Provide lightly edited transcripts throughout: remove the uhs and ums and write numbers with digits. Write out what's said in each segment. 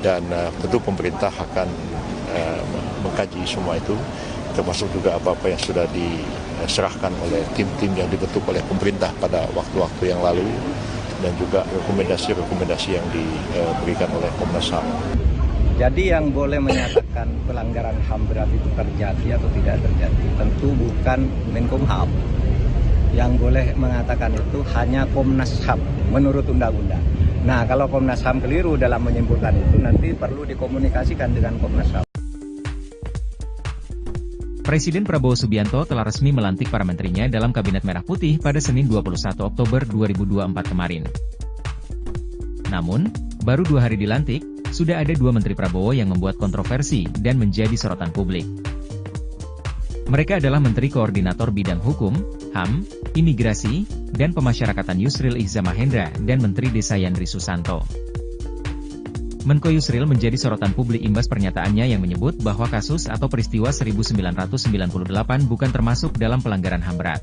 dan tentu pemerintah akan mengkaji semua itu, termasuk juga apa-apa yang sudah diserahkan oleh tim-tim yang dibentuk oleh pemerintah pada waktu-waktu yang lalu, dan juga rekomendasi-rekomendasi yang diberikan oleh Komnas HAM. Jadi yang boleh menyatakan pelanggaran HAM berat itu terjadi atau tidak terjadi tentu bukan Menkumham. Yang boleh mengatakan itu hanya Komnas HAM menurut undang-undang. Nah, kalau Komnas HAM keliru dalam menyimpulkan itu, nanti perlu dikomunikasikan dengan Komnas HAM. Presiden Prabowo Subianto telah resmi melantik para menterinya dalam Kabinet Merah Putih pada Senin 21 Oktober 2024 kemarin. Namun, baru 2 hari dilantik, sudah ada 2 Menteri Prabowo yang membuat kontroversi dan menjadi sorotan publik. Mereka adalah Menteri Koordinator Bidang Hukum, HAM, Imigrasi, dan Pemasyarakatan Yusril Iza Mahendra dan Menteri Desa Yandri Susanto. Menko Yusril menjadi sorotan publik imbas pernyataannya yang menyebut bahwa kasus atau peristiwa 1998 bukan termasuk dalam pelanggaran HAM berat.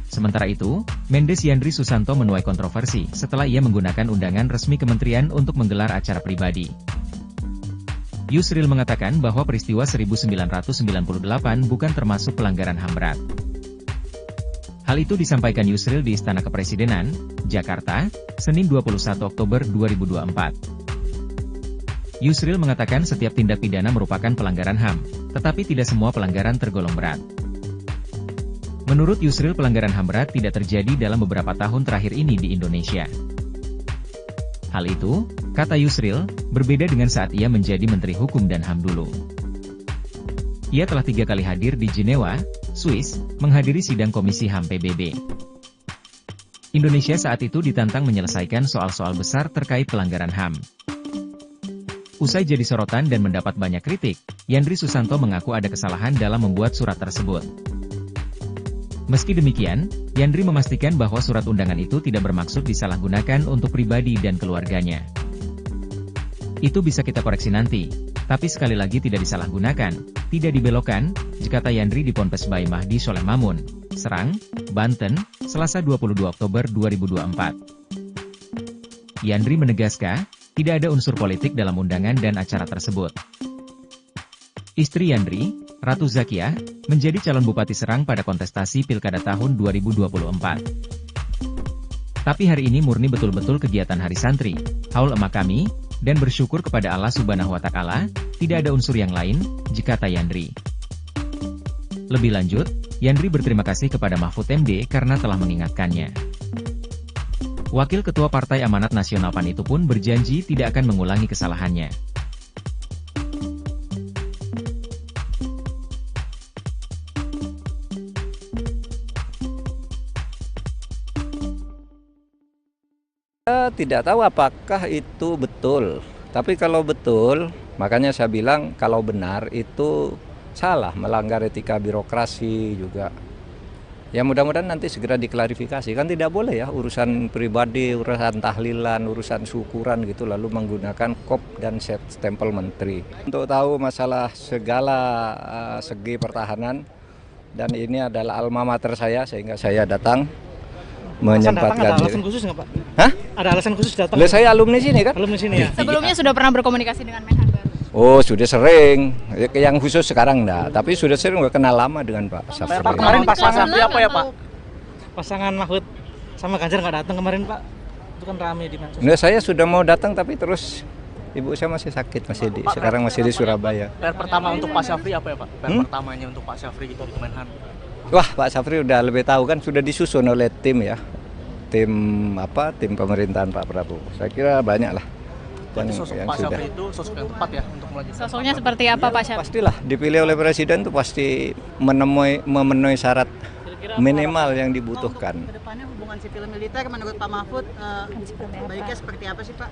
Sementara itu, Mendes Yandri Susanto menuai kontroversi setelah ia menggunakan undangan resmi kementerian untuk menggelar acara pribadi. Yusril mengatakan bahwa peristiwa 1998 bukan termasuk pelanggaran HAM berat. Hal itu disampaikan Yusril di Istana Kepresidenan, Jakarta, Senin 21 Oktober 2024. Yusril mengatakan setiap tindak pidana merupakan pelanggaran HAM, tetapi tidak semua pelanggaran tergolong berat. Menurut Yusril, pelanggaran HAM berat tidak terjadi dalam beberapa tahun terakhir ini di Indonesia. Hal itu, kata Yusril, berbeda dengan saat ia menjadi Menteri Hukum dan HAM dulu. Ia telah 3 kali hadir di Jenewa, Swiss, menghadiri sidang Komisi HAM PBB. Indonesia saat itu ditantang menyelesaikan soal-soal besar terkait pelanggaran HAM. Usai jadi sorotan dan mendapat banyak kritik, Yandri Susanto mengaku ada kesalahan dalam membuat surat tersebut. Meski demikian, Yandri memastikan bahwa surat undangan itu tidak bermaksud disalahgunakan untuk pribadi dan keluarganya. Itu bisa kita koreksi nanti, tapi sekali lagi tidak disalahgunakan, tidak dibelokkan, kata Yandri di Ponpes Bayi Mahdi Soleh Mamun, Serang, Banten, Selasa 22 Oktober 2024. Yandri menegaskan, tidak ada unsur politik dalam undangan dan acara tersebut. Istri Yandri, Ratu Zakiah, menjadi calon Bupati Serang pada kontestasi Pilkada tahun 2024. Tapi hari ini murni betul-betul kegiatan Hari Santri, haul emak kami, dan bersyukur kepada Allah Subhanahu wa Ta'ala, tidak ada unsur yang lain, kata Yandri. Lebih lanjut, Yandri berterima kasih kepada Mahfud MD karena telah mengingatkannya. Wakil Ketua Partai Amanat Nasional PAN itu pun berjanji tidak akan mengulangi kesalahannya. Tidak tahu apakah itu betul, tapi kalau betul, makanya saya bilang kalau benar itu salah, melanggar etika birokrasi juga. Ya mudah-mudahan nanti segera diklarifikasi, kan tidak boleh ya urusan pribadi, urusan tahlilan, urusan syukuran gitu lalu menggunakan kop dan stempel menteri. Untuk tahu masalah segala segi pertahanan, dan ini adalah alma mater saya sehingga saya datang menyempatkan. Ada alasan khusus nggak Pak? Hah? Ada alasan khusus datang? Saya alumni sini kan? Alumni sini ya? Sebelumnya sudah pernah berkomunikasi dengan Menhan baru? Oh sudah sering, yang khusus sekarang enggak, tapi sudah sering, udah kenal lama dengan Pak Safri. Pak, kemarin pasangan apa ya Pak? Pasangan Mahfud sama Ganjar nggak datang kemarin Pak? Itu kan rame di mana? Nah, saya sudah mau datang tapi terus ibu saya masih sakit, sekarang masih di Surabaya. PR pertama untuk Pak Safri apa ya Pak? PR pertamanya untuk Pak Safri gitu di Kemenhan? Wah, Pak Safri udah lebih tahu kan, sudah disusun oleh tim ya. Tim pemerintahan Pak Prabowo. Saya kira banyak lah. Jadi sosok Pak Safri itu sosok yang tepat ya untuk melanjutkan. Sosoknya seperti apa Pak Safri? Pastilah dipilih oleh presiden itu pasti memenuhi syarat minimal yang dibutuhkan. Kedepannya hubungan sipil militer menurut Pak Mahfud baiknya seperti apa sih Pak?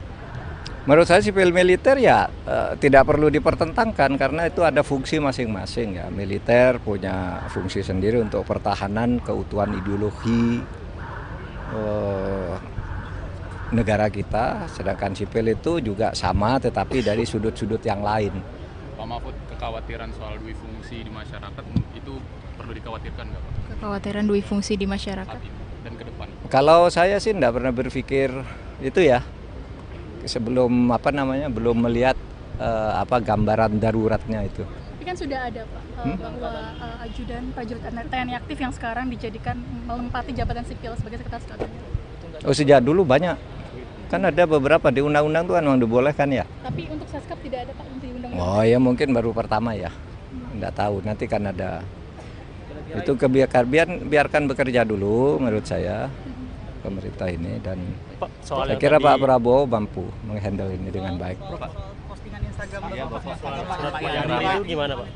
Menurut saya sipil militer ya tidak perlu dipertentangkan karena itu ada fungsi masing-masing ya. Militer punya fungsi sendiri untuk pertahanan keutuhan ideologi negara kita, sedangkan sipil itu juga sama tetapi dari sudut-sudut yang lain. Pak Mahfud, kekhawatiran soal dui fungsi di masyarakat itu perlu dikhawatirkan nggak Pak? Kekhawatiran dui fungsi di masyarakat dan ke depan? Kalau saya sih tidak pernah berpikir itu ya. sebelum belum melihat gambaran daruratnya itu. Tapi kan sudah ada Pak bahwa ajudan prajurit TNI aktif yang sekarang dijadikan melempati jabatan sipil sebagai sekretaris kabinet. Oh, sejak dulu banyak. Kan ada beberapa di undang-undang tuh kan memang dibolehkan ya. Tapi untuk Seskap tidak ada Pak di undang-undang. Oh ya mungkin baru pertama ya. Nggak tahu, nanti kan ada. Itu biarkan bekerja dulu menurut saya pemerintah ini, dan saya kira Pak Prabowo mampu menghandle ini dengan baik. Postingan Instagram itu gimana Pak?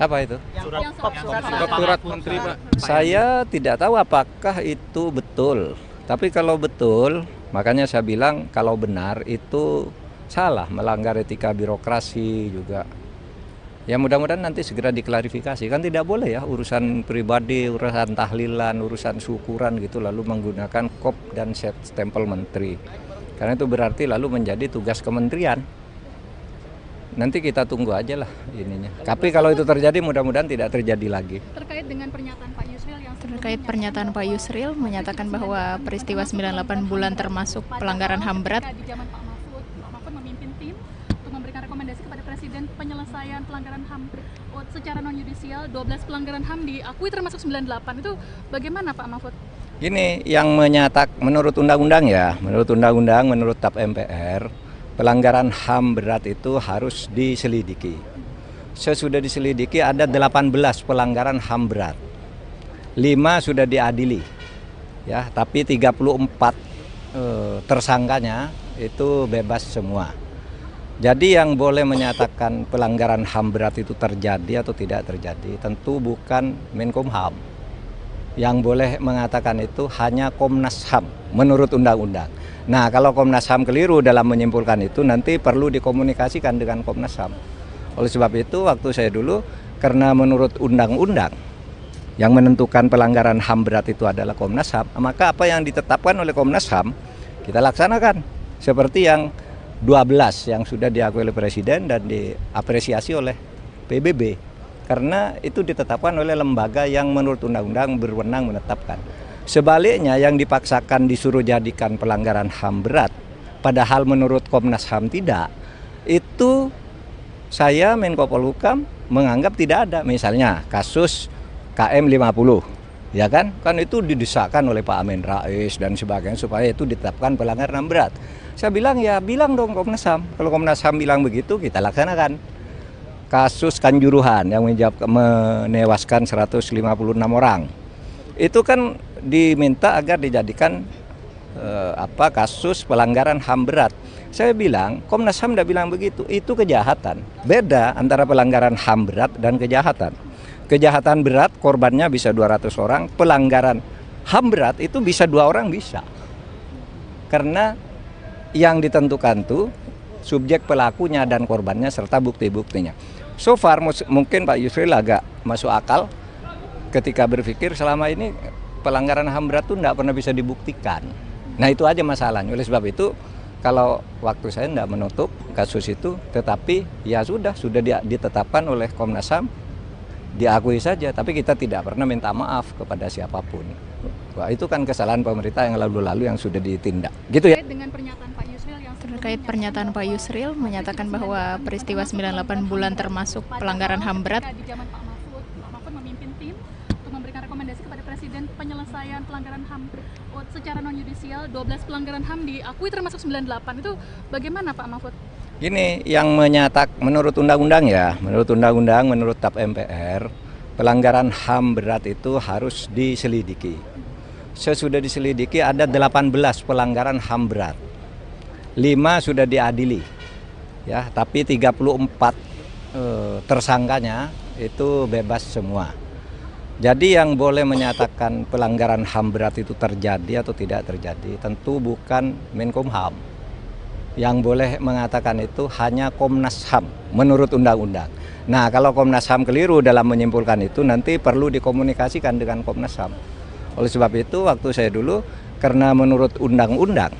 Apa itu? Surat menteri Pak. Saya tidak tahu apakah itu betul. Tapi kalau betul, makanya saya bilang kalau benar itu salah, melanggar etika birokrasi juga. Ya mudah-mudahan nanti segera diklarifikasi. Kan tidak boleh ya urusan pribadi, urusan tahlilan, urusan syukuran gitu lalu menggunakan kop dan stempel menteri. Karena itu berarti lalu menjadi tugas kementerian. Nanti kita tunggu aja lah ininya. Tapi kalau itu terjadi mudah-mudahan tidak terjadi lagi. Terkait pernyataan Pak Yusril menyatakan bahwa peristiwa 98 bulan termasuk pelanggaran HAM berat. Di zaman Pak Mahfud memimpin tim untuk memberikan rekomendasi kepada Presiden penyelesaian pelanggaran HAM secara non yudisial. 12 pelanggaran HAM diakui termasuk 98. Itu bagaimana Pak Mahfud? Gini, yang menurut undang-undang ya, menurut TAP MPR, pelanggaran HAM berat itu harus diselidiki. Sesudah diselidiki ada 18 pelanggaran HAM berat. 5 sudah diadili. Ya, tapi 34 tersangkanya itu bebas semua. Jadi yang boleh menyatakan pelanggaran HAM berat itu terjadi atau tidak terjadi tentu bukan Menkumham. Yang boleh mengatakan itu hanya Komnas HAM menurut undang-undang. Nah, kalau Komnas HAM keliru dalam menyimpulkan itu nanti perlu dikomunikasikan dengan Komnas HAM. Oleh sebab itu waktu saya dulu, karena menurut undang-undang yang menentukan pelanggaran HAM berat itu adalah Komnas HAM, maka apa yang ditetapkan oleh Komnas HAM kita laksanakan. Seperti yang 12 yang sudah diakui oleh Presiden dan diapresiasi oleh PBB. Karena itu ditetapkan oleh lembaga yang menurut undang-undang berwenang menetapkan. Sebaliknya yang dipaksakan disuruh jadikan pelanggaran HAM berat, padahal menurut Komnas HAM tidak, itu saya Menko Polhukam menganggap tidak ada. Misalnya kasus KM50, ya kan itu didesakkan oleh Pak Amin Rais dan sebagainya supaya itu ditetapkan pelanggaran HAM berat. Saya bilang ya bilang dong Komnas HAM. Kalau Komnas HAM bilang begitu kita laksanakan. Kasus Kanjuruhan yang menewaskan 156 orang. Itu kan diminta agar dijadikan kasus pelanggaran HAM berat. Saya bilang, Komnas HAM tidak bilang begitu. Itu kejahatan. Beda antara pelanggaran HAM berat dan kejahatan. Kejahatan berat korbannya bisa 200 orang, pelanggaran HAM berat itu bisa 2 orang bisa. Karena yang ditentukan tuh subjek pelakunya dan korbannya serta bukti-buktinya. So far mungkin Pak Yusril agak masuk akal ketika berpikir selama ini pelanggaran HAM berat itu tidak pernah bisa dibuktikan. Nah itu aja masalahnya. Oleh sebab itu kalau waktu saya tidak menutup kasus itu, tetapi ya sudah ditetapkan oleh Komnas HAM, diakui saja. Tapi kita tidak pernah minta maaf kepada siapapun. Wah, itu kan kesalahan pemerintah yang lalu-lalu yang sudah ditindak. Gitu ya. Terkait pernyataan Pak Yusril menyatakan bahwa peristiwa 98 bulan termasuk pelanggaran HAM berat. Di zaman Pak Mahfud memimpin tim untuk memberikan rekomendasi kepada Presiden penyelesaian pelanggaran HAM secara non yudisial. 12 pelanggaran HAM diakui termasuk 98. Itu bagaimana Pak Mahfud? Gini, yang menurut undang-undang ya, menurut TAP MPR, pelanggaran HAM berat itu harus diselidiki. Sesudah diselidiki ada 18 pelanggaran HAM berat. 5 sudah diadili. Ya, tapi 34 tersangkanya itu bebas semua. Jadi yang boleh menyatakan pelanggaran HAM berat itu terjadi atau tidak terjadi tentu bukan Menkumham. Yang boleh mengatakan itu hanya Komnas HAM menurut undang-undang. Nah, kalau Komnas HAM keliru dalam menyimpulkan itu nanti perlu dikomunikasikan dengan Komnas HAM. Oleh sebab itu waktu saya dulu, karena menurut undang-undang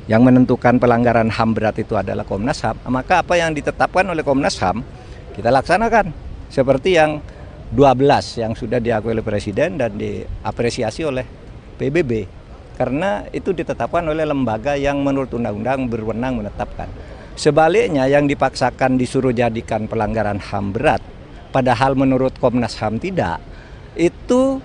yang menentukan pelanggaran HAM berat itu adalah Komnas HAM, maka apa yang ditetapkan oleh Komnas HAM kita laksanakan. Seperti yang 12 yang sudah diakui oleh Presiden dan diapresiasi oleh PBB. karena itu ditetapkan oleh lembaga yang menurut undang-undang berwenang menetapkan. Sebaliknya yang dipaksakan disuruh jadikan pelanggaran HAM berat, padahal menurut Komnas HAM tidak, itu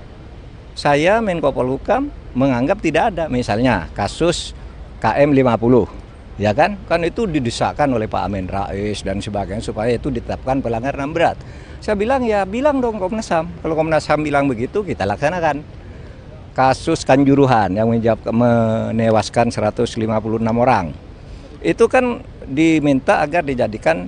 saya Menko Polhukam menganggap tidak ada. Misalnya kasus KM 50, ya kan itu didesakkan oleh Pak Amin Rais dan sebagainya supaya itu ditetapkan pelanggaran HAM berat. Saya bilang ya bilang dong Komnas HAM, kalau Komnas HAM bilang begitu kita laksanakan. Kasus Kanjuruhan yang menewaskan 156 orang, itu kan diminta agar dijadikan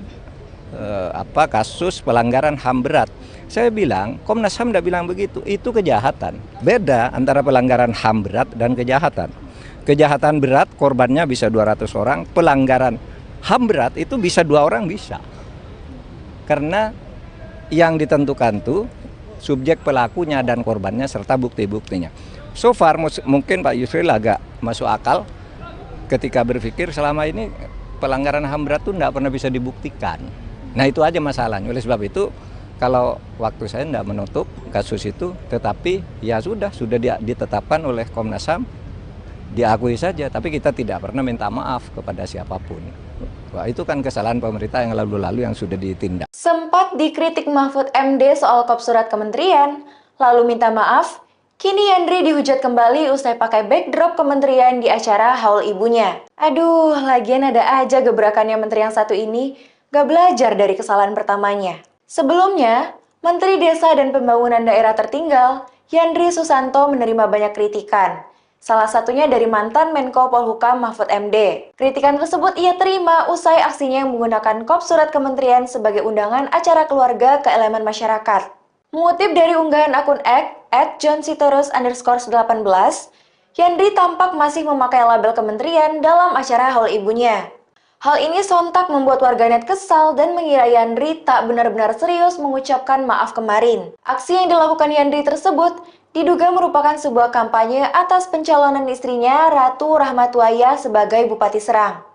kasus pelanggaran HAM berat. Saya bilang, Komnas HAM tidak bilang begitu, itu kejahatan. Beda antara pelanggaran HAM berat dan kejahatan. Kejahatan berat korbannya bisa 200 orang, pelanggaran HAM berat itu bisa 2 orang bisa. Karena yang ditentukan tuh subjek pelakunya dan korbannya serta bukti-buktinya. So far mungkin Pak Yusril agak masuk akal ketika berpikir selama ini pelanggaran HAM berat itu tidak pernah bisa dibuktikan. Nah itu aja masalahnya. Oleh sebab itu kalau waktu saya tidak menutup kasus itu, tetapi ya sudah ditetapkan oleh Komnas HAM, diakui saja. Tapi kita tidak pernah minta maaf kepada siapapun. Wah, itu kan kesalahan pemerintah yang lalu-lalu yang sudah ditindak. Sempat dikritik Mahfud MD soal kop surat kementerian, lalu minta maaf. Kini Yandri dihujat kembali usai pakai backdrop kementerian di acara haul ibunya. Aduh, lagian ada aja gebrakannya menteri yang satu ini gak belajar dari kesalahan pertamanya. Sebelumnya, Menteri Desa dan Pembangunan Daerah Tertinggal, Yandri Susanto menerima banyak kritikan. Salah satunya dari mantan Menko Polhukam Mahfud MD. Kritikan tersebut ia terima usai aksinya yang menggunakan kop surat kementerian sebagai undangan acara keluarga ke elemen masyarakat. Mengutip dari unggahan akun X @johnsitorus_18, Yandri tampak masih memakai label kementerian dalam acara haul ibunya. Hal ini sontak membuat warganet kesal dan mengira Yandri tak benar-benar serius mengucapkan maaf kemarin. Aksi yang dilakukan Yandri tersebut diduga merupakan sebuah kampanye atas pencalonan istrinya Ratu Rahmatwaya sebagai Bupati Serang.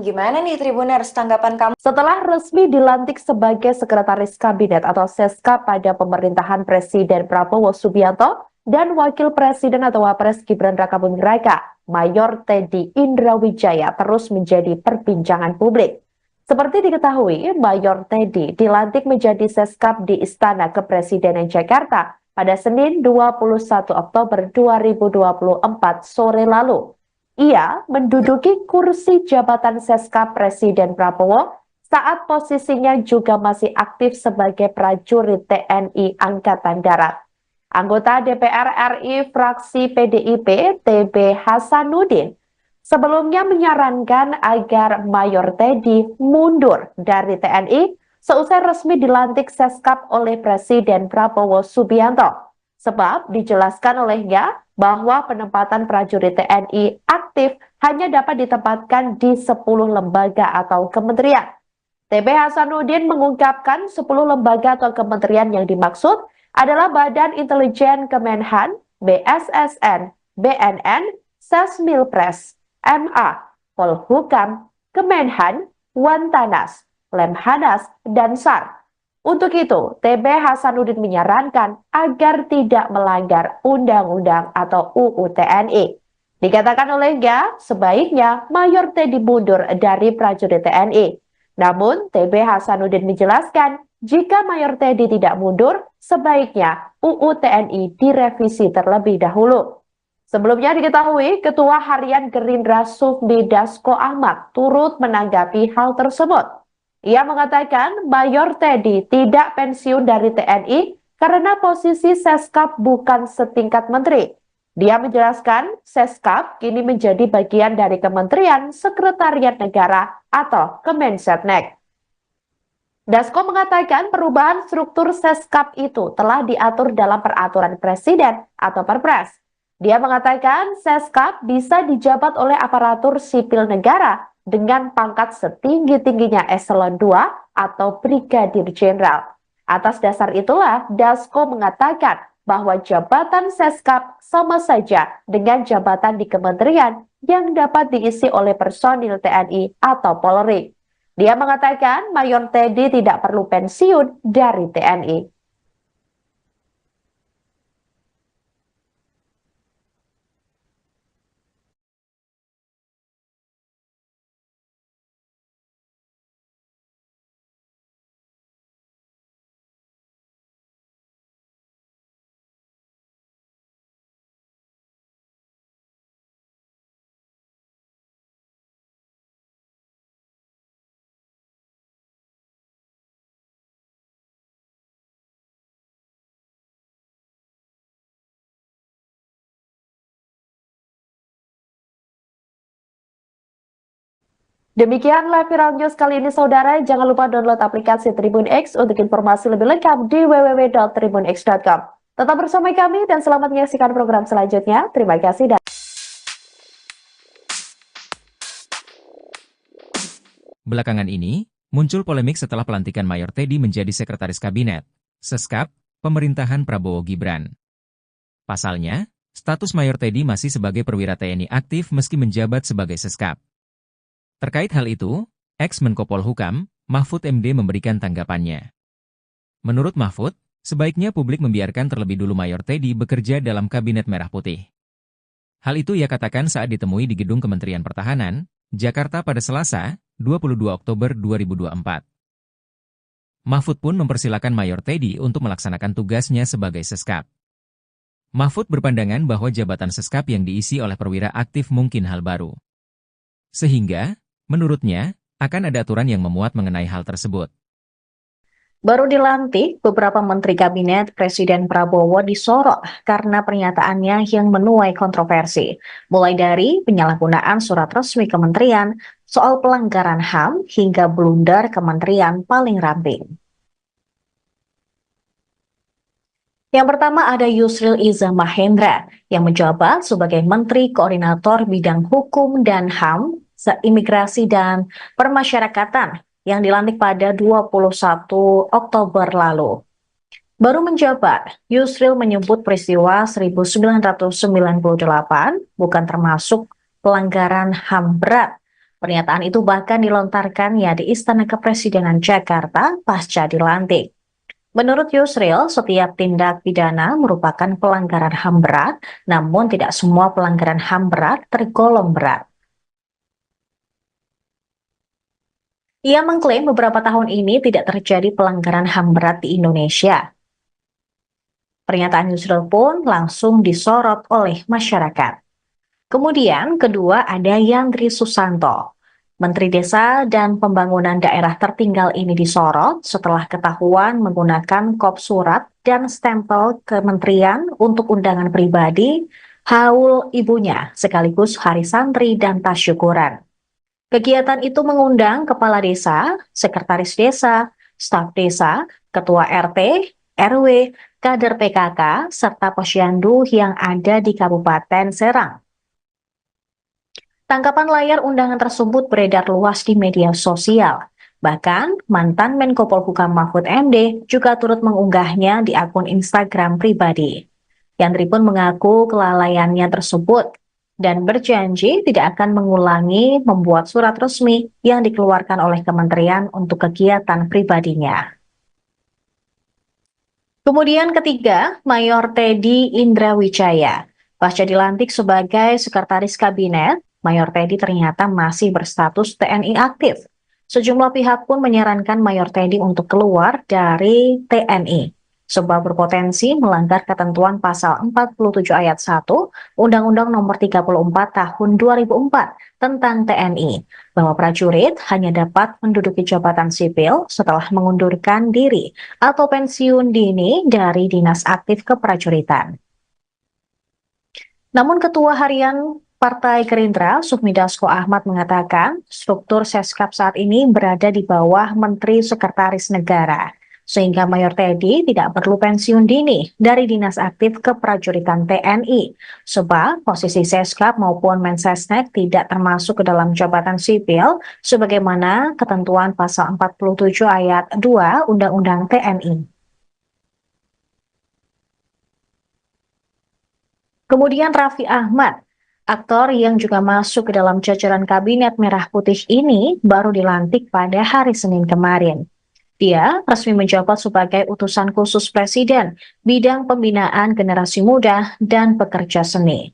Gimana nih Tribuners tanggapan kamu? Setelah resmi dilantik sebagai Sekretaris Kabinet atau Seskap pada pemerintahan Presiden Prabowo Subianto dan Wakil Presiden atau Wapres Gibran Rakabuming Raka, Mayor Teddy Indrawijaya terus menjadi perbincangan publik. Seperti diketahui, Mayor Teddy dilantik menjadi Seskap di Istana Kepresidenan Jakarta pada Senin 21 Oktober 2024 sore lalu. Ia menduduki kursi jabatan Seskap Presiden Prabowo saat posisinya juga masih aktif sebagai prajurit TNI Angkatan Darat. Anggota DPR RI fraksi PDIP TB Hasanuddin sebelumnya menyarankan agar Mayor Teddy mundur dari TNI seusai resmi dilantik Seskap oleh Presiden Prabowo Subianto. Sebab dijelaskan olehnya bahwa penempatan prajurit TNI aktif hanya dapat ditempatkan di 10 lembaga atau kementerian. TB Hasanuddin mengungkapkan 10 lembaga atau kementerian yang dimaksud adalah Badan Intelijen Kemenhan, BSSN, BNN, Sesmilpres, MA, Polhukam, Kemenhan, Wantanas, Lemhanas, dan SAR. Untuk itu, TB Hasanuddin menyarankan agar tidak melanggar undang-undang atau UU TNI. Dikatakan olehnya, sebaiknya Mayor Teddy mundur dari prajurit TNI. Namun, TB Hasanuddin menjelaskan, jika Mayor Teddy tidak mundur, sebaiknya UU TNI direvisi terlebih dahulu. Sebelumnya diketahui, Ketua Harian Gerindra Sufmi Dasko Ahmad turut menanggapi hal tersebut. Ia mengatakan Mayor Teddy tidak pensiun dari TNI karena posisi Seskap bukan setingkat menteri. Dia menjelaskan Seskap kini menjadi bagian dari Kementerian Sekretariat Negara atau Kemensetnek. Dasko mengatakan perubahan struktur Seskap itu telah diatur dalam peraturan Presiden atau Perpres. Dia mengatakan Seskap bisa dijabat oleh aparatur sipil negara dengan pangkat setinggi-tingginya eselon 2 atau brigadir jenderal. Atas dasar itulah Dasko mengatakan bahwa jabatan Seskap sama saja dengan jabatan di kementerian yang dapat diisi oleh personil TNI atau Polri. Dia mengatakan Mayor Teddy tidak perlu pensiun dari TNI. Demikianlah Viral News kali ini, saudara. Jangan lupa download aplikasi Tribun X untuk informasi lebih lengkap di www.tribunx.com. Tetap bersama kami dan selamat menyaksikan program selanjutnya. Terima kasih dan Belakangan ini, muncul polemik setelah pelantikan Mayor Teddy menjadi Sekretaris Kabinet, Seskap, pemerintahan Prabowo Gibran. Pasalnya, status Mayor Teddy masih sebagai perwira TNI aktif meski menjabat sebagai Seskap. Terkait hal itu, ex-Menko Polhukam, Mahfud MD memberikan tanggapannya. Menurut Mahfud, sebaiknya publik membiarkan terlebih dulu Mayor Teddy bekerja dalam Kabinet Merah Putih. Hal itu ia katakan saat ditemui di Gedung Kementerian Pertahanan, Jakarta pada Selasa, 22 Oktober 2024. Mahfud pun mempersilakan Mayor Teddy untuk melaksanakan tugasnya sebagai Seskap. Mahfud berpandangan bahwa jabatan Seskap yang diisi oleh perwira aktif mungkin hal baru. Sehingga, menurutnya, akan ada aturan yang memuat mengenai hal tersebut. baru dilantik, beberapa menteri kabinet Presiden Prabowo disorot karena pernyataannya yang menuai kontroversi. Mulai dari penyalahgunaan surat resmi kementerian, soal pelanggaran HAM, hingga blunder kementerian paling ramping. Yang pertama ada Yusril Iza Mahendra yang menjabat sebagai Menteri Koordinator Bidang Hukum dan HAM, Imigrasi dan Permasyarakatan yang dilantik pada 21 Oktober lalu. Baru menjabat, Yusril menyebut peristiwa 1998 bukan termasuk pelanggaran HAM berat. Pernyataan itu bahkan dilontarkannya di Istana Kepresidenan Jakarta pasca dilantik. Menurut Yusril, setiap tindak pidana merupakan pelanggaran HAM berat, namun tidak semua pelanggaran HAM berat tergolong berat. Ia mengklaim beberapa tahun ini tidak terjadi pelanggaran HAM berat di Indonesia. Pernyataan Yusril pun langsung disorot oleh masyarakat. Kemudian kedua ada Yandri Susanto. Menteri Desa dan Pembangunan Daerah Tertinggal ini disorot setelah ketahuan menggunakan kop surat dan stempel kementerian untuk undangan pribadi, haul ibunya, sekaligus hari santri dan tasyukuran. Kegiatan itu mengundang kepala desa, sekretaris desa, staf desa, ketua RT, RW, kader PKK, serta posyandu yang ada di Kabupaten Serang. Tangkapan layar undangan tersebut beredar luas di media sosial. Bahkan, mantan Menko Polhukam Mahfud MD juga turut mengunggahnya di akun Instagram pribadi. Yandri pun mengaku kelalaiannya tersebut dan berjanji tidak akan mengulangi membuat surat resmi yang dikeluarkan oleh kementerian untuk kegiatan pribadinya. Kemudian ketiga, Mayor Teddy Indrawijaya. Pasca dilantik sebagai Sekretaris Kabinet, Mayor Teddy ternyata masih berstatus TNI aktif. Sejumlah pihak pun menyarankan Mayor Teddy untuk keluar dari TNI, sebab berpotensi melanggar ketentuan pasal 47 ayat 1 Undang-Undang Nomor 34 Tahun 2004 tentang TNI, bahwa prajurit hanya dapat menduduki jabatan sipil setelah mengundurkan diri atau pensiun dini dari dinas aktif keprajuritan. Namun Ketua Harian Partai Gerindra, Sufmi Dasko Ahmad mengatakan struktur Seskap saat ini berada di bawah Menteri Sekretaris Negara, sehingga Mayor Teddy tidak perlu pensiun dini dari dinas aktif keprajuritan TNI, sebab posisi Seskap maupun Mensesnek tidak termasuk ke dalam jabatan sipil sebagaimana ketentuan pasal 47 ayat 2 Undang-Undang TNI. Kemudian Raffi Ahmad, aktor yang juga masuk ke dalam jajaran Kabinet Merah Putih ini baru dilantik pada hari Senin kemarin. Dia resmi menjabat sebagai utusan khusus Presiden bidang pembinaan generasi muda dan pekerja seni.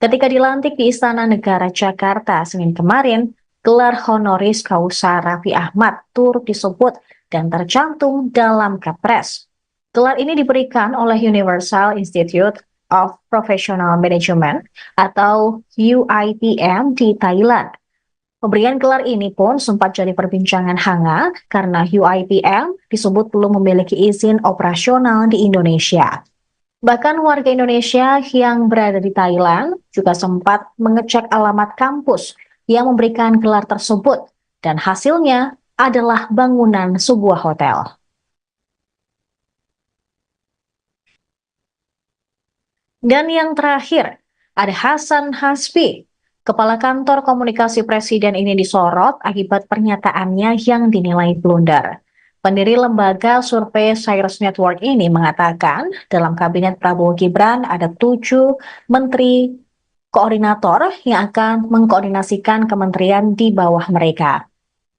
Ketika dilantik di Istana Negara Jakarta Senin kemarin, gelar honoris causa Raffi Ahmad turut disebut dan tercantum dalam Kepres. Gelar ini diberikan oleh Universal Institute of Professional Management atau UIPM di Thailand. Pemberian gelar ini pun sempat jadi perbincangan hangat karena UIPM disebut belum memiliki izin operasional di Indonesia. Bahkan warga Indonesia yang berada di Thailand juga sempat mengecek alamat kampus yang memberikan gelar tersebut dan hasilnya adalah bangunan sebuah hotel. Dan yang terakhir, ada Hasan Hasbi. Kepala Kantor Komunikasi Presiden ini disorot akibat pernyataannya yang dinilai blunder. Pendiri lembaga survei Cyrus Network ini mengatakan dalam kabinet Prabowo Gibran ada 7 menteri koordinator yang akan mengkoordinasikan kementerian di bawah mereka.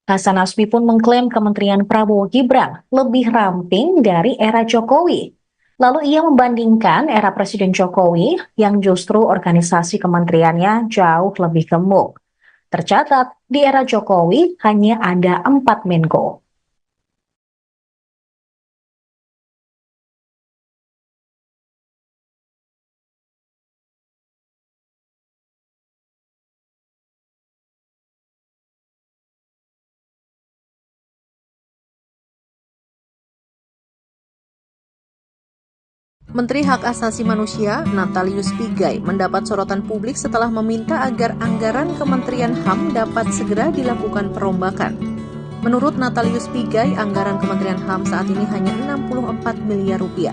Hasan Hasbi pun mengklaim kementerian Prabowo Gibran lebih ramping dari era Jokowi. Lalu ia membandingkan era Presiden Jokowi yang justru organisasi kementeriannya jauh lebih gemuk. Tercatat di era Jokowi hanya ada 4 Menko. Menteri Hak Asasi Manusia, Natalius Pigai, mendapat sorotan publik setelah meminta agar anggaran Kementerian HAM dapat segera dilakukan perombakan. Menurut Natalius Pigai, anggaran Kementerian HAM saat ini hanya 64 miliar rupiah.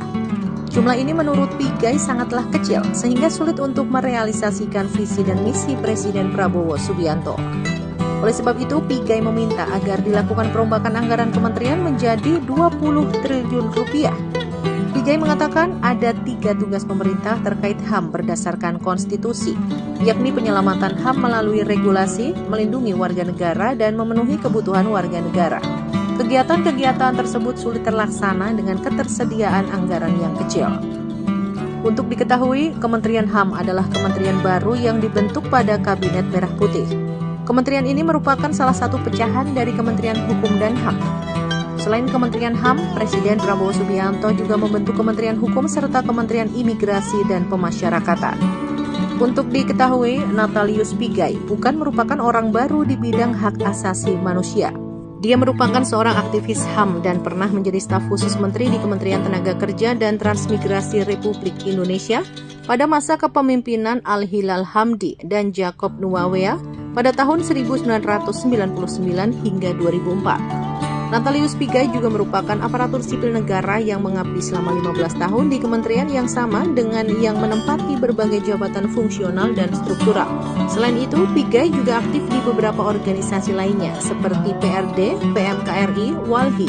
Jumlah ini menurut Pigai sangatlah kecil, sehingga sulit untuk merealisasikan visi dan misi Presiden Prabowo Subianto. Oleh sebab itu, Pigai meminta agar dilakukan perombakan anggaran kementerian menjadi 20 triliun rupiah. Pigai mengatakan ada 3 tugas pemerintah terkait HAM berdasarkan konstitusi, yakni penyelamatan HAM melalui regulasi, melindungi warga negara, dan memenuhi kebutuhan warga negara. Kegiatan-kegiatan tersebut sulit terlaksana dengan ketersediaan anggaran yang kecil. Untuk diketahui, Kementerian HAM adalah kementerian baru yang dibentuk pada Kabinet Merah Putih. Kementerian ini merupakan salah satu pecahan dari Kementerian Hukum dan HAM. Selain Kementerian HAM, Presiden Prabowo Subianto juga membentuk Kementerian Hukum serta Kementerian Imigrasi dan Pemasyarakatan. Untuk diketahui, Natalius Pigai bukan merupakan orang baru di bidang hak asasi manusia. Dia merupakan seorang aktivis HAM dan pernah menjadi staf khusus menteri di Kementerian Tenaga Kerja dan Transmigrasi Republik Indonesia pada masa kepemimpinan Al-Hilal Hamdi dan Jacob Nuawea pada tahun 1999 hingga 2004. Natalius Pigai juga merupakan aparatur sipil negara yang mengabdi selama 15 tahun di kementerian yang sama dengan yang menempati berbagai jabatan fungsional dan struktural. Selain itu, Pigai juga aktif di beberapa organisasi lainnya seperti PRD, PMKRI, Walhi,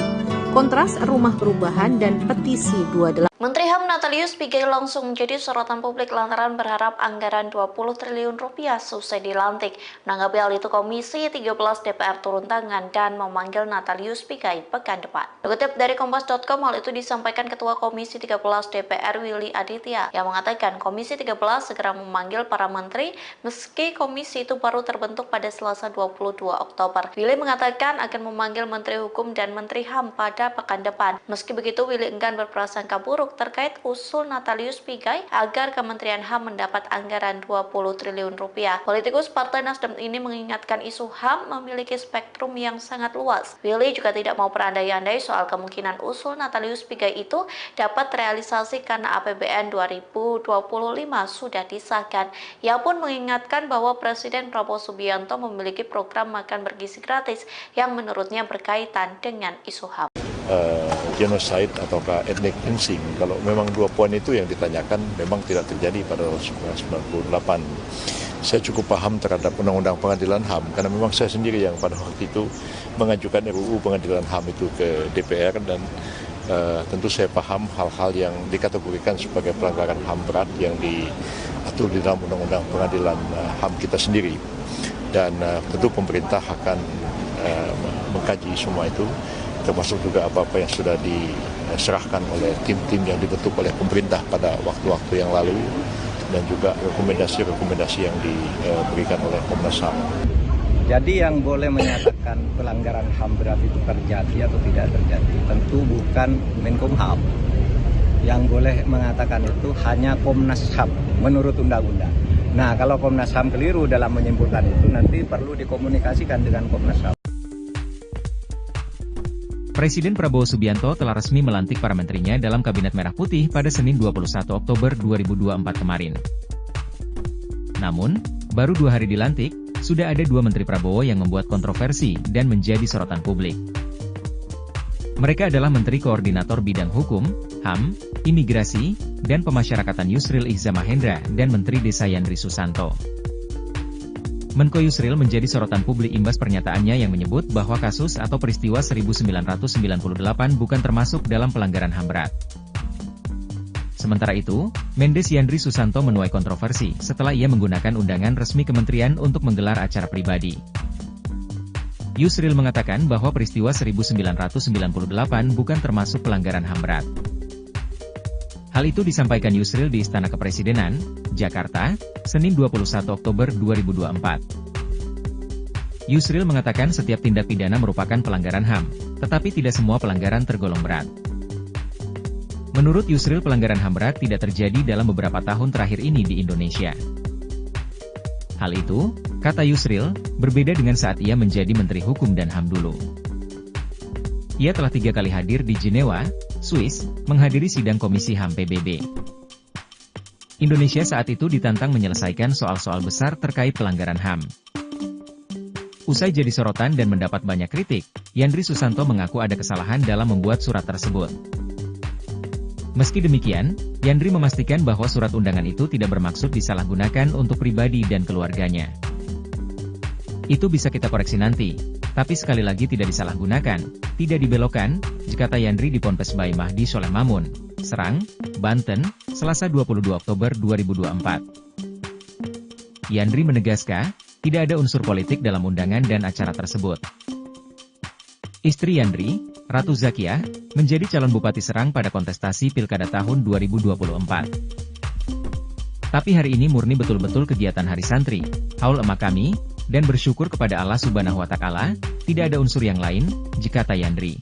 Kontras, Rumah Perubahan, dan Petisi 28. Menteri HAM Natalius Pigai langsung menjadi sorotan publik lantaran berharap anggaran 20 triliun rupiah selesai dilantik. Menanggapi hal itu, Komisi 13 DPR turun tangan dan memanggil Natalius Pigai pekan depan. Dikutip dari Kompas.com, hal itu disampaikan Ketua Komisi 13 DPR Willy Aditya yang mengatakan Komisi 13 segera memanggil para menteri meski komisi itu baru terbentuk pada Selasa 22 Oktober. Willy mengatakan akan memanggil Menteri Hukum dan Menteri HAM pada pekan depan. Meski begitu, Willy enggan berprasangka buruk terkait usul Natalius Pigai agar Kementerian HAM mendapat anggaran 20 triliun rupiah. Politikus Partai Nasdem ini mengingatkan isu HAM memiliki spektrum yang sangat luas. Willy juga tidak mau berandai-andai soal kemungkinan usul Natalius Pigai itu dapat terrealisasi karena APBN 2025 sudah disahkan. Ia pun mengingatkan bahwa Presiden Prabowo Subianto memiliki program makan bergizi gratis yang menurutnya berkaitan dengan isu HAM. Genocide ataukah ethnic cleansing, kalau memang 2 poin itu yang ditanyakan memang tidak terjadi pada tahun 1998. Saya cukup paham terhadap Undang-Undang Pengadilan HAM karena memang saya sendiri yang pada waktu itu mengajukan RUU Pengadilan HAM itu ke DPR dan tentu saya paham hal-hal yang dikategorikan sebagai pelanggaran HAM berat yang diatur di dalam Undang-Undang Pengadilan HAM kita sendiri. Dan tentu pemerintah akan mengkaji semua itu, termasuk juga apa-apa yang sudah diserahkan oleh tim-tim yang dibentuk oleh pemerintah pada waktu-waktu yang lalu dan juga rekomendasi-rekomendasi yang diberikan oleh Komnas HAM. Jadi yang boleh menyatakan pelanggaran HAM berat itu terjadi atau tidak terjadi tentu bukan Menkumham. Yang boleh mengatakan itu hanya Komnas HAM menurut undang-undang. Nah, kalau Komnas HAM keliru dalam menyimpulkan itu nanti perlu dikomunikasikan dengan Komnas HAM. Presiden Prabowo Subianto telah resmi melantik para menterinya dalam Kabinet Merah Putih pada Senin 21 Oktober 2024 kemarin. Namun, baru 2 hari dilantik, sudah ada 2 Menteri Prabowo yang membuat kontroversi dan menjadi sorotan publik. Mereka adalah Menteri Koordinator Bidang Hukum, HAM, Imigrasi, dan Pemasyarakatan Yusril Iza Mahendra dan Menteri Desa Yandri Susanto. Menko Yusril menjadi sorotan publik imbas pernyataannya yang menyebut bahwa kasus atau peristiwa 1998 bukan termasuk dalam pelanggaran HAM berat. Sementara itu, Mendes Yandri Susanto menuai kontroversi setelah ia menggunakan undangan resmi kementerian untuk menggelar acara pribadi. Yusril mengatakan bahwa peristiwa 1998 bukan termasuk pelanggaran HAM berat. Hal itu disampaikan Yusril di Istana Kepresidenan, Jakarta, Senin 21 Oktober 2024. Yusril mengatakan setiap tindak pidana merupakan pelanggaran HAM, tetapi tidak semua pelanggaran tergolong berat. Menurut Yusril, pelanggaran HAM berat tidak terjadi dalam beberapa tahun terakhir ini di Indonesia. Hal itu, kata Yusril, berbeda dengan saat ia menjadi Menteri Hukum dan HAM dulu. Ia telah 3 kali hadir di Jenewa, Swiss, menghadiri sidang Komisi HAM PBB. Indonesia saat itu ditantang menyelesaikan soal-soal besar terkait pelanggaran HAM. Usai jadi sorotan dan mendapat banyak kritik, Yandri Susanto mengaku ada kesalahan dalam membuat surat tersebut. Meski demikian, Yandri memastikan bahwa surat undangan itu tidak bermaksud disalahgunakan untuk pribadi dan keluarganya. Itu bisa kita koreksi nanti, tapi sekali lagi tidak disalahgunakan, tidak dibelokkan, kata Yandri di Ponpes Bayi Mahdi Soleh Mamun, Serang, Banten, Selasa 22 Oktober 2024. Yandri menegaskan, tidak ada unsur politik dalam undangan dan acara tersebut. Istri Yandri, Ratu Zakiah, menjadi calon Bupati Serang pada kontestasi Pilkada tahun 2024. Tapi hari ini murni betul-betul kegiatan Hari Santri, haul emak kami, dan bersyukur kepada Allah Subhanahu wa Ta'ala, tidak ada unsur yang lain, kata Yandri.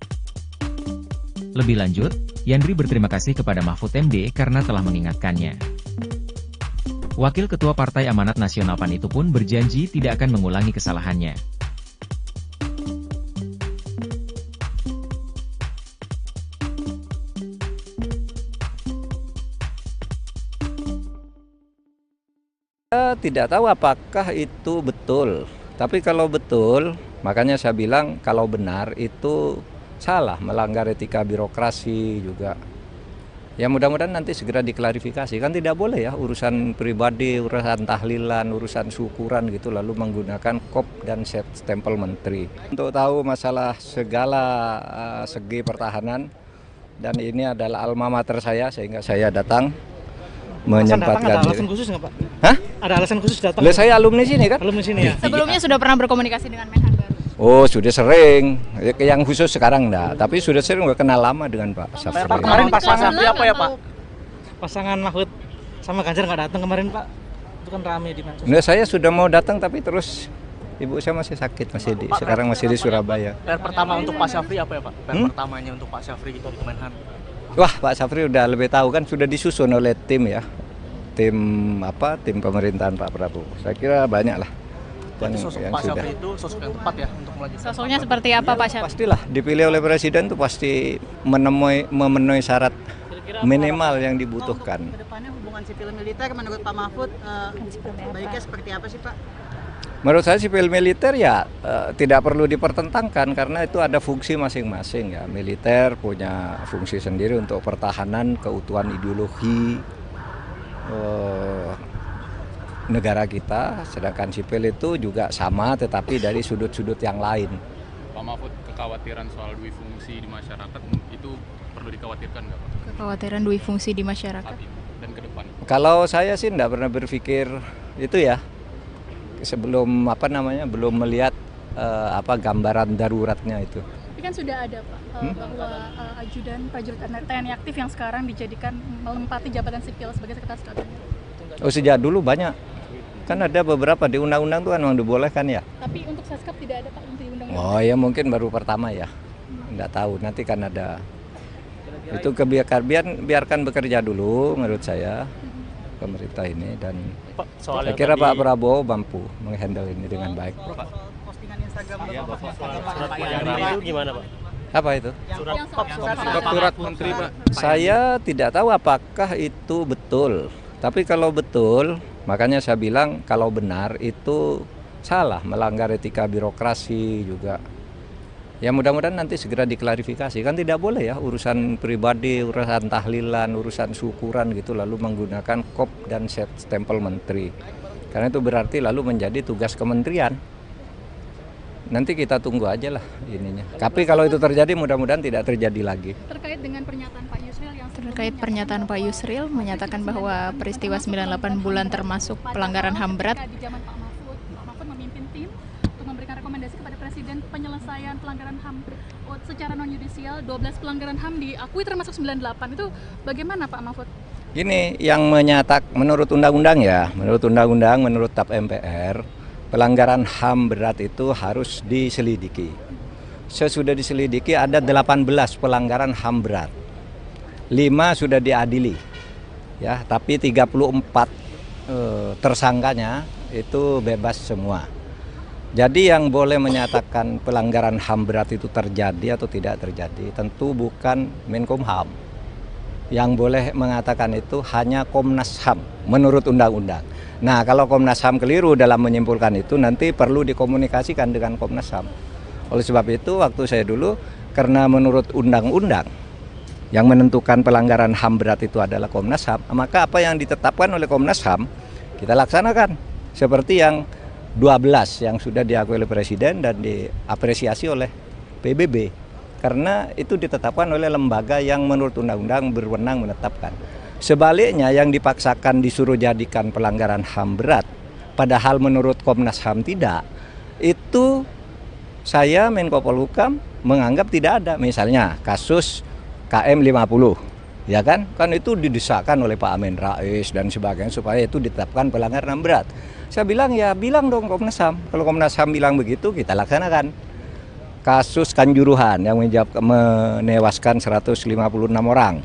Lebih lanjut, Yandri berterima kasih kepada Mahfud MD karena telah mengingatkannya. Wakil Ketua Partai Amanat Nasional PAN itu pun berjanji tidak akan mengulangi kesalahannya. Saya tidak tahu apakah itu betul, tapi kalau betul, makanya saya bilang kalau benar itu salah, melanggar etika birokrasi juga. Ya mudah-mudahan nanti segera diklarifikasi, kan tidak boleh ya urusan pribadi, urusan tahlilan, urusan syukuran gitu lalu menggunakan kop dan stempel menteri. Untuk tahu masalah segala segi pertahanan, dan ini adalah alma mater saya sehingga saya datang menyempatkan diri. Ada alasan khusus nggak Pak? Hah? Ada alasan khusus datang? Saya alumni sini kan? Alumni sini ya? Sebelumnya sudah pernah berkomunikasi dengan Menhan baru? Oh sudah sering, yang khusus sekarang enggak, tapi sudah sering udah kenal lama dengan Pak Safri. Pak, kemarin pasangan apa ya Pak? Pasangan Mahfud sama Ganjar nggak datang kemarin Pak? Itu kan rame di mana? Nah, saya sudah mau datang tapi terus ibu saya masih sakit, sekarang masih di Surabaya. PR pertama untuk Pak Syafri apa ya Pak? PR pertamanya untuk Pak Syafri gitu di Kemenhan. Wah, Pak Syafri udah lebih tahu kan, sudah disusun oleh tim ya. Tim pemerintahan Pak Prabowo. Saya kira banyak lah. Sosok Pak Syafri itu sosok yang tepat ya untuk melanjutkan. Sosoknya seperti apa Pak Syafri? Pastilah dipilih oleh presiden itu pasti memenuhi syarat minimal yang dibutuhkan. Kedepannya hubungan sipil militer menurut Pak Mahfud baiknya seperti apa sih Pak? Menurut saya sipil militer ya tidak perlu dipertentangkan karena itu ada fungsi masing-masing ya. Militer punya fungsi sendiri untuk pertahanan keutuhan ideologi negara kita, sedangkan sipil itu juga sama tetapi dari sudut-sudut yang lain. Pak Mahfud, kekhawatiran soal dui fungsi di masyarakat itu perlu dikhawatirkan nggak Pak? Kekhawatiran dui fungsi di masyarakat dan ke depan. Kalau saya sih tidak pernah berpikir itu ya. Sebelum belum melihat gambaran daruratnya itu. Tapi kan sudah ada Pak bahwa ajudan prajurit TNI aktif yang sekarang dijadikan melempati jabatan sipil sebagai sekretaris kabinet. Oh sejak dulu banyak. Kan ada beberapa di undang-undang tuh kan memang dibolehkan ya. Tapi untuk Seskap tidak ada Pak untuk undang-undang. Oh ya mungkin baru pertama ya. Nggak tahu nanti kan ada. Itu biarkan bekerja dulu menurut saya pemerintah ini dan saya kira Pak Prabowo mampu menghandle ini dengan baik. Postingan Instagram itu gimana Pak? Apa itu? Surat menteri Pak. Saya tidak tahu apakah itu betul. Tapi kalau betul, makanya saya bilang kalau benar itu salah, melanggar etika birokrasi juga. Ya mudah-mudahan nanti segera diklarifikasi. Kan tidak boleh ya urusan pribadi, urusan tahlilan, urusan syukuran gitu lalu menggunakan kop dan stempel menteri. Karena itu berarti lalu menjadi tugas kementerian. Nanti kita tunggu aja lah ininya. Tapi kalau itu terjadi mudah-mudahan tidak terjadi lagi. Terkait dengan pernyataan Pak Yusril yang Terkait pernyataan Pak Yusril menyatakan bahwa peristiwa 98 bulan termasuk pelanggaran HAM berat. di zaman Pak Mahfud memimpin tim untuk memberikan rekomendasi kepada Presiden penyelesaian pelanggaran HAM secara non yudisial. 12 pelanggaran HAM diakui termasuk 98, itu bagaimana Pak Mahfud? Gini, yang menurut undang-undang ya, menurut TAP MPR, pelanggaran HAM berat itu harus diselidiki. Sesudah diselidiki ada 18 pelanggaran HAM berat. 5 sudah diadili. Ya, tapi 34 tersangkanya itu bebas semua. Jadi yang boleh menyatakan pelanggaran HAM berat itu terjadi atau tidak terjadi tentu bukan Menkumham. Yang boleh mengatakan itu hanya Komnas HAM menurut undang-undang. Nah, kalau Komnas HAM keliru dalam menyimpulkan itu nanti perlu dikomunikasikan dengan Komnas HAM. Oleh sebab itu waktu saya dulu, karena menurut undang-undang yang menentukan pelanggaran HAM berat itu adalah Komnas HAM, maka apa yang ditetapkan oleh Komnas HAM kita laksanakan. Seperti yang 12 yang sudah diakui oleh Presiden dan diapresiasi oleh PBB. Karena itu ditetapkan oleh lembaga yang menurut undang-undang berwenang menetapkan. Sebaliknya yang dipaksakan disuruh jadikan pelanggaran HAM berat, padahal menurut Komnas HAM tidak, itu saya Menko Polhukam menganggap tidak ada. Misalnya kasus KM 50, ya kan itu didesakkan oleh Pak Amin Rais dan sebagainya supaya itu ditetapkan pelanggaran HAM berat. Saya bilang ya bilang dong Komnas HAM, kalau Komnas HAM bilang begitu kita laksanakan. Kasus Kanjuruhan yang menewaskan 156 orang.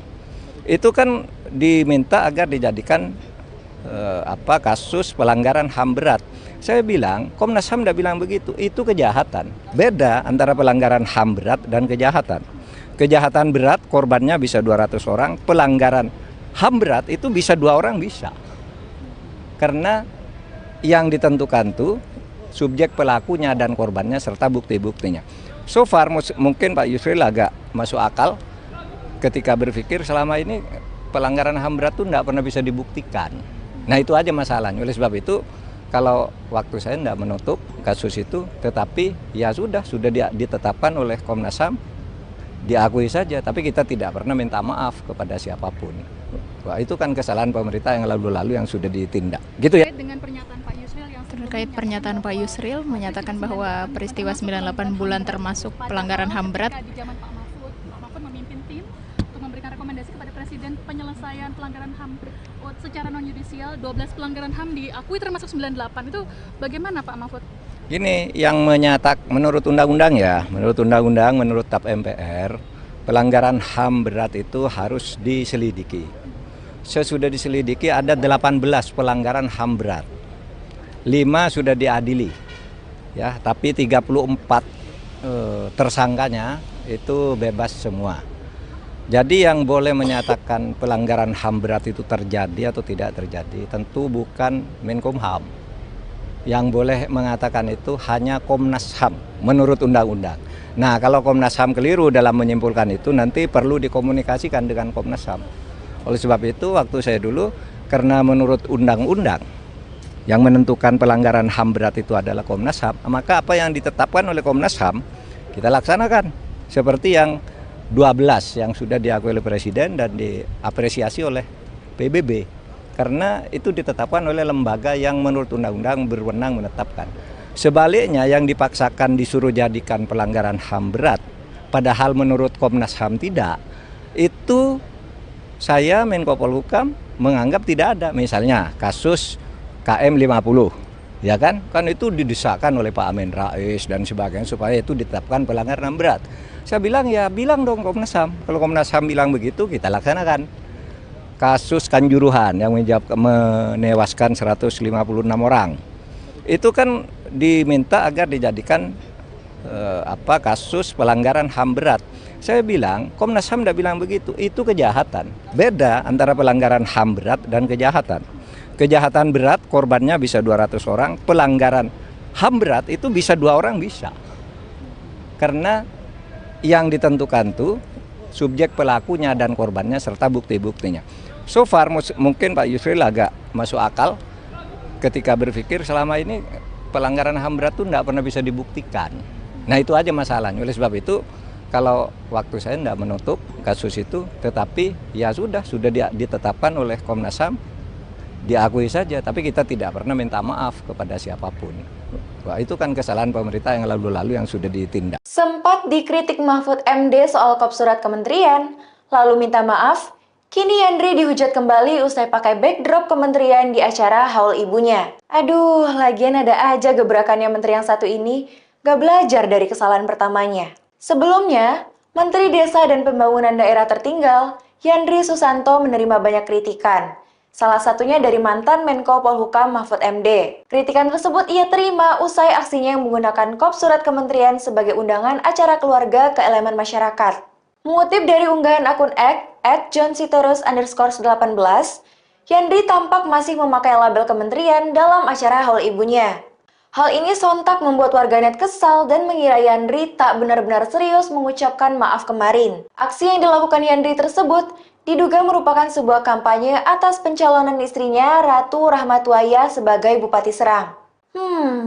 Itu kan diminta agar dijadikan kasus pelanggaran HAM berat. Saya bilang, Komnas HAM tidak bilang begitu, itu kejahatan. Beda antara pelanggaran HAM berat dan kejahatan. Kejahatan berat korbannya bisa 200 orang, pelanggaran HAM berat itu bisa 2 orang bisa. Karena yang ditentukan tuh subjek pelakunya dan korbannya serta bukti-buktinya. So far mungkin Pak Yusril agak masuk akal ketika berpikir selama ini pelanggaran HAM berat itu tidak pernah bisa dibuktikan. Nah itu aja masalahnya. Oleh sebab itu kalau waktu saya tidak menutup kasus itu, tetapi ya sudah ditetapkan oleh Komnas HAM, diakui saja. Tapi kita tidak pernah minta maaf kepada siapapun. Wah, itu kan kesalahan pemerintah yang lalu-lalu yang sudah ditindak. Gitu ya. Terkait pernyataan Pak Yusril menyatakan bahwa peristiwa 98 bulan termasuk pelanggaran HAM berat. Di zaman Pak Mahfud memimpin tim untuk memberikan rekomendasi kepada Presiden penyelesaian pelanggaran HAM secara non yudisial. 12 pelanggaran HAM diakui termasuk 98, itu bagaimana Pak Mahfud? Gini, yang menurut undang-undang ya, menurut TAP MPR, pelanggaran HAM berat itu harus diselidiki. Sesudah diselidiki ada 18 pelanggaran HAM berat. 5 sudah diadili. Ya, tapi 34 tersangkanya itu bebas semua. Jadi yang boleh menyatakan pelanggaran HAM berat itu terjadi atau tidak terjadi tentu bukan Menkumham. Yang boleh mengatakan itu hanya Komnas HAM menurut undang-undang. Nah, kalau Komnas HAM keliru dalam menyimpulkan itu nanti perlu dikomunikasikan dengan Komnas HAM. Oleh sebab itu waktu saya dulu, karena menurut undang-undang yang menentukan pelanggaran HAM berat itu adalah Komnas HAM, maka apa yang ditetapkan oleh Komnas HAM kita laksanakan. Seperti yang 12 yang sudah diakui oleh Presiden dan diapresiasi oleh PBB. Karena itu ditetapkan oleh lembaga yang menurut undang-undang berwenang menetapkan. Sebaliknya yang dipaksakan disuruh jadikan pelanggaran HAM berat, padahal menurut Komnas HAM tidak, itu saya Menko Polhukam menganggap tidak ada. Misalnya kasus KM 50, ya kan itu didesakkan oleh Pak Amin Rais dan sebagainya supaya itu ditetapkan pelanggaran HAM berat. Saya bilang ya bilang dong Komnas HAM, kalau Komnas HAM bilang begitu kita laksanakan. Kasus Kanjuruhan yang menewaskan 156 orang, itu kan diminta agar dijadikan kasus pelanggaran HAM berat. Saya bilang Komnas HAM tidak bilang begitu, itu kejahatan. Beda antara pelanggaran HAM berat dan kejahatan. Kejahatan berat korbannya bisa 200 orang, pelanggaran HAM berat itu bisa 2 orang bisa. Karena yang ditentukan tuh subjek pelakunya dan korbannya serta bukti-buktinya. So far mungkin Pak Yusril agak masuk akal ketika berpikir selama ini pelanggaran HAM berat itu tidak pernah bisa dibuktikan. Nah itu aja masalahnya. Oleh sebab itu kalau waktu saya tidak menutup kasus itu, tetapi ya sudah ditetapkan oleh Komnas HAM, diakui saja. Tapi kita tidak pernah minta maaf kepada siapapun. Wah, itu kan kesalahan pemerintah yang lalu-lalu yang sudah ditindak. Sempat dikritik Mahfud MD soal kop surat kementerian, lalu minta maaf, kini Yandri dihujat kembali usai pakai backdrop kementerian di acara haul ibunya. Aduh, lagian ada aja gebrakannya menteri yang satu ini, gak belajar dari kesalahan pertamanya. Sebelumnya, Menteri Desa dan Pembangunan Daerah Tertinggal, Yandri Susanto menerima banyak kritikan. Salah satunya dari mantan Menko Polhukam Mahfud MD. Kritikan tersebut ia terima usai aksinya yang menggunakan kop surat kementerian sebagai undangan acara keluarga ke elemen masyarakat. Mengutip dari unggahan akun @johnsitorus_18, Yandri tampak masih memakai label kementerian dalam acara haul ibunya. Hal ini sontak membuat warganet kesal dan mengira Yandri tak benar-benar serius mengucapkan maaf kemarin. Aksi yang dilakukan Yandri tersebut diduga merupakan sebuah kampanye atas pencalonan istrinya Ratu Rahmatwaya sebagai Bupati Serang.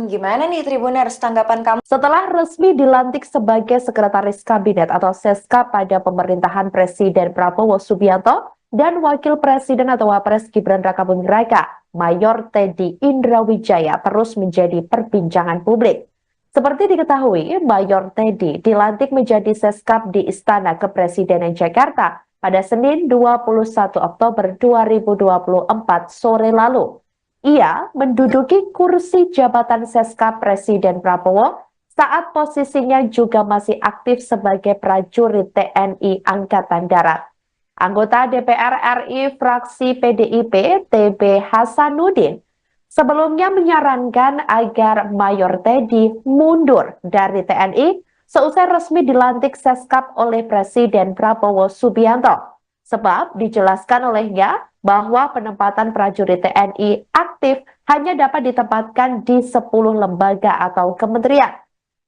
Gimana nih Tribuners tanggapan kamu? Setelah resmi dilantik sebagai Sekretaris Kabinet atau Seska pada pemerintahan Presiden Prabowo Subianto dan Wakil Presiden atau Wapres Gibran Rakabuming Raka, Mayor Teddy Indrawijaya terus menjadi perbincangan publik. Seperti diketahui, Mayor Teddy dilantik menjadi Seskap di Istana Kepresidenan Jakarta pada Senin 21 Oktober 2024 sore lalu. Ia menduduki kursi jabatan Seskap Presiden Prabowo saat posisinya juga masih aktif sebagai prajurit TNI Angkatan Darat. Anggota DPR RI fraksi PDIP TB Hasanuddin sebelumnya menyarankan agar Mayor Teddy mundur dari TNI seusai resmi dilantik Seskap oleh Presiden Prabowo Subianto. Sebab dijelaskan olehnya bahwa penempatan prajurit TNI aktif hanya dapat ditempatkan di 10 lembaga atau kementerian.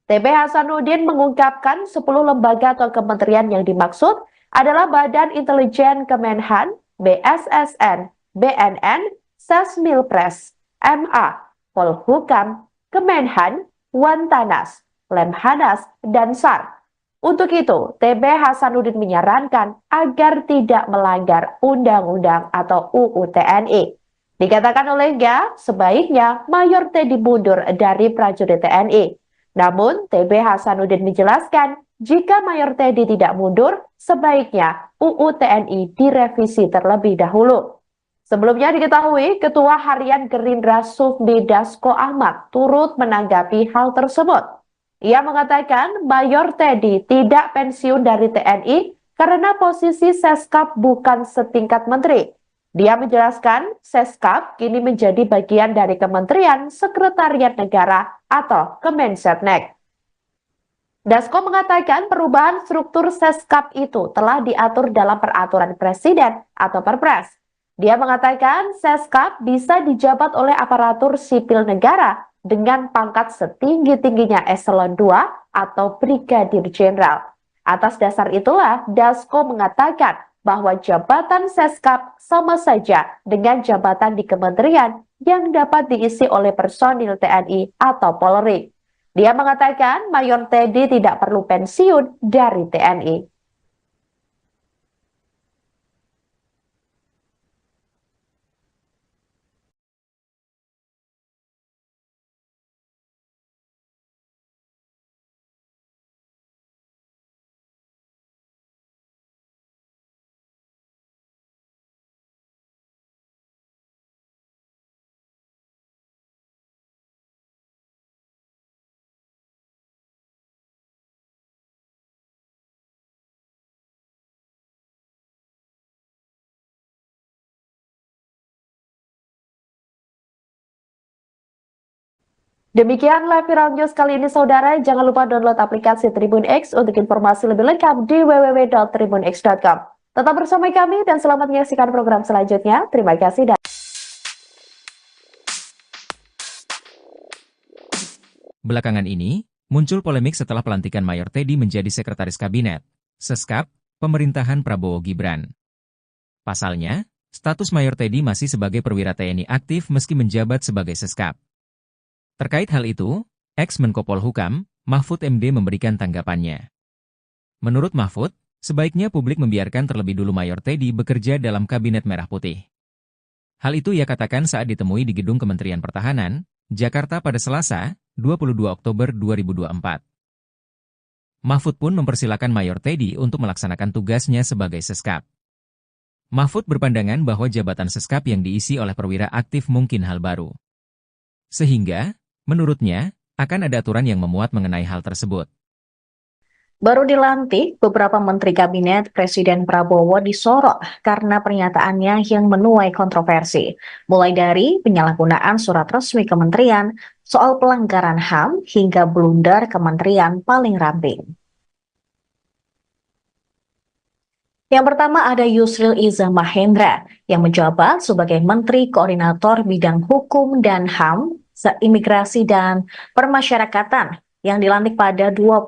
TB Hasanuddin mengungkapkan 10 lembaga atau kementerian yang dimaksud adalah Badan Intelijen Kemenhan, BSSN, BNN, Sesmilpres, MA, Polhukam, Kemenhan, Wantanas, Lemhanas, dan SAR. Untuk itu, TB Hasanuddin menyarankan agar tidak melanggar Undang-Undang atau UU TNI. Dikatakan olehnya, sebaiknya Mayor Teddy mundur dari prajurit TNI. Namun, TB Hasanuddin menjelaskan, jika Mayor Teddy tidak mundur, sebaiknya UU TNI direvisi terlebih dahulu. Sebelumnya diketahui, Ketua Harian Gerindra Sufmi Dasko Ahmad turut menanggapi hal tersebut. Ia mengatakan Mayor Teddy tidak pensiun dari TNI karena posisi Seskap bukan setingkat menteri. Dia menjelaskan Seskap kini menjadi bagian dari Kementerian Sekretariat Negara atau Kemensetnek. Dasko mengatakan perubahan struktur Seskap itu telah diatur dalam peraturan presiden atau Perpres. Dia mengatakan Seskap bisa dijabat oleh aparatur sipil negara dengan pangkat setinggi-tingginya eselon 2 atau brigadir jenderal. Atas dasar itulah Dasko mengatakan bahwa jabatan Seskap sama saja dengan jabatan di kementerian yang dapat diisi oleh personil TNI atau Polri. Dia mengatakan Mayor Teddy tidak perlu pensiun dari TNI. Demikian live viral news kali ini saudara, jangan lupa download aplikasi Tribun X untuk informasi lebih lengkap di www.tribunx.com. Tetap bersama kami dan selamat menyaksikan program selanjutnya. Terima kasih dan Belakangan ini, muncul polemik setelah pelantikan Mayor Teddy menjadi Sekretaris Kabinet, Seskap, pemerintahan Prabowo Gibran. Pasalnya, status Mayor Teddy masih sebagai perwira TNI aktif meski menjabat sebagai Seskap. Terkait hal itu, ex-Menko Polhukam, Mahfud MD memberikan tanggapannya. Menurut Mahfud, sebaiknya publik membiarkan terlebih dulu Mayor Teddy bekerja dalam Kabinet Merah Putih. Hal itu ia katakan saat ditemui di Gedung Kementerian Pertahanan, Jakarta pada Selasa, 22 Oktober 2024. Mahfud pun mempersilakan Mayor Teddy untuk melaksanakan tugasnya sebagai Seskap. Mahfud berpandangan bahwa jabatan Seskap yang diisi oleh perwira aktif mungkin hal baru. Sehingga, menurutnya, akan ada aturan yang memuat mengenai hal tersebut. Baru dilantik, beberapa menteri kabinet Presiden Prabowo disorot karena pernyataannya yang menuai kontroversi, mulai dari penyalahgunaan surat resmi kementerian, soal pelanggaran HAM, hingga blunder kementerian paling ramping. Yang pertama ada Yusril Iza Mahendra, yang menjabat sebagai Menteri Koordinator Bidang Hukum dan HAM, Imigrasi dan Permasyarakatan, yang dilantik pada 21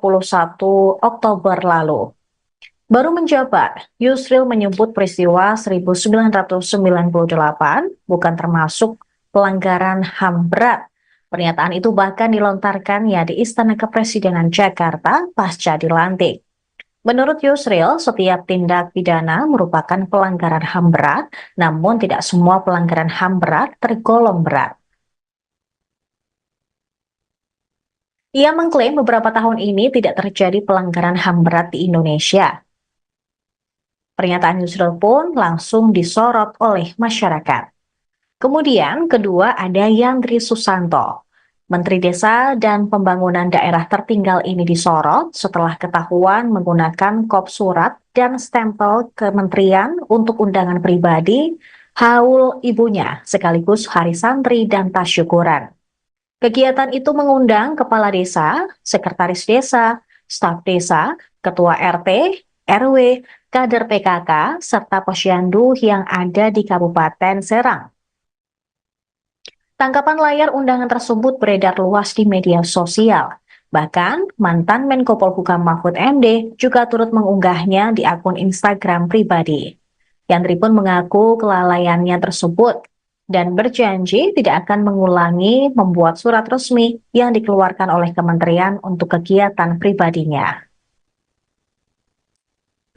Oktober lalu. Baru menjabat, Yusril menyebut peristiwa 1998 bukan termasuk pelanggaran HAM berat. Pernyataan itu bahkan dilontarkannya di Istana Kepresidenan Jakarta pasca dilantik. Menurut Yusril, setiap tindak pidana merupakan pelanggaran HAM berat, namun tidak semua pelanggaran HAM berat tergolong berat. Ia mengklaim beberapa tahun ini tidak terjadi pelanggaran HAM berat di Indonesia. Pernyataan Yusril pun langsung disorot oleh masyarakat. Kemudian kedua ada Yandri Susanto. Menteri Desa dan Pembangunan Daerah Tertinggal ini disorot setelah ketahuan menggunakan kop surat dan stempel kementerian untuk undangan pribadi, haul ibunya, sekaligus hari santri dan tasyukuran. Kegiatan itu mengundang kepala desa, sekretaris desa, staf desa, ketua RT, RW, kader PKK, serta posyandu yang ada di Kabupaten Serang. Tangkapan layar undangan tersebut beredar luas di media sosial. Bahkan, mantan Menko Polhukam Mahfud MD juga turut mengunggahnya di akun Instagram pribadi. Yandri pun mengaku kelalaiannya tersebut dan berjanji tidak akan mengulangi membuat surat resmi yang dikeluarkan oleh kementerian untuk kegiatan pribadinya.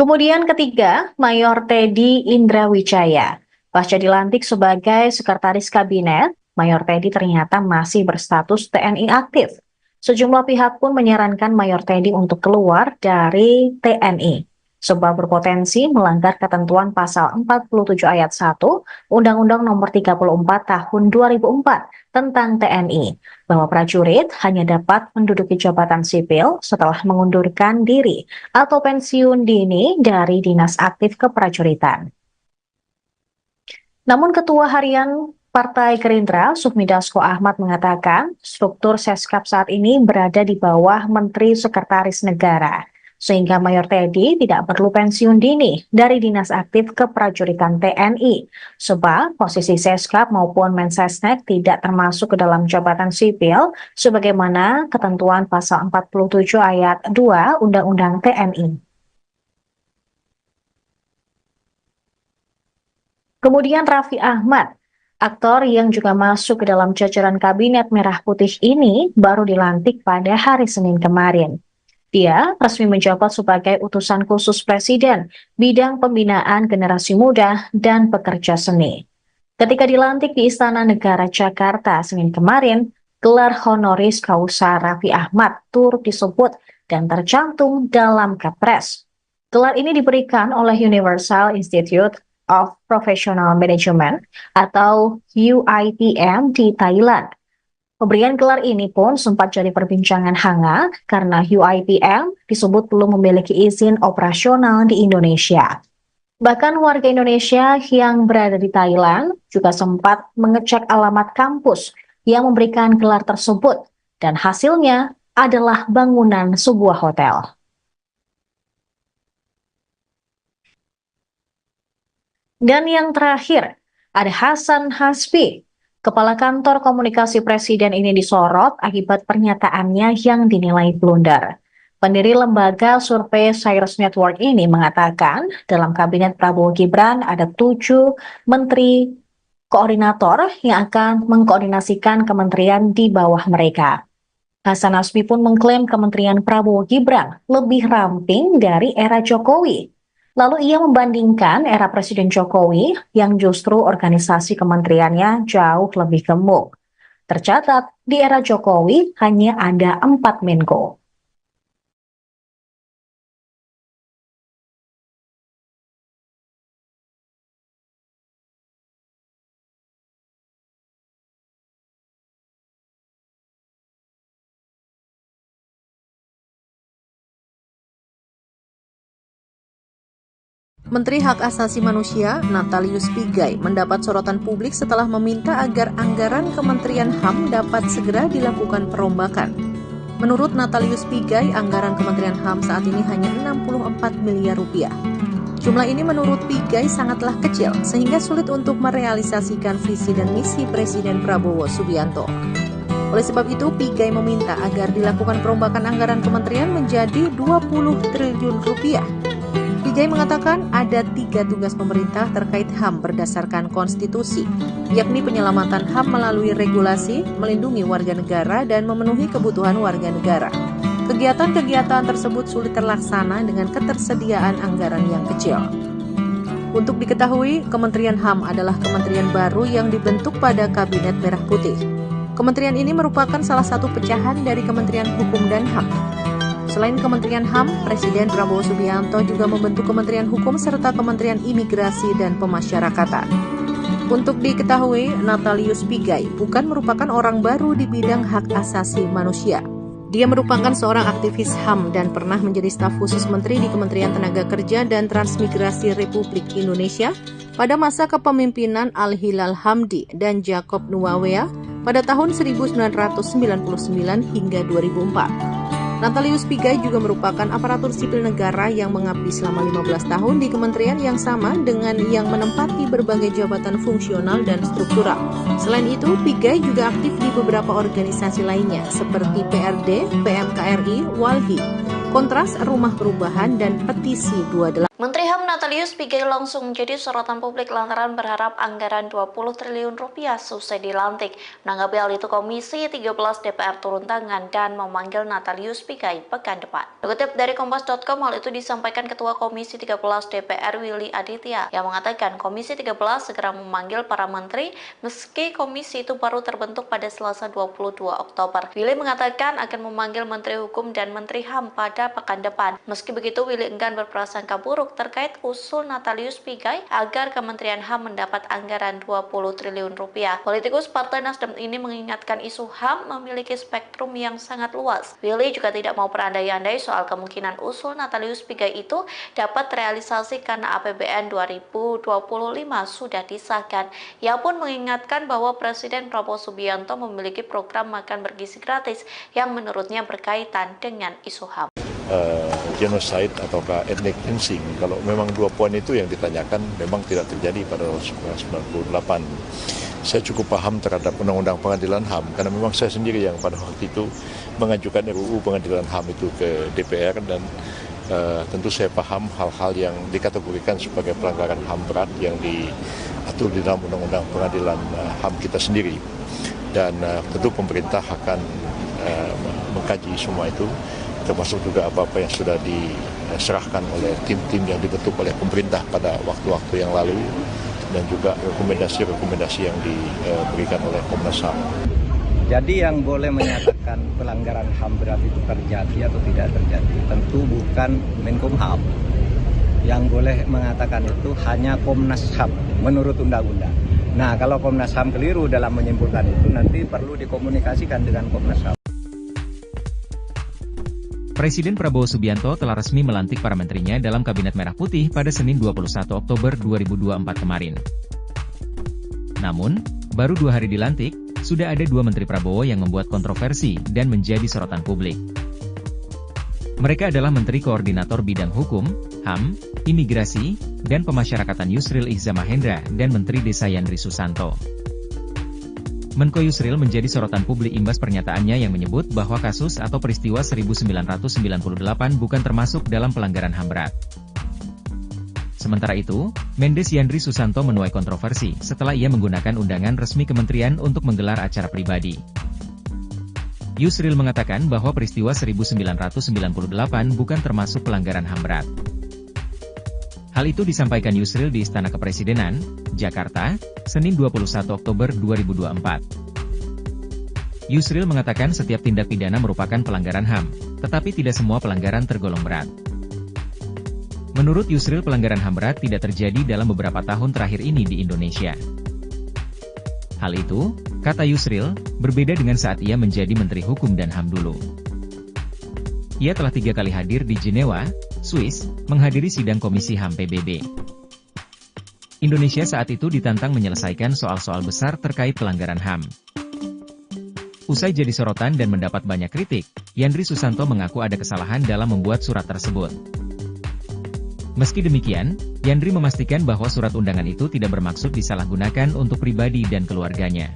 Kemudian ketiga, Mayor Teddy Indrawijaya. Pasca dilantik sebagai Sekretaris Kabinet, Mayor Teddy ternyata masih berstatus TNI aktif. Sejumlah pihak pun menyarankan Mayor Teddy untuk keluar dari TNI, sebab berpotensi melanggar ketentuan pasal 47 ayat 1 Undang-Undang Nomor 34 Tahun 2004 tentang TNI, bahwa prajurit hanya dapat menduduki jabatan sipil setelah mengundurkan diri atau pensiun dini dari dinas aktif keprajuritan. Namun Ketua Harian Partai Gerindra, Sufmi Dasko Ahmad mengatakan struktur Seskap saat ini berada di bawah Menteri Sekretaris Negara, sehingga Mayor Teddy tidak perlu pensiun dini dari dinas aktif keprajuritan TNI, sebab posisi Seskap maupun Mensesnek tidak termasuk ke dalam jabatan sipil, sebagaimana ketentuan pasal 47 ayat 2 Undang-Undang TNI. Kemudian Raffi Ahmad, aktor yang juga masuk ke dalam jajaran Kabinet Merah Putih ini baru dilantik pada hari Senin kemarin. Dia resmi menjabat sebagai utusan khusus Presiden bidang pembinaan generasi muda dan pekerja seni. Ketika dilantik di Istana Negara Jakarta Senin kemarin, gelar honoris causa Raffi Ahmad turut disebut dan tercantum dalam Kepres. Gelar ini diberikan oleh Universal Institute of Professional Management atau UIPM di Thailand. Pemberian gelar ini pun sempat jadi perbincangan hangat karena UIPM disebut belum memiliki izin operasional di Indonesia. Bahkan warga Indonesia yang berada di Thailand juga sempat mengecek alamat kampus yang memberikan gelar tersebut dan hasilnya adalah bangunan sebuah hotel. Dan yang terakhir, ada Hasan Hasbi. Kepala Kantor Komunikasi Presiden ini disorot akibat pernyataannya yang dinilai blunder. Pendiri lembaga survei Cyrus Network ini mengatakan dalam kabinet Prabowo Gibran ada 7 menteri koordinator yang akan mengkoordinasikan kementerian di bawah mereka. Hasan Hasbi pun mengklaim kementerian Prabowo Gibran lebih ramping dari era Jokowi. Lalu ia membandingkan era Presiden Jokowi yang justru organisasi kementeriannya jauh lebih gemuk. Tercatat, di era Jokowi hanya ada 4 Menko. Menteri Hak Asasi Manusia Natalius Pigai mendapat sorotan publik setelah meminta agar anggaran Kementerian HAM dapat segera dilakukan perombakan. Menurut Natalius Pigai, anggaran Kementerian HAM saat ini hanya 64 miliar rupiah. Jumlah ini menurut Pigai sangatlah kecil sehingga sulit untuk merealisasikan visi dan misi Presiden Prabowo Subianto. Oleh sebab itu, Pigai meminta agar dilakukan perombakan anggaran kementerian menjadi 20 triliun rupiah. Pigai mengatakan ada 3 tugas pemerintah terkait HAM berdasarkan konstitusi, yakni penyelamatan HAM melalui regulasi, melindungi warga negara, dan memenuhi kebutuhan warga negara. Kegiatan-kegiatan tersebut sulit terlaksana dengan ketersediaan anggaran yang kecil. Untuk diketahui, Kementerian HAM adalah kementerian baru yang dibentuk pada Kabinet Merah Putih. Kementerian ini merupakan salah satu pecahan dari Kementerian Hukum dan HAM. Selain Kementerian HAM, Presiden Prabowo Subianto juga membentuk Kementerian Hukum serta Kementerian Imigrasi dan Pemasyarakatan. Untuk diketahui, Natalius Pigai bukan merupakan orang baru di bidang hak asasi manusia. Dia merupakan seorang aktivis HAM dan pernah menjadi staf khusus menteri di Kementerian Tenaga Kerja dan Transmigrasi Republik Indonesia pada masa kepemimpinan Al-Hilal Hamdi dan Jacob Nuawea pada tahun 1999 hingga 2004. Natalius Pigai juga merupakan aparatur sipil negara yang mengabdi selama 15 tahun di kementerian yang sama dengan yang menempati berbagai jabatan fungsional dan struktural. Selain itu, Pigai juga aktif di beberapa organisasi lainnya seperti PRD, PMKRI, Walhi, Kontras, Rumah Perubahan, dan Petisi 28. Menteri HAM Natalius Pigai langsung menjadi sorotan publik lantaran berharap anggaran 20 triliun rupiah selesai dilantik. Menanggapi hal itu, Komisi 13 DPR turun tangan dan memanggil Natalius Pigai pekan depan. Dikutip dari Kompas.com, hal itu disampaikan Ketua Komisi 13 DPR Willy Aditya yang mengatakan Komisi 13 segera memanggil para menteri meski komisi itu baru terbentuk pada Selasa 22 Oktober. Willy mengatakan akan memanggil Menteri Hukum dan Menteri HAM pada pekan depan. Meski begitu, Willy enggan berprasangka buruk terkait usul Natalius Pigai agar Kementerian HAM mendapat anggaran 20 triliun rupiah. Politikus Partai Nasdem ini mengingatkan isu HAM memiliki spektrum yang sangat luas. Willy juga tidak mau berandai-andai soal kemungkinan usul Natalius Pigai itu dapat terrealisasi karena APBN 2025 sudah disahkan. Ia pun mengingatkan bahwa Presiden Prabowo Subianto memiliki program makan bergizi gratis yang menurutnya berkaitan dengan isu HAM. Genocide ataukah ethnic cleansing, kalau memang 2 poin itu yang ditanyakan memang tidak terjadi pada 1998. Saya cukup paham terhadap Undang-Undang Pengadilan HAM karena memang saya sendiri yang pada waktu itu mengajukan RUU Pengadilan HAM itu ke DPR dan tentu saya paham hal-hal yang dikategorikan sebagai pelanggaran HAM berat yang diatur di dalam Undang-Undang Pengadilan HAM kita sendiri. Dan tentu pemerintah akan mengkaji semua itu, termasuk juga apa-apa yang sudah diserahkan oleh tim-tim yang dibentuk oleh pemerintah pada waktu-waktu yang lalu dan juga rekomendasi-rekomendasi yang diberikan oleh Komnas HAM. Jadi yang boleh menyatakan pelanggaran HAM berat itu terjadi atau tidak terjadi tentu bukan Menkumham. Yang boleh mengatakan itu hanya Komnas HAM menurut undang-undang. Nah, kalau Komnas HAM keliru dalam menyimpulkan itu nanti perlu dikomunikasikan dengan Komnas HAM. Presiden Prabowo Subianto telah resmi melantik para menterinya dalam Kabinet Merah Putih pada Senin 21 Oktober 2024 kemarin. Namun, baru 2 hari dilantik, sudah ada 2 Menteri Prabowo yang membuat kontroversi dan menjadi sorotan publik. Mereka adalah Menteri Koordinator Bidang Hukum, HAM, Imigrasi, dan Pemasyarakatan Yusril Iza Mahendra dan Menteri Desa Yandri Susanto. Menko Yusril menjadi sorotan publik imbas pernyataannya yang menyebut bahwa kasus atau peristiwa 1998 bukan termasuk dalam pelanggaran HAM berat. Sementara itu, Mendes Yandri Susanto menuai kontroversi setelah ia menggunakan undangan resmi kementerian untuk menggelar acara pribadi. Yusril mengatakan bahwa peristiwa 1998 bukan termasuk pelanggaran HAM berat. Hal itu disampaikan Yusril di Istana Kepresidenan, Jakarta, Senin 21 Oktober 2024. Yusril mengatakan setiap tindak pidana merupakan pelanggaran HAM, tetapi tidak semua pelanggaran tergolong berat. Menurut Yusril, pelanggaran HAM berat tidak terjadi dalam beberapa tahun terakhir ini di Indonesia. Hal itu, kata Yusril, berbeda dengan saat ia menjadi Menteri Hukum dan HAM dulu. Ia telah 3 kali hadir di Jenewa, Swiss, menghadiri sidang Komisi HAM PBB. Indonesia saat itu ditantang menyelesaikan soal-soal besar terkait pelanggaran HAM. Usai jadi sorotan dan mendapat banyak kritik, Yandri Susanto mengaku ada kesalahan dalam membuat surat tersebut. Meski demikian, Yandri memastikan bahwa surat undangan itu tidak bermaksud disalahgunakan untuk pribadi dan keluarganya.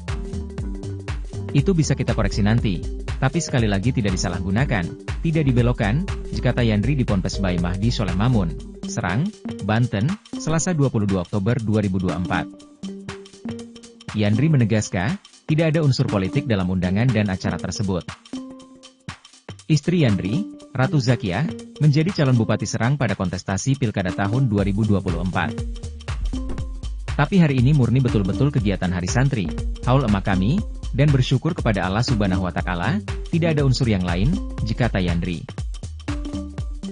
Itu bisa kita koreksi nanti, tapi sekali lagi tidak disalahgunakan, tidak dibelokkan, kata Yandri di Ponpes Bayi Mahdi Soleh Mamun, Serang, Banten, Selasa 22 Oktober 2024. Yandri menegaskan, tidak ada unsur politik dalam undangan dan acara tersebut. Istri Yandri, Ratu Zakiah, menjadi calon Bupati Serang pada kontestasi Pilkada tahun 2024. Tapi hari ini murni betul-betul kegiatan Hari Santri, haul emak kami, dan bersyukur kepada Allah Subhanahu wa Ta'ala, tidak ada unsur yang lain, kata Yandri.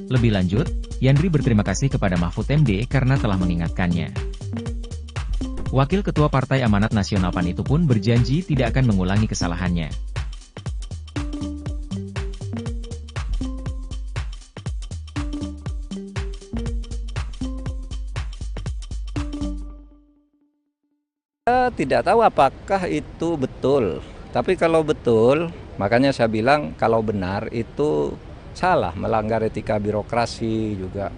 Lebih lanjut, Yandri berterima kasih kepada Mahfud MD karena telah mengingatkannya. Wakil Ketua Partai Amanat Nasional PAN itu pun berjanji tidak akan mengulangi kesalahannya. Tidak tahu apakah itu betul, tapi kalau betul, makanya saya bilang kalau benar itu salah, melanggar etika birokrasi juga.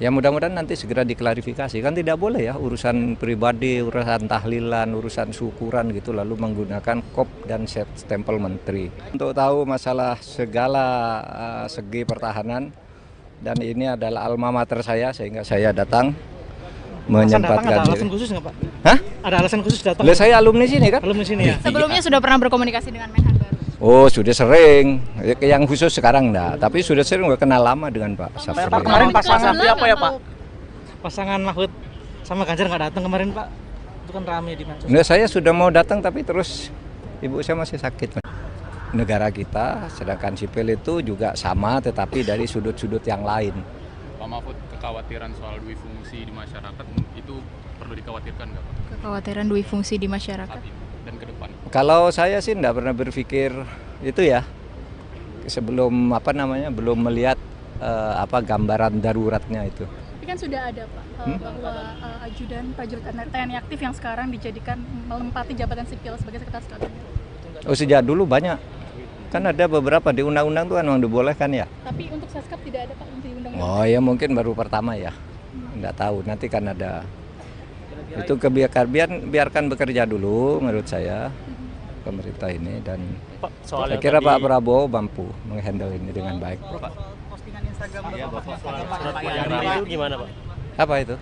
Ya mudah-mudahan nanti segera diklarifikasi, kan tidak boleh ya urusan pribadi, urusan tahlilan, urusan syukuran gitu lalu menggunakan kop dan stempel menteri. Untuk tahu masalah segala segi pertahanan, dan ini adalah alma mater saya sehingga saya datang menyempatkan diri. Ada alasan khusus nggak Pak? Hah? Ada alasan khusus datang? Saya alumni sini kan? Alumni sini ya? Sebelumnya sudah pernah berkomunikasi dengan Menhan baru? Oh sudah sering, yang khusus sekarang enggak, tapi sudah sering udah kenal lama dengan Pak Syafri. Pak kemarin pasangan apa ya Pak? Pasangan Mahfud sama Ganjar nggak datang kemarin Pak? Itu kan rame di medsos. Nah, saya sudah mau datang tapi terus ibu saya masih sakit. Negara kita, sedangkan sipil itu juga sama tetapi dari sudut-sudut yang lain. Pak Mahfud, kekhawatiran soal dui fungsi di masyarakat itu perlu dikhawatirkan nggak Pak? Kekhawatiran dui fungsi di masyarakat dan ke depan. Kalau saya sih enggak pernah berpikir itu ya. Sebelum belum melihat gambaran daruratnya itu. Tapi kan sudah ada Pak bahwa ajudan prajurit TNI aktif yang sekarang dijadikan melempati jabatan sipil sebagai sekretaris kabinet. Oh sejak dulu banyak. Kan ada beberapa di undang-undang tuh kan memang dibolehkan ya. Tapi untuk Seskap tidak ada Pak di undang-undang. Oh ya mungkin baru pertama ya. Enggak tahu, nanti kan ada. Itu biarkan bekerja dulu menurut saya pemerintah ini, dan saya kira Pak Prabowo mampu menghandle ini dengan baik. Postingan Instagram itu gimana Pak? Apa itu?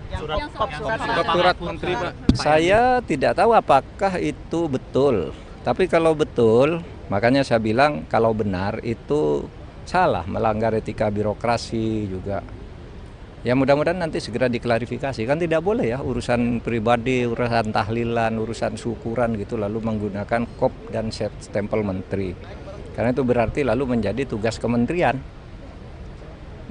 Surat menteri Pak. Saya tidak tahu apakah itu betul. Tapi kalau betul, makanya saya bilang kalau benar itu salah, melanggar etika birokrasi juga. Ya mudah-mudahan nanti segera diklarifikasi, kan tidak boleh ya urusan pribadi, urusan tahlilan, urusan syukuran gitu lalu menggunakan kop dan stempel menteri. Karena itu berarti lalu menjadi tugas kementerian.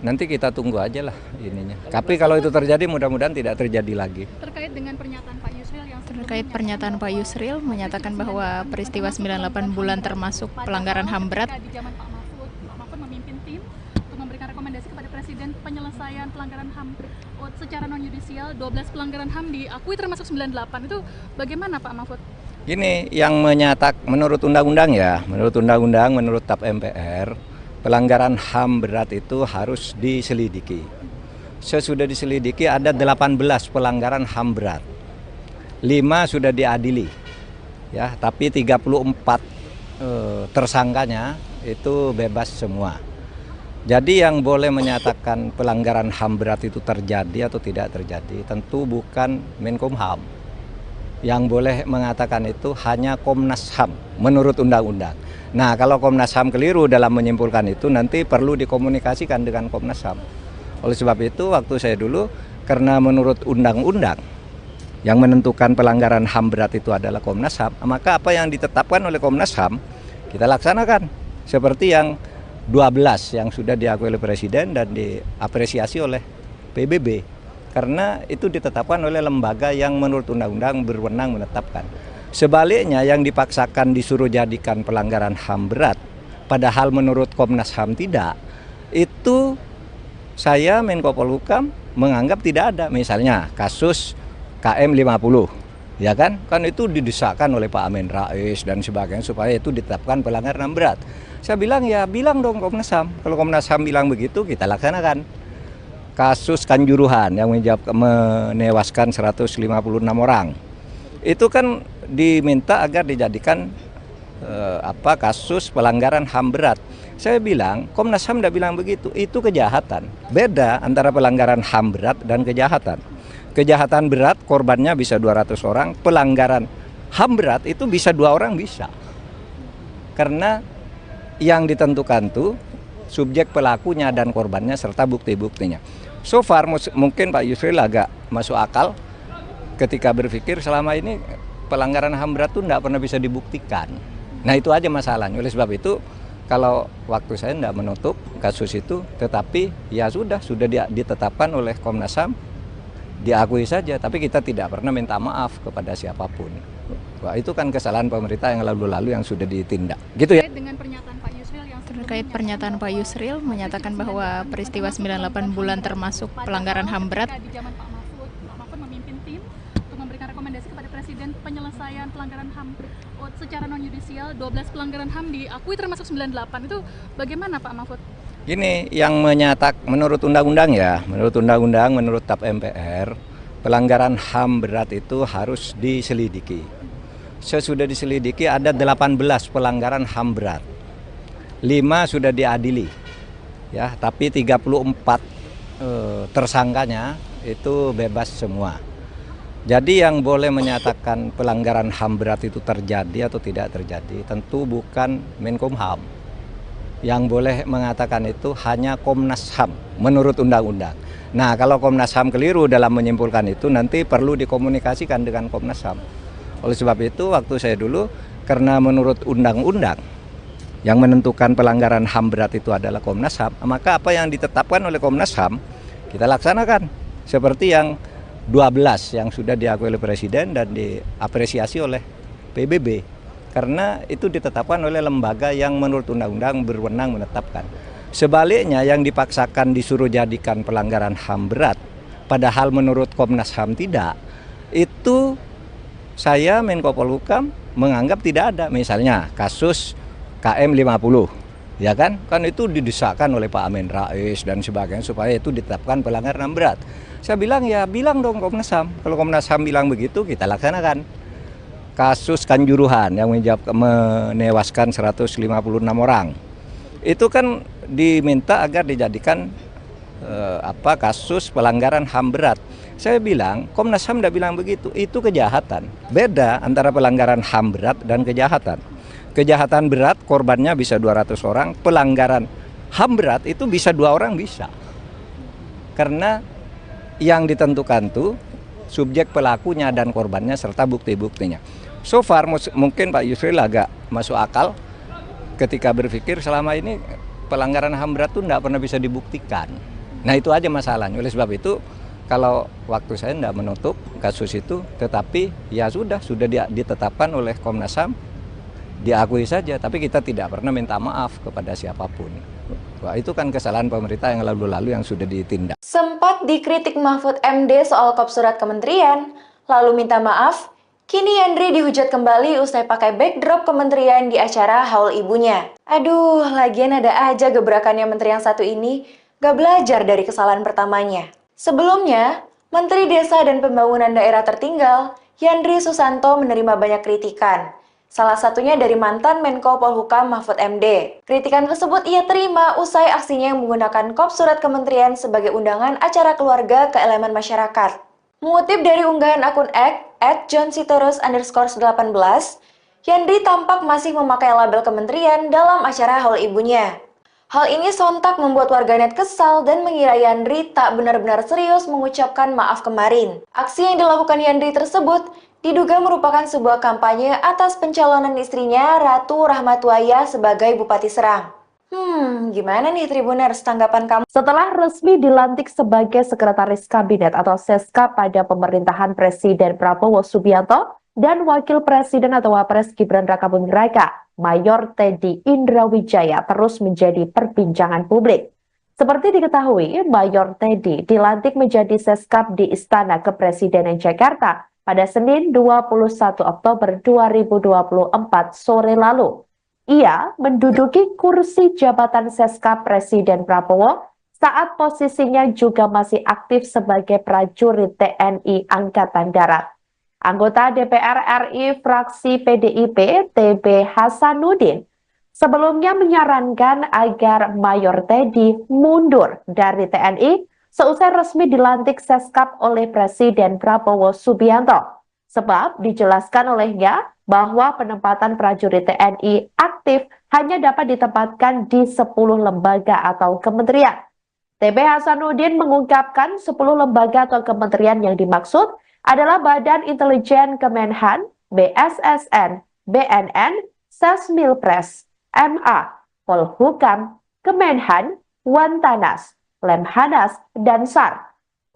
Nanti kita tunggu aja lah ininya. Tapi kalau itu terjadi mudah-mudahan tidak terjadi lagi. Terkait dengan pernyataan Pak Yusril yang terkait pernyataan Pak Yusril menyatakan bahwa peristiwa 98 bulan termasuk pelanggaran HAM berat. Di zaman Pak Mahfud memimpin tim untuk memberikan rekomendasi kepada Presiden penyelesaian pelanggaran HAM secara non-yudisial, 12 pelanggaran HAM diakui termasuk 98. Itu bagaimana Pak Mahfud? Gini, yang menurut undang-undang ya, menurut TAP MPR, pelanggaran HAM berat itu harus diselidiki. Sesudah diselidiki ada 18 pelanggaran HAM berat. 5 sudah diadili. ya, tapi 34 tersangkanya itu bebas semua. Jadi yang boleh menyatakan pelanggaran HAM berat itu terjadi atau tidak terjadi tentu bukan Menkumham. Yang boleh mengatakan itu hanya Komnas HAM menurut undang-undang. Nah, kalau Komnas HAM keliru dalam menyimpulkan itu nanti perlu dikomunikasikan dengan Komnas HAM. Oleh sebab itu waktu saya dulu, karena menurut undang-undang yang menentukan pelanggaran HAM berat itu adalah Komnas HAM, maka apa yang ditetapkan oleh Komnas HAM kita laksanakan. Seperti yang 12 yang sudah diakui oleh Presiden dan diapresiasi oleh PBB. Karena itu ditetapkan oleh lembaga yang menurut undang-undang berwenang menetapkan. Sebaliknya yang dipaksakan disuruh jadikan pelanggaran HAM berat, padahal menurut Komnas HAM tidak, itu saya Menko Polhukam menganggap tidak ada. Misalnya kasus KM 50, ya kan itu didesakkan oleh Pak Amin Rais dan sebagainya supaya itu ditetapkan pelanggaran HAM berat. Saya bilang ya bilang dong Komnas HAM. Kalau Komnas HAM bilang begitu kita laksanakan. Kasus Kanjuruhan yang menewaskan 156 orang. Itu kan diminta agar dijadikan kasus pelanggaran HAM berat. Saya bilang Komnas HAM tidak bilang begitu. Itu kejahatan. Beda antara pelanggaran HAM berat dan kejahatan. Kejahatan berat korbannya bisa 200 orang, pelanggaran HAM berat itu bisa 2 orang bisa. Karena yang ditentukan tuh subjek pelakunya dan korbannya serta bukti-buktinya. So far mungkin Pak Yusril agak masuk akal ketika berpikir selama ini pelanggaran HAM berat itu tidak pernah bisa dibuktikan. Nah itu aja masalahnya. Oleh sebab itu kalau waktu saya tidak menutup kasus itu, tetapi ya sudah ditetapkan oleh Komnas HAM, diakui saja, tapi kita tidak pernah minta maaf kepada siapapun. Wah, itu kan kesalahan pemerintah yang lalu-lalu yang sudah ditindak. Gitu ya. Terkait pernyataan Pak Yusril menyatakan bahwa peristiwa 98 bulan termasuk pelanggaran HAM berat. Di zaman Pak Mahfud memimpin tim untuk memberikan rekomendasi kepada Presiden penyelesaian pelanggaran HAM secara non-yudisial, 12 pelanggaran HAM diakui termasuk 98. Itu bagaimana Pak Mahfud? Gini, yang menurut undang-undang ya, menurut TAP MPR, pelanggaran HAM berat itu harus diselidiki. Sesudah diselidiki ada 18 pelanggaran HAM berat. 5 sudah diadili. Ya, tapi 34 tersangkanya itu bebas semua. Jadi yang boleh menyatakan pelanggaran HAM berat itu terjadi atau tidak terjadi tentu bukan Menkumham. Yang boleh mengatakan itu hanya Komnas HAM menurut undang-undang. Nah, kalau Komnas HAM keliru dalam menyimpulkan itu nanti perlu dikomunikasikan dengan Komnas HAM. Oleh sebab itu waktu saya dulu, karena menurut undang-undang yang menentukan pelanggaran HAM berat itu adalah Komnas HAM, maka apa yang ditetapkan oleh Komnas HAM kita laksanakan. Seperti yang 12 yang sudah diakui oleh Presiden dan diapresiasi oleh PBB. Karena itu ditetapkan oleh lembaga yang menurut undang-undang berwenang menetapkan. Sebaliknya yang dipaksakan disuruh jadikan pelanggaran HAM berat, padahal menurut Komnas HAM tidak, itu saya Menko Polhukam menganggap tidak ada. Misalnya kasus KM 50, ya kan itu didesakkan oleh Pak Amin Rais dan sebagainya supaya itu ditetapkan pelanggaran HAM berat. Saya bilang ya bilang dong Komnas HAM. Kalau Komnas HAM bilang begitu kita laksanakan. Kasus Kanjuruhan yang menewaskan 156 orang. Itu kan diminta agar dijadikan kasus pelanggaran HAM berat. Saya bilang Komnas HAM tidak bilang begitu. Itu kejahatan. Beda antara pelanggaran HAM berat dan kejahatan. Kejahatan berat korbannya bisa 200 orang, pelanggaran HAM berat itu bisa 2 orang bisa. Karena yang ditentukan tuh subjek pelakunya dan korbannya serta bukti-buktinya. So far mungkin Pak Yusril agak masuk akal ketika berpikir selama ini pelanggaran HAM berat itu tidak pernah bisa dibuktikan. Nah itu aja masalahnya. Oleh sebab itu kalau waktu saya tidak menutup kasus itu, tetapi ya sudah ditetapkan oleh Komnas HAM, diakui saja, tapi kita tidak pernah minta maaf kepada siapapun. Wah, itu kan kesalahan pemerintah yang lalu-lalu yang sudah ditindak. Sempat dikritik Mahfud MD soal kop surat kementerian, lalu minta maaf, kini Yandri dihujat kembali usai pakai backdrop kementerian di acara haul ibunya. Aduh, lagian ada aja gebrakannya menteri yang satu ini, gak belajar dari kesalahan pertamanya. Sebelumnya, Menteri Desa dan Pembangunan Daerah Tertinggal, Yandri Susanto menerima banyak kritikan. Salah satunya dari mantan Menko Polhukam Mahfud MD. Kritikan tersebut ia terima usai aksinya yang menggunakan kop surat kementerian sebagai undangan acara keluarga ke elemen masyarakat. Mengutip dari unggahan akun X @johnsitorus_18, Yandri tampak masih memakai label kementerian dalam acara haul ibunya. Hal ini sontak membuat warganet kesal dan mengira Yandri tak benar-benar serius mengucapkan maaf kemarin. Aksi yang dilakukan Yandri tersebut diduga merupakan sebuah kampanye atas pencalonan istrinya Ratu Rahmatwaya sebagai Bupati Serang. Gimana nih Tribuners tanggapan kamu? Setelah resmi dilantik sebagai Sekretaris Kabinet atau Seska pada pemerintahan Presiden Prabowo Subianto dan Wakil Presiden atau Wapres Gibran Rakabuming Raka, Mayor Teddy Indrawijaya terus menjadi perbincangan publik. Seperti diketahui, Mayor Teddy dilantik menjadi Seskap di Istana Kepresidenan Jakarta pada Senin 21 Oktober 2024 sore lalu. Ia menduduki kursi jabatan Seskap Presiden Prabowo saat posisinya juga masih aktif sebagai prajurit TNI Angkatan Darat. Anggota DPR RI fraksi PDIP TB Hasanuddin sebelumnya menyarankan agar Mayor Teddy mundur dari TNI seusai resmi dilantik Seskap oleh Presiden Prabowo Subianto. Sebab dijelaskan olehnya bahwa penempatan prajurit TNI aktif hanya dapat ditempatkan di 10 lembaga atau kementerian. TB Hasanuddin mengungkapkan 10 lembaga atau kementerian yang dimaksud adalah Badan Intelijen Kemenhan, BSSN, BNN, Sesmilpres, MA, Polhukam, Kemenhan, Wantanas, Lemhanas, dan SAR.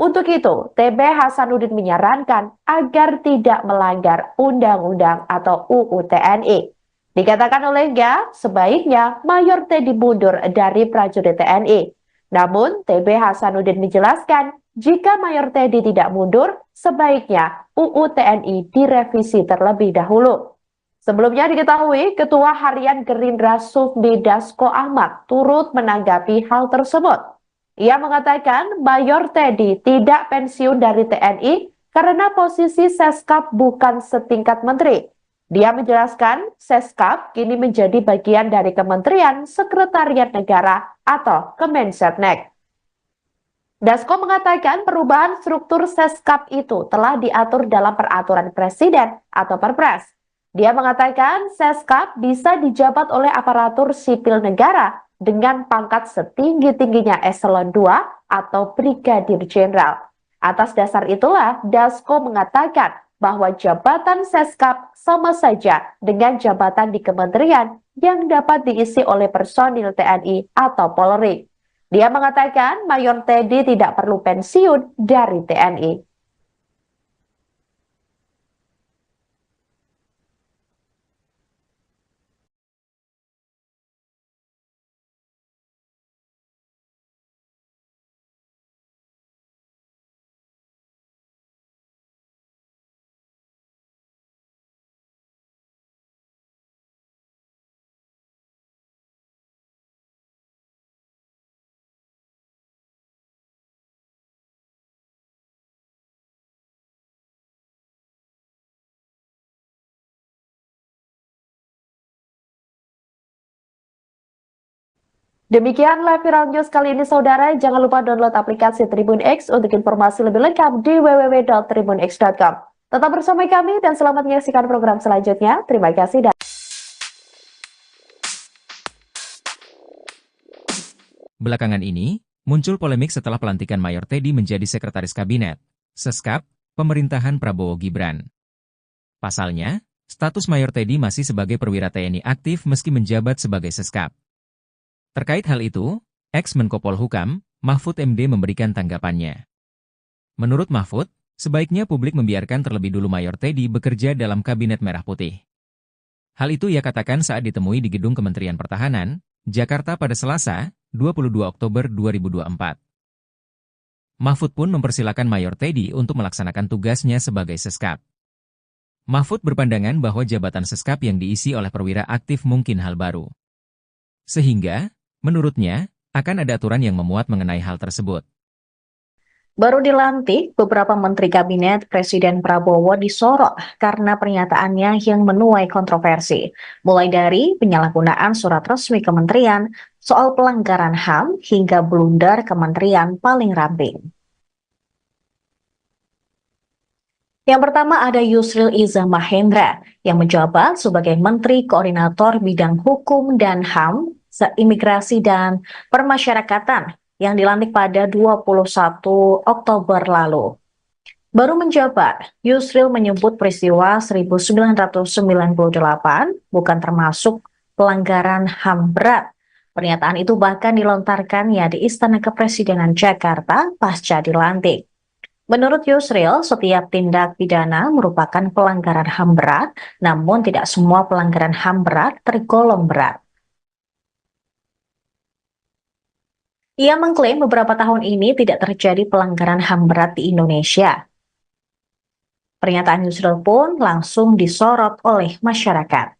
Untuk itu, TB Hasanuddin menyarankan agar tidak melanggar undang-undang atau UU TNI. Dikatakan olehnya, sebaiknya Mayor Teddy mundur dari prajurit TNI. Namun, TB Hasanuddin menjelaskan, jika Mayor Teddy tidak mundur, sebaiknya UU TNI direvisi terlebih dahulu. Sebelumnya diketahui, Ketua Harian Gerindra Sufmi Dasko Ahmad turut menanggapi hal tersebut. Ia mengatakan Mayor Teddy tidak pensiun dari TNI karena posisi Seskap bukan setingkat menteri. Dia menjelaskan Seskap kini menjadi bagian dari Kementerian Sekretariat Negara atau Kemensetnek. Dasko mengatakan perubahan struktur Seskap itu telah diatur dalam peraturan presiden atau Perpres. Dia mengatakan Seskap bisa dijabat oleh aparatur sipil negara dengan pangkat setinggi-tingginya eselon 2 atau brigadir jenderal. Atas dasar itulah Dasko mengatakan bahwa jabatan Seskap sama saja dengan jabatan di kementerian yang dapat diisi oleh personil TNI atau Polri. Dia mengatakan Mayor Teddy tidak perlu pensiun dari TNI. Demikian live viral news kali ini saudara, jangan lupa download aplikasi Tribun X untuk informasi lebih lengkap di www.tribunx.com. Tetap bersama kami dan selamat menyaksikan program selanjutnya. Terima kasih dan Belakangan ini, muncul polemik setelah pelantikan Mayor Teddy menjadi Sekretaris Kabinet, Seskap, pemerintahan Prabowo Gibran. Pasalnya, status Mayor Teddy masih sebagai perwira TNI aktif meski menjabat sebagai Seskap. Terkait hal itu, ex-Menko Polhukam, Mahfud MD memberikan tanggapannya. Menurut Mahfud, sebaiknya publik membiarkan terlebih dulu Mayor Teddy bekerja dalam Kabinet Merah Putih. Hal itu ia katakan saat ditemui di Gedung Kementerian Pertahanan, Jakarta pada Selasa, 22 Oktober 2024. Mahfud pun mempersilakan Mayor Teddy untuk melaksanakan tugasnya sebagai Seskap. Mahfud berpandangan bahwa jabatan Seskap yang diisi oleh perwira aktif mungkin hal baru. Sehingga, menurutnya, akan ada aturan yang memuat mengenai hal tersebut. Baru dilantik, beberapa menteri kabinet Presiden Prabowo disorot karena pernyataannya yang menuai kontroversi, mulai dari penyalahgunaan surat resmi kementerian, soal pelanggaran HAM, hingga blunder kementerian paling ramping. Yang pertama ada Yusril Iza Mahendra yang menjabat sebagai Menteri Koordinator Bidang Hukum dan HAM, Imigrasi dan Permasyarakatan yang dilantik pada 21 Oktober lalu. Baru menjabat, Yusril menyebut peristiwa 1998 bukan termasuk pelanggaran HAM berat. Pernyataan itu bahkan dilontarkannya di Istana Kepresidenan Jakarta pasca dilantik. Menurut Yusril, setiap tindak pidana merupakan pelanggaran HAM berat, namun tidak semua pelanggaran HAM berat tergolong berat. Ia mengklaim beberapa tahun ini tidak terjadi pelanggaran HAM berat di Indonesia. Pernyataan Yusril pun langsung disorot oleh masyarakat.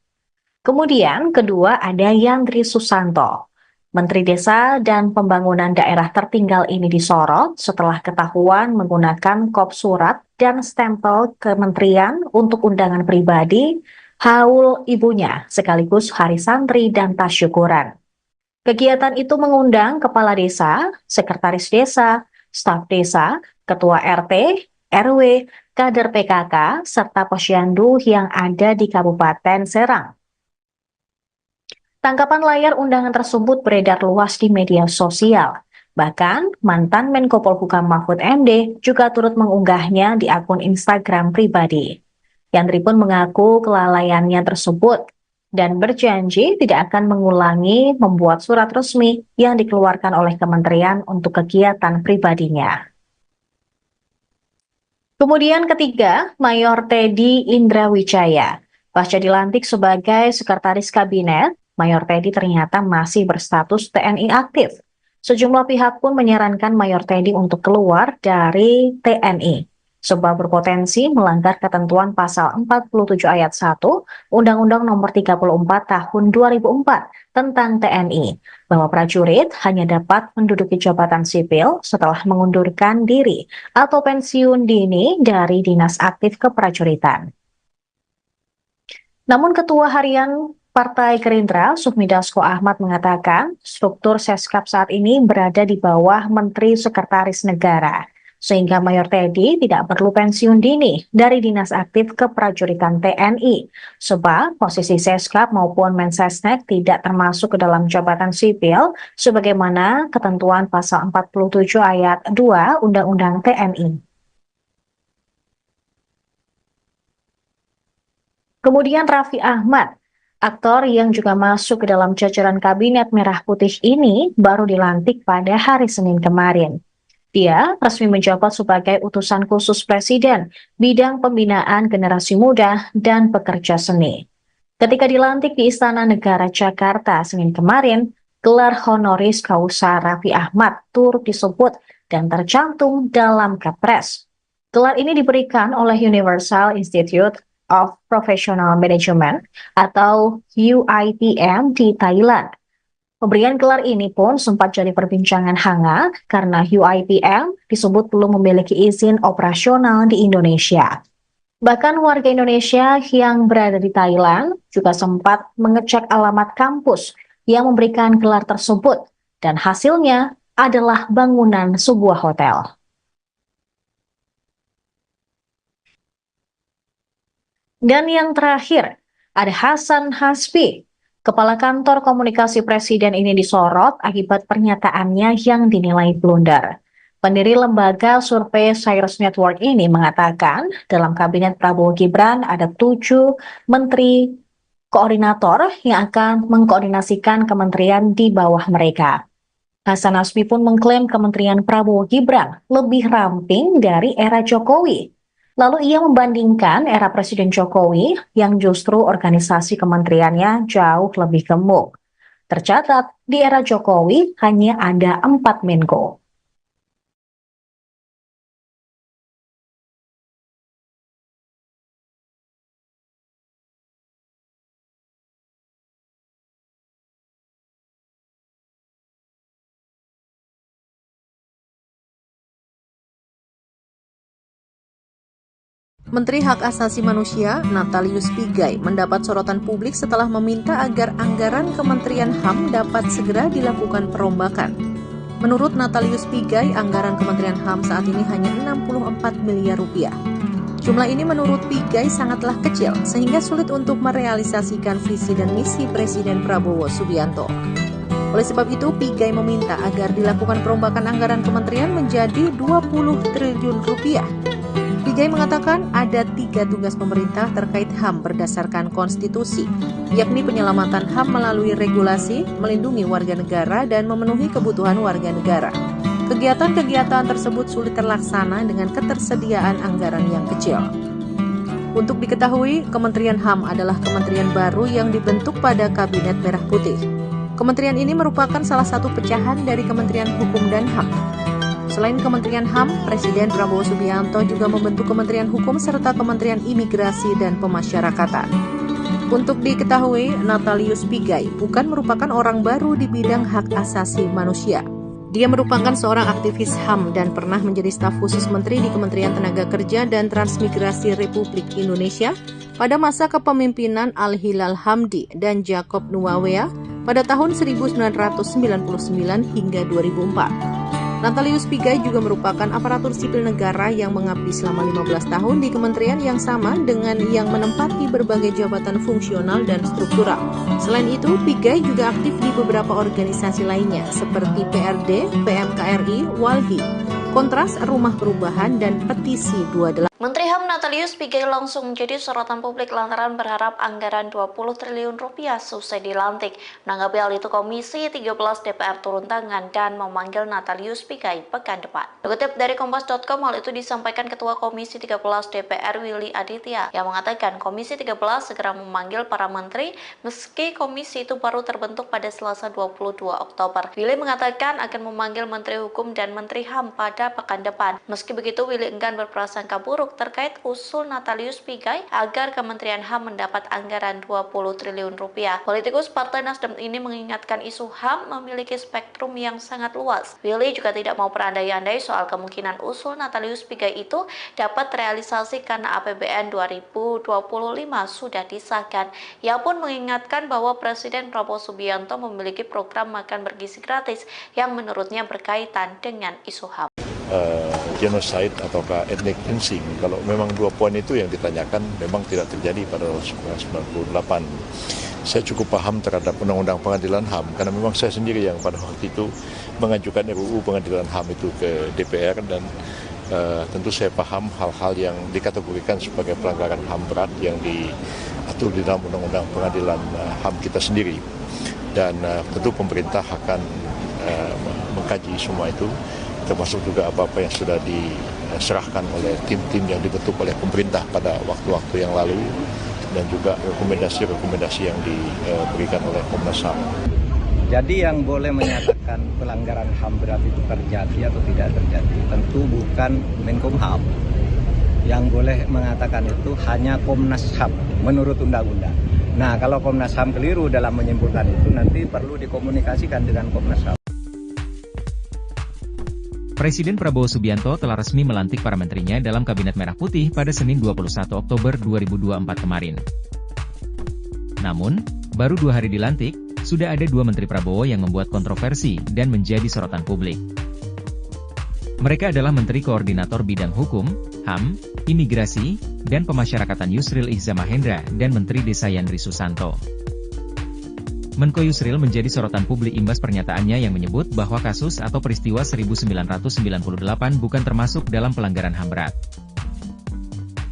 Kemudian kedua ada Yandri Susanto. Menteri Desa dan Pembangunan Daerah Tertinggal ini disorot setelah ketahuan menggunakan kop surat dan stempel kementerian untuk undangan pribadi, haul ibunya, sekaligus hari santri dan tasyukuran. Kegiatan itu mengundang kepala desa, sekretaris desa, staf desa, ketua RT, RW, kader PKK, serta posyandu yang ada di Kabupaten Serang. Tangkapan layar undangan tersebut beredar luas di media sosial. Bahkan, mantan Menko Polhukam Mahfud MD juga turut mengunggahnya di akun Instagram pribadi. Yandri pun mengaku kelalaiannya tersebut dan berjanji tidak akan mengulangi membuat surat resmi yang dikeluarkan oleh kementerian untuk kegiatan pribadinya. Kemudian ketiga, Mayor Teddy Indrawijaya. Pasca dilantik sebagai Sekretaris Kabinet, Mayor Teddy ternyata masih berstatus TNI aktif. Sejumlah pihak pun menyarankan Mayor Teddy untuk keluar dari TNI, sebab berpotensi melanggar ketentuan pasal 47 ayat 1 Undang-Undang Nomor 34 Tahun 2004 tentang TNI, bahwa prajurit hanya dapat menduduki jabatan sipil setelah mengundurkan diri atau pensiun dini dari dinas aktif keprajuritan. Namun Ketua Harian Partai Gerindra, Sufmi Dasko Ahmad mengatakan struktur Seskap saat ini berada di bawah Menteri Sekretaris Negara, sehingga Mayor Teddy tidak perlu pensiun dini dari dinas aktif keprajuritan TNI, sebab posisi Seskap maupun Mensesnek tidak termasuk ke dalam jabatan sipil, sebagaimana ketentuan pasal 47 ayat 2 Undang-Undang TNI. Kemudian Raffi Ahmad, aktor yang juga masuk ke dalam jajaran Kabinet Merah Putih ini baru dilantik pada hari Senin kemarin. Dia resmi menjabat sebagai utusan khusus Presiden bidang pembinaan generasi muda dan pekerja seni. Ketika dilantik di Istana Negara Jakarta Senin kemarin, gelar honoris causa Raffi Ahmad turut disebut dan tercantum dalam Kepres. Gelar ini diberikan oleh Universal Institute of Professional Management atau UIPM di Thailand. Pemberian gelar ini pun sempat jadi perbincangan hangat karena UIPM disebut belum memiliki izin operasional di Indonesia. Bahkan warga Indonesia yang berada di Thailand juga sempat mengecek alamat kampus yang memberikan gelar tersebut dan hasilnya adalah bangunan sebuah hotel. Dan yang terakhir, ada Hasan Hasbi. Kepala Kantor Komunikasi Presiden ini disorot akibat pernyataannya yang dinilai blunder. Pendiri lembaga survei Cyrus Network ini mengatakan dalam Kabinet Prabowo Gibran ada 7 menteri koordinator yang akan mengkoordinasikan kementerian di bawah mereka. Hasan Hasbi pun mengklaim Kementerian Prabowo Gibran lebih ramping dari era Jokowi. Lalu ia membandingkan era Presiden Jokowi yang justru organisasi kementeriannya jauh lebih gemuk. Tercatat, di era Jokowi hanya ada 4 Menko. Menteri Hak Asasi Manusia, Natalius Pigai, mendapat sorotan publik setelah meminta agar anggaran Kementerian HAM dapat segera dilakukan perombakan. Menurut Natalius Pigai, anggaran Kementerian HAM saat ini hanya 64 miliar rupiah. Jumlah ini menurut Pigai sangatlah kecil, sehingga sulit untuk merealisasikan visi dan misi Presiden Prabowo Subianto. Oleh sebab itu, Pigai meminta agar dilakukan perombakan anggaran kementerian menjadi 20 triliun rupiah. Pigai mengatakan ada 3 tugas pemerintah terkait HAM berdasarkan konstitusi, yakni penyelamatan HAM melalui regulasi, melindungi warga negara, dan memenuhi kebutuhan warga negara. Kegiatan-kegiatan tersebut sulit terlaksana dengan ketersediaan anggaran yang kecil. Untuk diketahui, Kementerian HAM adalah kementerian baru yang dibentuk pada Kabinet Merah Putih. Kementerian ini merupakan salah satu pecahan dari Kementerian Hukum dan HAM. Selain Kementerian HAM, Presiden Prabowo Subianto juga membentuk Kementerian Hukum serta Kementerian Imigrasi dan Pemasyarakatan. Untuk diketahui, Natalius Pigai bukan merupakan orang baru di bidang hak asasi manusia. Dia merupakan seorang aktivis HAM dan pernah menjadi staf khusus menteri di Kementerian Tenaga Kerja dan Transmigrasi Republik Indonesia pada masa kepemimpinan Al-Hilal Hamdi dan Jacob Nuawea pada tahun 1999 hingga 2004. Natalius Pigai juga merupakan aparatur sipil negara yang mengabdi selama 15 tahun di kementerian yang sama dengan yang menempati berbagai jabatan fungsional dan struktural. Selain itu, Pigai juga aktif di beberapa organisasi lainnya seperti PRD, PMKRI, Walhi, Kontras, Rumah Perubahan, dan Petisi 28. Menteri HAM Natalius Pigai langsung menjadi sorotan publik lantaran berharap anggaran 20 triliun rupiah selesai dilantik. Menanggapi hal itu, Komisi 13 DPR turun tangan dan memanggil Natalius Pigai pekan depan. Dikutip dari Kompas.com, hal itu disampaikan Ketua Komisi 13 DPR Willy Aditya yang mengatakan Komisi 13 segera memanggil para menteri meski komisi itu baru terbentuk pada Selasa 22 Oktober. Willy mengatakan akan memanggil Menteri Hukum dan Menteri HAM pada pekan depan. Meski begitu, Willy enggan berprasangka buruk terkait usul Natalius Pigai agar Kementerian HAM mendapat anggaran 20 triliun rupiah. Politikus Partai Nasdem ini mengingatkan isu HAM memiliki spektrum yang sangat luas. Willy juga tidak mau berandai-andai soal kemungkinan usul Natalius Pigai itu dapat terrealisasi karena APBN 2025 sudah disahkan. Ia pun mengingatkan bahwa Presiden Prabowo Subianto memiliki program makan bergizi gratis yang menurutnya berkaitan dengan isu HAM. Genocide ataukah ethnic cleansing, kalau memang 2 poin itu yang ditanyakan memang tidak terjadi pada tahun 1998. Saya cukup paham terhadap Undang-Undang Pengadilan HAM karena memang saya sendiri yang pada waktu itu mengajukan RUU Pengadilan HAM itu ke DPR dan tentu saya paham hal-hal yang dikategorikan sebagai pelanggaran HAM berat yang diatur di dalam Undang-Undang Pengadilan HAM kita sendiri. Dan tentu pemerintah akan mengkaji semua itu, termasuk juga apa-apa yang sudah diserahkan oleh tim-tim yang dibentuk oleh pemerintah pada waktu-waktu yang lalu dan juga rekomendasi-rekomendasi yang diberikan oleh Komnas HAM. Jadi yang boleh menyatakan pelanggaran HAM berat itu terjadi atau tidak terjadi tentu bukan Menkumham. Yang boleh mengatakan itu hanya Komnas HAM menurut undang-undang. Nah, kalau Komnas HAM keliru dalam menyimpulkan itu nanti perlu dikomunikasikan dengan Komnas HAM. Presiden Prabowo Subianto telah resmi melantik para menterinya dalam Kabinet Merah Putih pada Senin 21 Oktober 2024 kemarin. Namun, baru 2 hari dilantik, sudah ada 2 Menteri Prabowo yang membuat kontroversi dan menjadi sorotan publik. Mereka adalah Menteri Koordinator Bidang Hukum, HAM, Imigrasi, dan Pemasyarakatan Yusril Iza Mahendra dan Menteri Desa Yandri Susanto. Menko Yusril menjadi sorotan publik imbas pernyataannya yang menyebut bahwa kasus atau peristiwa 1998 bukan termasuk dalam pelanggaran HAM berat.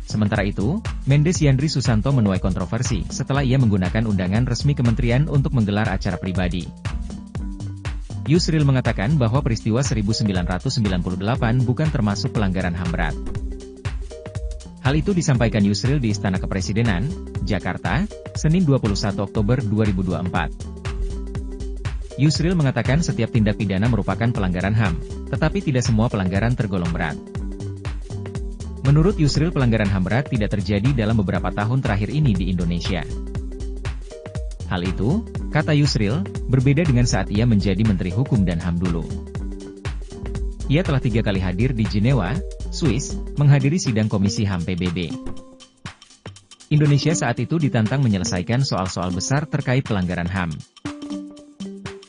Sementara itu, Mendes Yandri Susanto menuai kontroversi setelah ia menggunakan undangan resmi kementerian untuk menggelar acara pribadi. Yusril mengatakan bahwa peristiwa 1998 bukan termasuk pelanggaran HAM berat. Hal itu disampaikan Yusril di Istana Kepresidenan, Jakarta, Senin 21 Oktober 2024. Yusril mengatakan setiap tindak pidana merupakan pelanggaran HAM, tetapi tidak semua pelanggaran tergolong berat. Menurut Yusril, pelanggaran HAM berat tidak terjadi dalam beberapa tahun terakhir ini di Indonesia. Hal itu, kata Yusril, berbeda dengan saat ia menjadi Menteri Hukum dan HAM dulu. Ia telah 3 kali hadir di Jenewa, Swiss, menghadiri sidang Komisi HAM PBB. Indonesia saat itu ditantang menyelesaikan soal-soal besar terkait pelanggaran HAM.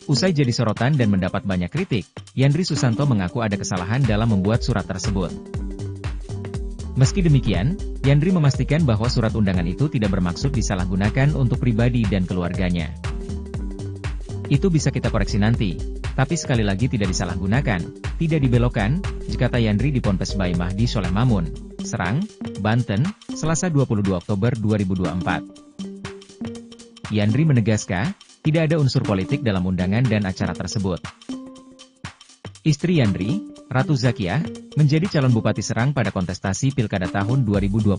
Usai jadi sorotan dan mendapat banyak kritik, Yandri Susanto mengaku ada kesalahan dalam membuat surat tersebut. Meski demikian, Yandri memastikan bahwa surat undangan itu tidak bermaksud disalahgunakan untuk pribadi dan keluarganya. Itu bisa kita koreksi nanti, tapi sekali lagi tidak disalahgunakan, tidak dibelokkan, kata Yandri di Ponpes Bayi Mahdi Soleh Mamun, Serang, Banten, Selasa 22 Oktober 2024. Yandri menegaskan, tidak ada unsur politik dalam undangan dan acara tersebut. Istri Yandri, Ratu Zakiah, menjadi calon Bupati Serang pada kontestasi Pilkada tahun 2024.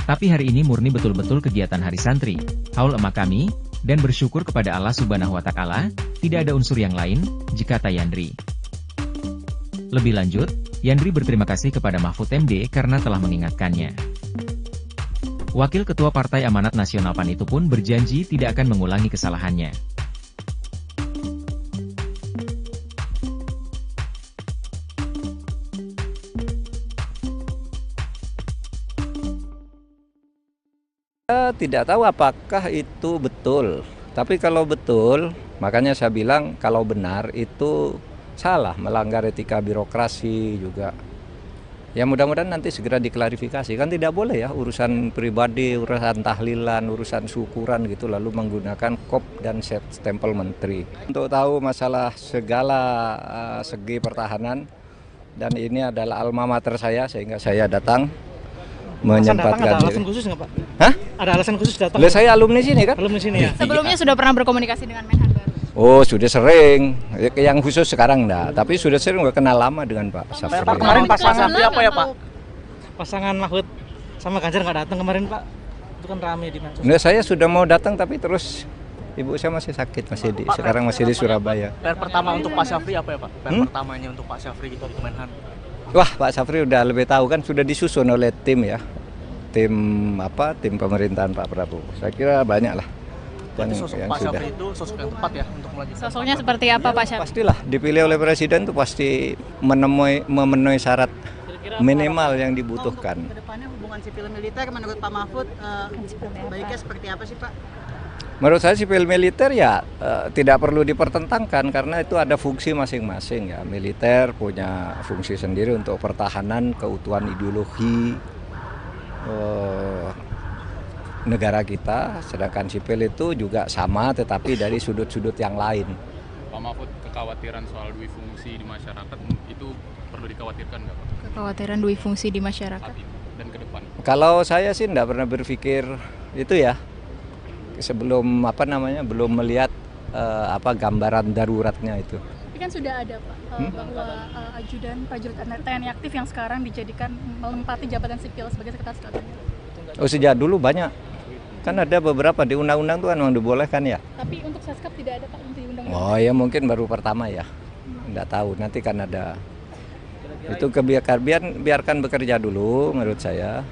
Tapi hari ini murni betul-betul kegiatan Hari Santri, haul emak kami, dan bersyukur kepada Allah Subhanahu wa Ta'ala, tidak ada unsur yang lain, kata Yandri. Lebih lanjut, Yandri berterima kasih kepada Mahfud MD karena telah mengingatkannya. Wakil Ketua Partai Amanat Nasional PAN itu pun berjanji tidak akan mengulangi kesalahannya. Saya tidak tahu apakah itu betul, tapi kalau betul, makanya saya bilang kalau benar itu salah, melanggar etika birokrasi juga. Ya mudah-mudahan nanti segera diklarifikasi, kan tidak boleh ya urusan pribadi, urusan tahlilan, urusan syukuran gitu lalu menggunakan kop dan stempel menteri. Untuk tahu masalah segala segi pertahanan, dan ini adalah alma mater saya sehingga saya datang menyempatkan ada diri. alasan khusus nggak Pak? Hah? Ada alasan khusus datang? Lah saya alumni sini kan? Alumni sini ya? Sebelumnya sudah pernah berkomunikasi dengan Menhan baru? Oh sudah sering, yang khusus sekarang enggak, tapi sudah sering udah kenal lama dengan Pak Safri. Pak, kemarin pasangan apa ya Pak? Pasangan Mahfud sama Ganjar nggak datang kemarin Pak? Itu kan rame di medsos. Nah, saya sudah mau datang tapi terus ibu saya masih sakit, sekarang masih di Surabaya. PR pertama untuk Pak Syafri apa ya Pak? PR pertamanya untuk Pak Syafri gitu di Kemenhan. Wah, Pak Safri udah lebih tahu kan, sudah disusun oleh tim ya. Tim pemerintahan Pak Prabowo. Saya kira banyak lah. Berarti sosok Pak Syafri itu sosok yang tepat ya untuk melanjutkan. Sosoknya seperti apa Pak Syafri? Pastilah dipilih oleh presiden itu pasti memenuhi syarat minimal yang dibutuhkan. Kedepannya hubungan sipil militer menurut Pak Mahfud baiknya seperti apa sih Pak? Menurut saya sipil militer ya tidak perlu dipertentangkan karena itu ada fungsi masing-masing ya. Militer punya fungsi sendiri untuk pertahanan keutuhan ideologi negara kita, sedangkan sipil itu juga sama tetapi dari sudut-sudut yang lain. Pak Mahfud, kekhawatiran soal dui fungsi di masyarakat itu perlu dikhawatirkan nggak Pak? Kekhawatiran dui fungsi di masyarakat dan ke depan. Kalau saya sih tidak pernah berpikir itu ya. Sebelum belum melihat gambaran daruratnya itu. Tapi kan sudah ada Pak bahwa ajudan prajurit TNI aktif yang sekarang dijadikan menempati jabatan sipil sebagai sekretaris daerah. Oh sejak dulu banyak. Kan ada beberapa di undang-undang tuh kan memang dibolehkan ya. Tapi untuk Seskap tidak ada Pak untuk di undang-undang. Oh ya mungkin baru pertama ya. Nggak tahu nanti kan ada. Itu biarkan bekerja dulu menurut saya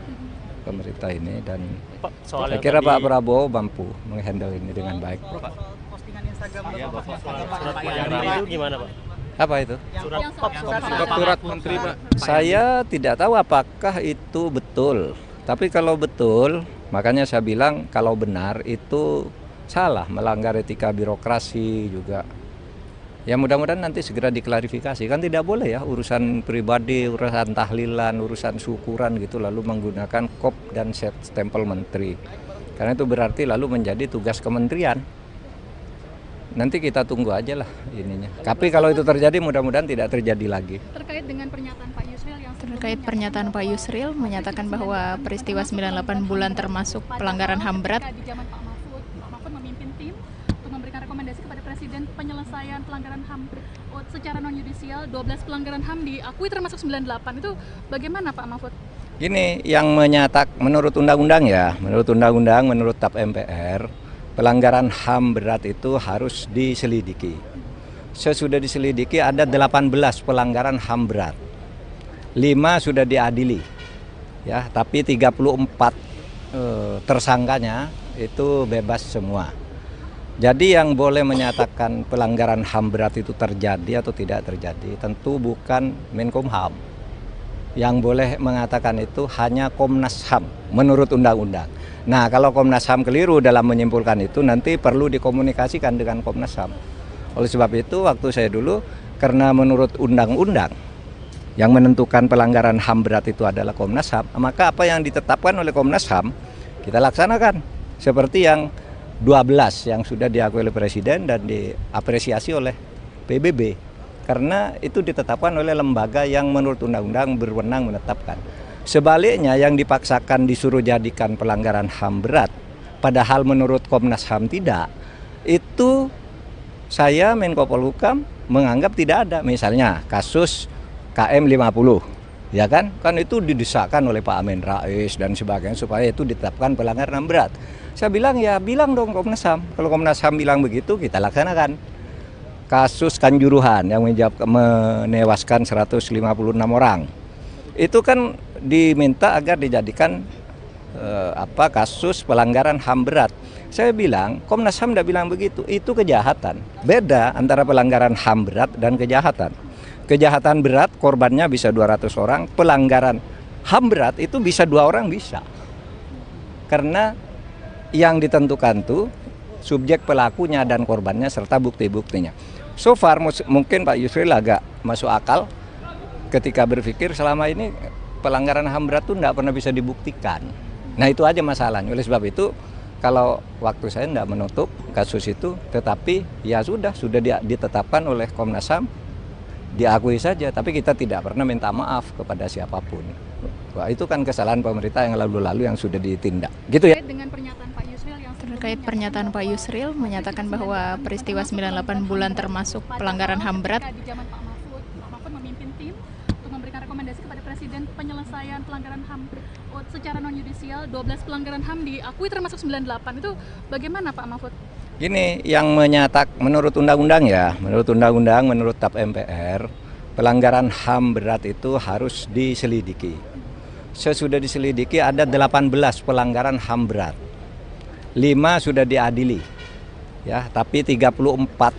pemerintah ini dan saya kira Pak Prabowo mampu menghandle ini dengan baik. Postingan Instagram itu gimana Pak? Apa itu? Surat menteri Pak. Saya tidak tahu apakah itu betul. Tapi kalau betul, makanya saya bilang kalau benar itu salah, melanggar etika birokrasi juga. Ya mudah-mudahan nanti segera diklarifikasi, kan tidak boleh ya urusan pribadi, urusan tahlilan, urusan syukuran gitu lalu menggunakan kop dan stempel menteri. Karena itu berarti lalu menjadi tugas kementerian. Nanti kita tunggu aja lah ininya. Tapi kalau itu terjadi mudah-mudahan tidak terjadi lagi. Terkait dengan pernyataan Pak Yusril yang terkait pernyataan Pak Yusril menyatakan bahwa peristiwa 98 bulan termasuk pelanggaran HAM berat. Di zaman Pak Mahfud memimpin tim untuk memberikan rekomendasi kepada Presiden penyelesaian pelanggaran HAM secara non-yudisial. 12 pelanggaran HAM diakui termasuk 98. Itu bagaimana Pak Mahfud? Ini yang menurut undang-undang ya, menurut TAP MPR, pelanggaran HAM berat itu harus diselidiki. Sesudah diselidiki ada 18 pelanggaran HAM berat. 5 sudah diadili. Ya, tapi 34 tersangkanya itu bebas semua. Jadi yang boleh menyatakan pelanggaran HAM berat itu terjadi atau tidak terjadi tentu bukan Menkumham. Yang boleh mengatakan itu hanya Komnas HAM menurut undang-undang. Nah, kalau Komnas HAM keliru dalam menyimpulkan itu nanti perlu dikomunikasikan dengan Komnas HAM. Oleh sebab itu waktu saya dulu, karena menurut undang-undang yang menentukan pelanggaran HAM berat itu adalah Komnas HAM, maka apa yang ditetapkan oleh Komnas HAM kita laksanakan. Seperti yang 12 yang sudah diakui oleh Presiden dan diapresiasi oleh PBB. Karena itu ditetapkan oleh lembaga yang menurut undang-undang berwenang menetapkan. Sebaliknya yang dipaksakan disuruh jadikan pelanggaran HAM berat, padahal menurut Komnas HAM tidak, itu saya Menko Polhukam menganggap tidak ada. Misalnya kasus KM 50, ya kan itu didesakkan oleh Pak Amin Rais dan sebagainya supaya itu ditetapkan pelanggaran HAM berat. Saya bilang ya bilang dong Komnas HAM. Kalau Komnas HAM bilang begitu kita laksanakan. Kasus Kanjuruhan yang menewaskan 156 orang. Itu kan diminta agar dijadikan kasus pelanggaran HAM berat. Saya bilang Komnas HAM tidak bilang begitu. Itu kejahatan. Beda antara pelanggaran HAM berat dan kejahatan. Kejahatan berat korbannya bisa 200 orang, pelanggaran HAM berat itu bisa 2 orang bisa. Karena yang ditentukan tuh subjek pelakunya dan korbannya serta bukti-buktinya. So far mungkin Pak Yusril agak masuk akal ketika berpikir selama ini pelanggaran HAM berat tuh tidak pernah bisa dibuktikan. Nah itu aja masalahnya. Oleh sebab itu kalau waktu saya tidak menutup kasus itu, tetapi ya sudah ditetapkan oleh Komnas HAM, diakui saja, tapi kita tidak pernah minta maaf kepada siapapun. Wah, itu kan kesalahan pemerintah yang lalu-lalu yang sudah ditindak. Gitu ya. Terkait pernyataan Pak Yusril menyatakan bahwa peristiwa 98 bulan termasuk pelanggaran HAM berat. Di zaman Pak Mahfud memimpin tim untuk memberikan rekomendasi kepada Presiden penyelesaian pelanggaran HAM secara non-yudisial. 12 pelanggaran HAM diakui termasuk 98. Itu bagaimana Pak Mahfud? Gini, yang menurut undang-undang ya, menurut TAP MPR, pelanggaran HAM berat itu harus diselidiki. Sesudah diselidiki ada 18 pelanggaran HAM berat. 5 sudah diadili. Ya, tapi 34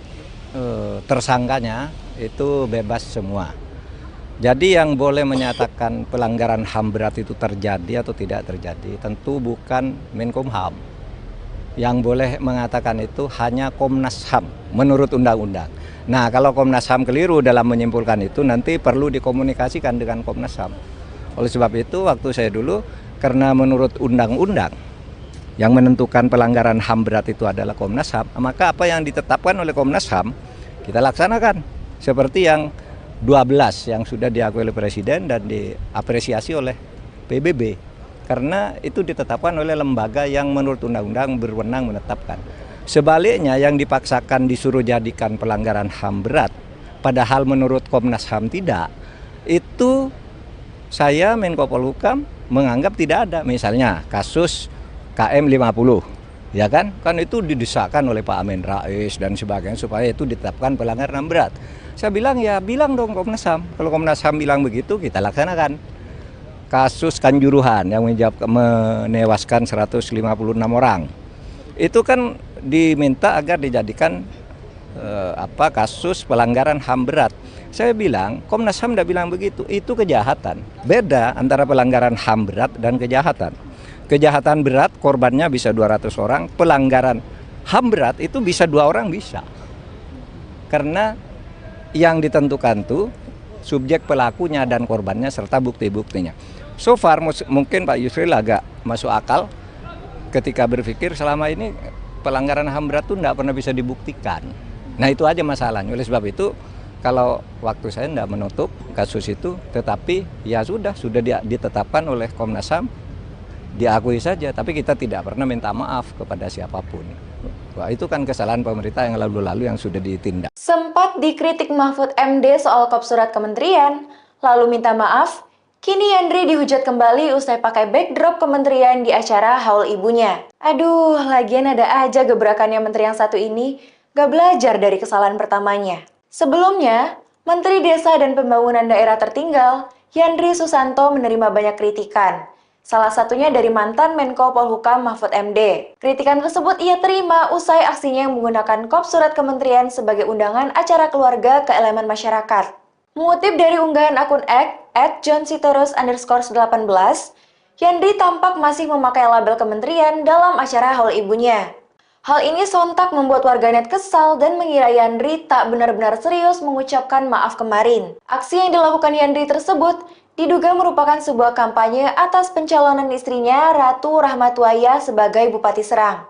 tersangkanya itu bebas semua. Jadi yang boleh menyatakan pelanggaran HAM berat itu terjadi atau tidak terjadi tentu bukan Menkumham. Yang boleh mengatakan itu hanya Komnas HAM menurut undang-undang. Nah, kalau Komnas HAM keliru dalam menyimpulkan itu nanti perlu dikomunikasikan dengan Komnas HAM. Oleh sebab itu waktu saya dulu, karena menurut undang-undang yang menentukan pelanggaran HAM berat itu adalah Komnas HAM, maka apa yang ditetapkan oleh Komnas HAM kita laksanakan. Seperti yang 12 yang sudah diakui oleh Presiden dan diapresiasi oleh PBB. Karena itu ditetapkan oleh lembaga yang menurut undang-undang berwenang menetapkan. Sebaliknya yang dipaksakan disuruh jadikan pelanggaran HAM berat, padahal menurut Komnas HAM tidak, itu saya Menko Polhukam menganggap tidak ada. Misalnya kasus KM 50, ya kan itu didesakkan oleh Pak Amin Rais dan sebagainya supaya itu ditetapkan pelanggaran HAM berat. Saya bilang ya bilang dong Komnas HAM. Kalau Komnas HAM bilang begitu kita laksanakan. Kasus Kanjuruhan yang menewaskan 156 orang. Itu kan diminta agar dijadikan kasus pelanggaran HAM berat. Saya bilang Komnas HAM tidak bilang begitu. Itu kejahatan. Beda antara pelanggaran HAM berat dan kejahatan. Kejahatan berat korbannya bisa 200 orang, pelanggaran HAM berat itu bisa 2 orang bisa. Karena yang ditentukan tuh subjek pelakunya dan korbannya serta bukti-buktinya. So far mungkin Pak Yusril agak masuk akal ketika berpikir selama ini pelanggaran HAM berat itu tidak pernah bisa dibuktikan. Nah itu aja masalahnya. Oleh sebab itu kalau waktu saya tidak menutup kasus itu, tetapi ya sudah ditetapkan oleh Komnas HAM, diakui saja, tapi kita tidak pernah minta maaf kepada siapapun. Wah, itu kan kesalahan pemerintah yang lalu-lalu yang sudah ditindak. Sempat dikritik Mahfud MD soal kop surat kementerian, lalu minta maaf, kini Yandri dihujat kembali usai pakai backdrop kementerian di acara haul ibunya. Aduh, lagian ada aja gebrakannya menteri yang satu ini, gak belajar dari kesalahan pertamanya. Sebelumnya, Menteri Desa dan Pembangunan Daerah Tertinggal, Yandri Susanto menerima banyak kritikan. Salah satunya dari mantan Menko Polhukam Mahfud MD. Kritikan tersebut ia terima usai aksinya yang menggunakan kop surat kementerian sebagai undangan acara keluarga ke elemen masyarakat. Mengutip dari unggahan akun X @johnsiterus_18, Yandri tampak masih memakai label kementerian dalam acara haul ibunya. Hal ini sontak membuat warganet kesal dan mengira Yandri tak benar-benar serius mengucapkan maaf kemarin. Aksi yang dilakukan Yandri tersebut diduga merupakan sebuah kampanye atas pencalonan istrinya Ratu Rahmatuaya sebagai Bupati Serang.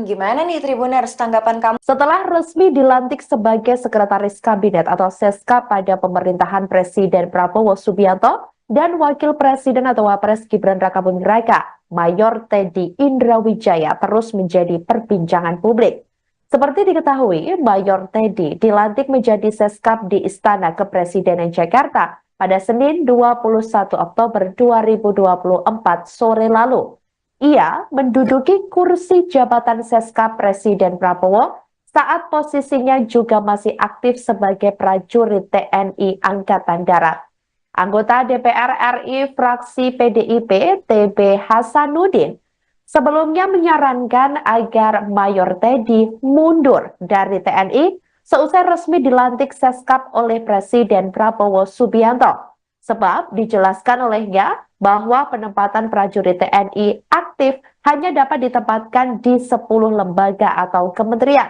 Gimana nih Tribuners tanggapan kamu? Setelah resmi dilantik sebagai Sekretaris Kabinet atau Seska pada pemerintahan Presiden Prabowo Subianto dan Wakil Presiden atau Wapres Gibran Rakabuming Raka, Mayor Teddy Indrawijaya terus menjadi perbincangan publik. Seperti diketahui, Mayor Teddy dilantik menjadi Seskap di Istana Kepresidenan Jakarta pada Senin 21 Oktober 2024 sore lalu. Ia menduduki kursi jabatan Seskap Presiden Prabowo saat posisinya juga masih aktif sebagai prajurit TNI Angkatan Darat. Anggota DPR RI fraksi PDIP TB Hasanuddin sebelumnya menyarankan agar Mayor Teddy mundur dari TNI seusai resmi dilantik Seskap oleh Presiden Prabowo Subianto. Sebab dijelaskan olehnya bahwa penempatan prajurit TNI aktif hanya dapat ditempatkan di 10 lembaga atau kementerian.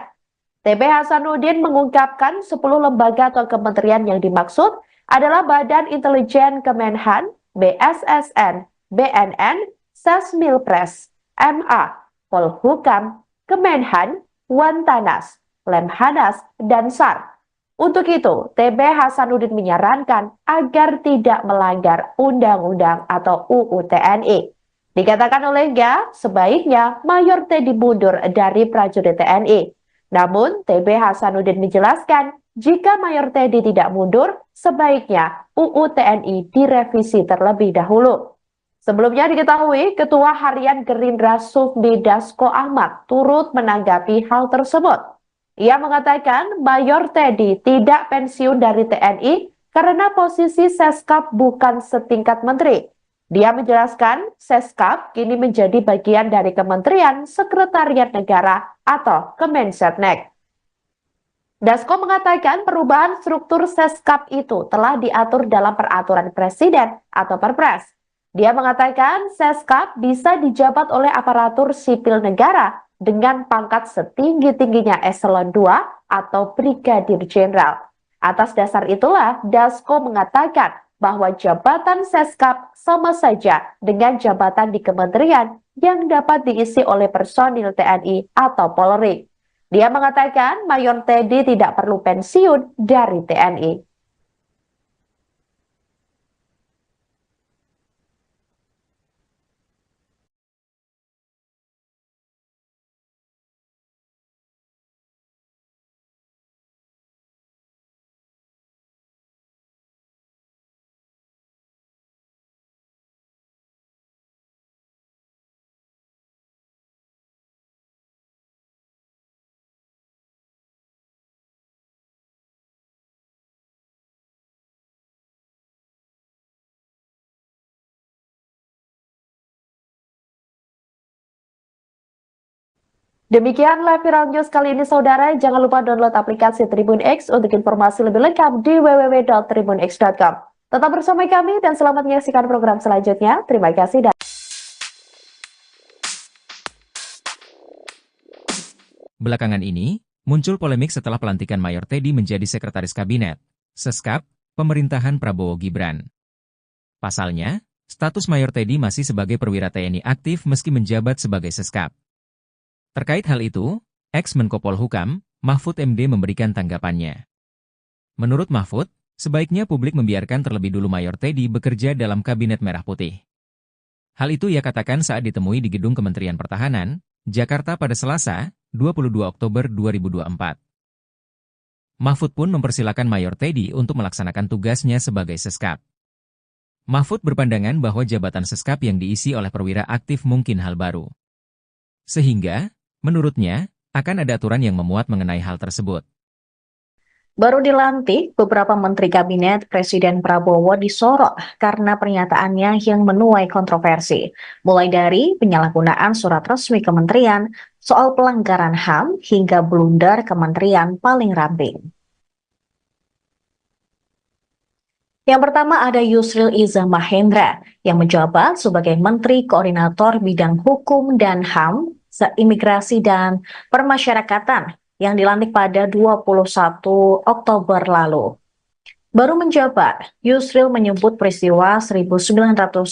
TB Hasanuddin mengungkapkan 10 lembaga atau kementerian yang dimaksud adalah Badan Intelijen Kemenhan, BSSN, BNN, Sesmilpres, MA, Polhukam, Kemenhan, Wantanas, Lemhanas, dan SAR. Untuk itu, TB Hasanuddin menyarankan agar tidak melanggar undang-undang atau UU TNI. Dikatakan olehnya, sebaiknya Mayor Teddy mundur dari prajurit TNI. Namun, TB Hasanuddin menjelaskan, jika Mayor Teddy tidak mundur, sebaiknya UU TNI direvisi terlebih dahulu. Sebelumnya diketahui, Ketua Harian Gerindra Sufmi Dasko Ahmad turut menanggapi hal tersebut. Ia mengatakan Mayor Teddy tidak pensiun dari TNI karena posisi Seskap bukan setingkat menteri. Dia menjelaskan Seskap kini menjadi bagian dari Kementerian Sekretariat Negara atau Kemensetnek. Dasko mengatakan perubahan struktur Seskap itu telah diatur dalam peraturan Presiden atau Perpres. Dia mengatakan Seskap bisa dijabat oleh aparatur sipil negara dengan pangkat setinggi-tingginya eselon 2 atau brigadir jenderal. Atas dasar itulah Dasko mengatakan bahwa jabatan Seskap sama saja dengan jabatan di kementerian yang dapat diisi oleh personil TNI atau Polri. Dia mengatakan Mayor Teddy tidak perlu pensiun dari TNI. Demikian live viral news kali ini saudara, jangan lupa download aplikasi Tribun X untuk informasi lebih lengkap di www.tribunx.com. Tetap bersama kami dan selamat menyaksikan program selanjutnya. Terima kasih dan Belakangan ini, muncul polemik setelah pelantikan Mayor Teddy menjadi Sekretaris Kabinet, Seskap, pemerintahan Prabowo Gibran. Pasalnya, status Mayor Teddy masih sebagai perwira TNI aktif meski menjabat sebagai Seskap. Terkait hal itu, ex-Menko Polhukam, Mahfud MD memberikan tanggapannya. Menurut Mahfud, sebaiknya publik membiarkan terlebih dulu Mayor Teddy bekerja dalam Kabinet Merah Putih. Hal itu ia katakan saat ditemui di Gedung Kementerian Pertahanan, Jakarta pada Selasa, 22 Oktober 2024. Mahfud pun mempersilakan Mayor Teddy untuk melaksanakan tugasnya sebagai Seskap. Mahfud berpandangan bahwa jabatan Seskap yang diisi oleh perwira aktif mungkin hal baru. Sehingga, menurutnya, akan ada aturan yang memuat mengenai hal tersebut. Baru dilantik, beberapa menteri kabinet Presiden Prabowo disorot karena pernyataannya yang menuai kontroversi, mulai dari penyalahgunaan surat resmi kementerian, soal pelanggaran HAM, hingga blunder kementerian paling ramping. Yang pertama ada Yusril Iza Mahendra yang menjabat sebagai Menteri Koordinator Bidang Hukum dan HAM, Imigrasi dan Permasyarakatan yang dilantik pada 21 Oktober lalu. Baru menjabat, Yusril menyebut peristiwa 1998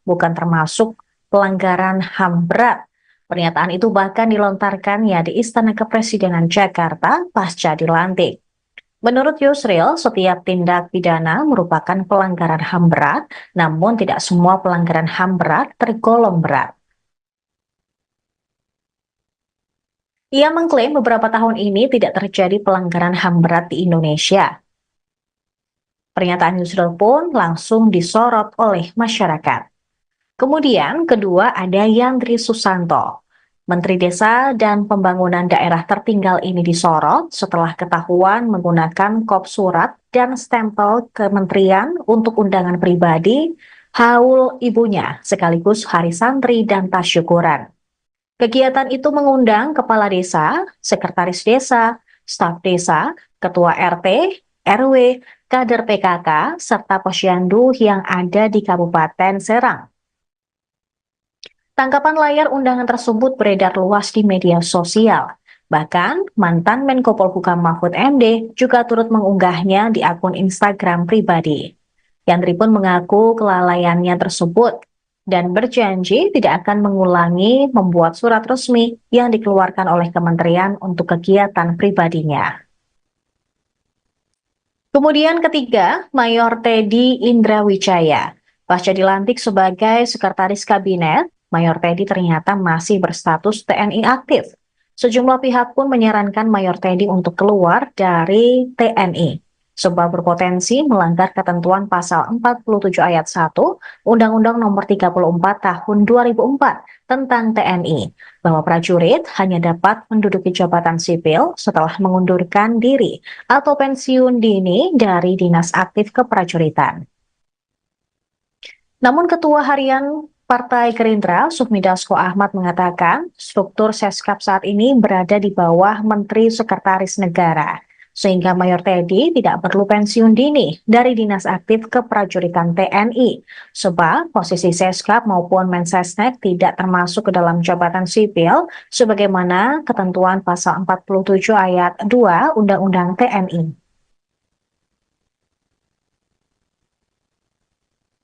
bukan termasuk pelanggaran HAM berat. Pernyataan itu bahkan dilontarkannya di Istana Kepresidenan Jakarta pasca dilantik. Menurut Yusril, setiap tindak pidana merupakan pelanggaran HAM berat, namun tidak semua pelanggaran HAM berat tergolong berat. Ia mengklaim beberapa tahun ini tidak terjadi pelanggaran HAM berat di Indonesia. Pernyataan Yusril pun langsung disorot oleh masyarakat. Kemudian kedua ada Yandri Susanto. Menteri Desa dan Pembangunan Daerah Tertinggal ini disorot setelah ketahuan menggunakan kop surat dan stempel kementerian untuk undangan pribadi, haul ibunya, sekaligus hari santri dan tasyukuran. Kegiatan itu mengundang kepala desa, sekretaris desa, staf desa, ketua RT, RW, kader PKK, serta posyandu yang ada di Kabupaten Serang. Tangkapan layar undangan tersebut beredar luas di media sosial. Bahkan, mantan Menko Polhukam Mahfud MD juga turut mengunggahnya di akun Instagram pribadi. Yandri pun mengaku kelalaiannya tersebut dan berjanji tidak akan mengulangi membuat surat resmi yang dikeluarkan oleh kementerian untuk kegiatan pribadinya. Kemudian ketiga, Mayor Teddy Indrawijaya. Pasca dilantik sebagai Sekretaris Kabinet, Mayor Teddy ternyata masih berstatus TNI aktif. Sejumlah pihak pun menyarankan Mayor Teddy untuk keluar dari TNI, sebab berpotensi melanggar ketentuan pasal 47 ayat 1 Undang-Undang Nomor 34 Tahun 2004 tentang TNI, bahwa prajurit hanya dapat menduduki jabatan sipil setelah mengundurkan diri atau pensiun dini dari dinas aktif keprajuritan. Namun Ketua Harian Partai Gerindra, Sufmi Dasko Ahmad mengatakan struktur Seskap saat ini berada di bawah Menteri Sekretaris Negara, sehingga Mayor Teddy tidak perlu pensiun dini dari dinas aktif keprajuritan TNI, sebab posisi Seskap maupun Mensesnek tidak termasuk ke dalam jabatan sipil, sebagaimana ketentuan pasal 47 ayat 2 Undang-Undang TNI.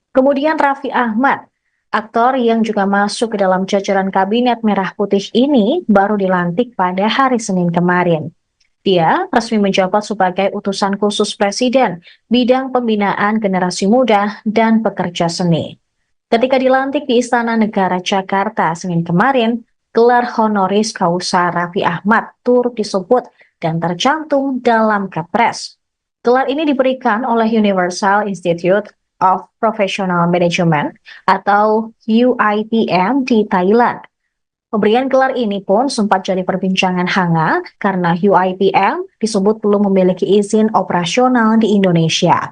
Kemudian Raffi Ahmad, aktor yang juga masuk ke dalam jajaran Kabinet Merah Putih ini baru dilantik pada hari Senin kemarin. Dia resmi menjabat sebagai utusan khusus Presiden bidang pembinaan generasi muda dan pekerja seni. Ketika dilantik di Istana Negara Jakarta Senin kemarin, gelar honoris causa Raffi Ahmad turut disebut dan tercantum dalam Kepres. Gelar ini diberikan oleh Universal Institute of Professional Management atau UIPM di Thailand. Pemberian gelar ini pun sempat jadi perbincangan hangat karena UIPM disebut belum memiliki izin operasional di Indonesia.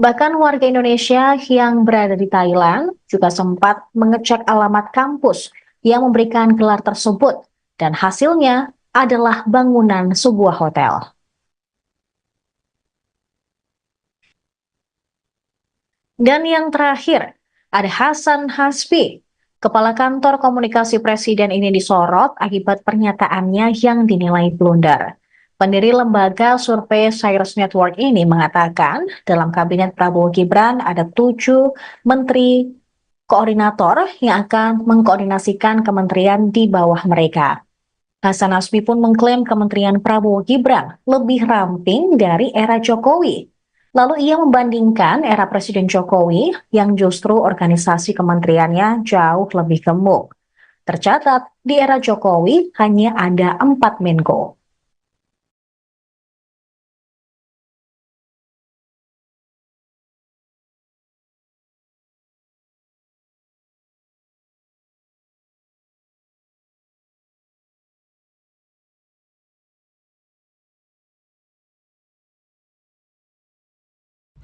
Bahkan warga Indonesia yang berada di Thailand juga sempat mengecek alamat kampus yang memberikan gelar tersebut dan hasilnya adalah bangunan sebuah hotel. Dan yang terakhir, ada Hasan Hasbi. Kepala Kantor Komunikasi Presiden ini disorot akibat pernyataannya yang dinilai blunder. Pendiri lembaga survei Cyrus Network ini mengatakan dalam Kabinet Prabowo Gibran ada 7 menteri koordinator yang akan mengkoordinasikan kementerian di bawah mereka. Hasan Hasbi pun mengklaim Kementerian Prabowo Gibran lebih ramping dari era Jokowi. Lalu ia membandingkan era Presiden Jokowi yang justru organisasi kementeriannya jauh lebih gemuk. Tercatat, di era Jokowi hanya ada 4 Menko.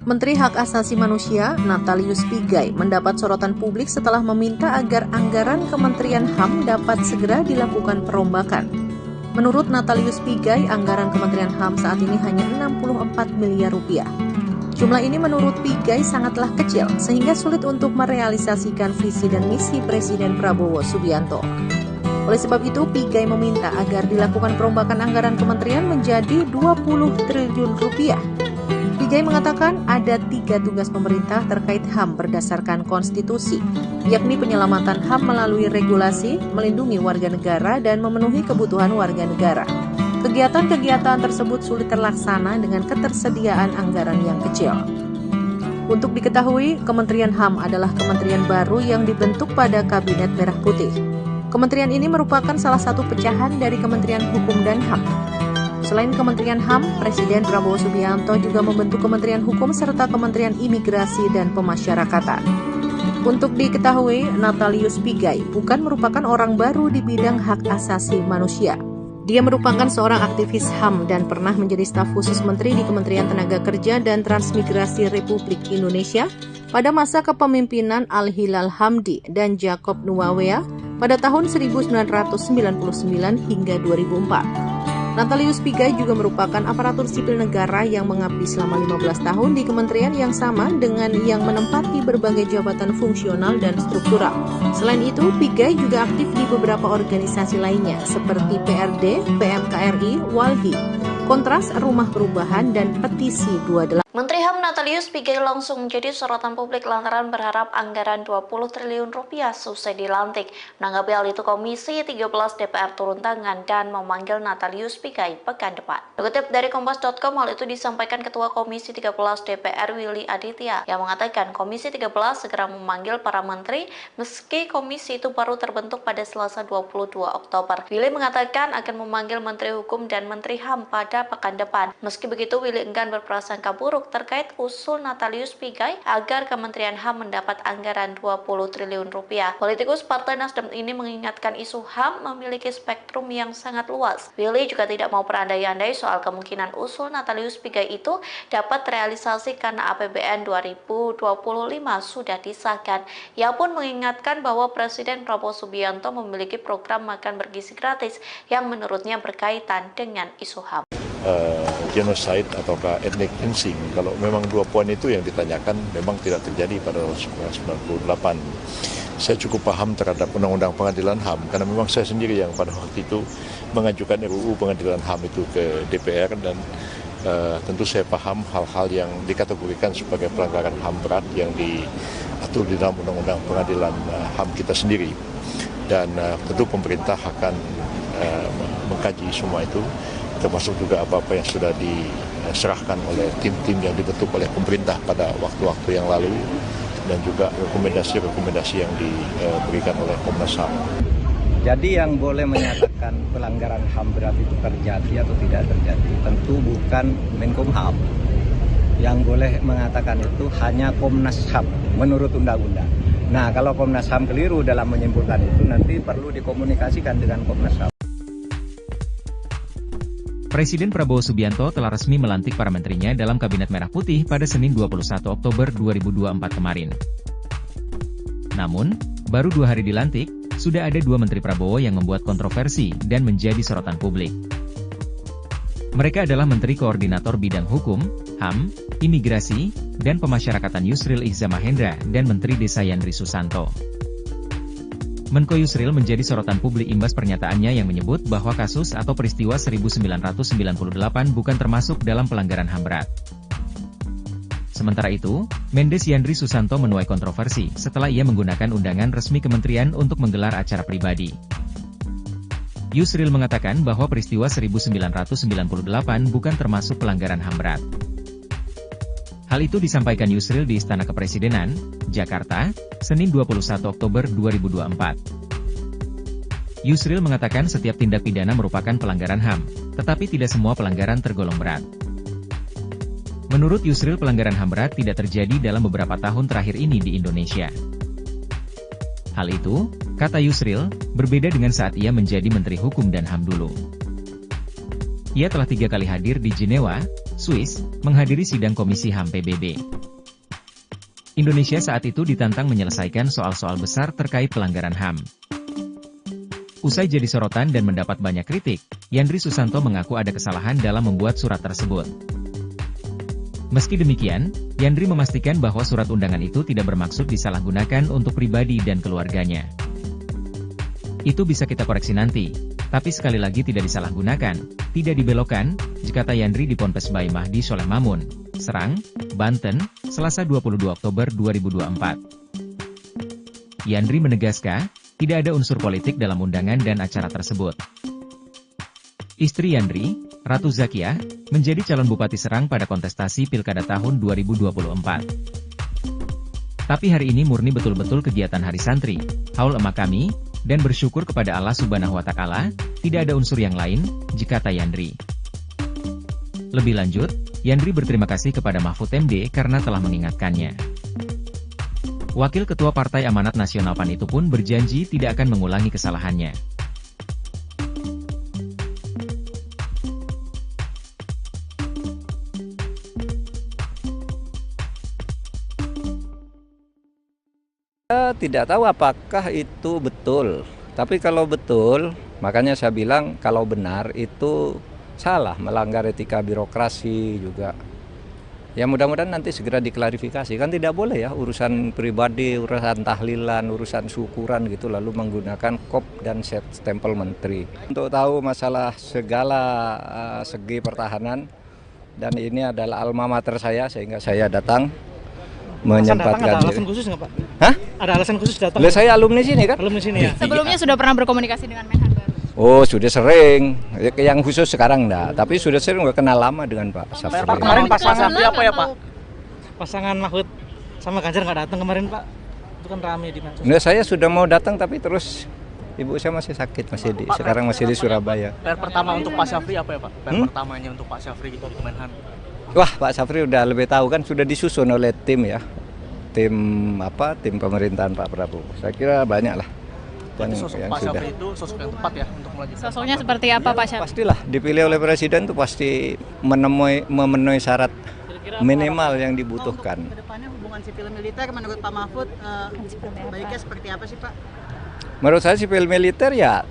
Menteri Hak Asasi Manusia Natalius Pigai mendapat sorotan publik setelah meminta agar anggaran Kementerian HAM dapat segera dilakukan perombakan. Menurut Natalius Pigai, anggaran Kementerian HAM saat ini hanya 64 miliar rupiah. Jumlah ini menurut Pigai sangatlah kecil, sehingga sulit untuk merealisasikan visi dan misi Presiden Prabowo Subianto. Oleh sebab itu, Pigai meminta agar dilakukan perombakan anggaran kementerian menjadi 20 triliun rupiah. Pigai mengatakan ada 3 tugas pemerintah terkait HAM berdasarkan konstitusi, yakni penyelamatan HAM melalui regulasi, melindungi warga negara, dan memenuhi kebutuhan warga negara. Kegiatan-kegiatan tersebut sulit terlaksana dengan ketersediaan anggaran yang kecil. Untuk diketahui, Kementerian HAM adalah kementerian baru yang dibentuk pada Kabinet Merah Putih. Kementerian ini merupakan salah satu pecahan dari Kementerian Hukum dan HAM. Selain Kementerian HAM, Presiden Prabowo Subianto juga membentuk Kementerian Hukum serta Kementerian Imigrasi dan Pemasyarakatan. Untuk diketahui, Natalius Pigai bukan merupakan orang baru di bidang hak asasi manusia. Dia merupakan seorang aktivis HAM dan pernah menjadi staf khusus menteri di Kementerian Tenaga Kerja dan Transmigrasi Republik Indonesia pada masa kepemimpinan Al-Hilal Hamdi dan Jacob Nuawea pada tahun 1999 hingga 2004. Natalius Pigai juga merupakan aparatur sipil negara yang mengabdi selama 15 tahun di kementerian yang sama dengan yang menempati berbagai jabatan fungsional dan struktural. Selain itu, Pigai juga aktif di beberapa organisasi lainnya seperti PRD, PMKRI, Walhi, Kontras, Rumah Perubahan, dan Petisi 28. Menteri HAM Natalius Pigai langsung menjadi sorotan publik lantaran berharap anggaran 20 triliun rupiah selesai dilantik. Menanggapi hal itu, Komisi 13 DPR turun tangan dan memanggil Natalius Pigai pekan depan. Dikutip dari Kompas.com, hal itu disampaikan Ketua Komisi 13 DPR Willy Aditya yang mengatakan Komisi 13 segera memanggil para menteri meski komisi itu baru terbentuk pada Selasa 22 Oktober. Willy mengatakan akan memanggil Menteri Hukum dan Menteri HAM pada pekan depan. Meski begitu, Willy enggan berprasangka buruk terkait usul Natalius Pigai agar Kementerian HAM mendapat anggaran 20 triliun rupiah. Politikus Partai Nasdem ini mengingatkan isu HAM memiliki spektrum yang sangat luas. Willy juga tidak mau berandai-andai soal kemungkinan usul Natalius Pigai itu dapat terrealisasi karena APBN 2025 sudah disahkan. Ia pun mengingatkan bahwa Presiden Prabowo Subianto memiliki program makan bergizi gratis yang menurutnya berkaitan dengan isu HAM. Genocide ataukah ethnic cleansing, kalau memang 2 poin itu yang ditanyakan memang tidak terjadi pada tahun 1998. Saya cukup paham terhadap undang-undang pengadilan HAM karena memang saya sendiri yang pada waktu itu mengajukan RUU pengadilan HAM itu ke DPR dan tentu saya paham hal-hal yang dikategorikan sebagai pelanggaran HAM berat yang diatur di dalam undang-undang pengadilan HAM kita sendiri. Dan tentu pemerintah akan mengkaji semua itu, termasuk juga apa-apa yang sudah diserahkan oleh tim-tim yang dibentuk oleh pemerintah pada waktu-waktu yang lalu dan juga rekomendasi-rekomendasi yang diberikan oleh Komnas HAM. Jadi yang boleh menyatakan pelanggaran HAM berat itu terjadi atau tidak terjadi tentu bukan Menkumham. Yang boleh mengatakan itu hanya Komnas HAM menurut undang-undang. Nah, kalau Komnas HAM keliru dalam menyimpulkan itu nanti perlu dikomunikasikan dengan Komnas HAM. Presiden Prabowo Subianto telah resmi melantik para menterinya dalam Kabinet Merah Putih pada Senin 21 Oktober 2024 kemarin. Namun, baru 2 hari dilantik, sudah ada 2 Menteri Prabowo yang membuat kontroversi dan menjadi sorotan publik. Mereka adalah Menteri Koordinator Bidang Hukum, HAM, Imigrasi, dan Pemasyarakatan Yusril Iza Mahendra dan Menteri Desa Yandri Susanto. Menko Yusril menjadi sorotan publik imbas pernyataannya yang menyebut bahwa kasus atau peristiwa 1998 bukan termasuk dalam pelanggaran HAM berat. Sementara itu, Mendes Yandri Susanto menuai kontroversi setelah ia menggunakan undangan resmi kementerian untuk menggelar acara pribadi. Yusril mengatakan bahwa peristiwa 1998 bukan termasuk pelanggaran HAM berat. Hal itu disampaikan Yusril di Istana Kepresidenan, Jakarta, Senin 21 Oktober 2024. Yusril mengatakan setiap tindak pidana merupakan pelanggaran HAM, tetapi tidak semua pelanggaran tergolong berat. Menurut Yusril, pelanggaran HAM berat tidak terjadi dalam beberapa tahun terakhir ini di Indonesia. Hal itu, kata Yusril, berbeda dengan saat ia menjadi Menteri Hukum dan HAM dulu. Ia telah 3 kali hadir di Jenewa, Swiss, menghadiri sidang Komisi HAM PBB. Indonesia saat itu ditantang menyelesaikan soal-soal besar terkait pelanggaran HAM. Usai jadi sorotan dan mendapat banyak kritik, Yandri Susanto mengaku ada kesalahan dalam membuat surat tersebut. Meski demikian, Yandri memastikan bahwa surat undangan itu tidak bermaksud disalahgunakan untuk pribadi dan keluarganya. Itu bisa kita koreksi nanti, tapi sekali lagi tidak disalahgunakan, tidak dibelokkan, kata Yandri di Ponpes Bayi Mahdi Soleh Mamun, Serang, Banten, Selasa 22 Oktober 2024. Yandri menegaskan, tidak ada unsur politik dalam undangan dan acara tersebut. Istri Yandri, Ratu Zakiah, menjadi calon Bupati Serang pada kontestasi Pilkada tahun 2024. Tapi hari ini murni betul-betul kegiatan Hari Santri, haul emak kami, dan bersyukur kepada Allah Subhanahu wa Ta'ala, tidak ada unsur yang lain, kata Yandri. Lebih lanjut, Yandri berterima kasih kepada Mahfud MD karena telah mengingatkannya. Wakil Ketua Partai Amanat Nasional PAN itu pun berjanji tidak akan mengulangi kesalahannya. Saya tidak tahu apakah itu betul, tapi kalau betul, makanya saya bilang kalau benar itu salah, melanggar etika birokrasi juga. Ya mudah-mudahan nanti segera diklarifikasi, kan tidak boleh ya urusan pribadi, urusan tahlilan, urusan syukuran gitu lalu menggunakan kop dan stempel menteri. Untuk tahu masalah segala segi pertahanan, dan ini adalah alma mater saya sehingga saya datang menyempatkan ada alasan diri. khusus nggak Pak? Hah? Ada alasan khusus datang? Saya alumni sini kan? Alumni sini ya? Sebelumnya sudah pernah berkomunikasi dengan Menhan baru? Oh sudah sering, yang khusus sekarang enggak, tapi sudah sering udah kenal lama dengan Pak Safri. Kemarin pasangan apa ya Pak? Pasangan Mahfud sama Ganjar nggak datang kemarin Pak? Itu kan rame di mana? Nah, saya sudah mau datang tapi terus ibu saya masih sakit, sekarang masih di Surabaya. PR pertama untuk Pak Syafri apa ya Pak? PR pertamanya untuk Pak Syafri gitu di Kemenhan. Wah, Pak Syafri udah lebih tahu kan, sudah disusun oleh tim ya, tim pemerintahan Pak Prabowo. Saya kira banyak lah. Sosok Pak Syafri itu sosok yang tepat ya untuk melanjutkan. Sosoknya seperti apa Pak Syafri? Pastilah dipilih oleh presiden itu pasti memenuhi syarat minimal yang dibutuhkan. Kedepannya hubungan sipil militer menurut Pak Mahfud baiknya seperti apa sih Pak? Menurut saya sipil militer ya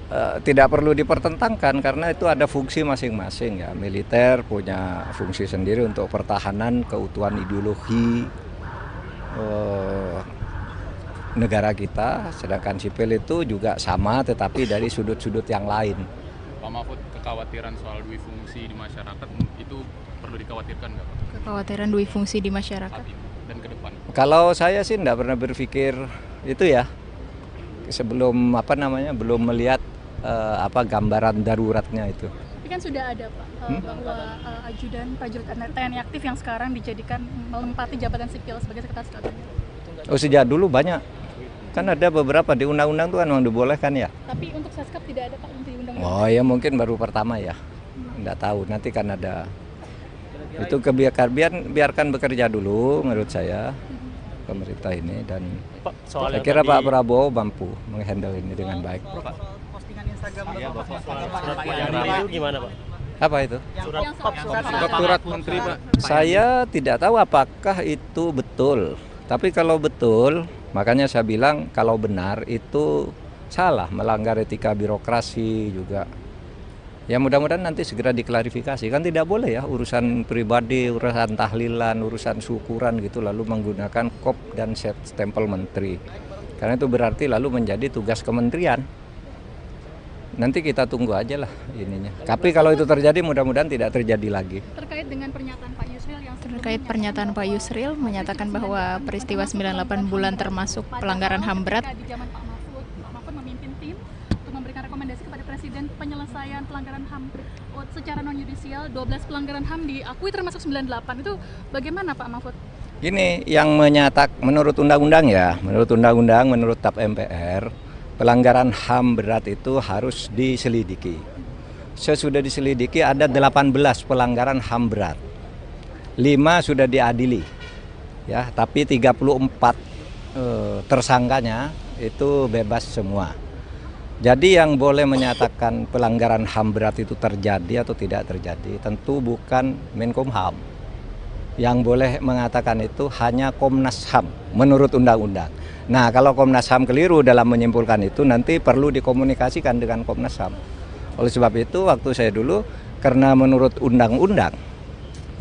tidak perlu dipertentangkan karena itu ada fungsi masing-masing ya. Militer punya fungsi sendiri untuk pertahanan keutuhan ideologi negara kita, sedangkan sipil itu juga sama tetapi dari sudut-sudut yang lain. Pak Mahfud, kekhawatiran soal dui fungsi di masyarakat itu perlu dikhawatirkan nggak Pak? Kekhawatiran dui fungsi di masyarakat dan ke depan. Kalau saya sih tidak pernah berpikir itu ya. Sebelum belum melihat gambaran daruratnya itu. Tapi kan sudah ada Pak bahwa ajudan prajurit TNI aktif yang sekarang dijadikan menempati jabatan sipil sebagai sekretaris kabinet. Oh sejak dulu banyak, kan ada beberapa di undang-undang tuh kan memang dibolehkan ya. Tapi untuk Seskap tidak ada Pak untuk undang-undang. Oh ya mungkin baru pertama ya, nggak tahu nanti kan ada. Itu biarkan bekerja dulu menurut saya. Pemerintah ini dan saya kira Pak Prabowo mampu menghandle ini dengan baik. Postingan Instagram itu gimana Pak? Apa itu? Surat menteri Pak. Saya tidak tahu apakah itu betul. Tapi kalau betul, makanya saya bilang kalau benar itu salah, melanggar etika birokrasi juga. Ya mudah-mudahan nanti segera diklarifikasi, kan tidak boleh ya urusan pribadi, urusan tahlilan, urusan syukuran gitu lalu menggunakan kop dan stempel menteri. Karena itu berarti lalu menjadi tugas kementerian. Nanti kita tunggu aja lah ininya. Tapi kalau itu terjadi mudah-mudahan tidak terjadi lagi. Terkait dengan pernyataan Pak Yusril yang terkait pernyataan Pak Yusril menyatakan bahwa peristiwa 98 bulan termasuk pelanggaran HAM berat. Di zaman Pak Mahfud memimpin tim untuk memberikan rekomendasi kepada Presiden penyelesaian pelanggaran HAM secara non-yudisial, 12 pelanggaran HAM diakui termasuk 98. Itu bagaimana Pak Mahfud? Ini yang menurut undang-undang ya, menurut TAP MPR, pelanggaran HAM berat itu harus diselidiki. Sesudah diselidiki ada 18 pelanggaran HAM berat. 5 sudah diadili. Ya, tapi 34 tersangkanya itu bebas semua. Jadi yang boleh menyatakan pelanggaran HAM berat itu terjadi atau tidak terjadi tentu bukan Menkumham. Yang boleh mengatakan itu hanya Komnas HAM menurut undang-undang. Nah, kalau Komnas HAM keliru dalam menyimpulkan itu nanti perlu dikomunikasikan dengan Komnas HAM. Oleh sebab itu waktu saya dulu, karena menurut undang-undang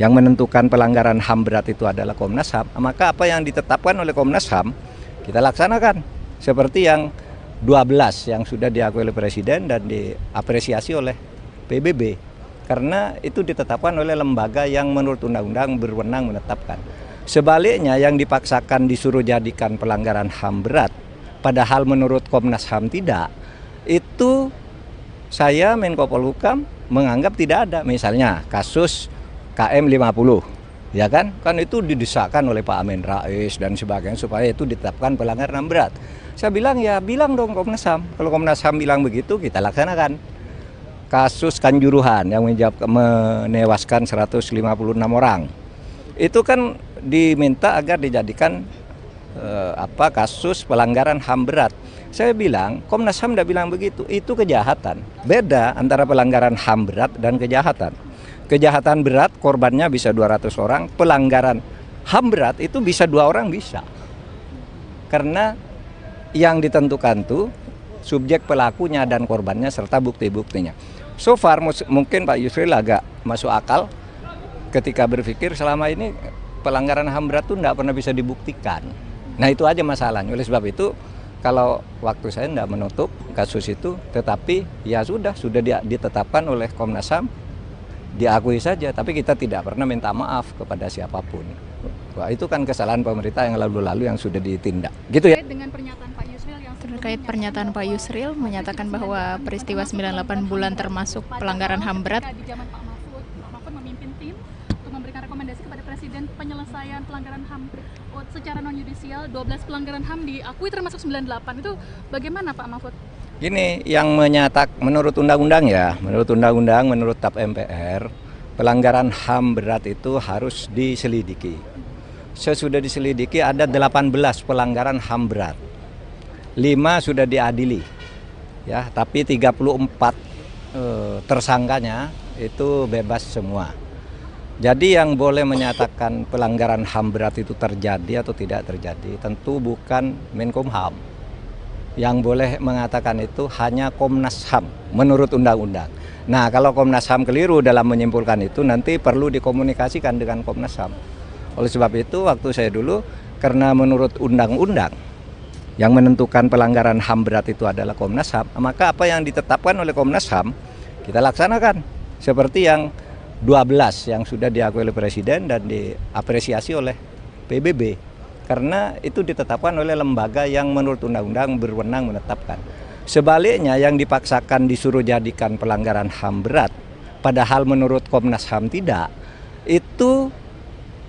yang menentukan pelanggaran HAM berat itu adalah Komnas HAM, maka apa yang ditetapkan oleh Komnas HAM kita laksanakan. Seperti yang 12 yang sudah diakui oleh Presiden dan diapresiasi oleh PBB. Karena itu ditetapkan oleh lembaga yang menurut undang-undang berwenang menetapkan. Sebaliknya yang dipaksakan disuruh jadikan pelanggaran HAM berat, padahal menurut Komnas HAM tidak, itu saya Menko Polhukam menganggap tidak ada. Misalnya kasus KM 50, ya kan itu didesakkan oleh Pak Amin Rais dan sebagainya supaya itu ditetapkan pelanggaran HAM berat. Saya bilang ya bilang dong Komnas HAM. Kalau Komnas HAM bilang begitu kita laksanakan. Kasus Kanjuruhan yang menewaskan 156 orang. Itu kan diminta agar dijadikan kasus pelanggaran HAM berat. Saya bilang Komnas HAM tidak bilang begitu. Itu kejahatan. Beda antara pelanggaran HAM berat dan kejahatan. Kejahatan berat korbannya bisa 200 orang, pelanggaran HAM berat itu bisa 2 orang bisa. Karena yang ditentukan tuh subjek pelakunya dan korbannya serta bukti-buktinya. So far mungkin Pak Yusril agak masuk akal ketika berpikir selama ini pelanggaran HAM berat tuh tidak pernah bisa dibuktikan. Nah itu aja masalahnya. Oleh sebab itu kalau waktu saya tidak menutup kasus itu, tetapi ya sudah ditetapkan oleh Komnas HAM, diakui saja, tapi kita tidak pernah minta maaf kepada siapapun. Wah, itu kan kesalahan pemerintah yang lalu-lalu yang sudah ditindak. Gitu ya. Terkait pernyataan Pak Yusril menyatakan bahwa peristiwa 98 bulan termasuk pelanggaran HAM berat. Di zaman Pak Mahfud memimpin tim untuk memberikan rekomendasi kepada Presiden penyelesaian pelanggaran HAM secara non-yudisial, 12 pelanggaran HAM diakui termasuk 98. Itu bagaimana Pak Mahfud? Gini, yang menurut undang-undang ya, menurut TAP MPR, pelanggaran HAM berat itu harus diselidiki. Sesudah diselidiki ada 18 pelanggaran HAM berat. 5 sudah diadili. Ya, tapi 34 tersangkanya itu bebas semua. Jadi yang boleh menyatakan pelanggaran HAM berat itu terjadi atau tidak terjadi tentu bukan Menkumham. Yang boleh mengatakan itu hanya Komnas HAM menurut undang-undang. Nah, kalau Komnas HAM keliru dalam menyimpulkan itu nanti perlu dikomunikasikan dengan Komnas HAM. Oleh sebab itu waktu saya dulu, karena menurut undang-undang yang menentukan pelanggaran HAM berat itu adalah Komnas HAM, maka apa yang ditetapkan oleh Komnas HAM kita laksanakan. Seperti yang 12 yang sudah diakui oleh Presiden dan diapresiasi oleh PBB. Karena itu ditetapkan oleh lembaga yang menurut undang-undang berwenang menetapkan. Sebaliknya yang dipaksakan disuruh jadikan pelanggaran HAM berat, padahal menurut Komnas HAM tidak, itu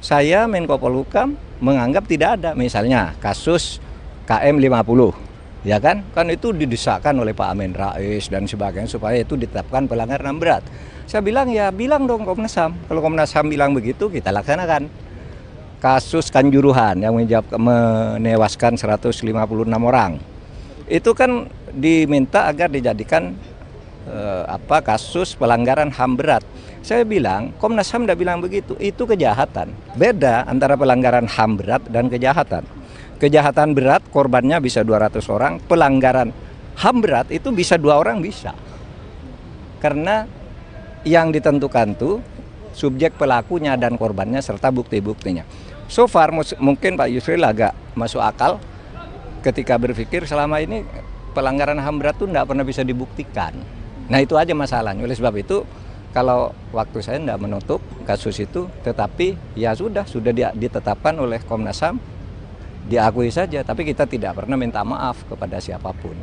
saya Menko Polhukam menganggap tidak ada. Misalnya kasus KM 50, ya kan itu didesakkan oleh Pak Amin Rais dan sebagainya supaya itu ditetapkan pelanggaran HAM berat. Saya bilang ya bilang dong Komnas HAM. Kalau Komnas HAM bilang begitu kita laksanakan. Kasus Kanjuruhan yang menewaskan 156 orang. Itu kan diminta agar dijadikan kasus pelanggaran HAM berat. Saya bilang Komnas HAM tidak bilang begitu. Itu kejahatan. Beda antara pelanggaran HAM berat dan kejahatan. Kejahatan berat korbannya bisa 200 orang, pelanggaran HAM berat itu bisa 2 orang bisa. Karena yang ditentukan tuh subjek pelakunya dan korbannya serta bukti-buktinya. So far mungkin Pak Yusril agak masuk akal ketika berpikir selama ini pelanggaran HAM berat tuh tidak pernah bisa dibuktikan. Nah itu aja masalahnya. Oleh sebab itu kalau waktu saya tidak menutup kasus itu, tetapi ya sudah ditetapkan oleh Komnas HAM, diakui saja, tapi kita tidak pernah minta maaf kepada siapapun.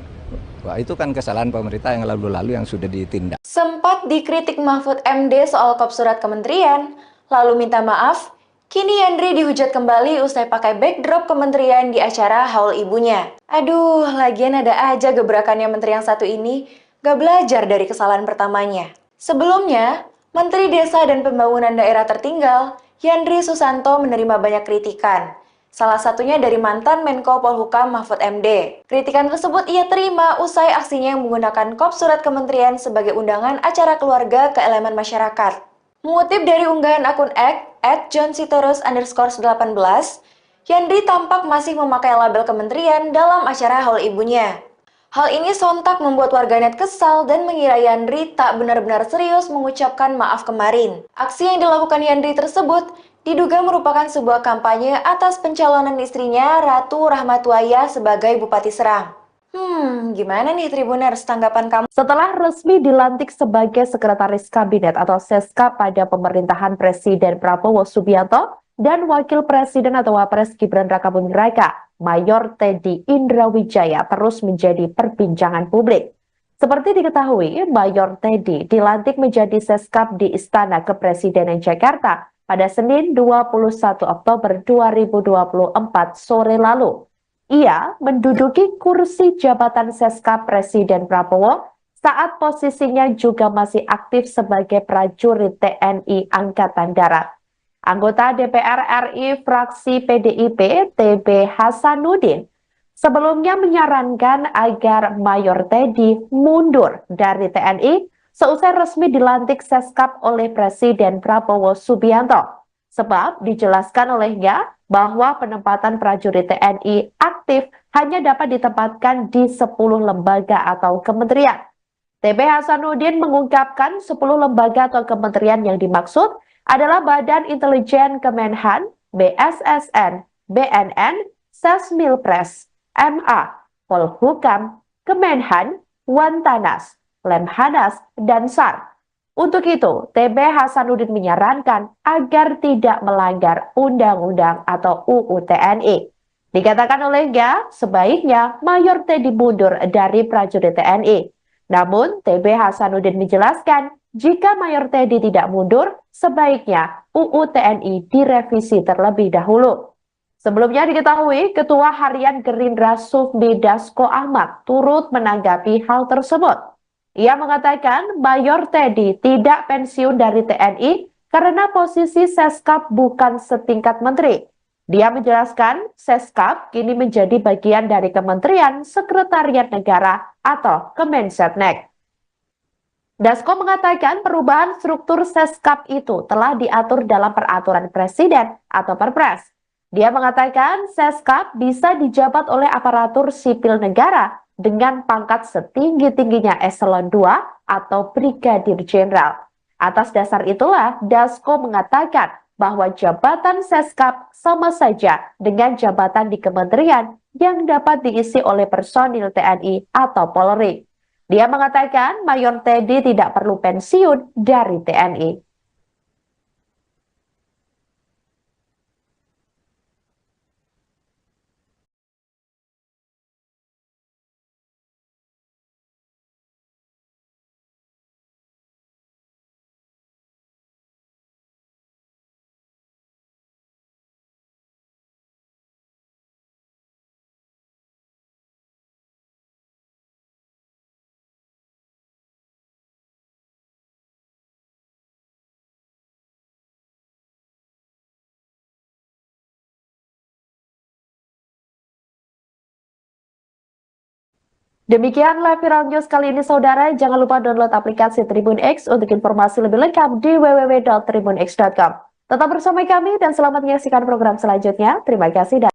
Wah, itu kan kesalahan pemerintah yang lalu-lalu yang sudah ditindak. Sempat dikritik Mahfud MD soal kop surat kementerian, lalu minta maaf, kini Yandri dihujat kembali usai pakai backdrop kementerian di acara haul ibunya. Aduh, lagian ada aja gebrakannya menteri yang satu ini, gak belajar dari kesalahan pertamanya. Sebelumnya, Menteri Desa dan Pembangunan Daerah Tertinggal, Yandri Susanto menerima banyak kritikan. Salah satunya dari mantan Menko Polhukam Mahfud MD. Kritikan tersebut ia terima usai aksinya yang menggunakan kop surat kementerian sebagai undangan acara keluarga ke elemen masyarakat. Mengutip dari unggahan akun X @johnsitorus_18, Yandri tampak masih memakai label kementerian dalam acara haul ibunya. Hal ini sontak membuat warganet kesal dan mengira Yandri tak benar-benar serius mengucapkan maaf kemarin. Aksi yang dilakukan Yandri tersebut diduga merupakan sebuah kampanye atas pencalonan istrinya Ratu Rahmatwaya sebagai Bupati Serang. Gimana nih Tribuners tanggapan kamu? Setelah resmi dilantik sebagai Sekretaris Kabinet atau Seska pada pemerintahan Presiden Prabowo Subianto dan Wakil Presiden atau Wapres Gibran Rakabuming Raka, Mayor Teddy Indrawijaya terus menjadi perbincangan publik. Seperti diketahui, Mayor Teddy dilantik menjadi Seskap di Istana Kepresidenan Jakarta pada Senin 21 Oktober 2024 sore lalu. Ia menduduki kursi jabatan Seskap Presiden Prabowo saat posisinya juga masih aktif sebagai prajurit TNI Angkatan Darat. Anggota DPR RI fraksi PDIP TB Hasanuddin sebelumnya menyarankan agar Mayor Teddy mundur dari TNI seusai resmi dilantik Seskap oleh Presiden Prabowo Subianto. Sebab dijelaskan olehnya bahwa penempatan prajurit TNI aktif hanya dapat ditempatkan di 10 lembaga atau kementerian. TB Hasanuddin mengungkapkan 10 lembaga atau kementerian yang dimaksud adalah Badan Intelijen Kemenhan, BSSN, BNN, Sesmilpres, MA, Polhukam, Kemenhan, Wantanas, Lemhanas, dan SAR. Untuk itu, TB Hasanuddin menyarankan agar tidak melanggar Undang-Undang atau UU TNI. Dikatakan olehnya, sebaiknya Mayor Teddy mundur dari prajurit TNI. Namun, TB Hasanuddin menjelaskan, jika Mayor Teddy tidak mundur, sebaiknya UU TNI direvisi terlebih dahulu. Sebelumnya diketahui, Ketua Harian Gerindra Sufmi Dasko Ahmad turut menanggapi hal tersebut. Ia mengatakan Mayor Teddy tidak pensiun dari TNI karena posisi Seskap bukan setingkat menteri. Dia menjelaskan Seskap kini menjadi bagian dari Kementerian Sekretariat Negara atau Kemensetnek. Dasko mengatakan perubahan struktur Seskap itu telah diatur dalam peraturan presiden atau Perpres. Dia mengatakan Seskap bisa dijabat oleh aparatur sipil negara dengan pangkat setinggi-tingginya eselon 2 atau brigadir jenderal. Atas dasar itulah Dasko mengatakan bahwa jabatan Seskap sama saja dengan jabatan di kementerian yang dapat diisi oleh personil TNI atau Polri. Dia mengatakan Mayor Teddy tidak perlu pensiun dari TNI. Demikian live viral news kali ini saudara, jangan lupa download aplikasi Tribun X untuk informasi lebih lengkap di www.tribunx.com. Tetap bersama kami dan selamat menyaksikan program selanjutnya. Terima kasih dan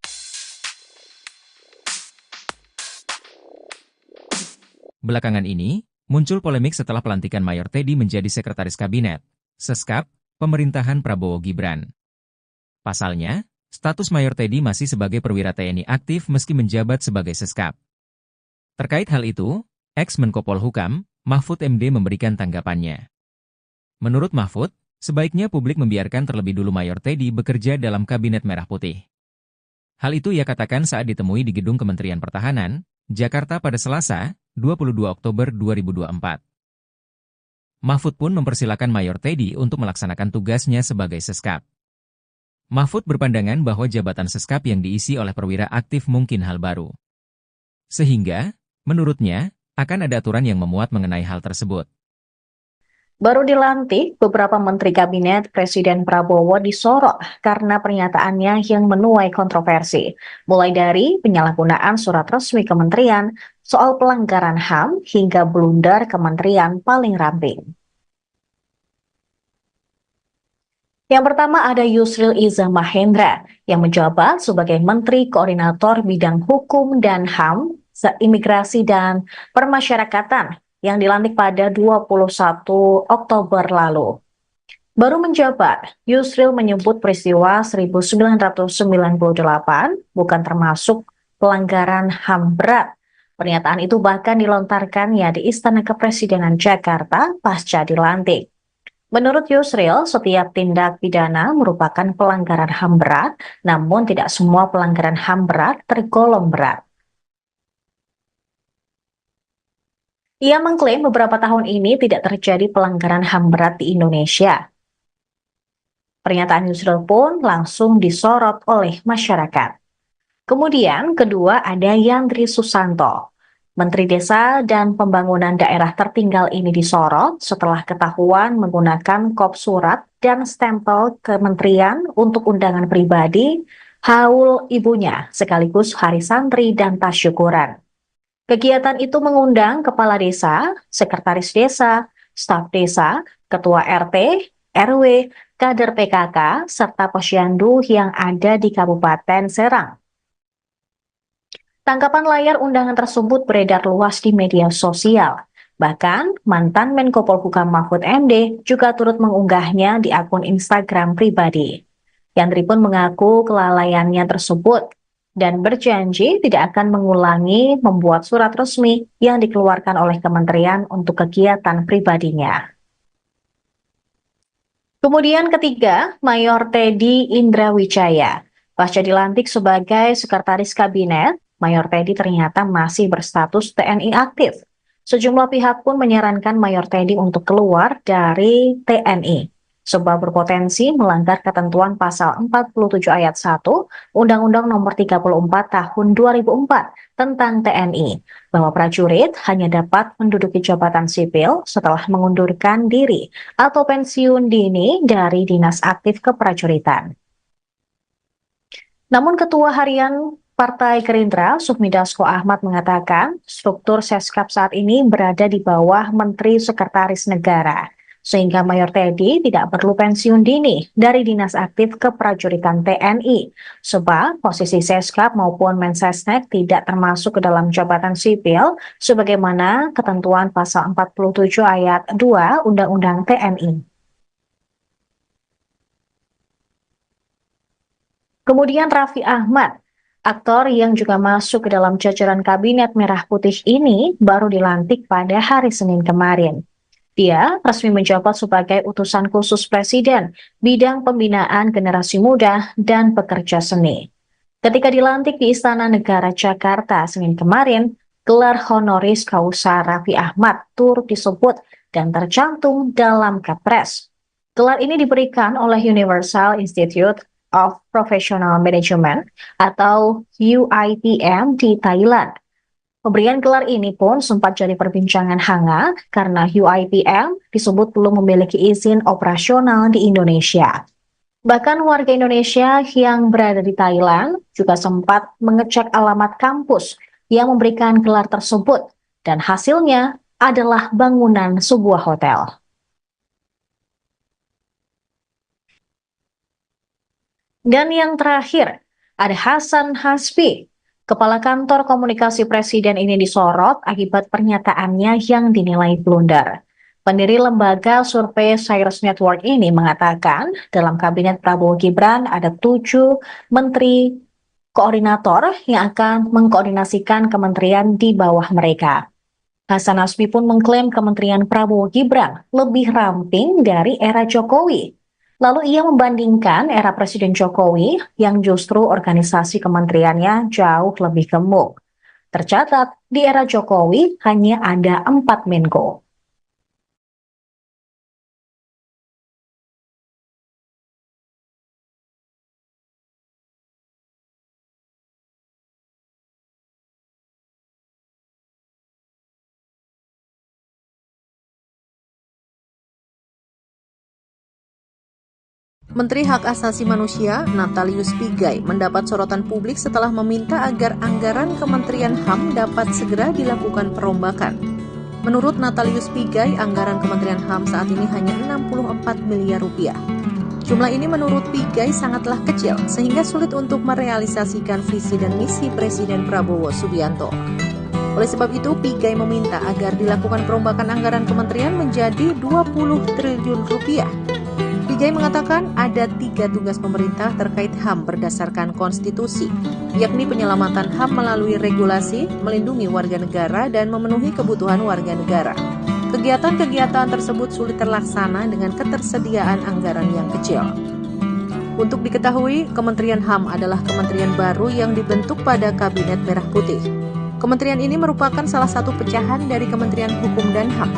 Belakangan ini, muncul polemik setelah pelantikan Mayor Teddy menjadi Sekretaris Kabinet, Seskap, pemerintahan Prabowo Gibran. Pasalnya, status Mayor Teddy masih sebagai perwira TNI aktif meski menjabat sebagai Seskap. Terkait hal itu, ex-Menko Polhukam, Mahfud MD memberikan tanggapannya. Menurut Mahfud, sebaiknya publik membiarkan terlebih dulu Mayor Teddy bekerja dalam Kabinet Merah Putih. Hal itu ia katakan saat ditemui di Gedung Kementerian Pertahanan, Jakarta pada Selasa, 22 Oktober 2024. Mahfud pun mempersilakan Mayor Teddy untuk melaksanakan tugasnya sebagai Seskap. Mahfud berpandangan bahwa jabatan Seskap yang diisi oleh perwira aktif mungkin hal baru. Sehingga, menurutnya, akan ada aturan yang memuat mengenai hal tersebut. Baru dilantik, beberapa menteri kabinet Presiden Prabowo disorot karena pernyataannya yang menuai kontroversi, mulai dari penyalahgunaan surat resmi kementerian, soal pelanggaran HAM, hingga blunder kementerian paling ramping. Yang pertama ada Yusril Iza Mahendra yang menjabat sebagai Menteri Koordinator Bidang Hukum dan HAM, Imigrasi dan Permasyarakatan yang dilantik pada 21 Oktober lalu. Baru menjabat, Yusril menyebut peristiwa 1998 bukan termasuk pelanggaran HAM berat. Pernyataan itu bahkan dilontarkannya di Istana Kepresidenan Jakarta pasca dilantik. Menurut Yusril, setiap tindak pidana merupakan pelanggaran HAM berat, namun tidak semua pelanggaran HAM berat tergolong berat. Ia mengklaim beberapa tahun ini tidak terjadi pelanggaran HAM berat di Indonesia. Pernyataan Yusril pun langsung disorot oleh masyarakat. Kemudian kedua ada Yandri Susanto. Menteri Desa dan Pembangunan Daerah Tertinggal ini disorot setelah ketahuan menggunakan kop surat dan stempel kementerian untuk undangan pribadi, haul ibunya, sekaligus hari santri dan tasyukuran. Kegiatan itu mengundang kepala desa, sekretaris desa, staf desa, ketua RT, RW, kader PKK, serta posyandu yang ada di Kabupaten Serang. Tangkapan layar undangan tersebut beredar luas di media sosial. Bahkan, mantan Menko Polhukam Mahfud MD juga turut mengunggahnya di akun Instagram pribadi. Yandri pun mengaku kelalaiannya tersebut dan berjanji tidak akan mengulangi membuat surat resmi yang dikeluarkan oleh kementerian untuk kegiatan pribadinya. Kemudian ketiga, Mayor Teddy Indrawijaya. Pasca dilantik sebagai Sekretaris Kabinet, Mayor Teddy ternyata masih berstatus TNI aktif. Sejumlah pihak pun menyarankan Mayor Teddy untuk keluar dari TNI, sebab berpotensi melanggar ketentuan pasal 47 ayat 1 Undang-Undang Nomor 34 Tahun 2004 tentang TNI, bahwa prajurit hanya dapat menduduki jabatan sipil setelah mengundurkan diri atau pensiun dini dari dinas aktif keprajuritan. Namun Ketua Harian Partai Gerindra, Sufmi Dasko Ahmad mengatakan struktur Seskap saat ini berada di bawah Menteri Sekretaris Negara, sehingga Mayor Teddy tidak perlu pensiun dini dari dinas aktif keprajuritan TNI, sebab posisi Seskap maupun Mensesnek tidak termasuk ke dalam jabatan sipil, sebagaimana ketentuan pasal 47 ayat 2 Undang-Undang TNI. Kemudian Raffi Ahmad, aktor yang juga masuk ke dalam jajaran Kabinet Merah Putih ini baru dilantik pada hari Senin kemarin. Dia resmi menjabat sebagai utusan khusus Presiden bidang pembinaan generasi muda dan pekerja seni. Ketika dilantik di Istana Negara Jakarta Senin kemarin, gelar honoris causa Raffi Ahmad turut disebut dan tercantum dalam Kepres. Gelar ini diberikan oleh Universal Institute of Professional Management atau UIPM di Thailand. Pemberian gelar ini pun sempat jadi perbincangan hangat karena UIPM disebut belum memiliki izin operasional di Indonesia. Bahkan warga Indonesia yang berada di Thailand juga sempat mengecek alamat kampus yang memberikan gelar tersebut dan hasilnya adalah bangunan sebuah hotel. Dan yang terakhir, ada Hasan Hasbi. Kepala Kantor Komunikasi Presiden ini disorot akibat pernyataannya yang dinilai blunder. Pendiri lembaga survei Cyrus Network ini mengatakan dalam Kabinet Prabowo Gibran ada 7 menteri koordinator yang akan mengkoordinasikan kementerian di bawah mereka. Hasan Hasbi pun mengklaim Kementerian Prabowo Gibran lebih ramping dari era Jokowi. Lalu ia membandingkan era Presiden Jokowi yang justru organisasi kementeriannya jauh lebih gemuk. Tercatat, di era Jokowi hanya ada 4 Menko. Menteri Hak Asasi Manusia Natalius Pigai mendapat sorotan publik setelah meminta agar anggaran Kementerian HAM dapat segera dilakukan perombakan. Menurut Natalius Pigai, anggaran Kementerian HAM saat ini hanya 64 miliar rupiah. Jumlah ini menurut Pigai sangatlah kecil sehingga sulit untuk merealisasikan visi dan misi Presiden Prabowo Subianto. Oleh sebab itu, Pigai meminta agar dilakukan perombakan anggaran kementerian menjadi 20 triliun rupiah. Pigai mengatakan ada 3 tugas pemerintah terkait HAM berdasarkan konstitusi, yakni penyelamatan HAM melalui regulasi, melindungi warga negara, dan memenuhi kebutuhan warga negara. Kegiatan-kegiatan tersebut sulit terlaksana dengan ketersediaan anggaran yang kecil. Untuk diketahui, Kementerian HAM adalah kementerian baru yang dibentuk pada Kabinet Merah Putih. Kementerian ini merupakan salah satu pecahan dari Kementerian Hukum dan HAM.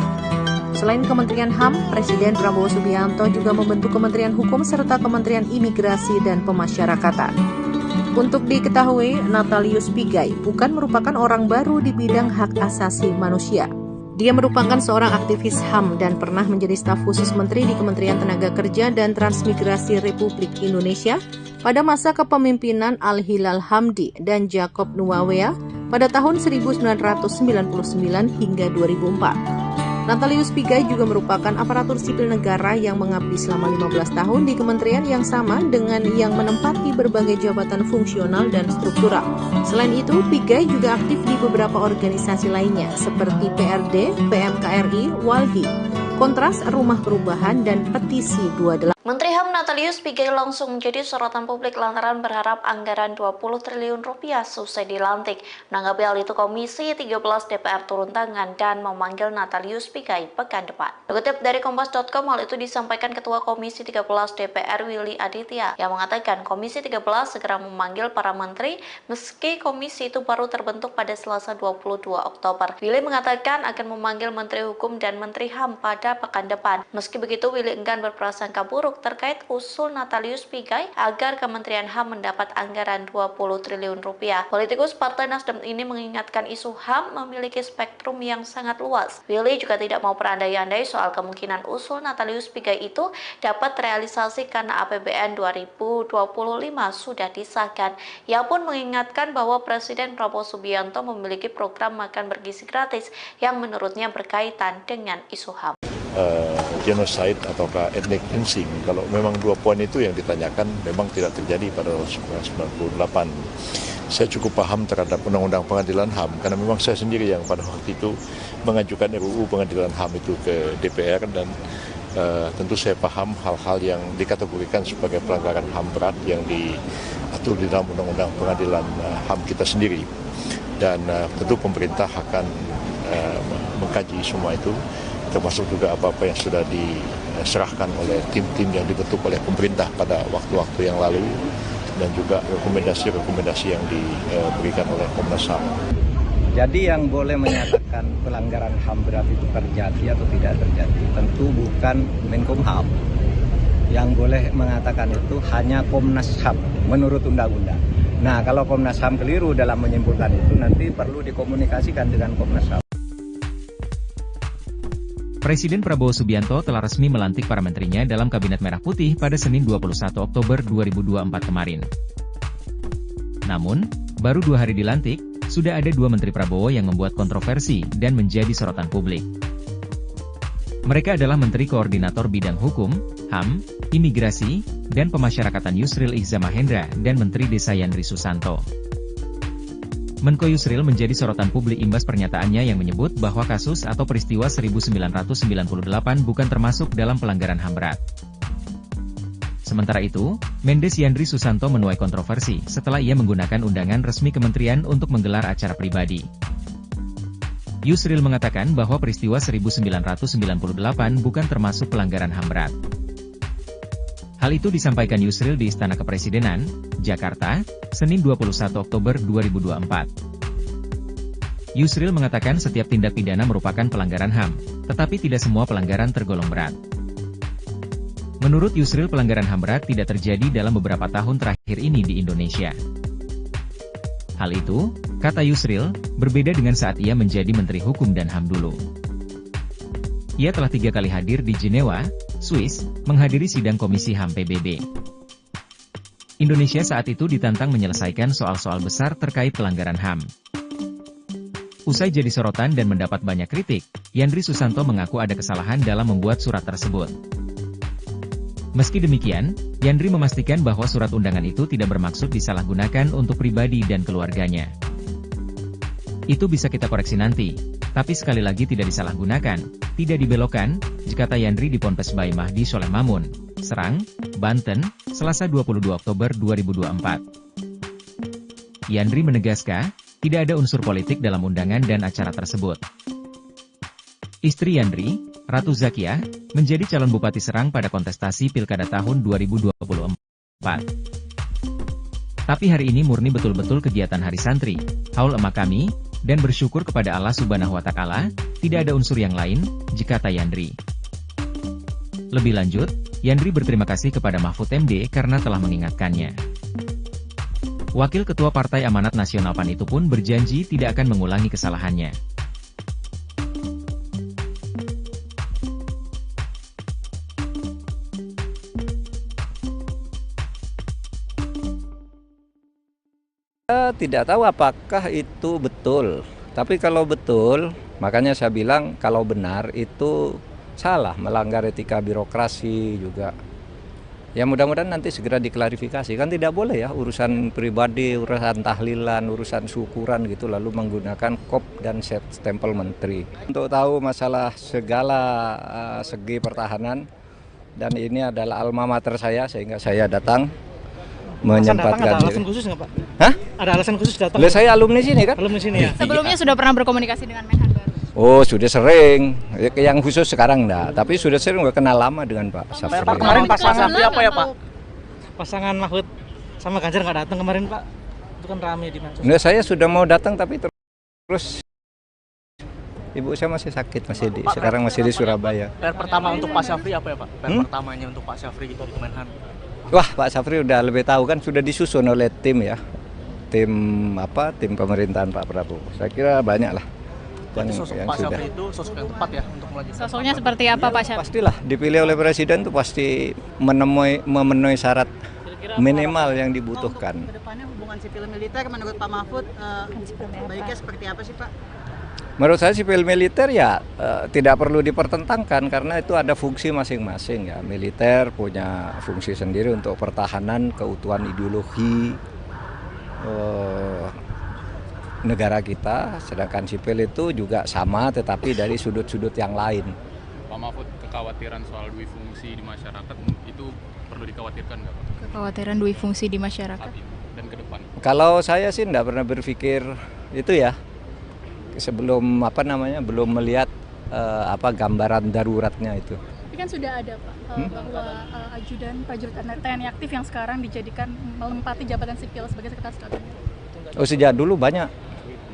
Selain Kementerian HAM, Presiden Prabowo Subianto juga membentuk Kementerian Hukum serta Kementerian Imigrasi dan Pemasyarakatan. Untuk diketahui, Natalius Pigai bukan merupakan orang baru di bidang hak asasi manusia. Dia merupakan seorang aktivis HAM dan pernah menjadi staf khusus menteri di Kementerian Tenaga Kerja dan Transmigrasi Republik Indonesia pada masa kepemimpinan Al-Hilal Hamdi dan Jacob Nuawea pada tahun 1999 hingga 2004. Natalius Pigai juga merupakan aparatur sipil negara yang mengabdi selama 15 tahun di kementerian yang sama dengan yang menempati berbagai jabatan fungsional dan struktural. Selain itu, Pigai juga aktif di beberapa organisasi lainnya seperti PRD, PMKRI, Walhi, Kontras, Rumah Perubahan, dan Petisi 28. Menteri HAM Natalius Pigai langsung menjadi sorotan publik lantaran berharap anggaran 20 triliun rupiah selesai dilantik. Menanggapi hal itu, Komisi 13 DPR turun tangan dan memanggil Natalius Pigai pekan depan. Dikutip dari Kompas.com, hal itu disampaikan Ketua Komisi 13 DPR Willy Aditya yang mengatakan Komisi 13 segera memanggil para menteri meski komisi itu baru terbentuk pada Selasa 22 Oktober. Willy mengatakan akan memanggil Menteri Hukum dan Menteri HAM pada pekan depan. Meski begitu, Willy enggan berprasangka buruk terkait usul Natalius Pigai agar Kementerian HAM mendapat anggaran 20 triliun rupiah. Politikus Partai Nasdem ini mengingatkan isu HAM memiliki spektrum yang sangat luas. Willy juga tidak mau berandai-andai soal kemungkinan usul Natalius Pigai itu dapat terrealisasi karena APBN 2025 sudah disahkan. Ia pun mengingatkan bahwa Presiden Prabowo Subianto memiliki program makan bergizi gratis yang menurutnya berkaitan dengan isu HAM. Genocide ataukah ethnic cleansing, kalau memang 2 poin itu yang ditanyakan memang tidak terjadi pada 1998. Saya cukup paham terhadap Undang-Undang Pengadilan HAM karena memang saya sendiri yang pada waktu itu mengajukan RUU Pengadilan HAM itu ke DPR dan tentu saya paham hal-hal yang dikategorikan sebagai pelanggaran HAM berat yang diatur di dalam Undang-Undang Pengadilan HAM kita sendiri. Dan tentu pemerintah akan mengkaji semua itu, termasuk juga apa-apa yang sudah diserahkan oleh tim-tim yang dibentuk oleh pemerintah pada waktu-waktu yang lalu dan juga rekomendasi-rekomendasi yang diberikan oleh Komnas HAM. Jadi yang boleh menyatakan pelanggaran HAM berat itu terjadi atau tidak terjadi tentu bukan Menkumham. Yang boleh mengatakan itu hanya Komnas HAM menurut undang-undang. Nah, kalau Komnas HAM keliru dalam menyimpulkan itu nanti perlu dikomunikasikan dengan Komnas HAM. Presiden Prabowo Subianto telah resmi melantik para menterinya dalam Kabinet Merah Putih pada Senin 21 Oktober 2024 kemarin. Namun, baru 2 hari dilantik, sudah ada 2 Menteri Prabowo yang membuat kontroversi dan menjadi sorotan publik. Mereka adalah Menteri Koordinator Bidang Hukum, HAM, Imigrasi, dan Pemasyarakatan Yusril Iza Mahendra dan Menteri Desa Yandri Susanto. Menko Yusril menjadi sorotan publik imbas pernyataannya yang menyebut bahwa kasus atau peristiwa 1998 bukan termasuk dalam pelanggaran HAM berat. Sementara itu, Mendes Yandri Susanto menuai kontroversi setelah ia menggunakan undangan resmi kementerian untuk menggelar acara pribadi. Yusril mengatakan bahwa peristiwa 1998 bukan termasuk pelanggaran HAM berat. Hal itu disampaikan Yusril di Istana Kepresidenan, Jakarta, Senin 21 Oktober 2024. Yusril mengatakan setiap tindak pidana merupakan pelanggaran HAM, tetapi tidak semua pelanggaran tergolong berat. Menurut Yusril, pelanggaran HAM berat tidak terjadi dalam beberapa tahun terakhir ini di Indonesia. Hal itu, kata Yusril, berbeda dengan saat ia menjadi Menteri Hukum dan HAM dulu. Ia telah 3 kali hadir di Jenewa, Swiss, menghadiri sidang Komisi HAM PBB. Indonesia saat itu ditantang menyelesaikan soal-soal besar terkait pelanggaran HAM. Usai jadi sorotan dan mendapat banyak kritik, Yandri Susanto mengaku ada kesalahan dalam membuat surat tersebut. Meski demikian, Yandri memastikan bahwa surat undangan itu tidak bermaksud disalahgunakan untuk pribadi dan keluarganya. Itu bisa kita koreksi nanti, tapi sekali lagi tidak disalahgunakan, tidak dibelokkan, kata Yandri di Ponpes Bayi Mahdi Soleh Mamun, Serang, Banten, Selasa 22 Oktober 2024. Yandri menegaskan, tidak ada unsur politik dalam undangan dan acara tersebut. Istri Yandri, Ratu Zakiah, menjadi calon Bupati Serang pada kontestasi Pilkada tahun 2024. Tapi hari ini murni betul-betul kegiatan Hari Santri, haul emak kami, dan bersyukur kepada Allah Subhanahu wa Ta'ala, tidak ada unsur yang lain, kata Yandri. Lebih lanjut, Yandri berterima kasih kepada Mahfud MD karena telah mengingatkannya. Wakil Ketua Partai Amanat Nasional PAN itu pun berjanji tidak akan mengulangi kesalahannya. Saya tidak tahu apakah itu betul, tapi kalau betul, makanya saya bilang kalau benar itu salah, melanggar etika birokrasi juga. Ya mudah-mudahan nanti segera diklarifikasi, kan tidak boleh ya urusan pribadi, urusan tahlilan, urusan syukuran gitu lalu menggunakan kop dan stempel menteri. Untuk tahu masalah segala segi pertahanan, dan ini adalah alma mater saya sehingga saya datang menyempatkan. Ada alasan khusus nggak Pak? Hah? Ada alasan khusus datang? Saya alumni sini kan? Alumni sini ya? Sebelumnya sudah pernah berkomunikasi dengan Menhan baru? Oh, sudah sering. Yang khusus sekarang enggak, tapi sudah sering, udah kenal lama dengan Pak Safri. Pak, kemarin pasangan apa ya Pak? Pasangan Mahfud sama Ganjar nggak datang kemarin Pak? Itu kan rame di mana? Nah, saya sudah mau datang tapi terus ibu saya masih sakit, sekarang masih di Surabaya. PR pertama untuk Pak Syafri apa ya Pak? PR pertamanya untuk Pak Syafri gitu di Kemenhan. Wah, Pak Syafri udah lebih tahu kan, sudah disusun oleh tim ya. Tim pemerintahan Pak Prabowo. Saya kira banyak lah. Jadi sosok Pak Syafri itu sosok yang tepat ya untuk melanjutkan. Sosoknya seperti apa Pak Syafri? Pastilah dipilih oleh presiden itu pasti memenuhi syarat minimal yang dibutuhkan. Kedepannya hubungan sipil militer menurut Pak Mahfud baiknya seperti apa sih Pak? Menurut saya sipil militer ya tidak perlu dipertentangkan karena itu ada fungsi masing-masing ya. Militer punya fungsi sendiri untuk pertahanan keutuhan ideologi negara kita, sedangkan sipil itu juga sama tetapi dari sudut-sudut yang lain. Pak Mahfud, kekhawatiran soal dui fungsi di masyarakat itu perlu dikhawatirkan nggak Pak? Kekhawatiran dui fungsi di masyarakat dan ke depan. Kalau saya sih tidak pernah berpikir itu ya. Sebelum belum melihat gambaran daruratnya itu. Tapi kan sudah ada Pak bahwa ajudan prajurit TNI aktif yang sekarang dijadikan melempati jabatan sipil sebagai sekretaris kabinet. Oh, sejak dulu banyak.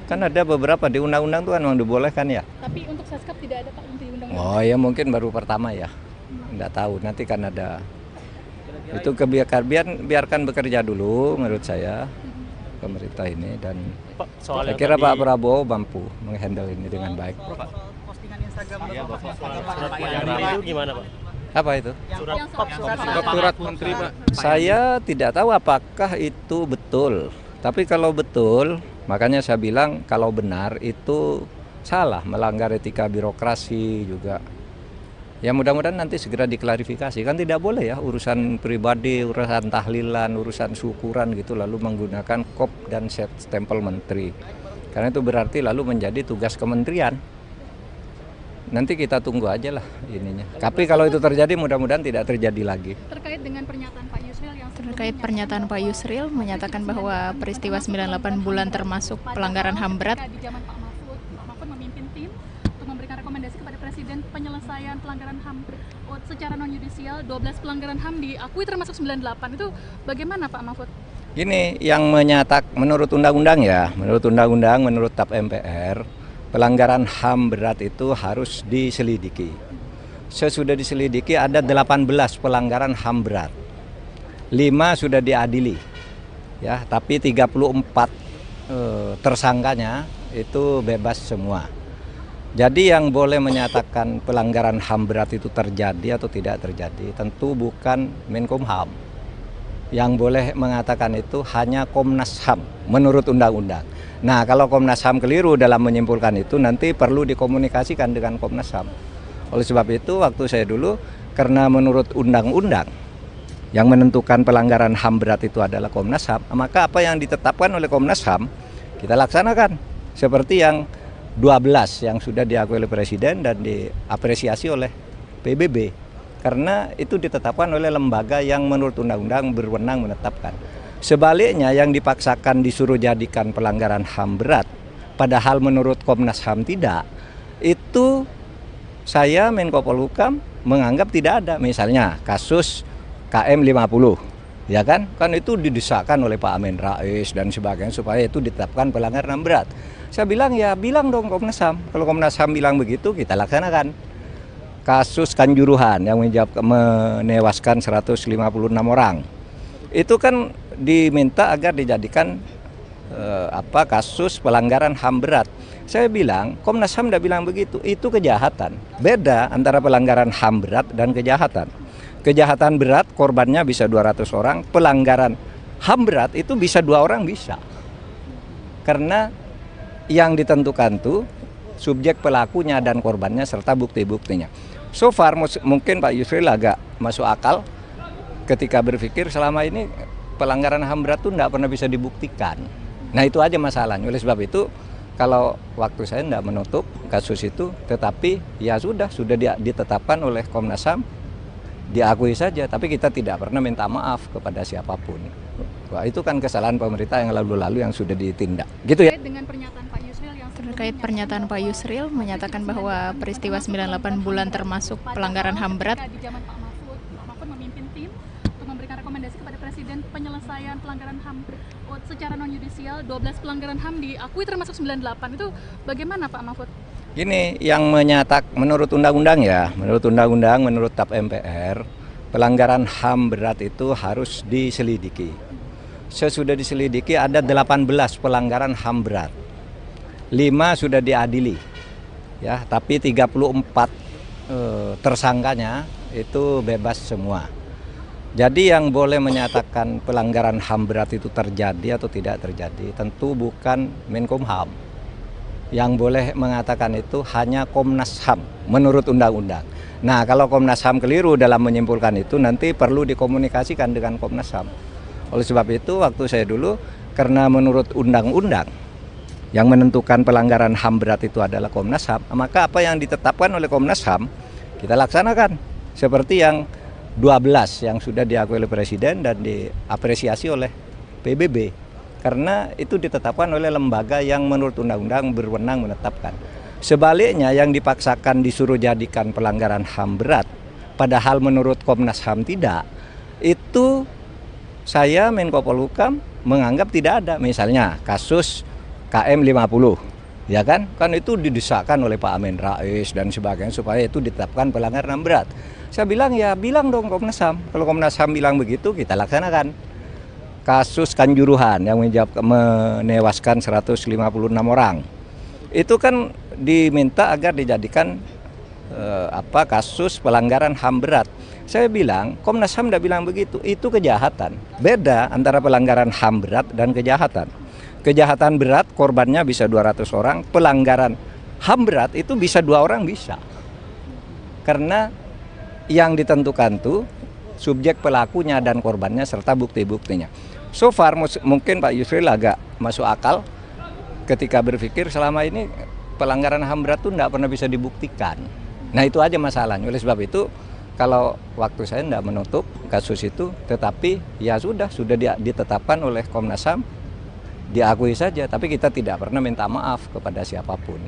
Kan ada beberapa di undang-undang tuh kan memang dibolehkan ya. Tapi untuk Seskap tidak ada Pak untuk undang-undang. Oh ya mungkin baru pertama ya. Nggak tahu, nanti kan ada. Itu biarkan bekerja dulu menurut saya pemerintah ini, dan saya kira Pak Prabowo mampu menghandle ini dengan baik. Postingan Instagram itu gimana Pak? Apa itu? Surat menteri Pak. Saya tidak tahu apakah itu betul. Tapi kalau betul, makanya saya bilang kalau benar itu salah, melanggar etika birokrasi juga. Ya mudah-mudahan nanti segera diklarifikasi, kan tidak boleh ya urusan pribadi, urusan tahlilan, urusan syukuran gitu lalu menggunakan kop dan stempel menteri. Karena itu berarti lalu menjadi tugas kementerian. Nanti kita tunggu aja lah ininya. Tapi kalau itu terjadi mudah-mudahan tidak terjadi lagi. Terkait dengan pernyataan Pak Yusril yang Pak Yusril menyatakan bahwa peristiwa 98 bulan termasuk pelanggaran HAM berat. Di zaman Pak Mahfud memimpin tim untuk memberikan rekomendasi kepada Presiden penyelesaian pelanggaran HAM secara non-yudisial. 12 pelanggaran HAM diakui termasuk 98. Itu bagaimana Pak Mahfud? Gini, yang menurut undang-undang ya, menurut TAP MPR, pelanggaran HAM berat itu harus diselidiki. Sesudah diselidiki ada 18 pelanggaran HAM berat. 5 sudah diadili. Ya, tapi 34 tersangkanya itu bebas semua. Jadi yang boleh menyatakan pelanggaran HAM berat itu terjadi atau tidak terjadi tentu bukan Menkumham. Yang boleh mengatakan itu hanya Komnas HAM menurut undang-undang. Nah, kalau Komnas HAM keliru dalam menyimpulkan itu nanti perlu dikomunikasikan dengan Komnas HAM. Oleh sebab itu waktu saya dulu, karena menurut undang-undang yang menentukan pelanggaran HAM berat itu adalah Komnas HAM, maka apa yang ditetapkan oleh Komnas HAM kita laksanakan. Seperti yang 12 yang sudah diakui oleh Presiden dan diapresiasi oleh PBB. Karena itu ditetapkan oleh lembaga yang menurut undang-undang berwenang menetapkan. Sebaliknya yang dipaksakan disuruh jadikan pelanggaran HAM berat, padahal menurut Komnas HAM tidak, itu saya Menko Polhukam menganggap tidak ada. Misalnya kasus KM 50, ya kan itu didesakkan oleh Pak Amin Rais dan sebagainya supaya itu ditetapkan pelanggaran HAM berat. Saya bilang ya bilang dong Komnas HAM. Kalau Komnas HAM bilang begitu kita laksanakan. Kasus Kanjuruhan yang menewaskan 156 orang. Itu kan diminta agar dijadikan kasus pelanggaran HAM berat. Saya bilang Komnas HAM tidak bilang begitu. Itu kejahatan. Beda antara pelanggaran HAM berat dan kejahatan. Kejahatan berat korbannya bisa 200 orang, pelanggaran HAM berat itu bisa 2 orang bisa. Karena yang ditentukan tuh subjek pelakunya dan korbannya serta bukti-buktinya. So far mungkin Pak Yusril agak masuk akal ketika berpikir selama ini pelanggaran HAM berat itu tidak pernah bisa dibuktikan. Nah itu aja masalahnya. Oleh sebab itu kalau waktu saya tidak menutup kasus itu, tetapi ya sudah ditetapkan oleh Komnas HAM, diakui saja, tapi kita tidak pernah minta maaf kepada siapapun. Wah, itu kan kesalahan pemerintah yang lalu-lalu yang sudah ditindak. Gitu ya. Terkait pernyataan Pak Yusril menyatakan bahwa peristiwa 98 bulan termasuk pelanggaran HAM berat. Di zaman Pak Mahfud memimpin tim untuk memberikan rekomendasi kepada Presiden penyelesaian pelanggaran HAM secara non-yudisial, 12 pelanggaran HAM diakui termasuk 98. Itu bagaimana Pak Mahfud? Gini, yang menurut undang-undang ya, menurut TAP MPR, pelanggaran HAM berat itu harus diselidiki. Sesudah diselidiki ada 18 pelanggaran HAM berat. 5 sudah diadili. Ya, tapi 34 tersangkanya itu bebas semua. Jadi yang boleh menyatakan pelanggaran HAM berat itu terjadi atau tidak terjadi tentu bukan Menkumham. Yang boleh mengatakan itu hanya Komnas HAM menurut undang-undang. Nah, kalau Komnas HAM keliru dalam menyimpulkan itu nanti perlu dikomunikasikan dengan Komnas HAM. Oleh sebab itu waktu saya dulu, karena menurut undang-undang yang menentukan pelanggaran HAM berat itu adalah Komnas HAM, maka apa yang ditetapkan oleh Komnas HAM kita laksanakan. Seperti yang 12 yang sudah diakui oleh Presiden dan diapresiasi oleh PBB. Karena itu ditetapkan oleh lembaga yang menurut undang-undang berwenang menetapkan. Sebaliknya yang dipaksakan disuruh jadikan pelanggaran HAM berat, padahal menurut Komnas HAM tidak, itu saya Menko Polhukam menganggap tidak ada. Misalnya kasus KM 50, ya kan itu didesakkan oleh Pak Amin Rais dan sebagainya supaya itu ditetapkan pelanggaran HAM berat. Saya bilang ya bilang dong Komnas HAM. Kalau Komnas HAM bilang begitu kita laksanakan. Kasus Kanjuruhan yang menewaskan 156 orang. Itu kan diminta agar dijadikan kasus pelanggaran HAM berat. Saya bilang Komnas HAM tidak bilang begitu. Itu kejahatan. Beda antara pelanggaran HAM berat dan kejahatan. Kejahatan berat korbannya bisa 200 orang, pelanggaran HAM berat itu bisa 2 orang bisa. Karena yang ditentukan tuh subjek pelakunya dan korbannya serta bukti-buktinya. So far mungkin Pak Yusril agak masuk akal ketika berpikir selama ini pelanggaran HAM berat itu tidak pernah bisa dibuktikan. Nah itu aja masalahnya. Oleh sebab itu kalau waktu saya tidak menutup kasus itu, tetapi ya sudah ditetapkan oleh Komnas HAM, diakui saja, tapi kita tidak pernah minta maaf kepada siapapun.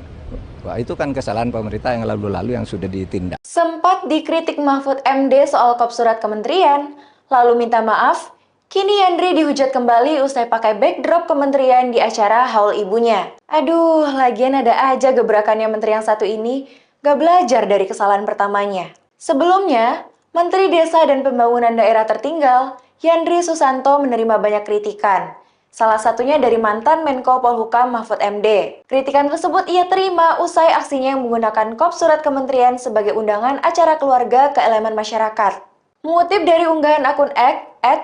Wah, itu kan kesalahan pemerintah yang lalu-lalu yang sudah ditindak. Sempat dikritik Mahfud MD soal kop surat kementerian, lalu minta maaf, kini Yandri dihujat kembali usai pakai backdrop kementerian di acara haul ibunya. Aduh, lagian ada aja gebrakannya menteri yang satu ini, gak belajar dari kesalahan pertamanya. Sebelumnya, Menteri Desa dan Pembangunan Daerah Tertinggal, Yandri Susanto menerima banyak kritikan. Salah satunya dari mantan Menko Polhukam Mahfud MD. Kritikan tersebut ia terima usai aksinya yang menggunakan kop surat kementerian sebagai undangan acara keluarga ke elemen masyarakat. Mengutip dari unggahan akun X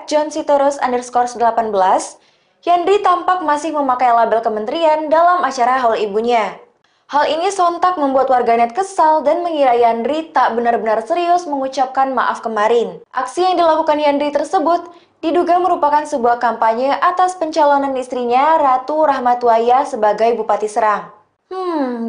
@johnsitorus_18, Yandri tampak masih memakai label kementerian dalam acara haul ibunya. Hal ini sontak membuat warganet kesal dan mengira Yandri tak benar-benar serius mengucapkan maaf kemarin. Aksi yang dilakukan Yandri tersebut diduga merupakan sebuah kampanye atas pencalonan istrinya Ratu Rahmatwaya sebagai Bupati Serang.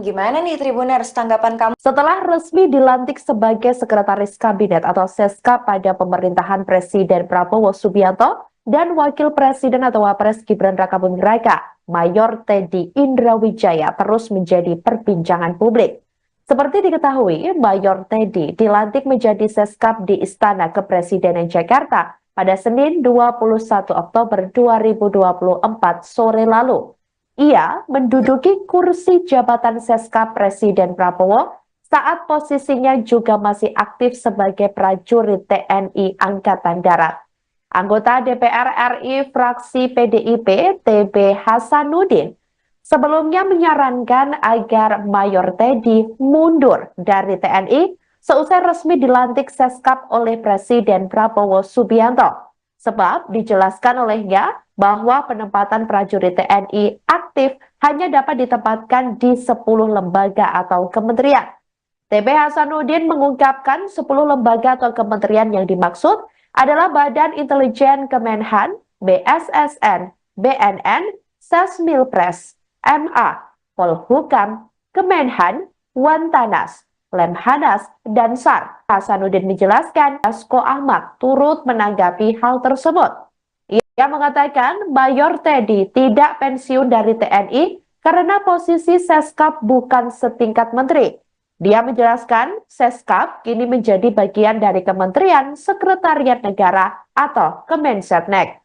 Gimana nih Tribuners tanggapan kamu? Setelah resmi dilantik sebagai Sekretaris Kabinet atau Seska pada pemerintahan Presiden Prabowo Subianto dan Wakil Presiden atau Wapres Gibran Rakabuming Raka, Mayor Teddy Indrawijaya terus menjadi perbincangan publik. Seperti diketahui, Mayor Teddy dilantik menjadi Seskap di Istana Kepresidenan Jakarta pada Senin 21 Oktober 2024 sore lalu. Ia menduduki kursi jabatan Seskap Presiden Prabowo saat posisinya juga masih aktif sebagai prajurit TNI Angkatan Darat. Anggota DPR RI fraksi PDIP TB Hasanuddin sebelumnya menyarankan agar Mayor Teddy mundur dari TNI seusai resmi dilantik Seskap oleh Presiden Prabowo Subianto. Sebab dijelaskan olehnya bahwa penempatan prajurit TNI aktif hanya dapat ditempatkan di 10 lembaga atau kementerian. TB Hasanuddin mengungkapkan 10 lembaga atau kementerian yang dimaksud adalah Badan Intelijen Kemenhan, BSSN, BNN, Sesmilpres, MA, Polhukam, Kemenhan, Wantanas, Lemhanas, dan SAR. Hasanuddin menjelaskan, Dasko Ahmad turut menanggapi hal tersebut. Ia mengatakan Mayor Teddy tidak pensiun dari TNI karena posisi Seskap bukan setingkat menteri. Dia menjelaskan, Seskap kini menjadi bagian dari Kementerian Sekretariat Negara atau Kemensetnek.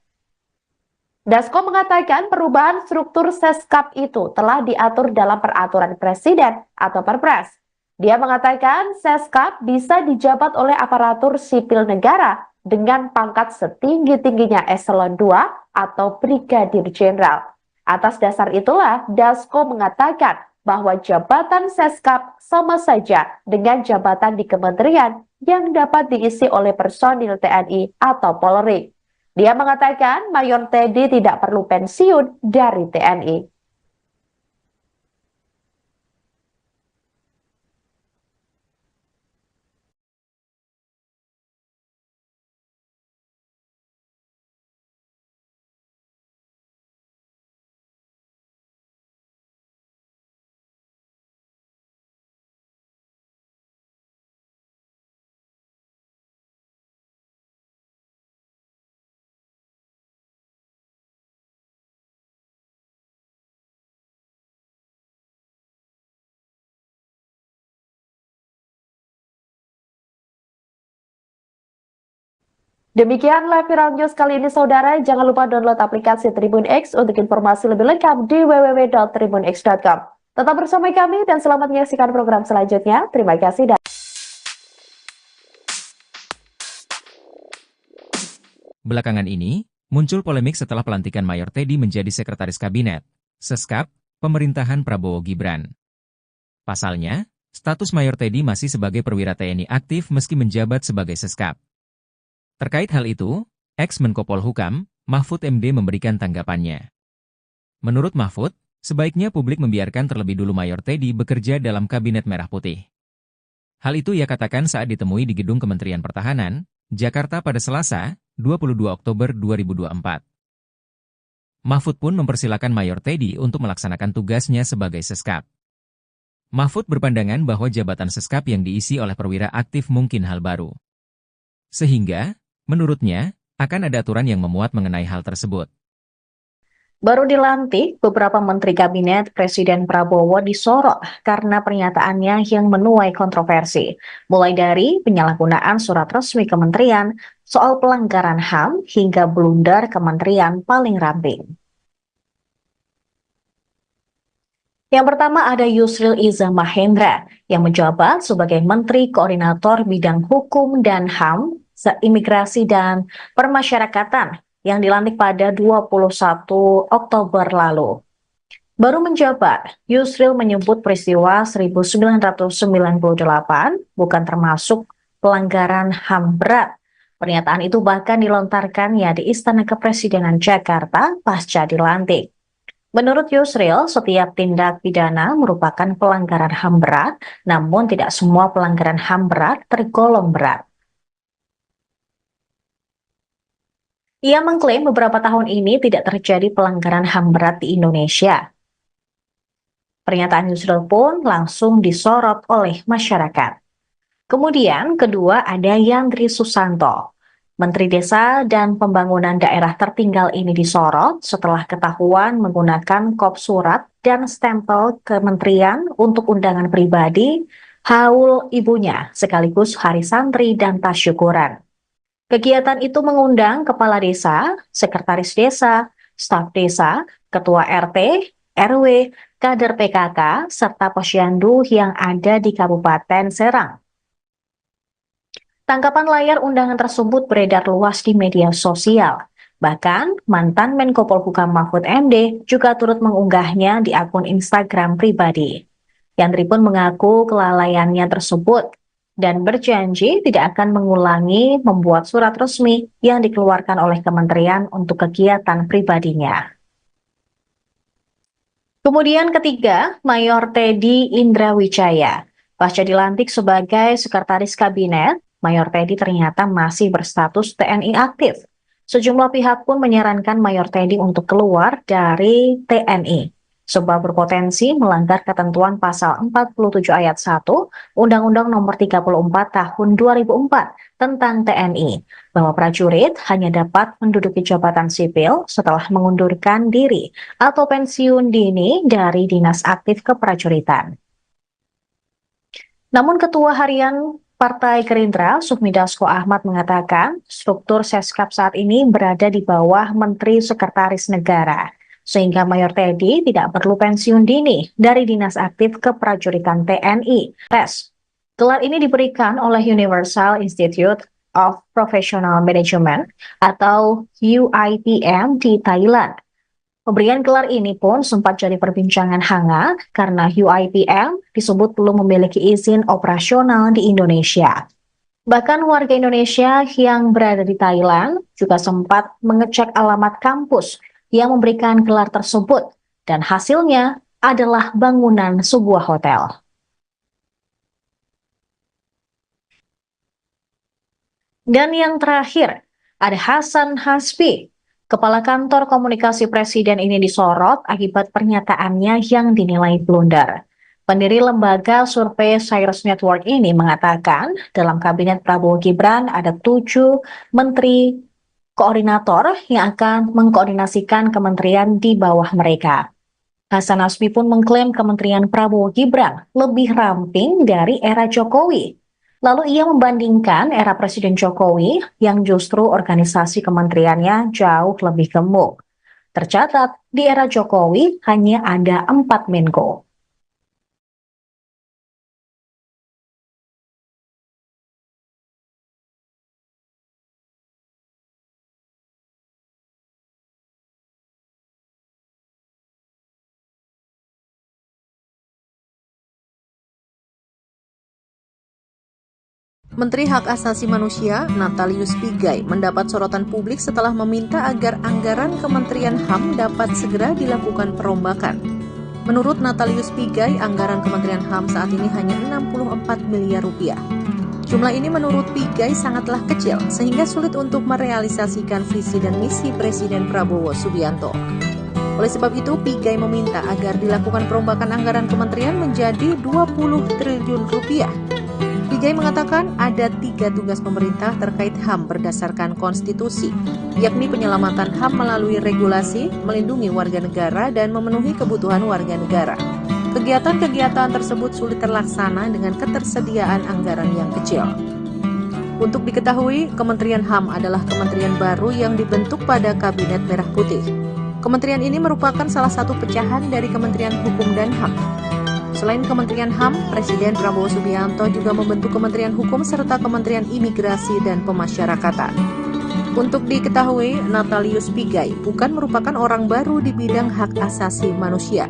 Dasko mengatakan perubahan struktur Seskap itu telah diatur dalam peraturan Presiden atau Perpres. Dia mengatakan Seskap bisa dijabat oleh aparatur sipil negara dengan pangkat setinggi-tingginya eselon 2 atau Brigadir Jenderal. Atas dasar itulah Dasko mengatakan bahwa jabatan Seskap sama saja dengan jabatan di kementerian yang dapat diisi oleh personil TNI atau Polri. Dia mengatakan Mayor Teddy tidak perlu pensiun dari TNI. Demikianlah Viral News kali ini saudara, jangan lupa download aplikasi Tribun X untuk informasi lebih lengkap di www.tribunx.com. Tetap bersama kami dan selamat menyaksikan program selanjutnya. Terima kasih dan Belakangan ini, muncul polemik setelah pelantikan Mayor Teddy menjadi Sekretaris Kabinet, Seskap, pemerintahan Prabowo Gibran. Pasalnya, status Mayor Teddy masih sebagai perwira TNI aktif meski menjabat sebagai Seskap. Terkait hal itu, ex-Menko Polhukam, Mahfud MD memberikan tanggapannya. Menurut Mahfud, sebaiknya publik membiarkan terlebih dulu Mayor Teddy bekerja dalam Kabinet Merah Putih. Hal itu ia katakan saat ditemui di Gedung Kementerian Pertahanan, Jakarta pada Selasa, 22 Oktober 2024. Mahfud pun mempersilakan Mayor Teddy untuk melaksanakan tugasnya sebagai Seskap. Mahfud berpandangan bahwa jabatan Seskap yang diisi oleh perwira aktif mungkin hal baru. Sehingga, menurutnya, akan ada aturan yang memuat mengenai hal tersebut. Baru dilantik, beberapa menteri kabinet Presiden Prabowo disorot karena pernyataannya yang menuai kontroversi. Mulai dari penyalahgunaan surat resmi kementerian, soal pelanggaran HAM, hingga blunder kementerian paling ramping. Yang pertama ada Yusril Iza Mahendra yang menjabat sebagai Menteri Koordinator Bidang Hukum dan HAM, Imigrasi dan Permasyarakatan, yang dilantik pada 21 Oktober lalu. Baru menjabat, Yusril menyebut peristiwa 1998 bukan termasuk pelanggaran HAM berat. Pernyataan itu bahkan dilontarkannya di Istana Kepresidenan Jakarta pasca dilantik. Menurut Yusril, setiap tindak pidana merupakan pelanggaran HAM berat, namun tidak semua pelanggaran HAM berat tergolong berat. Ia mengklaim beberapa tahun ini tidak terjadi pelanggaran HAM berat di Indonesia. Pernyataan Yusril pun langsung disorot oleh masyarakat. Kemudian kedua ada Yandri Susanto. Menteri Desa dan Pembangunan Daerah Tertinggal ini disorot setelah ketahuan menggunakan kop surat dan stempel kementerian untuk undangan pribadi, haul ibunya, sekaligus hari santri dan tasyukuran. Kegiatan itu mengundang kepala desa, sekretaris desa, staf desa, ketua RT, RW, kader PKK, serta posyandu yang ada di Kabupaten Serang. Tangkapan layar undangan tersebut beredar luas di media sosial. Bahkan, mantan Menko Polhukam Mahfud MD juga turut mengunggahnya di akun Instagram pribadi. Yandri pun mengaku kelalaiannya tersebut dan berjanji tidak akan mengulangi membuat surat resmi yang dikeluarkan oleh kementerian untuk kegiatan pribadinya. Kemudian ketiga, Mayor Teddy Indrawijaya. Pasca dilantik sebagai Sekretaris Kabinet, Mayor Teddy ternyata masih berstatus TNI aktif. Sejumlah pihak pun menyarankan Mayor Teddy untuk keluar dari TNI, sebab berpotensi melanggar ketentuan pasal 47 ayat 1 Undang-Undang Nomor 34 Tahun 2004 tentang TNI, bahwa prajurit hanya dapat menduduki jabatan sipil setelah mengundurkan diri atau pensiun dini dari dinas aktif keprajuritan. Namun Ketua Harian Partai Gerindra, Sufmi Dasko Ahmad mengatakan struktur Seskap saat ini berada di bawah Menteri Sekretaris Negara, sehingga Mayor Teddy tidak perlu pensiun dini dari Dinas Aktif Keprajuritan TNI, TES. Gelar ini diberikan oleh Universal Institute of Professional Management atau UIPM di Thailand. Pemberian gelar ini pun sempat jadi perbincangan hangat karena UIPM disebut belum memiliki izin operasional di Indonesia. Bahkan warga Indonesia yang berada di Thailand juga sempat mengecek alamat kampus yang memberikan gelar tersebut, dan hasilnya adalah bangunan sebuah hotel. Dan yang terakhir, ada Hasan Hasbi. Kepala Kantor Komunikasi Presiden ini disorot akibat pernyataannya yang dinilai blunder. Pendiri lembaga survei Cyrus Network ini mengatakan dalam kabinet Prabowo Gibran ada 7 menteri koordinator yang akan mengkoordinasikan kementerian di bawah mereka. Hasan Hasbi pun mengklaim kementerian Prabowo Gibran lebih ramping dari era Jokowi. Lalu ia membandingkan era Presiden Jokowi yang justru organisasi kementeriannya jauh lebih gemuk. Tercatat, di era Jokowi hanya ada 4 Menko. Menteri Hak Asasi Manusia, Natalius Pigai, mendapat sorotan publik setelah meminta agar anggaran Kementerian HAM dapat segera dilakukan perombakan. Menurut Natalius Pigai, anggaran Kementerian HAM saat ini hanya 64 miliar rupiah. Jumlah ini menurut Pigai sangatlah kecil, sehingga sulit untuk merealisasikan visi dan misi Presiden Prabowo Subianto. Oleh sebab itu, Pigai meminta agar dilakukan perombakan anggaran kementerian menjadi 20 triliun rupiah. Pigai mengatakan ada 3 tugas pemerintah terkait HAM berdasarkan konstitusi, yakni penyelamatan HAM melalui regulasi, melindungi warga negara, dan memenuhi kebutuhan warga negara. Kegiatan-kegiatan tersebut sulit terlaksana dengan ketersediaan anggaran yang kecil. Untuk diketahui, Kementerian HAM adalah kementerian baru yang dibentuk pada Kabinet Merah Putih. Kementerian ini merupakan salah satu pecahan dari Kementerian Hukum dan HAM. Selain Kementerian HAM, Presiden Prabowo Subianto juga membentuk Kementerian Hukum serta Kementerian Imigrasi dan Pemasyarakatan. Untuk diketahui, Natalius Pigai bukan merupakan orang baru di bidang hak asasi manusia.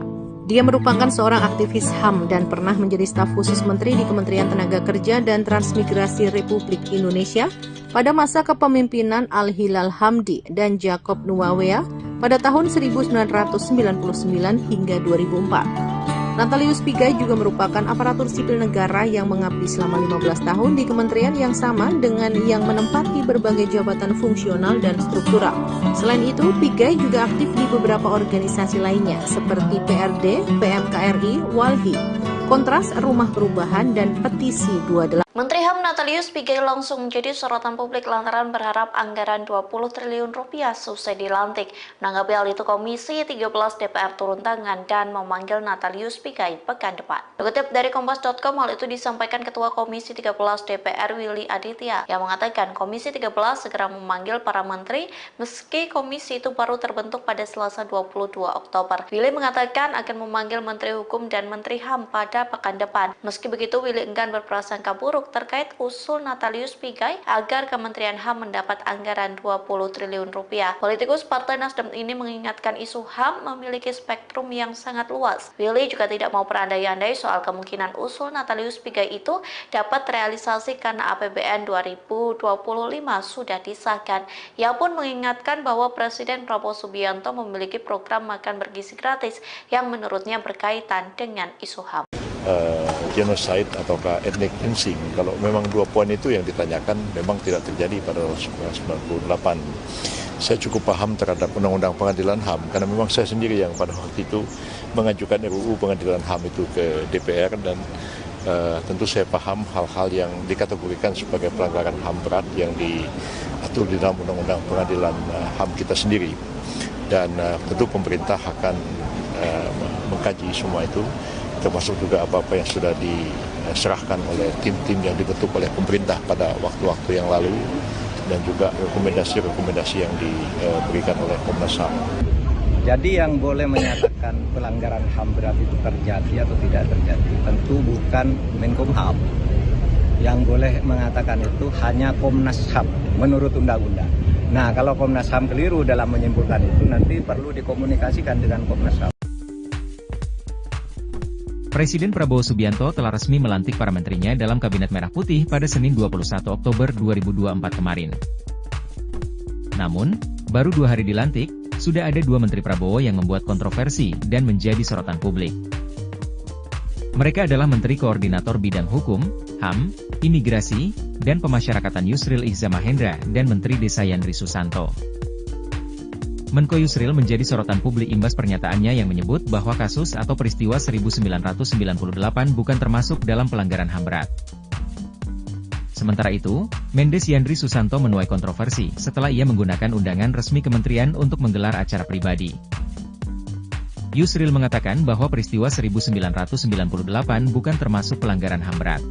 Dia merupakan seorang aktivis HAM dan pernah menjadi staf khusus menteri di Kementerian Tenaga Kerja dan Transmigrasi Republik Indonesia pada masa kepemimpinan Al-Hilal Hamdi dan Jacob Nuawea pada tahun 1999 hingga 2004. Natalius Pigai juga merupakan aparatur sipil negara yang mengabdi selama 15 tahun di kementerian yang sama dengan yang menempati berbagai jabatan fungsional dan struktural. Selain itu, Pigai juga aktif di beberapa organisasi lainnya seperti PRD, PMKRI, Walhi, Kontras, Rumah Perubahan, dan Petisi 28. Menteri HAM Natalius Pigai langsung menjadi sorotan publik lantaran berharap anggaran 20 triliun rupiah selesai dilantik. Menanggapi hal itu, Komisi 13 DPR turun tangan dan memanggil Natalius Pigai pekan depan. Dikutip dari Kompas.com, hal itu disampaikan Ketua Komisi 13 DPR Willy Aditya yang mengatakan Komisi 13 segera memanggil para menteri meski komisi itu baru terbentuk pada Selasa 22 Oktober. Willy mengatakan akan memanggil Menteri Hukum dan Menteri HAM pada pekan depan. Meski begitu, Willy enggan berprasangka buruk terkait usul Natalius Pigai agar Kementerian HAM mendapat anggaran 20 triliun rupiah. Politikus Partai Nasdem ini mengingatkan isu HAM memiliki spektrum yang sangat luas. Willy juga tidak mau berandai-andai soal kemungkinan usul Natalius Pigai itu dapat terrealisasi karena APBN 2025 sudah disahkan. Ia pun mengingatkan bahwa Presiden Prabowo Subianto memiliki program makan bergizi gratis yang menurutnya berkaitan dengan isu HAM. Genocide ataukah ethnic cleansing, kalau memang dua poin itu yang ditanyakan memang tidak terjadi pada 1998. Saya cukup paham terhadap undang-undang pengadilan HAM karena memang saya sendiri yang pada waktu itu mengajukan RUU pengadilan HAM itu ke DPR dan tentu saya paham hal-hal yang dikategorikan sebagai pelanggaran HAM berat yang diatur di dalam undang-undang pengadilan HAM kita sendiri. Dan tentu pemerintah akan mengkaji semua itu, termasuk juga apa-apa yang sudah diserahkan oleh tim-tim yang dibentuk oleh pemerintah pada waktu-waktu yang lalu dan juga rekomendasi-rekomendasi yang diberikan oleh Komnas HAM. Jadi yang boleh menyatakan pelanggaran HAM berat itu terjadi atau tidak terjadi tentu bukan Menkumham. Yang boleh mengatakan itu hanya Komnas HAM menurut undang-undang. Nah, kalau Komnas HAM keliru dalam menyimpulkan itu nanti perlu dikomunikasikan dengan Komnas HAM. Presiden Prabowo Subianto telah resmi melantik para menterinya dalam Kabinet Merah Putih pada Senin 21 Oktober 2024 kemarin. Namun, baru 2 hari dilantik, sudah ada 2 Menteri Prabowo yang membuat kontroversi dan menjadi sorotan publik. Mereka adalah Menteri Koordinator Bidang Hukum, HAM, Imigrasi, dan Pemasyarakatan Yusril Iza Mahendra dan Menteri Desa Yandri Susanto. Menko Yusril menjadi sorotan publik imbas pernyataannya yang menyebut bahwa kasus atau peristiwa 1998 bukan termasuk dalam pelanggaran HAM berat. Sementara itu, Mendes Yandri Susanto menuai kontroversi setelah ia menggunakan undangan resmi kementerian untuk menggelar acara pribadi. Yusril mengatakan bahwa peristiwa 1998 bukan termasuk pelanggaran HAM berat.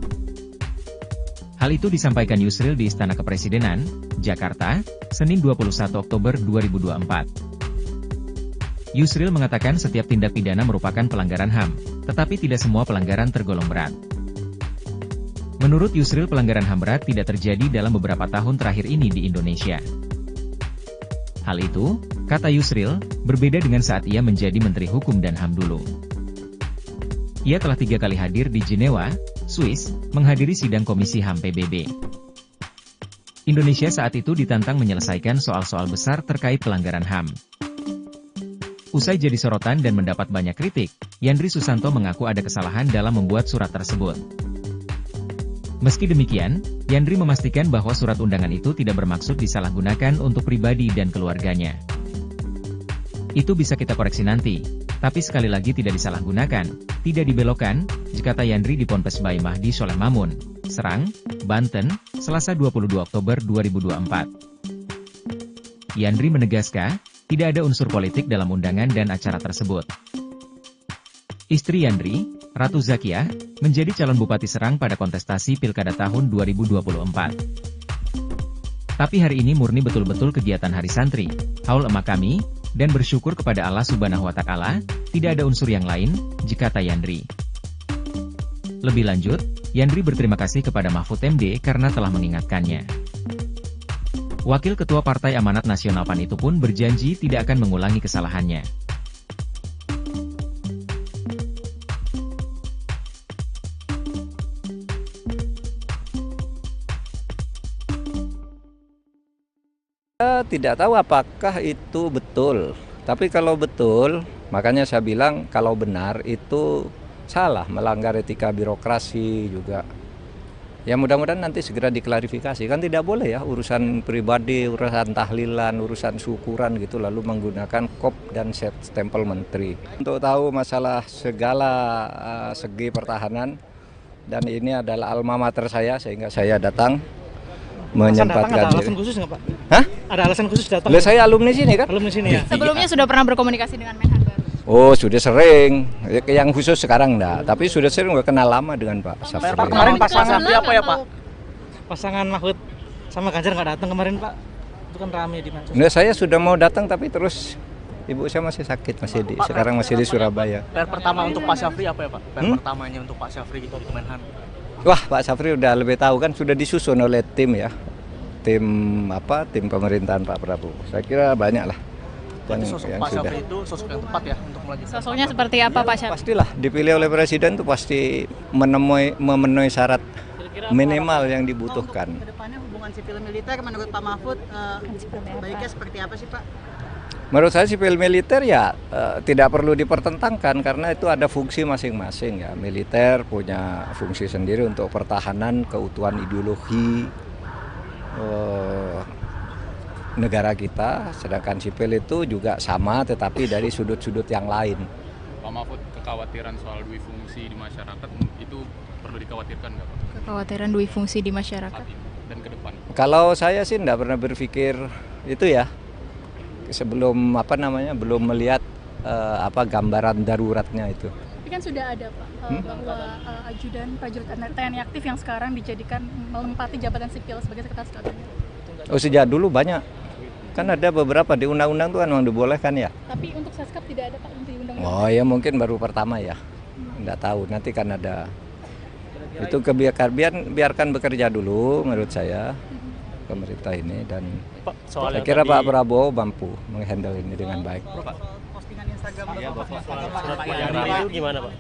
Hal itu disampaikan Yusril di Istana Kepresidenan, Jakarta, Senin 21 Oktober 2024. Yusril mengatakan setiap tindak pidana merupakan pelanggaran HAM, tetapi tidak semua pelanggaran tergolong berat. Menurut Yusril, pelanggaran HAM berat tidak terjadi dalam beberapa tahun terakhir ini di Indonesia. Hal itu, kata Yusril, berbeda dengan saat ia menjadi Menteri Hukum dan HAM dulu. Ia telah 3 kali hadir di Jenewa, Swiss, menghadiri sidang Komisi HAM PBB. Indonesia saat itu ditantang menyelesaikan soal-soal besar terkait pelanggaran HAM. Usai jadi sorotan dan mendapat banyak kritik, Yandri Susanto mengaku ada kesalahan dalam membuat surat tersebut. Meski demikian, Yandri memastikan bahwa surat undangan itu tidak bermaksud disalahgunakan untuk pribadi dan keluarganya. Itu bisa kita koreksi nanti, tapi sekali lagi tidak disalahgunakan, tidak dibelokkan, kata Yandri di Ponpes Bayi Mahdi Soleh Mamun, Serang, Banten, Selasa 22 Oktober 2024. Yandri menegaskan, tidak ada unsur politik dalam undangan dan acara tersebut. Istri Yandri, Ratu Zakiah, menjadi calon Bupati Serang pada kontestasi Pilkada tahun 2024. Tapi hari ini murni betul-betul kegiatan Hari Santri, haul emak kami, dan bersyukur kepada Allah Subhanahu wa Ta'ala, tidak ada unsur yang lain, kata Yandri. Lebih lanjut, Yandri berterima kasih kepada Mahfud MD karena telah mengingatkannya. Wakil Ketua Partai Amanat Nasional PAN itu pun berjanji tidak akan mengulangi kesalahannya. Saya tidak tahu apakah itu betul, tapi kalau betul, makanya saya bilang kalau benar itu salah, melanggar etika birokrasi juga. Ya mudah-mudahan nanti segera diklarifikasi, kan tidak boleh ya urusan pribadi, urusan tahlilan, urusan syukuran gitu lalu menggunakan kop dan stempel menteri. Untuk tahu masalah segala segi pertahanan, dan ini adalah alma mater saya sehingga saya datang menyempatkan ada alasan khusus nggak Pak? Hah? Ada alasan khusus datang? Saya alumni sini kan? Alumni sini ya? Sebelumnya sudah pernah berkomunikasi dengan Menhan baru? Oh sudah sering, yang khusus sekarang enggak, tapi sudah sering udah kenal lama dengan Pak Syafri. Pak kemarin pasangan apa ya Pak? Pasangan Mahfud sama Ganjar nggak datang kemarin Pak? Itu kan rame di mana? Nah, saya sudah mau datang tapi terus ibu saya masih sakit, sekarang masih di Surabaya. PR pertama untuk Pak Syafri apa ya Pak? PR pertamanya untuk Pak Syafri gitu di Kemenhan. Wah, Pak Syafri udah lebih tahu kan, sudah disusun oleh tim ya, tim pemerintahan Pak Prabowo. Saya kira banyak lah. Berarti sosok Pak Syafri itu sosok yang tepat ya untuk melanjutkan. Sosoknya seperti apa Pak Syafri? Pastilah dipilih oleh presiden itu pasti memenuhi syarat minimal yang dibutuhkan. Kedepannya hubungan sipil militer menurut Pak Mahfud baiknya seperti apa sih Pak? Menurut saya sipil militer ya tidak perlu dipertentangkan karena itu ada fungsi masing-masing ya. Militer punya fungsi sendiri untuk pertahanan keutuhan ideologi negara kita, sedangkan sipil itu juga sama tetapi dari sudut-sudut yang lain. Pak Mahfud, kekhawatiran soal dui fungsi di masyarakat itu perlu dikhawatirkan nggak Pak? Kekhawatiran dui fungsi di masyarakat dan ke depan. Kalau saya sih tidak pernah berpikir itu ya. Sebelum belum melihat gambaran daruratnya itu. Tapi kan sudah ada Pak bahwa ajudan prajurit TNI aktif yang sekarang dijadikan menempati jabatan sipil sebagai sekretaris kabinet. Oh sejak dulu banyak, kan ada beberapa di undang-undang tuh kan memang dibolehkan ya. Tapi untuk Seskap tidak ada Pak untuk undang-undang. Oh ya mungkin baru pertama ya, nggak tahu nanti kan ada. Itu biarkan bekerja dulu menurut saya pemerintah ini dan saya kira Pak Prabowo mampu menghandle ini dengan baik. Postingan Instagram itu gimana Pak?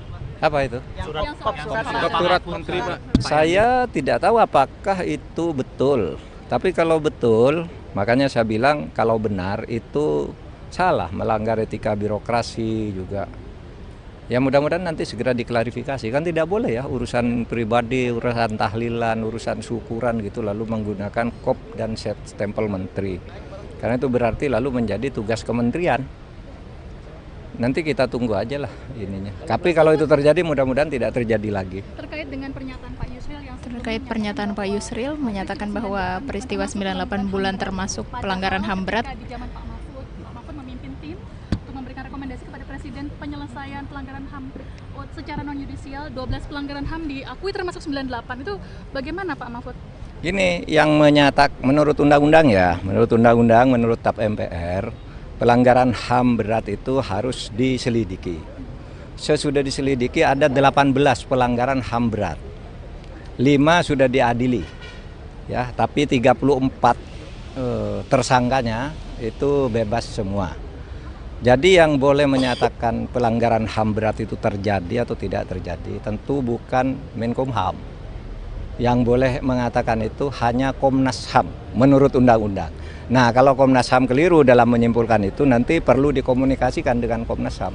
Apa itu? Surat menteri Pak. Saya tidak tahu apakah itu betul. Tapi kalau betul, makanya saya bilang kalau benar itu salah, melanggar etika birokrasi juga. Ya mudah-mudahan nanti segera diklarifikasi, kan tidak boleh ya urusan pribadi, urusan tahlilan, urusan syukuran gitu lalu menggunakan kop dan stempel menteri. Karena itu berarti lalu menjadi tugas kementerian. Nanti kita tunggu aja lah ininya. Tapi kalau itu terjadi mudah-mudahan tidak terjadi lagi. Terkait dengan pernyataan Pak Yusril yang terkait pernyataan Pak Yusril menyatakan bahwa peristiwa 98 bulan termasuk pelanggaran HAM berat. Di zaman Pak Mahfud memimpin tim untuk memberikan rekomendasi kepada Presiden penyelesaian pelanggaran HAM secara non yudisial. 12 pelanggaran HAM diakui termasuk 98. Itu bagaimana Pak Mahfud? Gini, yang menurut undang-undang ya, menurut TAP MPR, pelanggaran HAM berat itu harus diselidiki. Sesudah diselidiki ada 18 pelanggaran HAM berat. 5 sudah diadili. Ya, tapi 34 tersangkanya itu bebas semua. Jadi yang boleh menyatakan pelanggaran HAM berat itu terjadi atau tidak terjadi tentu bukan Menkumham. Yang boleh mengatakan itu hanya Komnas HAM menurut undang-undang. Nah, kalau Komnas HAM keliru dalam menyimpulkan itu nanti perlu dikomunikasikan dengan Komnas HAM.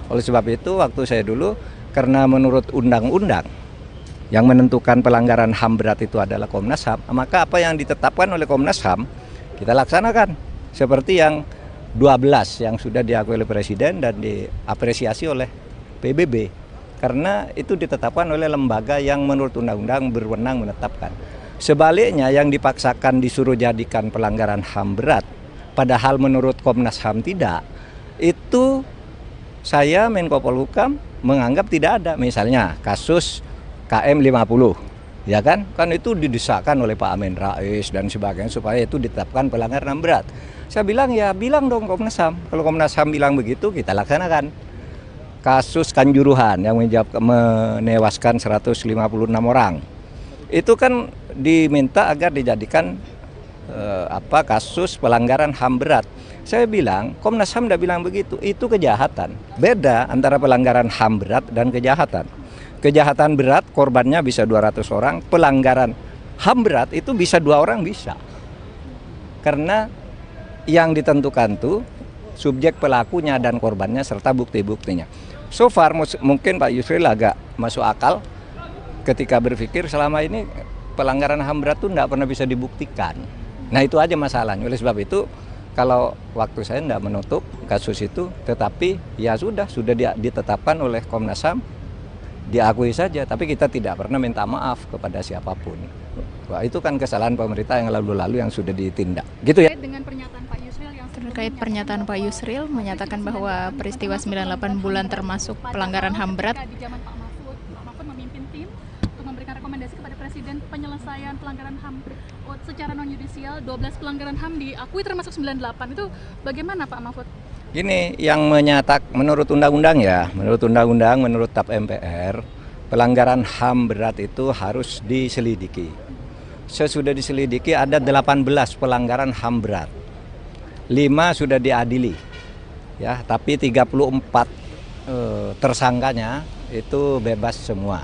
Oleh sebab itu waktu saya dulu karena menurut undang-undang yang menentukan pelanggaran HAM berat itu adalah Komnas HAM, maka apa yang ditetapkan oleh Komnas HAM kita laksanakan seperti yang 12 yang sudah diakui oleh Presiden dan diapresiasi oleh PBB karena itu ditetapkan oleh lembaga yang menurut undang-undang berwenang menetapkan. Sebaliknya yang dipaksakan disuruh jadikan pelanggaran HAM berat padahal menurut Komnas HAM tidak, itu saya Menko Polhukam menganggap tidak ada. Misalnya kasus KM 50 ya kan itu didesakkan oleh Pak Amin Rais dan sebagainya supaya itu ditetapkan pelanggaran HAM berat. Saya bilang ya bilang dong Komnas HAM. Kalau Komnas HAM bilang begitu kita laksanakan. Kasus Kanjuruhan yang menewaskan 156 orang. Itu kan diminta agar dijadikan kasus pelanggaran HAM berat. Saya bilang, Komnas HAM tidak bilang begitu, itu kejahatan. Beda antara pelanggaran HAM berat dan kejahatan. Kejahatan berat korbannya bisa 200 orang, pelanggaran HAM berat itu bisa 2 orang bisa. Karena yang ditentukan tuh subjek pelakunya dan korbannya serta bukti-buktinya. So far mungkin Pak Yusril agak masuk akal ketika berpikir selama ini pelanggaran HAM berat itu tidak pernah bisa dibuktikan. Nah itu aja masalahnya. Oleh sebab itu kalau waktu saya tidak menutup kasus itu, tetapi ya sudah ditetapkan oleh Komnas HAM, diakui saja. Tapi kita tidak pernah minta maaf kepada siapapun. Wah, itu kan kesalahan pemerintah yang lalu-lalu yang sudah ditindak. Gitu ya. Terkait pernyataan Pak Yusril menyatakan bahwa peristiwa 98 bulan termasuk pelanggaran HAM berat. Pak Mahfud memimpin tim untuk memberikan rekomendasi kepada Presiden penyelesaian pelanggaran HAM secara non-yudisial. 12 pelanggaran HAM diakui termasuk 98. Itu bagaimana Pak Mahfud? Gini, yang menurut undang-undang ya, menurut TAP MPR, pelanggaran HAM berat itu harus diselidiki. Sesudah diselidiki ada 18 pelanggaran HAM berat. 5 sudah diadili. Ya, tapi 34 tersangkanya itu bebas semua.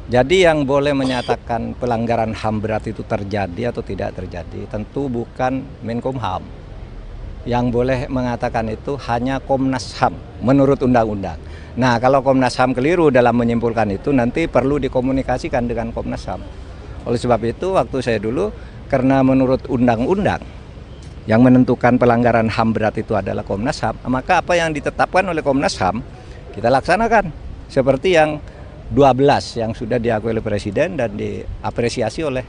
Jadi yang boleh menyatakan pelanggaran HAM berat itu terjadi atau tidak terjadi tentu bukan Menkumham. Yang boleh mengatakan itu hanya Komnas HAM menurut undang-undang. Nah, kalau Komnas HAM keliru dalam menyimpulkan itu nanti perlu dikomunikasikan dengan Komnas HAM. Oleh sebab itu waktu saya dulu karena menurut undang-undang yang menentukan pelanggaran HAM berat itu adalah Komnas HAM, maka apa yang ditetapkan oleh Komnas HAM kita laksanakan seperti yang 12 yang sudah diakui oleh Presiden dan diapresiasi oleh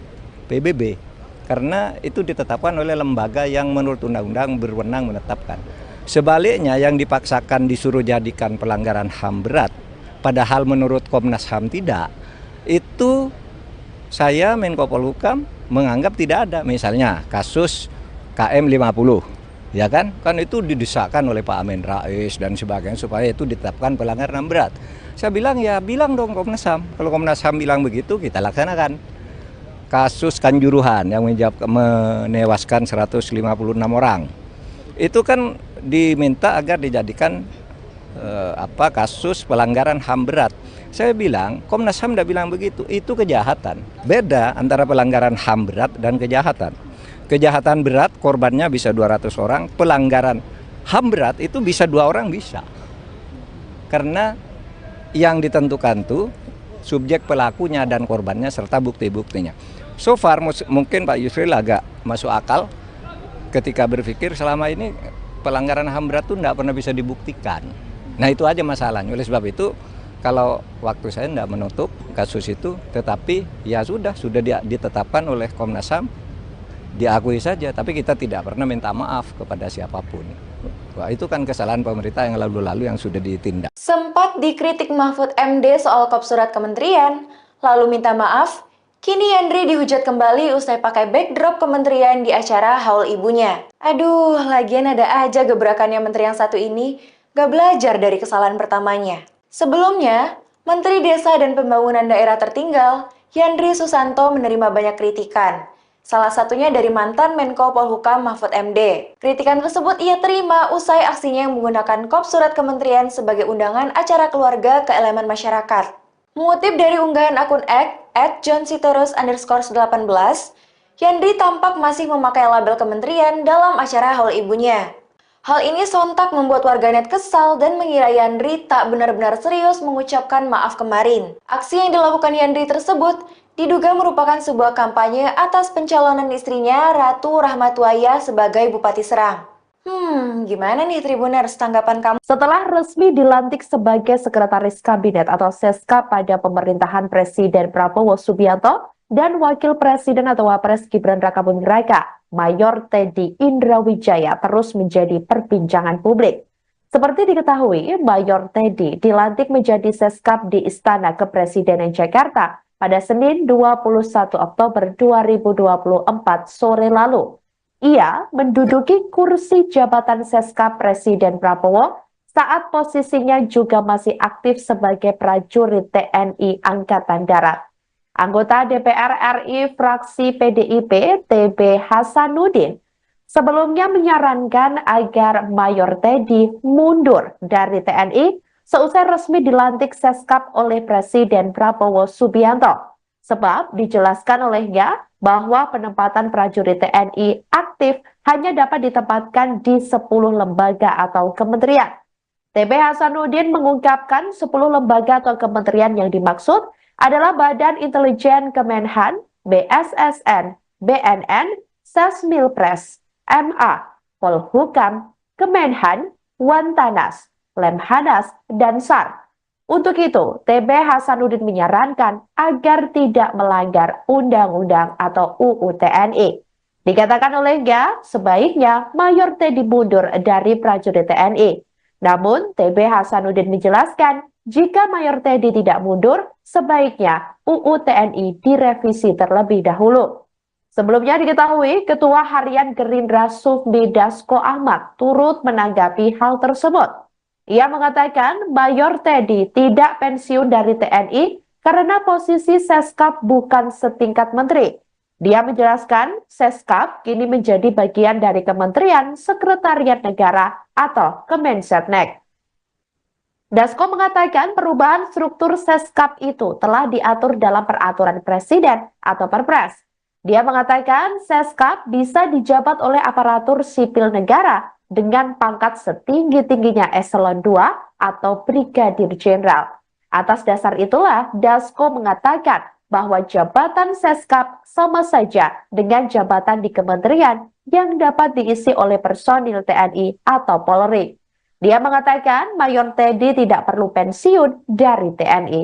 PBB, karena itu ditetapkan oleh lembaga yang menurut undang-undang berwenang menetapkan. Sebaliknya yang dipaksakan disuruh jadikan pelanggaran HAM berat padahal menurut Komnas HAM tidak, itu saya Menko Polhukam menganggap tidak ada. Misalnya kasus KM 50, ya kan itu didesakkan oleh Pak Amin Rais dan sebagainya supaya itu ditetapkan pelanggaran HAM berat. Saya bilang ya bilang dong Komnas HAM. Kalau Komnas HAM bilang begitu kita laksanakan. Kasus Kanjuruhan yang menewaskan 156 orang. Itu kan diminta agar dijadikan kasus pelanggaran HAM berat. Saya bilang Komnas HAM tidak bilang begitu. Itu kejahatan. Beda antara pelanggaran HAM berat dan kejahatan. Kejahatan berat korbannya bisa 200 orang, pelanggaran HAM berat itu bisa 2 orang bisa. Karena yang ditentukan tuh subjek pelakunya dan korbannya serta bukti-buktinya. So far mungkin Pak Yusril agak masuk akal ketika berpikir selama ini pelanggaran HAM berat itu tidak pernah bisa dibuktikan. Nah itu aja masalahnya. Oleh sebab itu kalau waktu saya tidak menutup kasus itu, tetapi ya sudah ditetapkan oleh Komnas HAM, diakui saja, tapi kita tidak pernah minta maaf kepada siapapun. Wah, itu kan kesalahan pemerintah yang lalu-lalu yang sudah ditindak. Sempat dikritik Mahfud MD soal kop surat kementerian, lalu minta maaf, kini Yandri dihujat kembali usai pakai backdrop kementerian di acara haul ibunya. Aduh, lagian ada aja gebrakannya menteri yang satu ini, gak belajar dari kesalahan pertamanya. Sebelumnya, Menteri Desa dan Pembangunan Daerah Tertinggal, Yandri Susanto menerima banyak kritikan. Salah satunya dari mantan Menko Polhukam Mahfud MD. Kritikan tersebut ia terima usai aksinya yang menggunakan kop surat kementerian sebagai undangan acara keluarga ke elemen masyarakat. Mengutip dari unggahan akun @johnsiterus_18, Yandri tampak masih memakai label kementerian dalam acara haul ibunya. Hal ini sontak membuat warganet kesal dan mengira Yandri tak benar-benar serius mengucapkan maaf kemarin. Aksi yang dilakukan Yandri tersebut diduga merupakan sebuah kampanye atas pencalonan istrinya Ratu Rahmatwaya sebagai Bupati Serang. Gimana nih Tribuners tanggapan kamu? Setelah resmi dilantik sebagai Sekretaris Kabinet atau Seska pada pemerintahan Presiden Prabowo Subianto dan Wakil Presiden atau Wapres Gibran Rakabuming Raka, Mayor Teddy Indrawijaya terus menjadi perbincangan publik. Seperti diketahui, Mayor Teddy dilantik menjadi Seskap di Istana Kepresidenan Jakarta pada Senin 21 Oktober 2024 sore lalu. Ia menduduki kursi jabatan Seskap Presiden Prabowo saat posisinya juga masih aktif sebagai prajurit TNI Angkatan Darat. Anggota DPR RI fraksi PDIP TB Hasanuddin sebelumnya menyarankan agar Mayor Teddy mundur dari TNI seusai resmi dilantik Seskap oleh Presiden Prabowo Subianto. Sebab dijelaskan olehnya bahwa penempatan prajurit TNI aktif hanya dapat ditempatkan di 10 lembaga atau kementerian. TB Hasanuddin mengungkapkan 10 lembaga atau kementerian yang dimaksud adalah Badan Intelijen Kemenhan, BSSN, BNN, Sesmilpres, MA, Polhukam, Kemenhan, Wantanas, Lemhanas, dan SAR. Untuk itu, TB Hasanuddin menyarankan agar tidak melanggar undang-undang atau UU TNI. Dikatakan olehnya, sebaiknya Mayor Teddy mundur dari prajurit TNI. Namun, TB Hasanuddin menjelaskan, jika Mayor Teddy tidak mundur, sebaiknya UU TNI direvisi terlebih dahulu. Sebelumnya diketahui, Ketua Harian Gerindra Sufmi Dasko Ahmad turut menanggapi hal tersebut. Ia mengatakan Mayor Teddy tidak pensiun dari TNI karena posisi Seskap bukan setingkat menteri. Dia menjelaskan Seskap kini menjadi bagian dari Kementerian Sekretariat Negara atau Kemensetnek. Dasko mengatakan perubahan struktur Seskap itu telah diatur dalam peraturan presiden atau Perpres. Dia mengatakan Seskap bisa dijabat oleh aparatur sipil negara dengan pangkat setinggi-tingginya eselon 2 atau brigadir jenderal. Atas dasar itulah Dasko mengatakan bahwa jabatan Seskap sama saja dengan jabatan di kementerian yang dapat diisi oleh personil TNI atau Polri. Dia mengatakan Mayor Teddy tidak perlu pensiun dari TNI.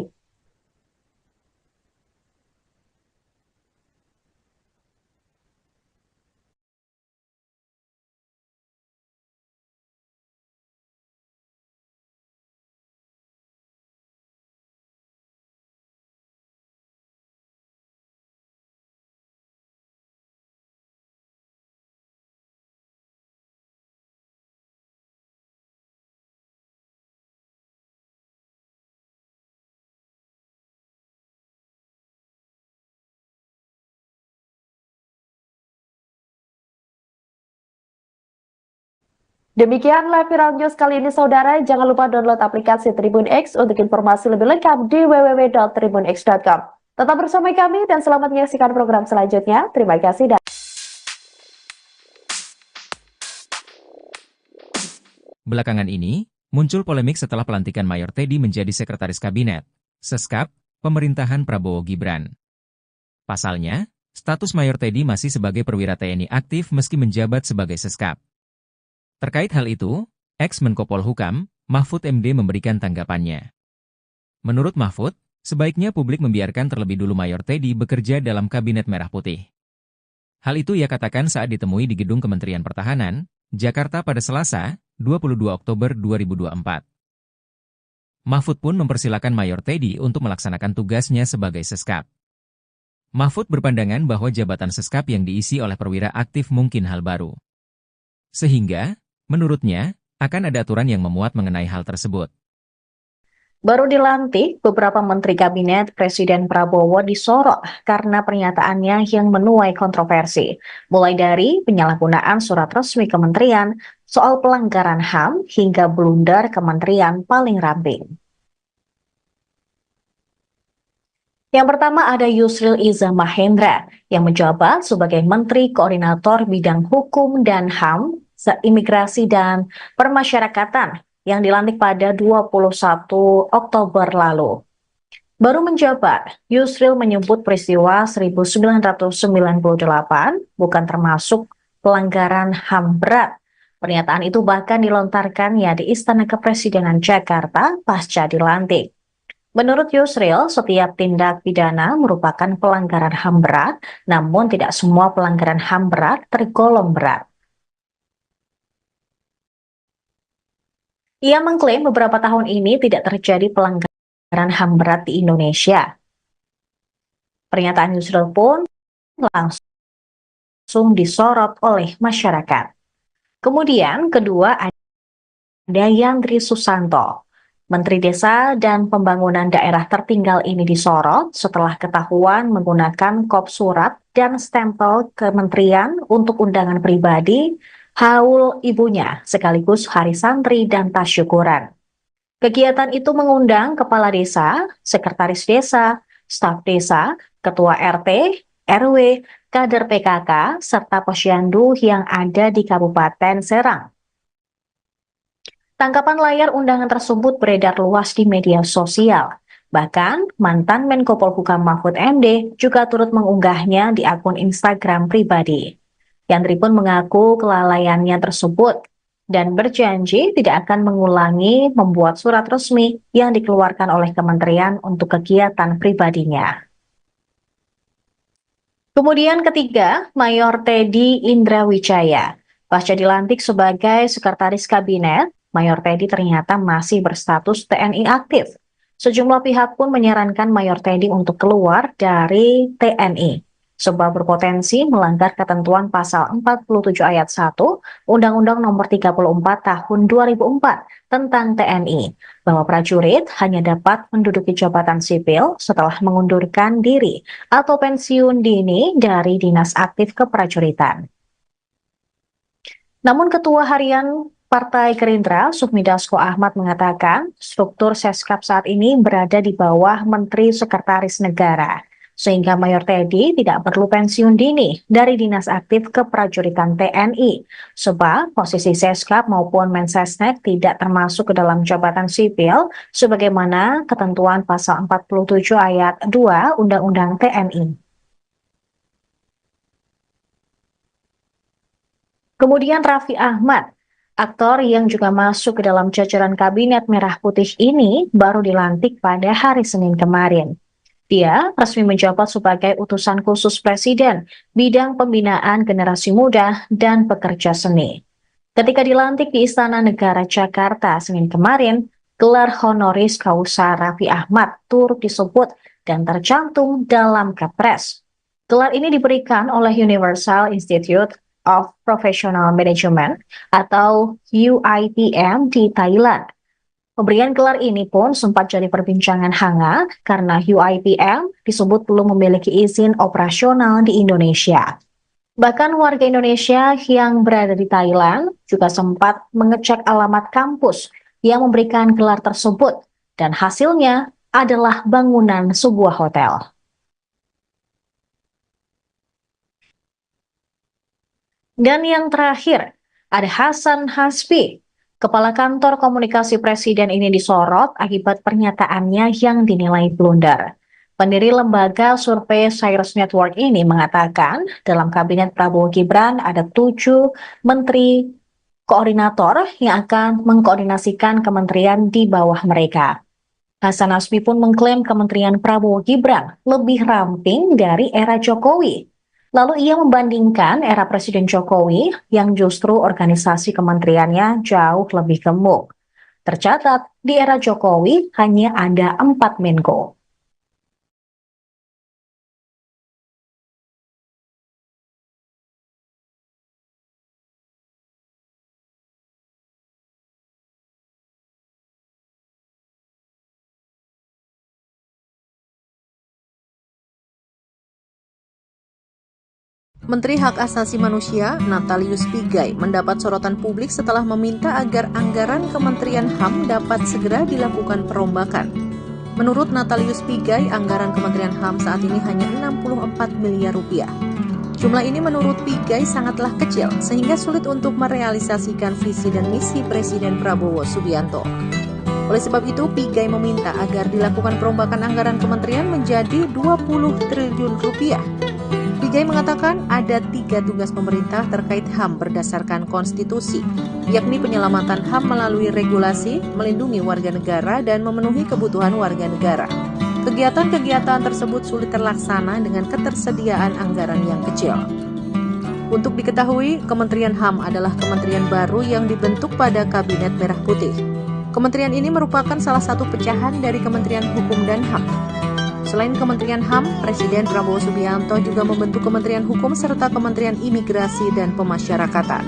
Demikian live viral news kali ini saudara, jangan lupa download aplikasi Tribun X untuk informasi lebih lengkap di www.tribunx.com. Tetap bersama kami dan selamat menyaksikan program selanjutnya. Terima kasih dan Belakangan ini, muncul polemik setelah pelantikan Mayor Teddy menjadi Sekretaris Kabinet, Seskap, pemerintahan Prabowo Gibran. Pasalnya, status Mayor Teddy masih sebagai perwira TNI aktif meski menjabat sebagai Seskap. Terkait hal itu, ex-Menko Polhukam, Mahfud MD memberikan tanggapannya. Menurut Mahfud, sebaiknya publik membiarkan terlebih dulu Mayor Teddy bekerja dalam Kabinet Merah Putih. Hal itu ia katakan saat ditemui di Gedung Kementerian Pertahanan, Jakarta pada Selasa, 22 Oktober 2024. Mahfud pun mempersilakan Mayor Teddy untuk melaksanakan tugasnya sebagai Seskap. Mahfud berpandangan bahwa jabatan Seskap yang diisi oleh perwira aktif mungkin hal baru. Sehingga, menurutnya, akan ada aturan yang memuat mengenai hal tersebut. Baru dilantik, beberapa menteri kabinet Presiden Prabowo disorot karena pernyataannya yang menuai kontroversi. Mulai dari penyalahgunaan surat resmi kementerian, soal pelanggaran HAM, hingga blunder kementerian paling ramping. Yang pertama ada Yusril Iza Mahendra yang menjabat sebagai Menteri Koordinator Bidang Hukum dan HAM, Imigrasi dan Permasyarakatan yang dilantik pada 21 Oktober lalu. Baru menjabat, Yusril menyebut peristiwa 1998 bukan termasuk pelanggaran HAM berat. Pernyataan itu bahkan dilontarkannya di Istana Kepresidenan Jakarta pasca dilantik. Menurut Yusril, setiap tindak pidana merupakan pelanggaran HAM berat, namun tidak semua pelanggaran HAM berat tergolong berat. Ia mengklaim beberapa tahun ini tidak terjadi pelanggaran HAM berat di Indonesia. Pernyataan Yusril pun langsung disorot oleh masyarakat. Kemudian kedua ada Yandri Susanto. Menteri Desa dan Pembangunan Daerah Tertinggal ini disorot setelah ketahuan menggunakan kop surat dan stempel kementerian untuk undangan pribadi, haul ibunya, sekaligus hari santri dan tas syukuran. Kegiatan itu mengundang kepala desa, sekretaris desa, staf desa, ketua RT, RW, kader PKK, serta posyandu yang ada di Kabupaten Serang. Tangkapan layar undangan tersebut beredar luas di media sosial. Bahkan, mantan Menko Polhukam Mahfud MD juga turut mengunggahnya di akun Instagram pribadi. Yandri pun mengaku kelalaiannya tersebut dan berjanji tidak akan mengulangi membuat surat resmi yang dikeluarkan oleh kementerian untuk kegiatan pribadinya. Kemudian ketiga, Mayor Teddy Indrawijaya. Pasca dilantik sebagai sekretaris kabinet, Mayor Teddy ternyata masih berstatus TNI aktif. Sejumlah pihak pun menyarankan Mayor Teddy untuk keluar dari TNI, sebab berpotensi melanggar ketentuan pasal 47 ayat 1 Undang-Undang Nomor 34 Tahun 2004 tentang TNI, bahwa prajurit hanya dapat menduduki jabatan sipil setelah mengundurkan diri atau pensiun dini dari dinas aktif keprajuritan. Namun Ketua Harian Partai Gerindra, Sufmi Dasko Ahmad mengatakan struktur Seskap saat ini berada di bawah Menteri Sekretaris Negara, sehingga Mayor Teddy tidak perlu pensiun dini dari dinas aktif keprajuritan TNI, sebab posisi Seskap maupun Mensesnek tidak termasuk ke dalam jabatan sipil, sebagaimana ketentuan pasal 47 ayat 2 Undang-Undang TNI. Kemudian Raffi Ahmad, aktor yang juga masuk ke dalam jajaran Kabinet Merah Putih ini baru dilantik pada hari Senin kemarin. Dia resmi menjabat sebagai utusan khusus Presiden bidang pembinaan generasi muda dan pekerja seni. Ketika dilantik di Istana Negara Jakarta Senin kemarin, gelar honoris causa Raffi Ahmad turut disebut dan tercantum dalam Kepres. Gelar ini diberikan oleh Universal Institute of Professional Management atau UIPM di Thailand. Pemberian gelar ini pun sempat jadi perbincangan hangat karena UIPM disebut belum memiliki izin operasional di Indonesia. Bahkan warga Indonesia yang berada di Thailand juga sempat mengecek alamat kampus yang memberikan gelar tersebut dan hasilnya adalah bangunan sebuah hotel. Dan yang terakhir, ada Hasan Hasbi. Kepala Kantor Komunikasi Presiden ini disorot akibat pernyataannya yang dinilai blunder. Pendiri lembaga survei Cyrus Network ini mengatakan dalam kabinet Prabowo Gibran ada 7 menteri koordinator yang akan mengkoordinasikan kementerian di bawah mereka. Hasan Hasbi pun mengklaim kementerian Prabowo Gibran lebih ramping dari era Jokowi. Lalu ia membandingkan era Presiden Jokowi yang justru organisasi kementeriannya jauh lebih gemuk. Tercatat, di era Jokowi hanya ada 4 Menko. Menteri Hak Asasi Manusia, Natalius Pigai, mendapat sorotan publik setelah meminta agar anggaran Kementerian HAM dapat segera dilakukan perombakan. Menurut Natalius Pigai, anggaran Kementerian HAM saat ini hanya 64 miliar rupiah. Jumlah ini menurut Pigai sangatlah kecil, sehingga sulit untuk merealisasikan visi dan misi Presiden Prabowo Subianto. Oleh sebab itu, Pigai meminta agar dilakukan perombakan anggaran kementerian menjadi 20 triliun rupiah. Pigai mengatakan ada 3 tugas pemerintah terkait HAM berdasarkan konstitusi, yakni penyelamatan HAM melalui regulasi, melindungi warga negara, dan memenuhi kebutuhan warga negara. Kegiatan-kegiatan tersebut sulit terlaksana dengan ketersediaan anggaran yang kecil. Untuk diketahui, Kementerian HAM adalah kementerian baru yang dibentuk pada Kabinet Merah Putih. Kementerian ini merupakan salah satu pecahan dari Kementerian Hukum dan HAM. Selain Kementerian HAM, Presiden Prabowo Subianto juga membentuk Kementerian Hukum serta Kementerian Imigrasi dan Pemasyarakatan.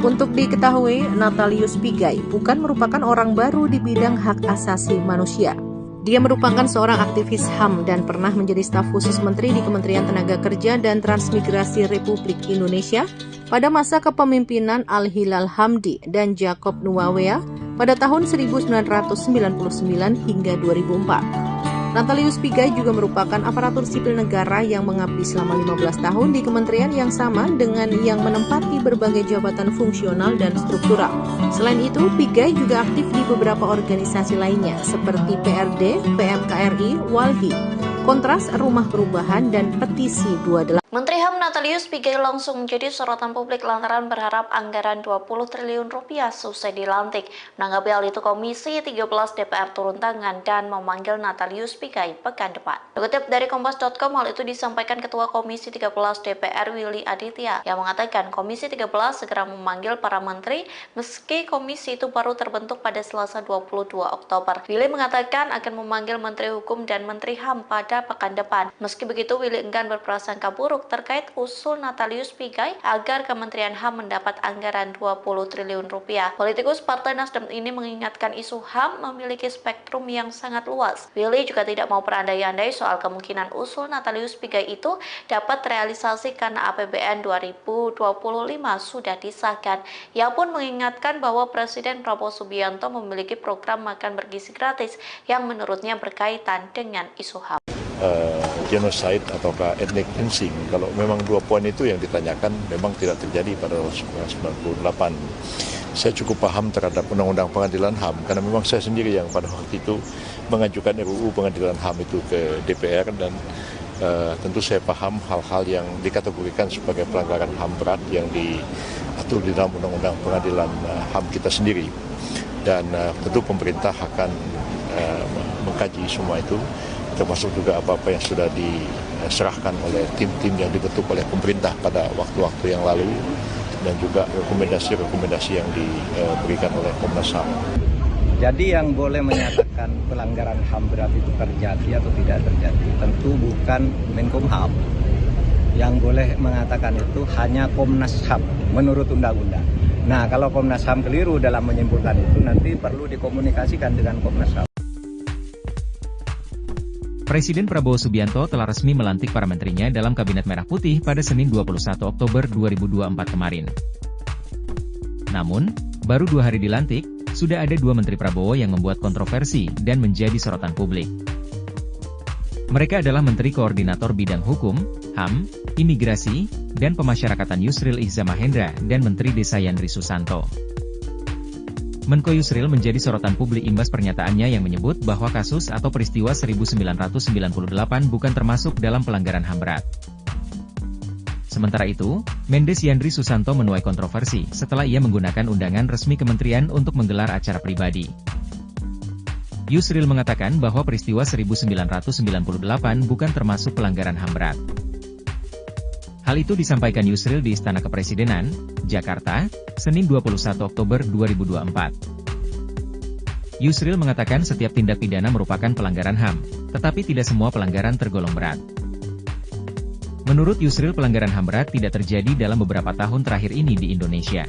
Untuk diketahui, Natalius Pigai bukan merupakan orang baru di bidang hak asasi manusia. Dia merupakan seorang aktivis HAM dan pernah menjadi staf khusus menteri di Kementerian Tenaga Kerja dan Transmigrasi Republik Indonesia pada masa kepemimpinan Al-Hilal Hamdi dan Jacob Nuawea pada tahun 1999 hingga 2004. Natalius Pigai juga merupakan aparatur sipil negara yang mengabdi selama 15 tahun di kementerian yang sama dengan yang menempati berbagai jabatan fungsional dan struktural. Selain itu, Pigai juga aktif di beberapa organisasi lainnya seperti PRD, PMKRI, Walhi, Kontras, Rumah Perubahan, dan Petisi 28. Menteri HAM Natalius Pigai langsung menjadi sorotan publik lantaran berharap anggaran 20 triliun rupiah selesai dilantik. Menanggapi hal itu, Komisi 13 DPR turun tangan dan memanggil Natalius Pigai pekan depan. Dikutip dari Kompas.com, hal itu disampaikan Ketua Komisi 13 DPR Willy Aditya yang mengatakan Komisi 13 segera memanggil para menteri meski komisi itu baru terbentuk pada Selasa 22 Oktober. Willy mengatakan akan memanggil Menteri Hukum dan Menteri HAM pada pekan depan. Meski begitu, Willy enggan berprasangka buruk terkait usul Natalius Pigai agar Kementerian HAM mendapat anggaran 20 triliun rupiah. Politikus Partai Nasdem ini mengingatkan isu HAM memiliki spektrum yang sangat luas. Willy juga tidak mau berandai-andai soal kemungkinan usul Natalius Pigai itu dapat terrealisasi karena APBN 2025 sudah disahkan. Ia pun mengingatkan bahwa Presiden Prabowo Subianto memiliki program makan bergizi gratis yang menurutnya berkaitan dengan isu HAM. Genocide ataukah ethnic cleansing, kalau memang 2 poin itu yang ditanyakan memang tidak terjadi pada tahun 1998. Saya cukup paham terhadap Undang-Undang Pengadilan HAM karena memang saya sendiri yang pada waktu itu mengajukan RUU Pengadilan HAM itu ke DPR dan tentu saya paham hal-hal yang dikategorikan sebagai pelanggaran HAM berat yang diatur di dalam Undang-Undang Pengadilan HAM kita sendiri. Dan tentu pemerintah akan mengkaji semua itu, termasuk juga apa-apa yang sudah diserahkan oleh tim-tim yang dibentuk oleh pemerintah pada waktu-waktu yang lalu dan juga rekomendasi-rekomendasi yang diberikan oleh Komnas HAM. Jadi yang boleh menyatakan pelanggaran HAM berat itu terjadi atau tidak terjadi tentu bukan Menkumham. Yang boleh mengatakan itu hanya Komnas HAM menurut undang-undang. Nah, kalau Komnas HAM keliru dalam menyimpulkan itu nanti perlu dikomunikasikan dengan Komnas HAM. Presiden Prabowo Subianto telah resmi melantik para menterinya dalam Kabinet Merah Putih pada Senin 21 Oktober 2024 kemarin. Namun, baru 2 hari dilantik, sudah ada 2 Menteri Prabowo yang membuat kontroversi dan menjadi sorotan publik. Mereka adalah Menteri Koordinator Bidang Hukum, HAM, Imigrasi, dan Pemasyarakatan Yusril Iza Mahendra dan Menteri Desa Yandri Susanto. Menko Yusril menjadi sorotan publik imbas pernyataannya yang menyebut bahwa kasus atau peristiwa 1998 bukan termasuk dalam pelanggaran HAM berat. Sementara itu, Mendes Yandri Susanto menuai kontroversi setelah ia menggunakan undangan resmi kementerian untuk menggelar acara pribadi. Yusril mengatakan bahwa peristiwa 1998 bukan termasuk pelanggaran HAM berat. Hal itu disampaikan Yusril di Istana Kepresidenan, Jakarta, Senin 21 Oktober 2024. Yusril mengatakan setiap tindak pidana merupakan pelanggaran HAM, tetapi tidak semua pelanggaran tergolong berat. Menurut Yusril, pelanggaran HAM berat tidak terjadi dalam beberapa tahun terakhir ini di Indonesia.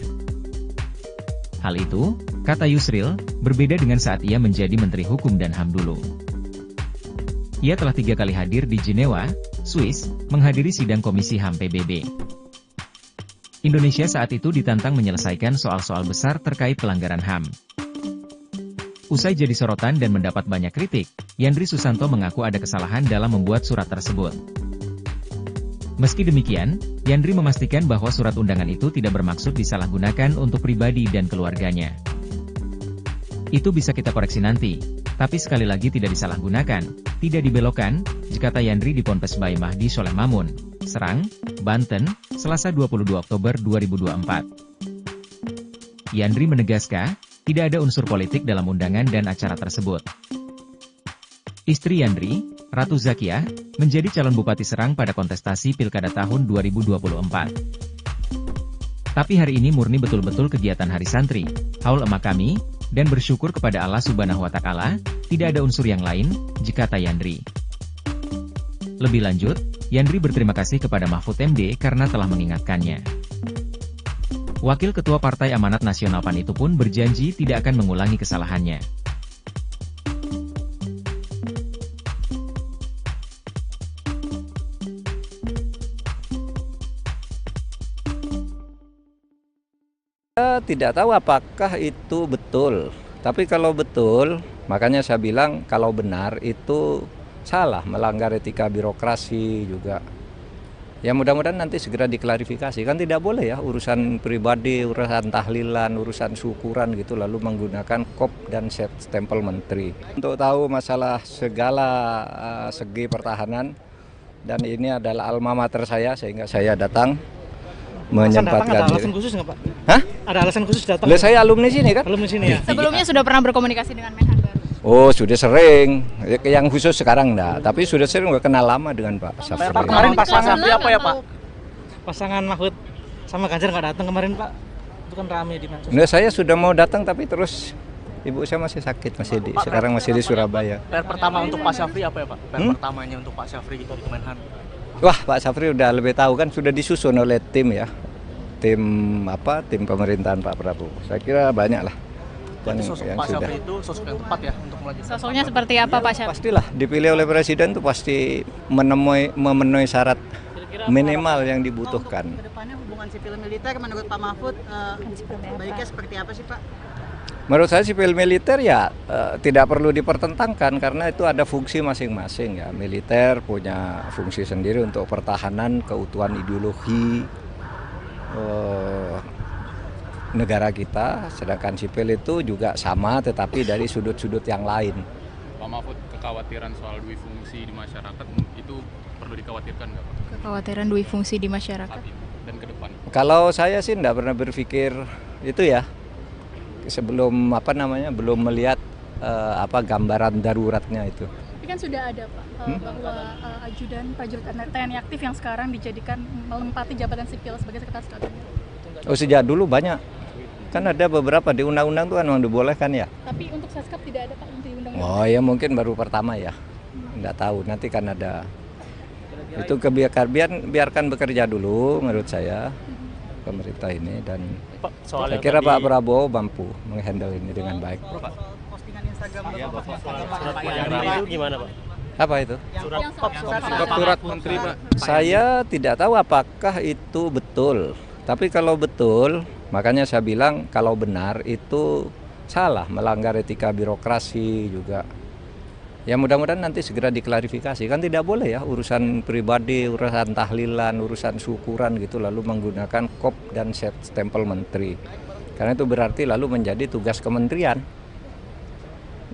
Hal itu, kata Yusril, berbeda dengan saat ia menjadi Menteri Hukum dan HAM dulu. Ia telah 3 kali hadir di Jenewa, Swiss, menghadiri sidang Komisi HAM PBB. Indonesia saat itu ditantang menyelesaikan soal-soal besar terkait pelanggaran HAM. Usai jadi sorotan dan mendapat banyak kritik, Yandri Susanto mengaku ada kesalahan dalam membuat surat tersebut. Meski demikian, Yandri memastikan bahwa surat undangan itu tidak bermaksud disalahgunakan untuk pribadi dan keluarganya. Itu bisa kita koreksi nanti, tapi sekali lagi tidak disalahgunakan, tidak dibelokkan, kata Yandri di Ponpes Bayi Mahdi Soleh Mamun, Serang, Banten, Selasa 22 Oktober 2024. Yandri menegaskan, tidak ada unsur politik dalam undangan dan acara tersebut. Istri Yandri, Ratu Zakiah, menjadi calon Bupati Serang pada kontestasi Pilkada tahun 2024. Tapi hari ini murni betul-betul kegiatan Hari Santri, haul emak kami, dan bersyukur kepada Allah Subhanahu wa Ta'ala, tidak ada unsur yang lain, kata Yandri. Lebih lanjut, Yandri berterima kasih kepada Mahfud MD karena telah mengingatkannya. Wakil Ketua Partai Amanat Nasional PAN itu pun berjanji tidak akan mengulangi kesalahannya. Saya tidak tahu apakah itu betul, tapi kalau betul, makanya saya bilang kalau benar itu salah, melanggar etika birokrasi juga. Ya mudah-mudahan nanti segera diklarifikasi, kan tidak boleh ya urusan pribadi, urusan tahlilan, urusan syukuran gitu lalu menggunakan kop dan stempel menteri. Untuk tahu masalah segala segi pertahanan, dan ini adalah alma mater saya sehingga saya datang menyempatkan ada alasan diri. khusus nggak Pak? Hah? Ada alasan khusus datang? Lah saya alumni sini kan? Alumni sini ya? Sebelumnya sudah pernah berkomunikasi dengan Menhan baru? Oh sudah sering, yang khusus sekarang enggak, tapi sudah sering udah kenal lama dengan Pak Safri. Pak, kemarin pasangan apa ya Pak? Pasangan Mahfud sama Ganjar nggak datang kemarin Pak? Itu kan rame di medsos. Nah, saya sudah mau datang tapi terus ibu saya masih sakit, sekarang masih di Surabaya. PR pertama untuk Pak Syafri apa ya Pak? PR pertamanya untuk Pak Syafri gitu di Kemenhan. Wah, Pak Safri udah lebih tahu kan, sudah disusun oleh tim ya. Tim pemerintahan Pak Prabowo. Saya kira banyak lah. Sosok Pak Syafri itu sosok yang tepat ya untuk melanjutkan. Sosoknya seperti apa Pak Syafri? Pastilah dipilih oleh presiden itu pasti memenuhi syarat minimal yang dibutuhkan. Kedepannya hubungan sipil militer menurut Pak Mahfud baiknya seperti apa sih Pak? Menurut saya sipil militer ya tidak perlu dipertentangkan karena itu ada fungsi masing-masing ya. Militer punya fungsi sendiri untuk pertahanan keutuhan ideologi negara kita, sedangkan sipil itu juga sama tetapi dari sudut-sudut yang lain. Pak Mahfud, kekhawatiran soal dui fungsi di masyarakat itu perlu dikhawatirkan nggak Pak? Kekhawatiran dui fungsi di masyarakat dan ke depan. Kalau saya sih tidak pernah berpikir itu ya. Sebelum belum melihat gambaran daruratnya itu. Tapi kan sudah ada Pak bahwa ajudan prajurit TNI aktif yang sekarang dijadikan melempati jabatan sipil sebagai sekretaris kabinet. Oh sejak dulu banyak. Kan ada beberapa di undang-undang tuh kan memang dibolehkan ya. Tapi untuk Seskap tidak ada Pak untuk undang-undang. Oh ya mungkin baru pertama ya. Nggak tahu nanti kan ada. Itu biarkan bekerja dulu menurut saya pemerintah ini dan saya kira Pak Prabowo mampu menghandle ini dengan baik. Postingan Instagram itu gimana Pak? Apa itu? Surat menteri Pak. Saya tidak tahu apakah itu betul. Tapi kalau betul, makanya saya bilang kalau benar itu salah, melanggar etika birokrasi juga. Ya mudah-mudahan nanti segera diklarifikasi, kan tidak boleh ya urusan pribadi, urusan tahlilan, urusan syukuran gitu lalu menggunakan kop dan stempel menteri. Karena itu berarti lalu menjadi tugas kementerian.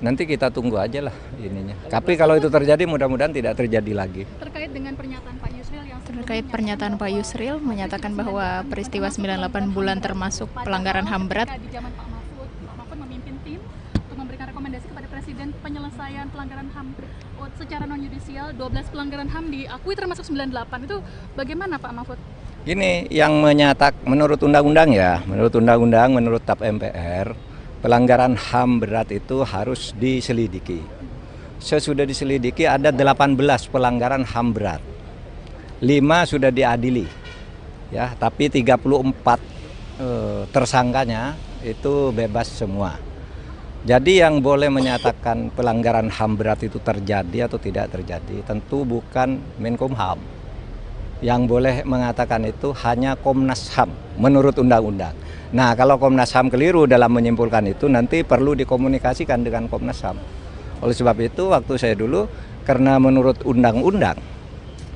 Nanti kita tunggu aja lah ininya. Tapi kalau itu terjadi mudah-mudahan tidak terjadi lagi. Terkait dengan pernyataan Pak Yusril yang Terkait pernyataan Pak Yusril menyatakan bahwa peristiwa 98 bulan termasuk pelanggaran HAM berat. Di zaman Pak Mahfud memimpin tim untuk memberikan rekomendasi kepada Presiden penyelesaian pelanggaran HAM secara non-yudisial, 12 pelanggaran HAM diakui termasuk 98. Itu bagaimana Pak Mahfud? Gini, yang menurut undang-undang ya, menurut TAP MPR, pelanggaran HAM berat itu harus diselidiki. Sesudah diselidiki ada 18 pelanggaran HAM berat. 5 sudah diadili. Ya, tapi 34 tersangkanya itu bebas semua. Jadi yang boleh menyatakan pelanggaran HAM berat itu terjadi atau tidak terjadi tentu bukan Menkumham. Yang boleh mengatakan itu hanya Komnas HAM menurut undang-undang. Nah, kalau Komnas HAM keliru dalam menyimpulkan itu nanti perlu dikomunikasikan dengan Komnas HAM. Oleh sebab itu waktu saya dulu karena menurut undang-undang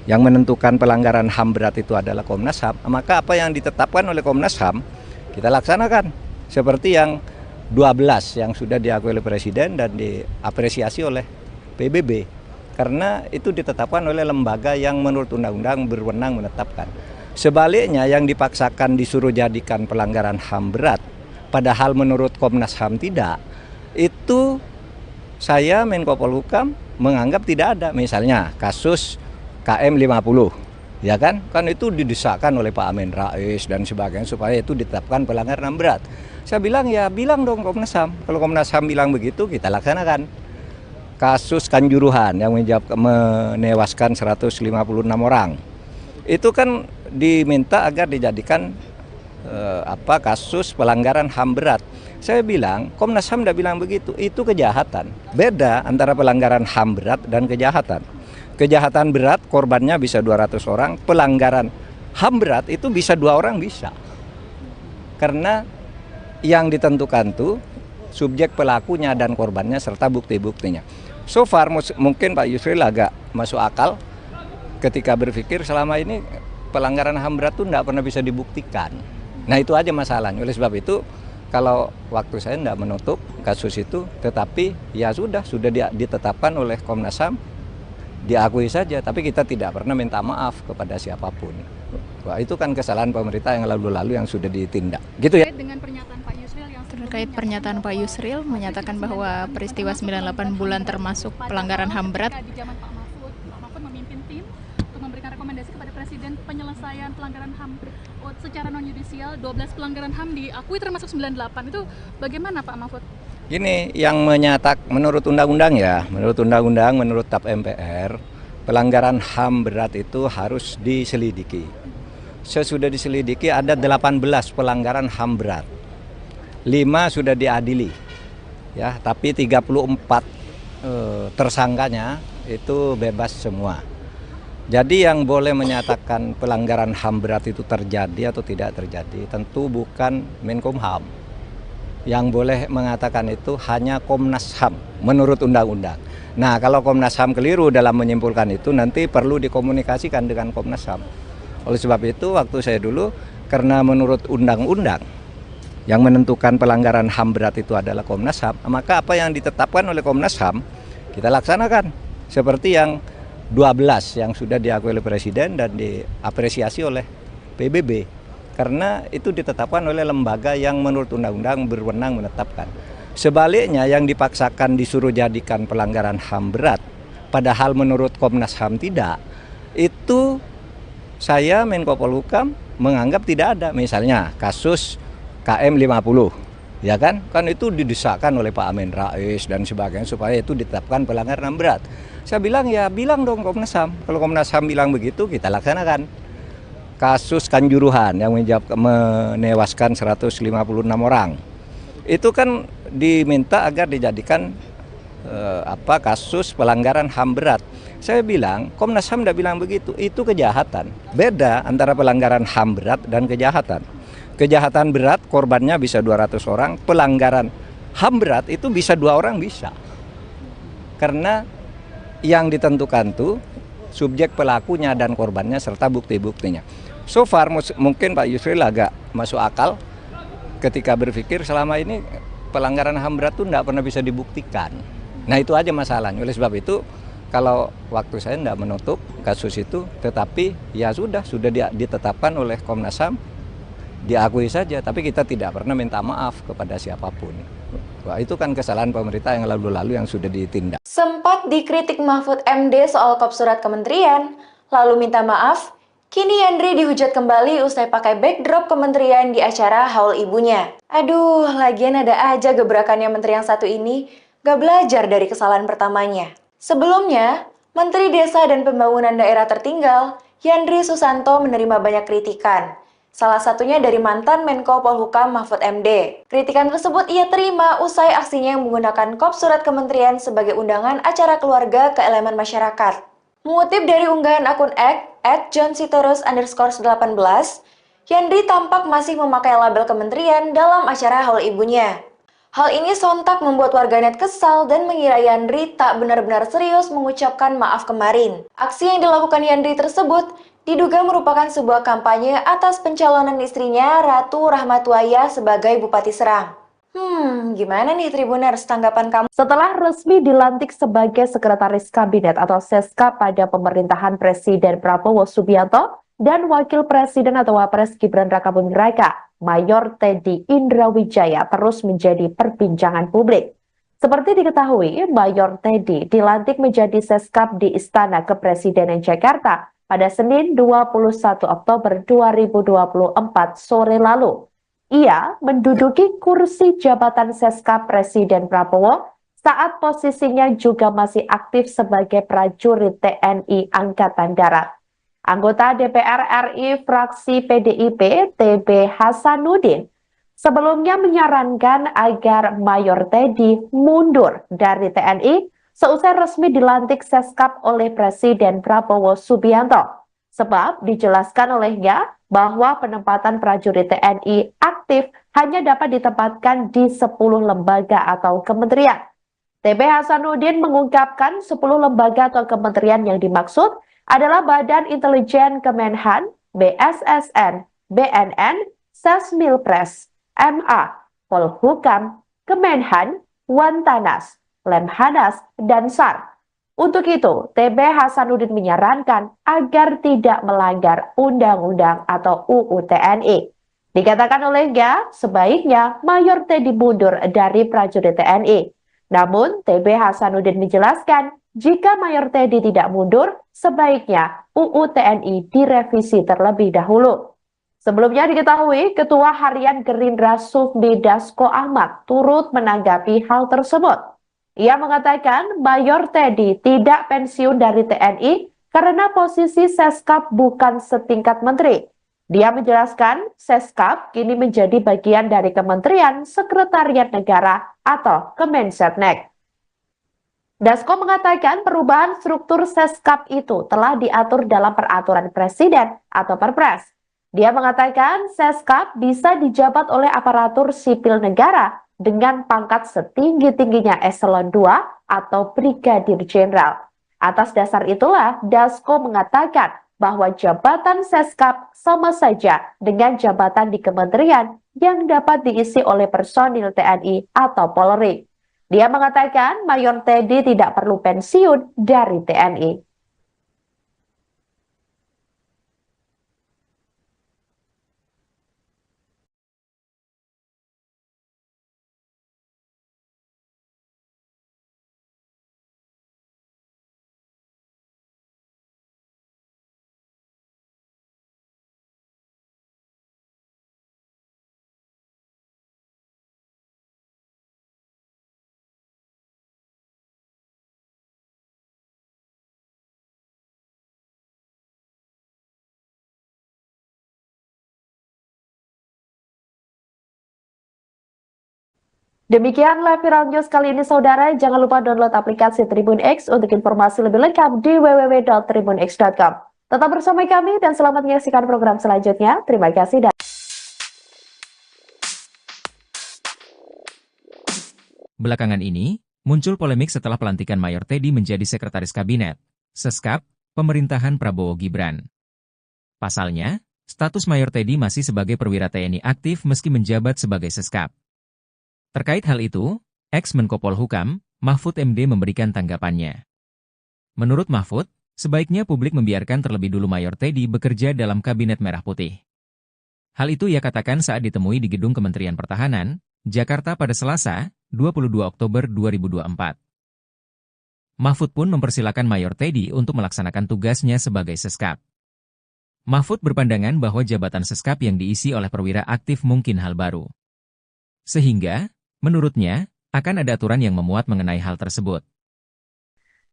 yang menentukan pelanggaran HAM berat itu adalah Komnas HAM, maka apa yang ditetapkan oleh Komnas HAM kita laksanakan. Seperti yang 12 yang sudah diakui oleh Presiden dan diapresiasi oleh PBB. Karena itu ditetapkan oleh lembaga yang menurut undang-undang berwenang menetapkan. Sebaliknya yang dipaksakan disuruh jadikan pelanggaran HAM berat, padahal menurut Komnas HAM tidak, itu saya Menko Polhukam menganggap tidak ada. Misalnya kasus KM 50, ya kan itu didesakkan oleh Pak Amin Rais dan sebagainya supaya itu ditetapkan pelanggaran HAM berat. Saya bilang ya bilang dong Komnas HAM, kalau Komnas HAM bilang begitu kita laksanakan. Kasus Kanjuruhan yang menewaskan 156 orang. Itu kan diminta agar dijadikan kasus pelanggaran HAM berat. Saya bilang, Komnas HAM tidak bilang begitu, itu kejahatan. Beda antara pelanggaran HAM berat dan kejahatan. Kejahatan berat korbannya bisa 200 orang, pelanggaran HAM berat itu bisa 2 orang bisa. Karena yang ditentukan tuh subjek pelakunya dan korbannya serta bukti-buktinya. So far mungkin Pak Yusril agak masuk akal ketika berpikir selama ini pelanggaran HAM berat itu tidak pernah bisa dibuktikan. Nah itu aja masalahnya. Oleh sebab itu kalau waktu saya tidak menutup kasus itu, tetapi ya sudah ditetapkan oleh Komnas HAM, diakui saja. Tapi kita tidak pernah minta maaf kepada siapapun. Wah, itu kan kesalahan pemerintah yang lalu-lalu yang sudah ditindak. Gitu ya. Dengan pernyataan Pak Yusril yang Terkait pernyataan Pak Yusril menyatakan bahwa peristiwa 98 bulan termasuk pelanggaran HAM berat. Di zaman Pak Mahfud memimpin tim untuk memberikan rekomendasi kepada Presiden penyelesaian pelanggaran HAM secara non-yudisial, 12 pelanggaran HAM diakui termasuk 98. Itu bagaimana Pak Mahfud? Gini, yang menurut undang-undang ya, menurut TAP MPR, pelanggaran HAM berat itu harus diselidiki. Sesudah diselidiki ada 18 pelanggaran HAM berat. 5 sudah diadili. Ya, tapi 34 tersangkanya itu bebas semua. Jadi yang boleh menyatakan pelanggaran HAM berat itu terjadi atau tidak terjadi tentu bukan Menkumham. Yang boleh mengatakan itu hanya Komnas HAM menurut undang-undang. Nah, kalau Komnas HAM keliru dalam menyimpulkan itu nanti perlu dikomunikasikan dengan Komnas HAM. Oleh sebab itu waktu saya dulu, karena menurut undang-undang yang menentukan pelanggaran HAM berat itu adalah Komnas HAM, maka apa yang ditetapkan oleh Komnas HAM kita laksanakan. Seperti yang 12 yang sudah diakui oleh Presiden dan diapresiasi oleh PBB. Karena itu ditetapkan oleh lembaga yang menurut undang-undang berwenang menetapkan. Sebaliknya yang dipaksakan disuruh jadikan pelanggaran HAM berat, padahal menurut Komnas HAM tidak, itu saya Menko Polhukam menganggap tidak ada. Misalnya kasus KM 50, ya kan itu didesakkan oleh Pak Amin Rais dan sebagainya supaya itu ditetapkan pelanggaran HAM berat. Saya bilang ya bilang dong Komnas HAM. Kalau Komnas HAM bilang begitu kita laksanakan. Kasus Kanjuruhan yang menewaskan 156 orang. Itu kan diminta agar dijadikan kasus pelanggaran HAM berat. Saya bilang, Komnas HAM tidak bilang begitu, itu kejahatan. Beda antara pelanggaran HAM berat dan kejahatan. Kejahatan berat korbannya bisa 200 orang, pelanggaran HAM berat itu bisa 2 orang bisa. Karena yang ditentukan tuh subjek pelakunya dan korbannya serta bukti-buktinya. So far mungkin Pak Yusril agak masuk akal ketika berpikir selama ini pelanggaran HAM berat itu tidak pernah bisa dibuktikan. Nah itu aja masalahnya. Oleh sebab itu kalau waktu saya tidak menutup kasus itu, tetapi ya sudah ditetapkan oleh Komnas HAM, diakui saja. Tapi kita tidak pernah minta maaf kepada siapapun. Wah, itu kan kesalahan pemerintah yang lalu-lalu yang sudah ditindak. Sempat dikritik Mahfud MD soal kop surat kementerian, lalu minta maaf, kini Yandri dihujat kembali usai pakai backdrop kementerian di acara haul ibunya. Aduh, lagian ada aja gebrakannya menteri yang satu ini, gak belajar dari kesalahan pertamanya. Sebelumnya, Menteri Desa dan Pembangunan Daerah Tertinggal, Yandri Susanto menerima banyak kritikan. Salah satunya dari mantan Menko Polhukam Mahfud MD. Kritikan tersebut ia terima usai aksinya yang menggunakan kop surat kementerian sebagai undangan acara keluarga ke elemen masyarakat. Mengutip dari unggahan akun @johnsitorus_18, Yandri tampak masih memakai label kementerian dalam acara haul ibunya. Hal ini sontak membuat warganet kesal dan mengira Yandri tak benar-benar serius mengucapkan maaf kemarin. Aksi yang dilakukan Yandri tersebut diduga merupakan sebuah kampanye atas pencalonan istrinya Ratu Rahmatuaya sebagai Bupati Serang. Gimana nih Tribuners tanggapan kamu? Setelah resmi dilantik sebagai Sekretaris Kabinet atau SESKA pada pemerintahan Presiden Prabowo Subianto dan Wakil Presiden atau Wapres Gibran Rakabuming Raka, Mayor Teddy Indrawijaya terus menjadi perbincangan publik. Seperti diketahui, Mayor Teddy dilantik menjadi Seskap di Istana Kepresidenan Jakarta pada Senin 21 Oktober 2024 sore lalu. Ia menduduki kursi jabatan Seskap Presiden Prabowo saat posisinya juga masih aktif sebagai prajurit TNI Angkatan Darat. Anggota DPR RI fraksi PDIP TB Hasanuddin sebelumnya menyarankan agar Mayor Teddy mundur dari TNI seusai resmi dilantik Seskap oleh Presiden Prabowo Subianto. Sebab dijelaskan olehnya bahwa penempatan prajurit TNI aktif hanya dapat ditempatkan di 10 lembaga atau kementerian. TB Hasanuddin mengungkapkan 10 lembaga atau kementerian yang dimaksud adalah Badan Intelijen Kemenhan, BSSN, BNN, Sesmilpres, MA, Polhukam, Kemenhan, Wantanas, Lemhanas, dan SAR. Untuk itu, TB Hasanuddin menyarankan agar tidak melanggar undang-undang atau UU TNI. Dikatakan olehnya, sebaiknya Mayor Teddy mundur dari prajurit TNI. Namun, TB Hasanuddin menjelaskan, jika Mayor Teddy tidak mundur, sebaiknya UU TNI direvisi terlebih dahulu. Sebelumnya diketahui, Ketua Harian Gerindra Sufmi Dasko Ahmad turut menanggapi hal tersebut. Ia mengatakan Mayor Teddy tidak pensiun dari TNI karena posisi Seskap bukan setingkat menteri. Dia menjelaskan Seskap kini menjadi bagian dari Kementerian Sekretariat Negara atau Kemensetnek. Dasko mengatakan perubahan struktur Seskap itu telah diatur dalam peraturan presiden atau Perpres. Dia mengatakan Seskap bisa dijabat oleh aparatur sipil negara dengan pangkat setinggi-tingginya eselon 2 atau brigadir jenderal. Atas dasar itulah Dasko mengatakan bahwa jabatan Seskap sama saja dengan jabatan di kementerian yang dapat diisi oleh personil TNI atau Polri. Dia mengatakan Mayor Teddy tidak perlu pensiun dari TNI. Demikian live viral news kali ini saudara, jangan lupa download aplikasi Tribun X untuk informasi lebih lengkap di www.tribunx.com. Tetap bersama kami dan selamat menyaksikan program selanjutnya. Terima kasih dan Belakangan ini, muncul polemik setelah pelantikan Mayor Teddy menjadi Sekretaris Kabinet, Seskap, pemerintahan Prabowo Gibran. Pasalnya, status Mayor Teddy masih sebagai perwira TNI aktif meski menjabat sebagai Seskap. Terkait hal itu, ex-Menko Polhukam, Mahfud MD memberikan tanggapannya. Menurut Mahfud, sebaiknya publik membiarkan terlebih dulu Mayor Teddy bekerja dalam Kabinet Merah Putih. Hal itu ia katakan saat ditemui di Gedung Kementerian Pertahanan, Jakarta pada Selasa, 22 Oktober 2024. Mahfud pun mempersilakan Mayor Teddy untuk melaksanakan tugasnya sebagai Seskap. Mahfud berpandangan bahwa jabatan Seskap yang diisi oleh perwira aktif mungkin hal baru. Sehingga, menurutnya, akan ada aturan yang memuat mengenai hal tersebut.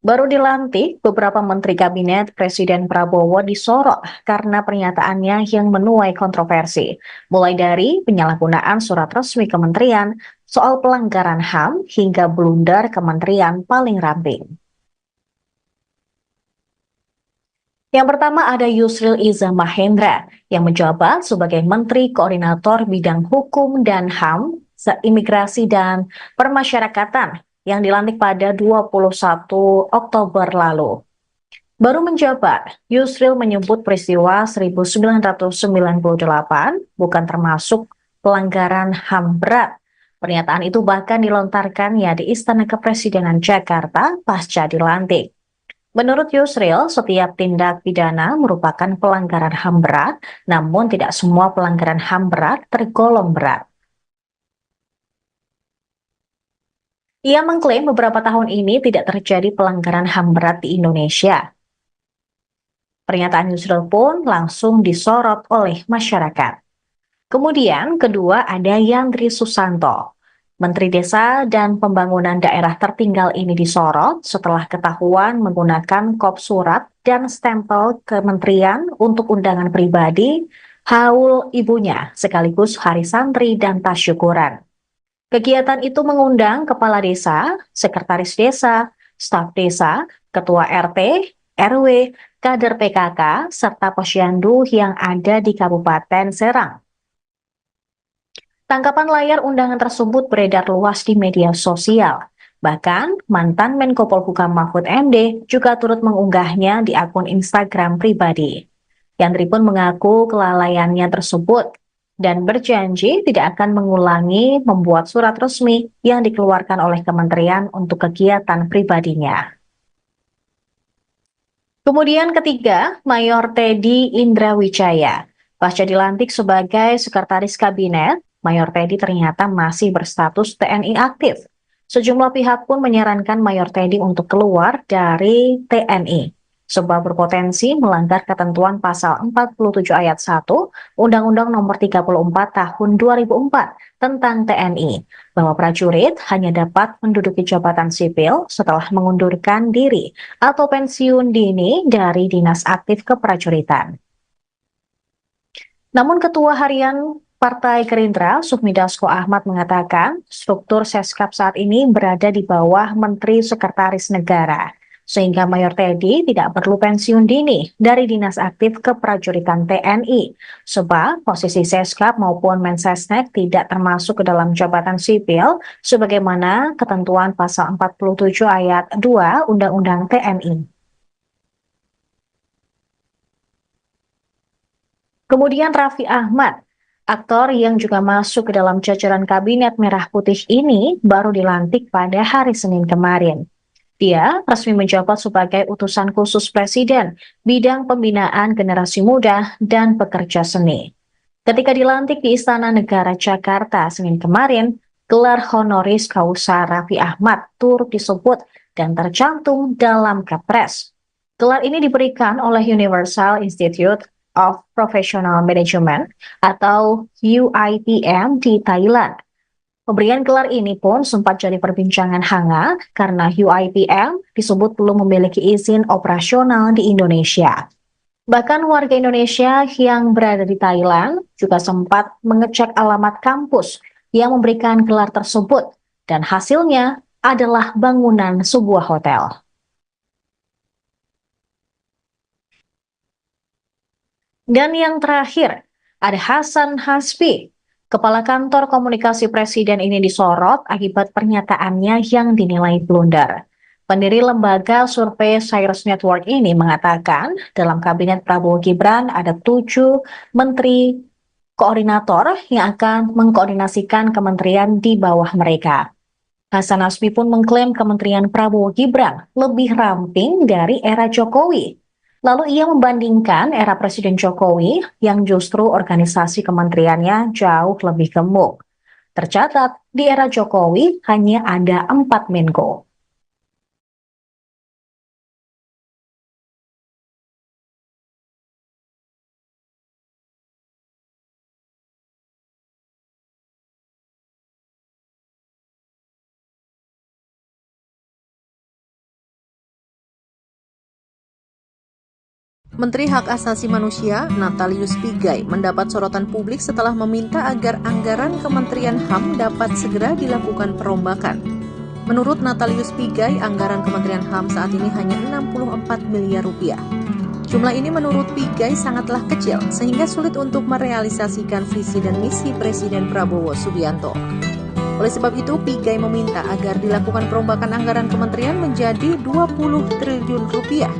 Baru dilantik, beberapa menteri kabinet Presiden Prabowo disorot karena pernyataannya yang menuai kontroversi, mulai dari penyalahgunaan surat resmi kementerian, soal pelanggaran HAM, hingga blunder kementerian paling ramping. Yang pertama ada Yusril Iza Mahendra, yang menjabat sebagai Menteri Koordinator Bidang Hukum dan HAM, Imigrasi dan Permasyarakatan, yang dilantik pada 21 Oktober lalu. Baru menjabat, Yusril menyebut peristiwa 1998 bukan termasuk pelanggaran HAM berat. Pernyataan itu bahkan dilontarkannya di Istana Kepresidenan Jakarta pasca dilantik. Menurut Yusril, setiap tindak pidana merupakan pelanggaran HAM berat, namun tidak semua pelanggaran HAM berat tergolong berat. Ia mengklaim beberapa tahun ini tidak terjadi pelanggaran HAM berat di Indonesia. Pernyataan Yusril pun langsung disorot oleh masyarakat. Kemudian kedua ada Yandri Susanto. Menteri Desa dan Pembangunan Daerah Tertinggal ini disorot setelah ketahuan menggunakan kop surat dan stempel kementerian untuk undangan pribadi, haul ibunya, sekaligus hari santri dan tasyukuran. Kegiatan itu mengundang kepala desa, sekretaris desa, staf desa, ketua RT, RW, kader PKK, serta posyandu yang ada di Kabupaten Serang. Tangkapan layar undangan tersebut beredar luas di media sosial. Bahkan, mantan Menko Polhukam Mahfud MD juga turut mengunggahnya di akun Instagram pribadi. Yandri pun mengaku kelalaiannya tersebut dan berjanji tidak akan mengulangi membuat surat resmi yang dikeluarkan oleh kementerian untuk kegiatan pribadinya. Kemudian ketiga, Mayor Teddy Indrawijaya. Pasca dilantik sebagai sekretaris kabinet, Mayor Teddy ternyata masih berstatus TNI aktif. Sejumlah pihak pun menyarankan Mayor Teddy untuk keluar dari TNI, sebab berpotensi melanggar ketentuan pasal 47 ayat 1 Undang-Undang Nomor 34 Tahun 2004 tentang TNI, bahwa prajurit hanya dapat menduduki jabatan sipil setelah mengundurkan diri atau pensiun dini dari dinas aktif keprajuritan. Namun Ketua Harian Partai Gerindra, Sufmi Dasko Ahmad mengatakan struktur Seskap saat ini berada di bawah Menteri Sekretaris Negara, sehingga Mayor Teddy tidak perlu pensiun dini dari dinas aktif keprajuritan TNI, sebab posisi Seskap maupun Mensesnek tidak termasuk ke dalam jabatan sipil sebagaimana ketentuan pasal 47 ayat 2 Undang-Undang TNI. Kemudian Raffi Ahmad, aktor yang juga masuk ke dalam jajaran Kabinet Merah Putih ini baru dilantik pada hari Senin kemarin. Dia resmi menjabat sebagai utusan khusus Presiden bidang pembinaan generasi muda dan pekerja seni. Ketika dilantik di Istana Negara Jakarta Senin kemarin, gelar honoris causa Raffi Ahmad turut disebut dan tercantum dalam Kepres. Gelar ini diberikan oleh Universal Institute of Professional Management atau UIPM di Thailand. Pemberian gelar ini pun sempat jadi perbincangan hangat karena UIPM disebut belum memiliki izin operasional di Indonesia. Bahkan warga Indonesia yang berada di Thailand juga sempat mengecek alamat kampus yang memberikan gelar tersebut dan hasilnya adalah bangunan sebuah hotel. Dan yang terakhir, ada Hasan Hasbi. Kepala Kantor Komunikasi Presiden ini disorot akibat pernyataannya yang dinilai blunder. Pendiri lembaga survei Cyrus Network ini mengatakan dalam kabinet Prabowo Gibran ada 7 menteri koordinator yang akan mengkoordinasikan kementerian di bawah mereka. Hasan Hasbi pun mengklaim kementerian Prabowo Gibran lebih ramping dari era Jokowi. Lalu ia membandingkan era Presiden Jokowi yang justru organisasi kementeriannya jauh lebih gemuk. Tercatat, di era Jokowi hanya ada 4 Menko. Menteri Hak Asasi Manusia Natalius Pigai mendapat sorotan publik setelah meminta agar anggaran Kementerian HAM dapat segera dilakukan perombakan. Menurut Natalius Pigai, anggaran Kementerian HAM saat ini hanya 64 miliar rupiah. Jumlah ini menurut Pigai sangatlah kecil sehingga sulit untuk merealisasikan visi dan misi Presiden Prabowo Subianto. Oleh sebab itu, Pigai meminta agar dilakukan perombakan anggaran kementerian menjadi 20 triliun rupiah.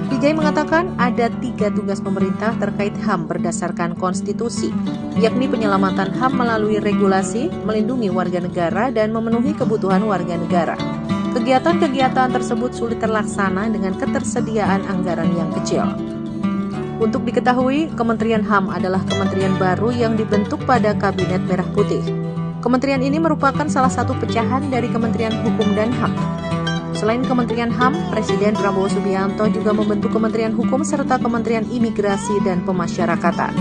Pigai mengatakan ada 3 tugas pemerintah terkait HAM berdasarkan konstitusi, yakni penyelamatan HAM melalui regulasi, melindungi warga negara, dan memenuhi kebutuhan warga negara. Kegiatan-kegiatan tersebut sulit terlaksana dengan ketersediaan anggaran yang kecil. Untuk diketahui, Kementerian HAM adalah kementerian baru yang dibentuk pada Kabinet Merah Putih. Kementerian ini merupakan salah satu pecahan dari Kementerian Hukum dan HAM. Selain Kementerian HAM, Presiden Prabowo Subianto juga membentuk Kementerian Hukum serta Kementerian Imigrasi dan Pemasyarakatan.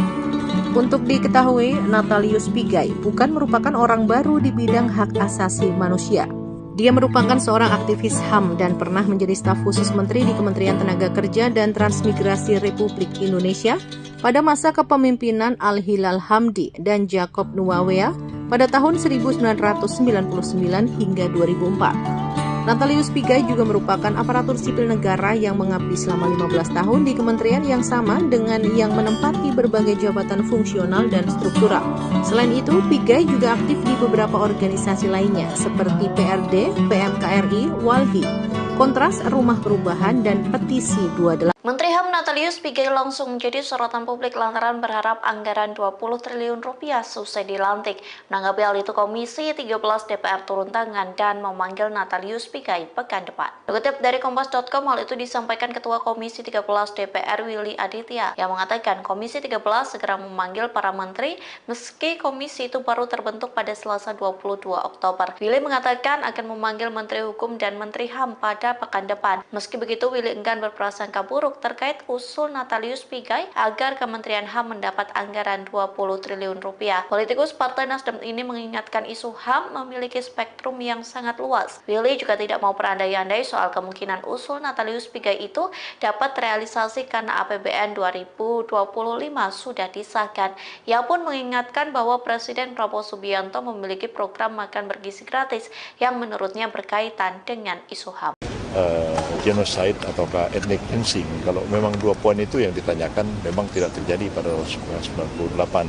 Untuk diketahui, Natalius Pigai bukan merupakan orang baru di bidang hak asasi manusia. Dia merupakan seorang aktivis HAM dan pernah menjadi staf khusus menteri di Kementerian Tenaga Kerja dan Transmigrasi Republik Indonesia pada masa kepemimpinan Al-Hilal Hamdi dan Jacob Nuawea pada tahun 1999 hingga 2004. Natalius Pigai juga merupakan aparatur sipil negara yang mengabdi selama 15 tahun di kementerian yang sama dengan yang menempati berbagai jabatan fungsional dan struktural. Selain itu, Pigai juga aktif di beberapa organisasi lainnya seperti PRD, PMKRI, Walhi, Kontras, Rumah Perubahan, dan Petisi 28. Menteri HAM Natalius Pigai langsung menjadi sorotan publik lantaran berharap anggaran 20 triliun rupiah selesai dilantik. Menanggapi hal itu, Komisi 13 DPR turun tangan dan memanggil Natalius Pigai pekan depan. Dikutip dari Kompas.com, hal itu disampaikan Ketua Komisi 13 DPR Willy Aditya yang mengatakan Komisi 13 segera memanggil para menteri meski komisi itu baru terbentuk pada Selasa 22 Oktober. Willy mengatakan akan memanggil Menteri Hukum dan Menteri HAM pada pekan depan. Meski begitu, Willy enggan berprasangka buruk terkait usul Natalius Pigai agar Kementerian HAM mendapat anggaran 20 triliun rupiah. Politikus Partai Nasdem ini mengingatkan isu HAM memiliki spektrum yang sangat luas. Willy juga tidak mau berandai-andai soal kemungkinan usul Natalius Pigai itu dapat terrealisasi karena APBN 2025 sudah disahkan. Ia pun mengingatkan bahwa Presiden Prabowo Subianto memiliki program makan bergizi gratis yang menurutnya berkaitan dengan isu HAM. Genocide ataukah ethnic cleansing, kalau memang 2 poin itu yang ditanyakan memang tidak terjadi pada 1998.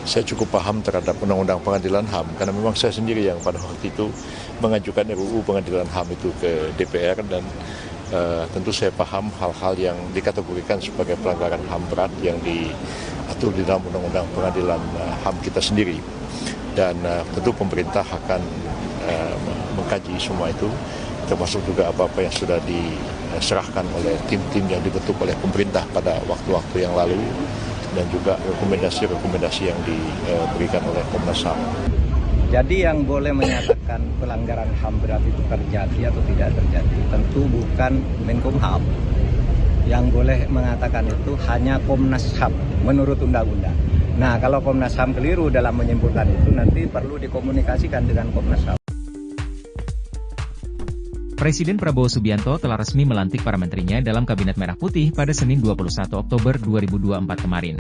Saya cukup paham terhadap undang-undang pengadilan HAM karena memang saya sendiri yang pada waktu itu mengajukan RUU pengadilan HAM itu ke DPR dan tentu saya paham hal-hal yang dikategorikan sebagai pelanggaran HAM berat yang diatur di dalam undang-undang pengadilan HAM kita sendiri. Dan tentu pemerintah akan mengkaji semua itu, termasuk juga apa-apa yang sudah diserahkan oleh tim-tim yang dibentuk oleh pemerintah pada waktu-waktu yang lalu dan juga rekomendasi-rekomendasi yang diberikan oleh Komnas HAM. Jadi yang boleh menyatakan pelanggaran HAM berat itu terjadi atau tidak terjadi tentu bukan Menkumham. Yang boleh mengatakan itu hanya Komnas HAM menurut undang-undang. Nah, kalau Komnas HAM keliru dalam menyimpulkan itu nanti perlu dikomunikasikan dengan Komnas HAM. Presiden Prabowo Subianto telah resmi melantik para menterinya dalam Kabinet Merah Putih pada Senin 21 Oktober 2024 kemarin.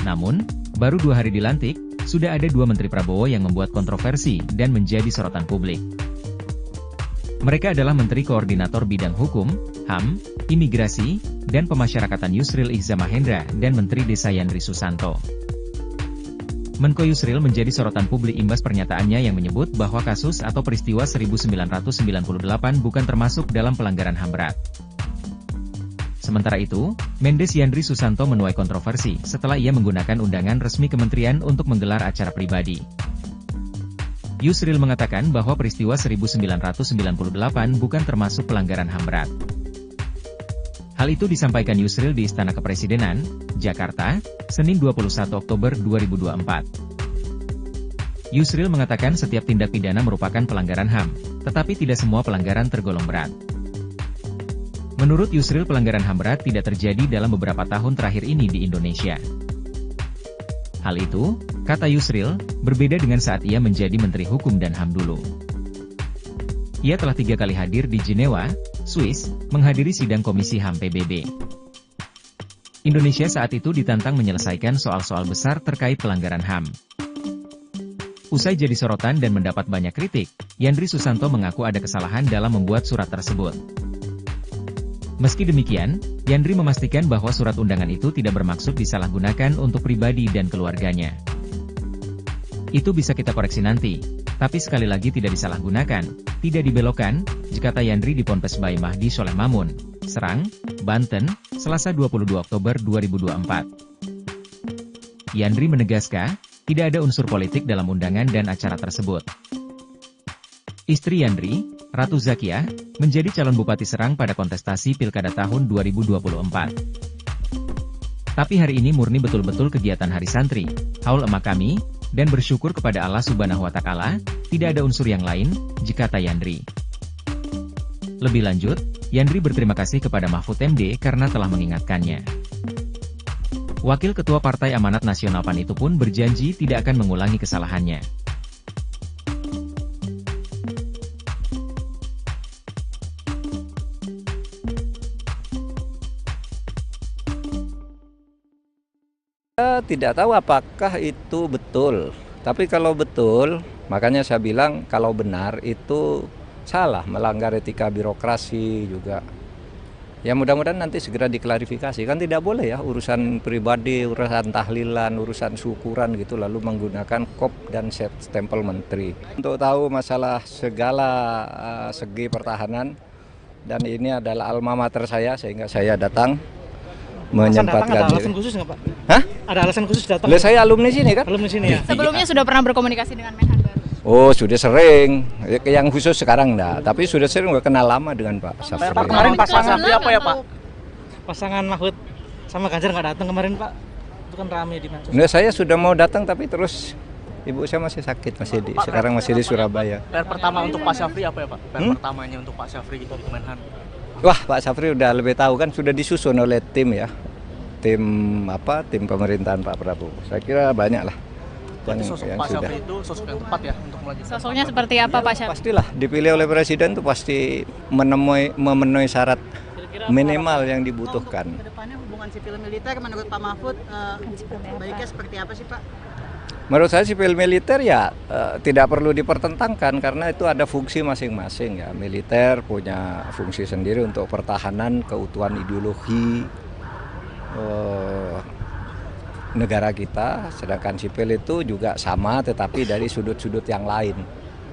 Namun, baru 2 hari dilantik, sudah ada 2 Menteri Prabowo yang membuat kontroversi dan menjadi sorotan publik. Mereka adalah Menteri Koordinator Bidang Hukum, HAM, Imigrasi, dan Pemasyarakatan Yusril Iza Mahendra dan Menteri Desa Yandri Susanto. Menko Yusril menjadi sorotan publik imbas pernyataannya yang menyebut bahwa kasus atau peristiwa 1998 bukan termasuk dalam pelanggaran HAM berat. Sementara itu, Mendes Yandri Susanto menuai kontroversi setelah ia menggunakan undangan resmi kementerian untuk menggelar acara pribadi. Yusril mengatakan bahwa peristiwa 1998 bukan termasuk pelanggaran HAM berat. Hal itu disampaikan Yusril di Istana Kepresidenan, Jakarta, Senin 21 Oktober 2024. Yusril mengatakan setiap tindak pidana merupakan pelanggaran HAM, tetapi tidak semua pelanggaran tergolong berat. Menurut Yusril, pelanggaran HAM berat tidak terjadi dalam beberapa tahun terakhir ini di Indonesia. Hal itu, kata Yusril, berbeda dengan saat ia menjadi Menteri Hukum dan HAM dulu. Ia telah 3 kali hadir di Jenewa, Swiss, menghadiri sidang Komisi HAM PBB. Indonesia saat itu ditantang menyelesaikan soal-soal besar terkait pelanggaran HAM. Usai jadi sorotan dan mendapat banyak kritik, Yandri Susanto mengaku ada kesalahan dalam membuat surat tersebut. Meski demikian, Yandri memastikan bahwa surat undangan itu tidak bermaksud disalahgunakan untuk pribadi dan keluarganya. Itu bisa kita koreksi nanti, tapi sekali lagi tidak disalahgunakan, tidak dibelokkan, kata Yandri di Ponpes Bayi Mahdi Soleh Mamun, Serang, Banten, Selasa 22 Oktober 2024. Yandri menegaskan, tidak ada unsur politik dalam undangan dan acara tersebut. Istri Yandri, Ratu Zakiah, menjadi calon Bupati Serang pada kontestasi Pilkada tahun 2024. Tapi hari ini murni betul-betul kegiatan Hari Santri, haul emak kami, dan bersyukur kepada Allah Subhanahu wa Ta'ala, tidak ada unsur yang lain, kata Yandri. Lebih lanjut, Yandri berterima kasih kepada Mahfud MD karena telah mengingatkannya. Wakil Ketua Partai Amanat Nasional PAN itu pun berjanji tidak akan mengulangi kesalahannya. Saya tidak tahu apakah itu betul, tapi kalau betul, makanya saya bilang kalau benar itu salah, melanggar etika birokrasi juga. Ya mudah-mudahan nanti segera diklarifikasi, kan tidak boleh ya urusan pribadi, urusan tahlilan, urusan syukuran gitu lalu menggunakan kop dan stempel menteri. Untuk tahu masalah segala segi pertahanan, dan ini adalah alma mater saya sehingga saya datang menyempatkan ada diri. alasan khusus nggak Pak? Hah? Ada alasan khusus datang? Saya alumni sini kan? Alumni sini ya? Sebelumnya sudah pernah berkomunikasi dengan Menhan baru? Oh sudah sering, yang khusus sekarang enggak, tapi sudah sering udah kenal lama dengan Pak Syafri. Kemarin pasangan apa ya Pak? Pasangan Mahfud sama Ganjar nggak datang kemarin Pak? Itu kan rame di mana? Nah, saya sudah mau datang tapi terus ibu saya masih sakit, sekarang masih di Surabaya. PR pertama untuk Pak Syafri apa ya Pak? PR pertamanya untuk Pak Syafri gitu di Kemenhan. Wah, Pak Syafri udah lebih tahu kan, sudah disusun oleh tim ya, tim pemerintahan Pak Prabowo. Saya kira banyak lah. Berarti sosok Pak Syafri itu sosok yang tepat ya untuk melanjutkan. Sosoknya seperti apa Pak Syafri? Pastilah dipilih oleh presiden itu pasti memenuhi syarat minimal yang dibutuhkan. Kedepannya hubungan sipil militer menurut Pak Mahfud baiknya seperti apa sih Pak? Menurut saya sipil militer ya tidak perlu dipertentangkan karena itu ada fungsi masing-masing ya. Militer punya fungsi sendiri untuk pertahanan keutuhan ideologi negara kita, sedangkan sipil itu juga sama tetapi dari sudut-sudut yang lain.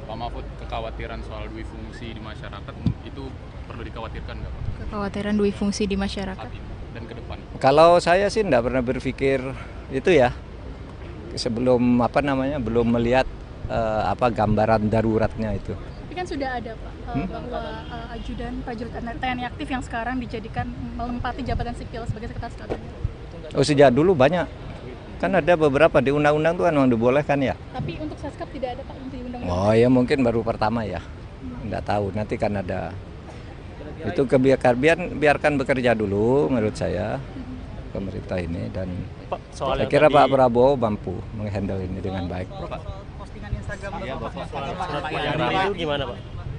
Pak Mahfud, kekhawatiran soal dui fungsi di masyarakat itu perlu dikhawatirkan nggak Pak? Kekhawatiran dui fungsi di masyarakat dan ke depan. Kalau saya sih tidak pernah berpikir itu ya, sebelum belum melihat gambaran daruratnya itu. Tapi kan sudah ada Pak bahwa ajudan prajurit TNI aktif yang sekarang dijadikan melempati jabatan sipil sebagai sekretaris kabinet. Oh sejak dulu banyak. Kan ada beberapa di undang-undang tuh kan memang dibolehkan ya. Tapi untuk Seskap tidak ada Pak untuk di undang-undang. Oh ya mungkin baru pertama ya. Nggak tahu, nanti kan ada. Itu biarkan bekerja dulu menurut saya pemerintah ini, dan saya kira Pak Prabowo mampu menghandle ini dengan baik. Postingan Instagram itu gimana Pak?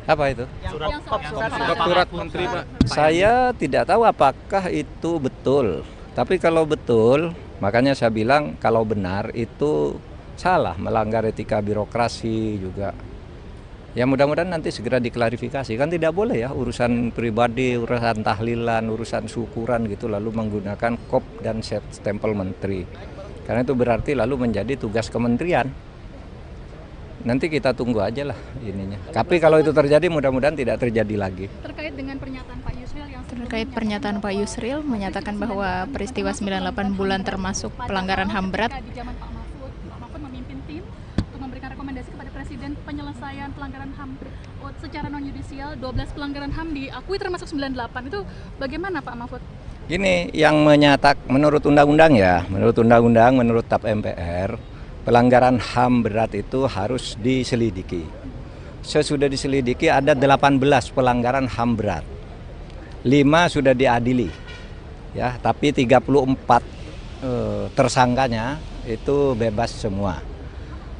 Apa itu? Surat menteri Pak. Saya tidak tahu apakah itu betul. Tapi kalau betul, makanya saya bilang kalau benar itu salah, melanggar etika birokrasi juga. Ya mudah-mudahan nanti segera diklarifikasi, kan tidak boleh ya urusan pribadi, urusan tahlilan, urusan syukuran gitu lalu menggunakan kop dan stempel menteri. Karena itu berarti lalu menjadi tugas kementerian. Nanti kita tunggu aja lah ininya. Tapi kalau itu terjadi mudah-mudahan tidak terjadi lagi. Terkait dengan pernyataan Pak Yusril yang terkait pernyataan Pak Yusril menyatakan bahwa peristiwa 98 bulan termasuk pelanggaran HAM berat. Di zaman Pak Mahfud memimpin tim untuk memberikan rekomendasi kepada Presiden penyelesaian pelanggaran HAM secara non-yudisial, 12 pelanggaran HAM diakui termasuk 98. Itu bagaimana Pak Mahfud? Ini yang menurut undang-undang ya, menurut TAP MPR, pelanggaran HAM berat itu harus diselidiki. Sesudah diselidiki ada 18 pelanggaran HAM berat. 5 sudah diadili. Ya, tapi 34 tersangkanya itu bebas semua.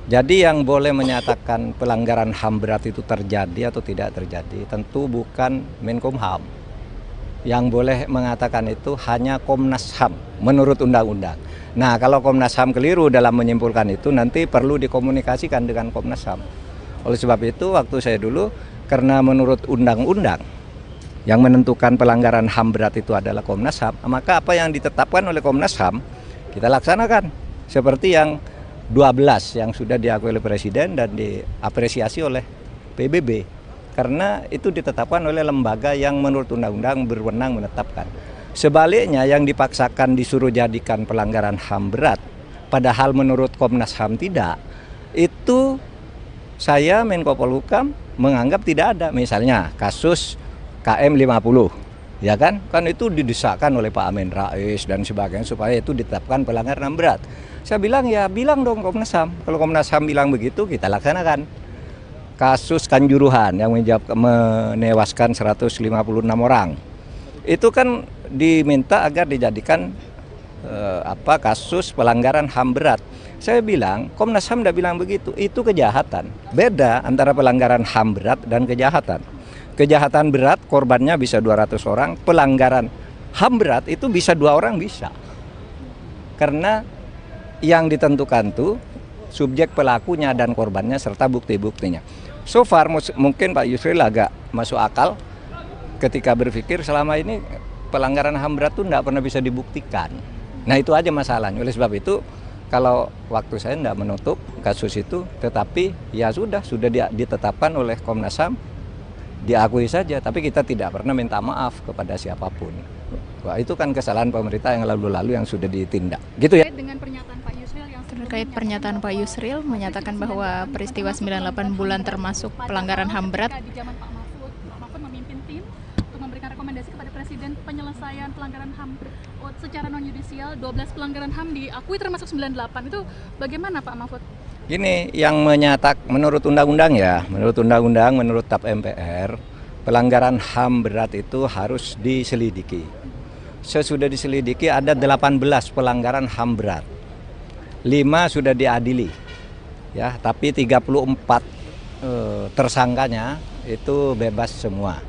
Jadi yang boleh menyatakan pelanggaran HAM berat itu terjadi atau tidak terjadi tentu bukan Menkumham. Yang boleh mengatakan itu hanya Komnas HAM menurut undang-undang. Nah, kalau Komnas HAM keliru dalam menyimpulkan itu nanti perlu dikomunikasikan dengan Komnas HAM. Oleh sebab itu waktu saya dulu, karena menurut undang-undang yang menentukan pelanggaran HAM berat itu adalah Komnas HAM, maka apa yang ditetapkan oleh Komnas HAM kita laksanakan. Seperti yang 12 yang sudah diakui oleh Presiden dan diapresiasi oleh PBB. Karena itu ditetapkan oleh lembaga yang menurut undang-undang berwenang menetapkan. Sebaliknya yang dipaksakan disuruh jadikan pelanggaran HAM berat, padahal menurut Komnas HAM tidak, itu saya Menko Polhukam menganggap tidak ada. Misalnya kasus KM 50, ya kan itu didesakkan oleh Pak Amin Rais dan sebagainya supaya itu ditetapkan pelanggaran HAM berat. Saya bilang ya bilang dong Komnas HAM, kalau Komnas HAM bilang begitu kita laksanakan. Kasus Kanjuruhan yang menewaskan 156 orang, itu kan diminta agar dijadikan kasus pelanggaran HAM berat. Saya bilang Komnas HAM tidak bilang begitu, itu kejahatan. Beda antara pelanggaran HAM berat dan kejahatan. Kejahatan berat korbannya bisa 200 orang, pelanggaran HAM berat itu bisa 2 orang bisa. Karena yang ditentukan tuh subjek pelakunya dan korbannya serta bukti-buktinya. So far mungkin Pak Yusril agak masuk akal ketika berpikir selama ini pelanggaran HAM berat tuh tidak pernah bisa dibuktikan. Nah itu aja masalahnya. Oleh sebab itu kalau waktu saya tidak menutup kasus itu, tetapi ya sudah ditetapkan oleh Komnas HAM, diakui saja, tapi kita tidak pernah minta maaf kepada siapapun. Wah, itu kan kesalahan pemerintah yang lalu-lalu yang sudah ditindak. Gitu ya. Terkait pernyataan Pak Yusril menyatakan bahwa peristiwa 98 bulan termasuk pelanggaran HAM berat. Di zaman Pak Mahfud memimpin tim untuk memberikan rekomendasi kepada Presiden penyelesaian pelanggaran HAM secara non-yudisial, 12 pelanggaran HAM diakui termasuk 98. Itu bagaimana Pak Mahfud? Ini yang menurut undang-undang ya, menurut TAP MPR, pelanggaran HAM berat itu harus diselidiki. Sesudah diselidiki ada 18 pelanggaran HAM berat. 5 sudah diadili. Ya, tapi 34 tersangkanya itu bebas semua.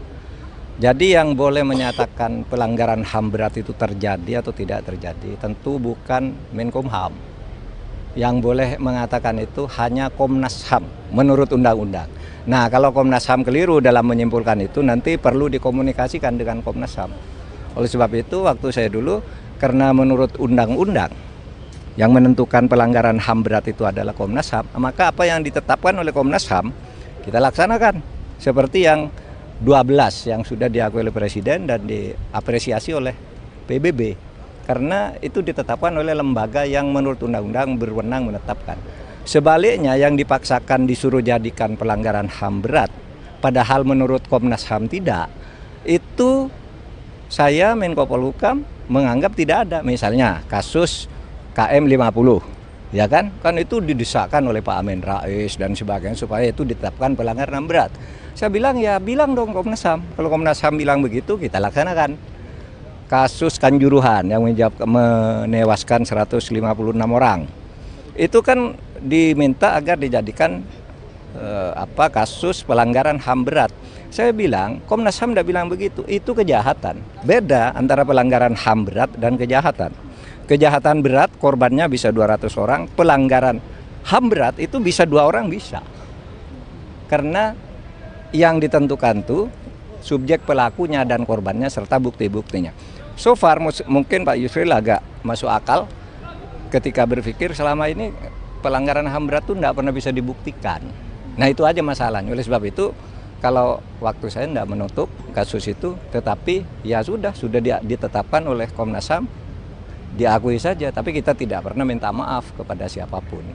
Jadi yang boleh menyatakan pelanggaran HAM berat itu terjadi atau tidak terjadi tentu bukan Menkumham. Yang boleh mengatakan itu hanya Komnas HAM menurut undang-undang. Nah, kalau Komnas HAM keliru dalam menyimpulkan itu nanti perlu dikomunikasikan dengan Komnas HAM. Oleh sebab itu waktu saya dulu, karena menurut undang-undang yang menentukan pelanggaran HAM berat itu adalah Komnas HAM, maka apa yang ditetapkan oleh Komnas HAM kita laksanakan. Seperti yang 12 yang sudah diakui oleh Presiden dan diapresiasi oleh PBB. Karena itu ditetapkan oleh lembaga yang menurut undang-undang berwenang menetapkan. Sebaliknya yang dipaksakan disuruh jadikan pelanggaran HAM berat, padahal menurut Komnas HAM tidak, itu saya Menko Polhukam menganggap tidak ada. Misalnya kasus KM 50, ya kan itu didesakkan oleh Pak Amin Rais dan sebagainya supaya itu ditetapkan pelanggaran HAM berat. Saya bilang ya bilang dong Komnas HAM. Kalau Komnas HAM bilang begitu kita laksanakan. Kasus Kanjuruhan yang menewaskan 156 orang. Itu kan diminta agar dijadikan kasus pelanggaran HAM berat. Saya bilang, Komnas HAM tidak bilang begitu, itu kejahatan. Beda antara pelanggaran HAM berat dan kejahatan. Kejahatan berat korbannya bisa 200 orang, pelanggaran HAM berat itu bisa 2 orang bisa. Karena yang ditentukan tuh subjek pelakunya dan korbannya serta bukti-buktinya. So far mungkin Pak Yusril agak masuk akal ketika berpikir selama ini pelanggaran HAM berat tuh tidak pernah bisa dibuktikan. Nah itu aja masalahnya. Oleh sebab itu kalau waktu saya tidak menutup kasus itu, tetapi ya sudah ditetapkan oleh Komnas HAM, diakui saja, tapi kita tidak pernah minta maaf kepada siapapun.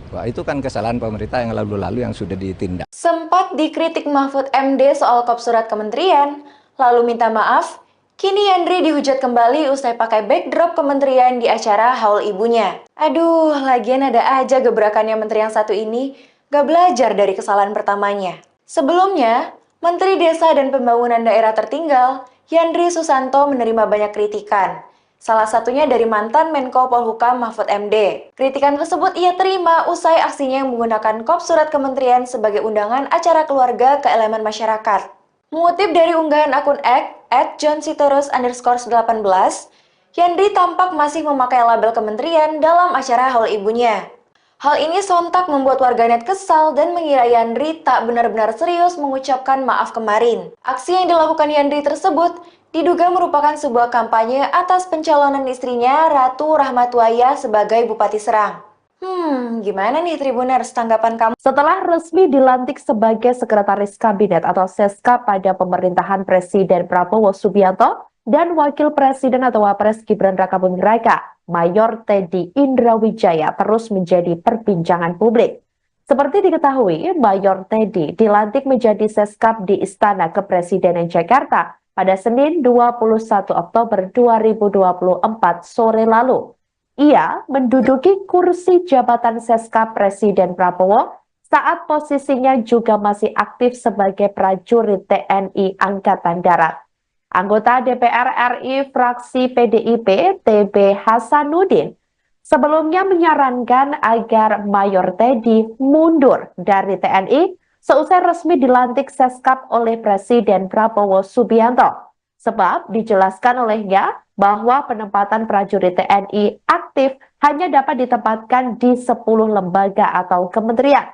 Wah, itu kan kesalahan pemerintah yang lalu-lalu yang sudah ditindak. Sempat dikritik Mahfud MD soal kop surat kementerian, lalu minta maaf, kini Yandri dihujat kembali usai pakai backdrop kementerian di acara haul ibunya. Aduh, lagian ada aja gebrakannya menteri yang satu ini, gak belajar dari kesalahan pertamanya. Sebelumnya, Menteri Desa dan Pembangunan Daerah Tertinggal, Yandri Susanto menerima banyak kritikan. Salah satunya dari mantan Menko Polhukam Mahfud MD. Kritikan tersebut ia terima usai aksinya yang menggunakan kop surat kementerian sebagai undangan acara keluarga ke elemen masyarakat. Mengutip dari unggahan akun @johnsitorus_18, Yandri tampak masih memakai label kementerian dalam acara haul ibunya. Hal ini sontak membuat warganet kesal dan mengira Yandri tak benar-benar serius mengucapkan maaf kemarin. Aksi yang dilakukan Yandri tersebut diduga merupakan sebuah kampanye atas pencalonan istrinya Ratu Rahmatwaya sebagai Bupati Serang. Gimana nih Tribuners tanggapan kamu? Setelah resmi dilantik sebagai Sekretaris Kabinet atau Seska pada pemerintahan Presiden Prabowo Subianto dan Wakil Presiden atau Wapres Gibran Rakabuming Raka, Mayor Teddy Indrawijaya terus menjadi perbincangan publik. Seperti diketahui, Mayor Teddy dilantik menjadi Seskap di Istana Kepresidenan Jakarta pada Senin 21 Oktober 2024 sore lalu. Ia menduduki kursi jabatan Seskap Presiden Prabowo saat posisinya juga masih aktif sebagai prajurit TNI Angkatan Darat. Anggota DPR RI fraksi PDIP TB Hasanuddin sebelumnya menyarankan agar Mayor Teddy mundur dari TNI seusai resmi dilantik Seskap oleh Presiden Prabowo Subianto. Sebab dijelaskan olehnya bahwa penempatan prajurit TNI aktif hanya dapat ditempatkan di 10 lembaga atau kementerian.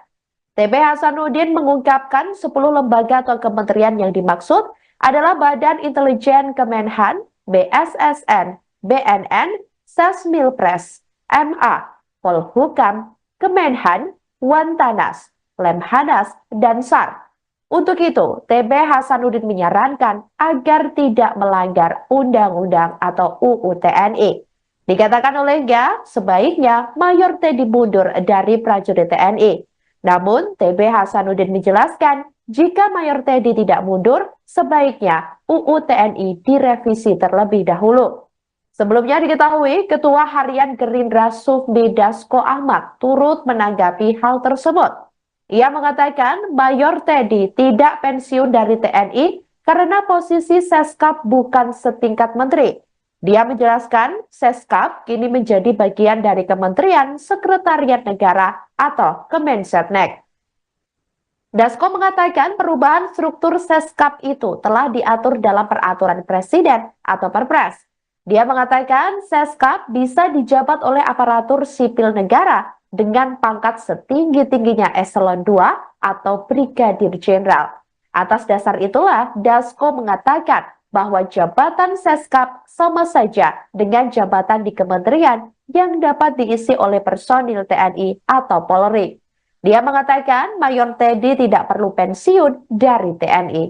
TB Hasanuddin mengungkapkan 10 lembaga atau kementerian yang dimaksud adalah Badan Intelijen Kemenhan, BSSN, BNN, Sesmilpres, MA, Polhukam, Kemenhan, Wantanas, Lemhanas, dan SAR. Untuk itu, TB Hasanuddin menyarankan agar tidak melanggar undang-undang atau UU TNI. Dikatakan olehnya, sebaiknya Mayor Teddy mundur dari prajurit TNI. Namun, TB Hasanuddin menjelaskan, jika Mayor Teddy tidak mundur, sebaiknya UU TNI direvisi terlebih dahulu. Sebelumnya diketahui, Ketua Harian Gerindra Sufmi Dasko Ahmad turut menanggapi hal tersebut. Ia mengatakan Mayor Teddy tidak pensiun dari TNI karena posisi Seskap bukan setingkat menteri. Dia menjelaskan Seskap kini menjadi bagian dari Kementerian Sekretariat Negara atau Kemensetnek. Dasko mengatakan perubahan struktur Seskap itu telah diatur dalam peraturan presiden atau Perpres. Dia mengatakan Seskap bisa dijabat oleh aparatur sipil negara dengan pangkat setinggi-tingginya eselon 2 atau brigadir jenderal. Atas dasar itulah Dasko mengatakan bahwa jabatan Seskap sama saja dengan jabatan di kementerian yang dapat diisi oleh personil TNI atau Polri. Dia mengatakan Mayor Teddy tidak perlu pensiun dari TNI.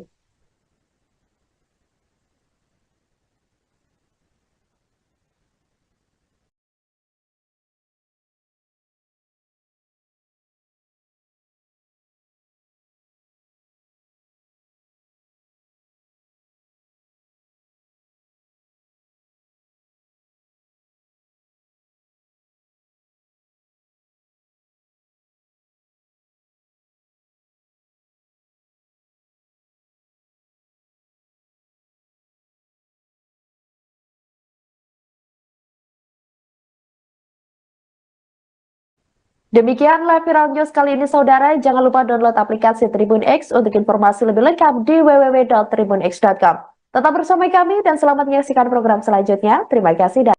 Demikian live viral news kali ini saudara, jangan lupa download aplikasi Tribun X untuk informasi lebih lengkap di www.tribunx.com. Tetap bersama kami dan selamat menyaksikan program selanjutnya. Terima kasih dan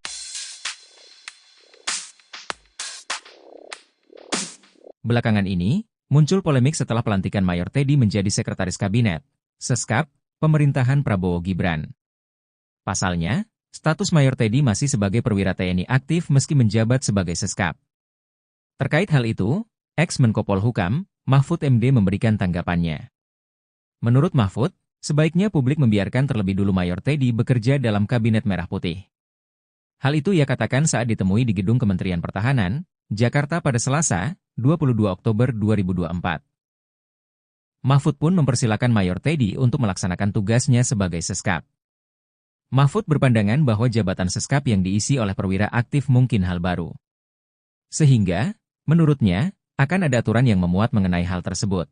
Belakangan ini, muncul polemik setelah pelantikan Mayor Teddy menjadi Sekretaris Kabinet, Seskap, pemerintahan Prabowo Gibran. Pasalnya, status Mayor Teddy masih sebagai perwira TNI aktif meski menjabat sebagai Seskap. Terkait hal itu, ex-Menko Polhukam, Mahfud MD memberikan tanggapannya. Menurut Mahfud, sebaiknya publik membiarkan terlebih dulu Mayor Teddy bekerja dalam Kabinet Merah Putih. Hal itu ia katakan saat ditemui di Gedung Kementerian Pertahanan, Jakarta pada Selasa, 22 Oktober 2024. Mahfud pun mempersilakan Mayor Teddy untuk melaksanakan tugasnya sebagai Seskap. Mahfud berpandangan bahwa jabatan Seskap yang diisi oleh perwira aktif mungkin hal baru. Sehingga, menurutnya, akan ada aturan yang memuat mengenai hal tersebut.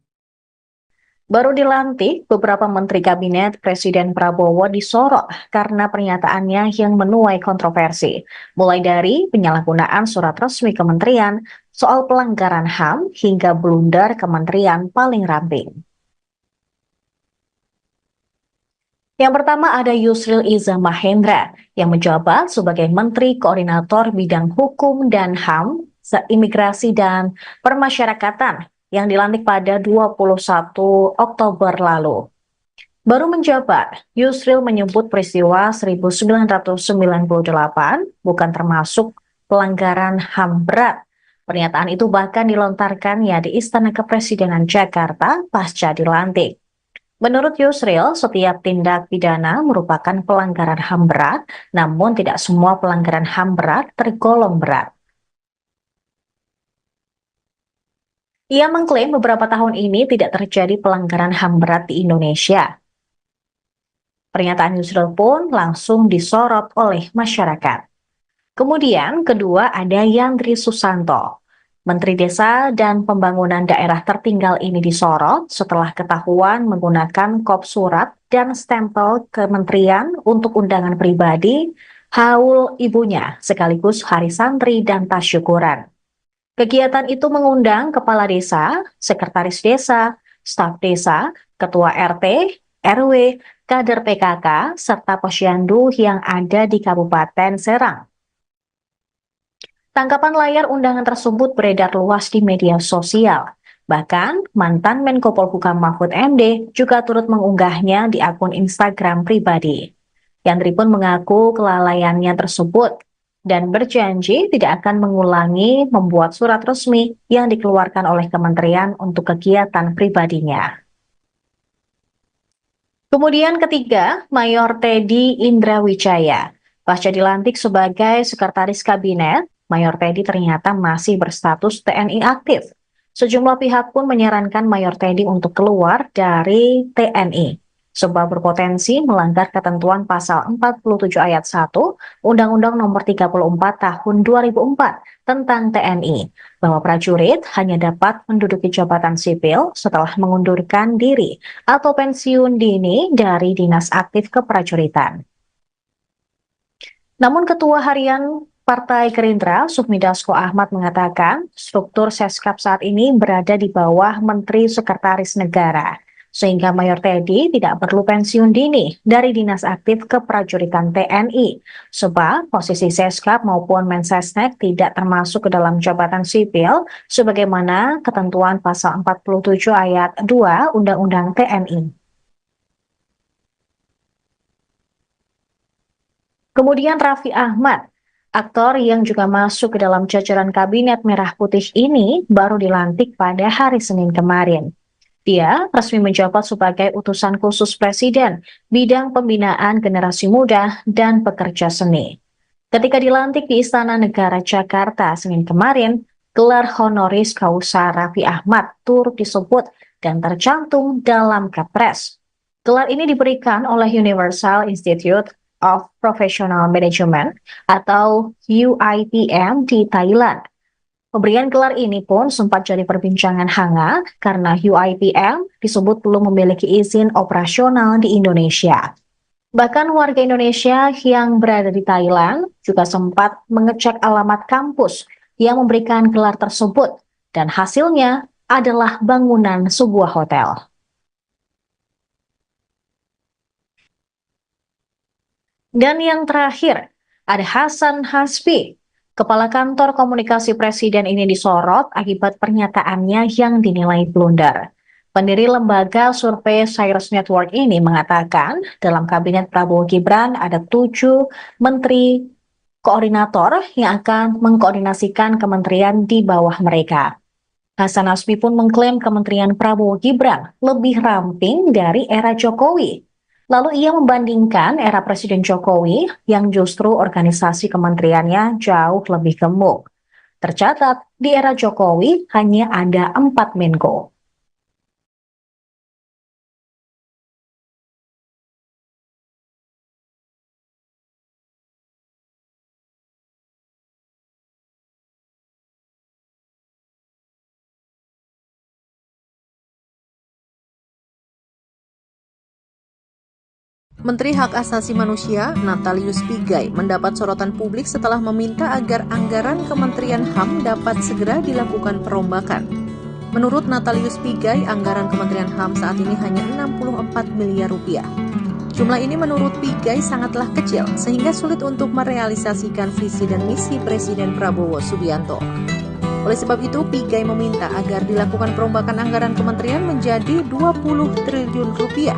Baru dilantik, beberapa menteri kabinet Presiden Prabowo disorot karena pernyataannya yang menuai kontroversi, mulai dari penyalahgunaan surat resmi kementerian, soal pelanggaran HAM, hingga blunder kementerian paling ramping. Yang pertama ada Yusril Iza Mahendra, yang menjabat sebagai Menteri Koordinator Bidang Hukum dan HAM, Imigrasi dan Permasyarakatan, yang dilantik pada 21 Oktober lalu. Baru menjabat, Yusril menyebut peristiwa 1998 bukan termasuk pelanggaran HAM berat. Pernyataan itu bahkan dilontarkannya di Istana Kepresidenan Jakarta pasca dilantik. Menurut Yusril, setiap tindak pidana merupakan pelanggaran HAM berat, namun tidak semua pelanggaran HAM berat tergolong berat. Ia mengklaim beberapa tahun ini tidak terjadi pelanggaran HAM berat di Indonesia. Pernyataan Yusril pun langsung disorot oleh masyarakat. Kemudian kedua ada Yandri Susanto. Menteri Desa dan Pembangunan Daerah Tertinggal ini disorot setelah ketahuan menggunakan kop surat dan stempel kementerian untuk undangan pribadi, haul ibunya, sekaligus hari santri dan tasyukuran. Kegiatan itu mengundang kepala desa, sekretaris desa, staf desa, ketua RT, RW, kader PKK, serta posyandu yang ada di Kabupaten Serang. Tangkapan layar undangan tersebut beredar luas di media sosial. Bahkan, mantan Menko Polhukam Mahfud MD juga turut mengunggahnya di akun Instagram pribadi. Yandri pun mengaku kelalaiannya tersebut dan berjanji tidak akan mengulangi membuat surat resmi yang dikeluarkan oleh kementerian untuk kegiatan pribadinya. Kemudian ketiga, Mayor Teddy Indrawijaya. Pasca dilantik sebagai Sekretaris Kabinet, Mayor Teddy ternyata masih berstatus TNI aktif. Sejumlah pihak pun menyarankan Mayor Teddy untuk keluar dari TNI, sebab berpotensi melanggar ketentuan pasal 47 ayat 1 Undang-Undang Nomor 34 Tahun 2004 tentang TNI, bahwa prajurit hanya dapat menduduki jabatan sipil setelah mengundurkan diri atau pensiun dini dari dinas aktif keprajuritan. Namun Ketua Harian Partai Gerindra, Sufmi Dasko Ahmad mengatakan struktur Seskap saat ini berada di bawah Menteri Sekretaris Negara, sehingga Mayor Teddy tidak perlu pensiun dini dari dinas aktif keprajuritan TNI, sebab posisi Seskap maupun Mensesnek tidak termasuk ke dalam jabatan sipil, sebagaimana ketentuan pasal 47 ayat 2 Undang-Undang TNI. Kemudian Raffi Ahmad, aktor yang juga masuk ke dalam jajaran Kabinet Merah Putih ini baru dilantik pada hari Senin kemarin. Dia resmi menjabat sebagai utusan khusus Presiden bidang pembinaan generasi muda dan pekerja seni. Ketika dilantik di Istana Negara Jakarta Senin kemarin, gelar honoris causa Raffi Ahmad turut disebut dan tercantum dalam Kepres. Gelar ini diberikan oleh Universal Institute of Professional Management atau UIPM di Thailand. Pemberian gelar ini pun sempat jadi perbincangan hangat karena UIPM disebut belum memiliki izin operasional di Indonesia. Bahkan warga Indonesia yang berada di Thailand juga sempat mengecek alamat kampus yang memberikan gelar tersebut dan hasilnya adalah bangunan sebuah hotel. Dan yang terakhir, ada Hasan Hasbi. Kepala Kantor Komunikasi Presiden ini disorot akibat pernyataannya yang dinilai blunder. Pendiri lembaga survei Cyrus Network ini mengatakan dalam Kabinet Prabowo Gibran ada 7 menteri koordinator yang akan mengkoordinasikan kementerian di bawah mereka. Hasan Hasbi pun mengklaim Kementerian Prabowo Gibran lebih ramping dari era Jokowi. Lalu ia membandingkan era Presiden Jokowi yang justru organisasi kementeriannya jauh lebih gemuk. Tercatat, di era Jokowi hanya ada 4 Menko. Menteri Hak Asasi Manusia Natalius Pigai mendapat sorotan publik setelah meminta agar anggaran Kementerian HAM dapat segera dilakukan perombakan. Menurut Natalius Pigai, anggaran Kementerian HAM saat ini hanya 64 miliar rupiah. Jumlah ini menurut Pigai sangatlah kecil sehingga sulit untuk merealisasikan visi dan misi Presiden Prabowo Subianto. Oleh sebab itu, Pigai meminta agar dilakukan perombakan anggaran kementerian menjadi 20 triliun rupiah.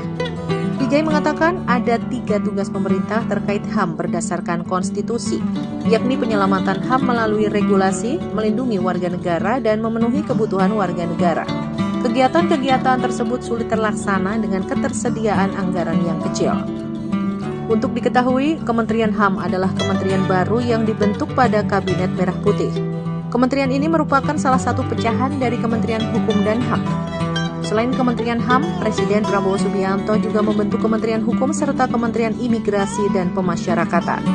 Pigai mengatakan ada 3 tugas pemerintah terkait HAM berdasarkan konstitusi, yakni penyelamatan HAM melalui regulasi, melindungi warga negara, dan memenuhi kebutuhan warga negara. Kegiatan-kegiatan tersebut sulit terlaksana dengan ketersediaan anggaran yang kecil. Untuk diketahui, Kementerian HAM adalah kementerian baru yang dibentuk pada Kabinet Merah Putih. Kementerian ini merupakan salah satu pecahan dari Kementerian Hukum dan HAM. Selain Kementerian HAM, Presiden Prabowo Subianto juga membentuk Kementerian Hukum serta Kementerian Imigrasi dan Pemasyarakatan.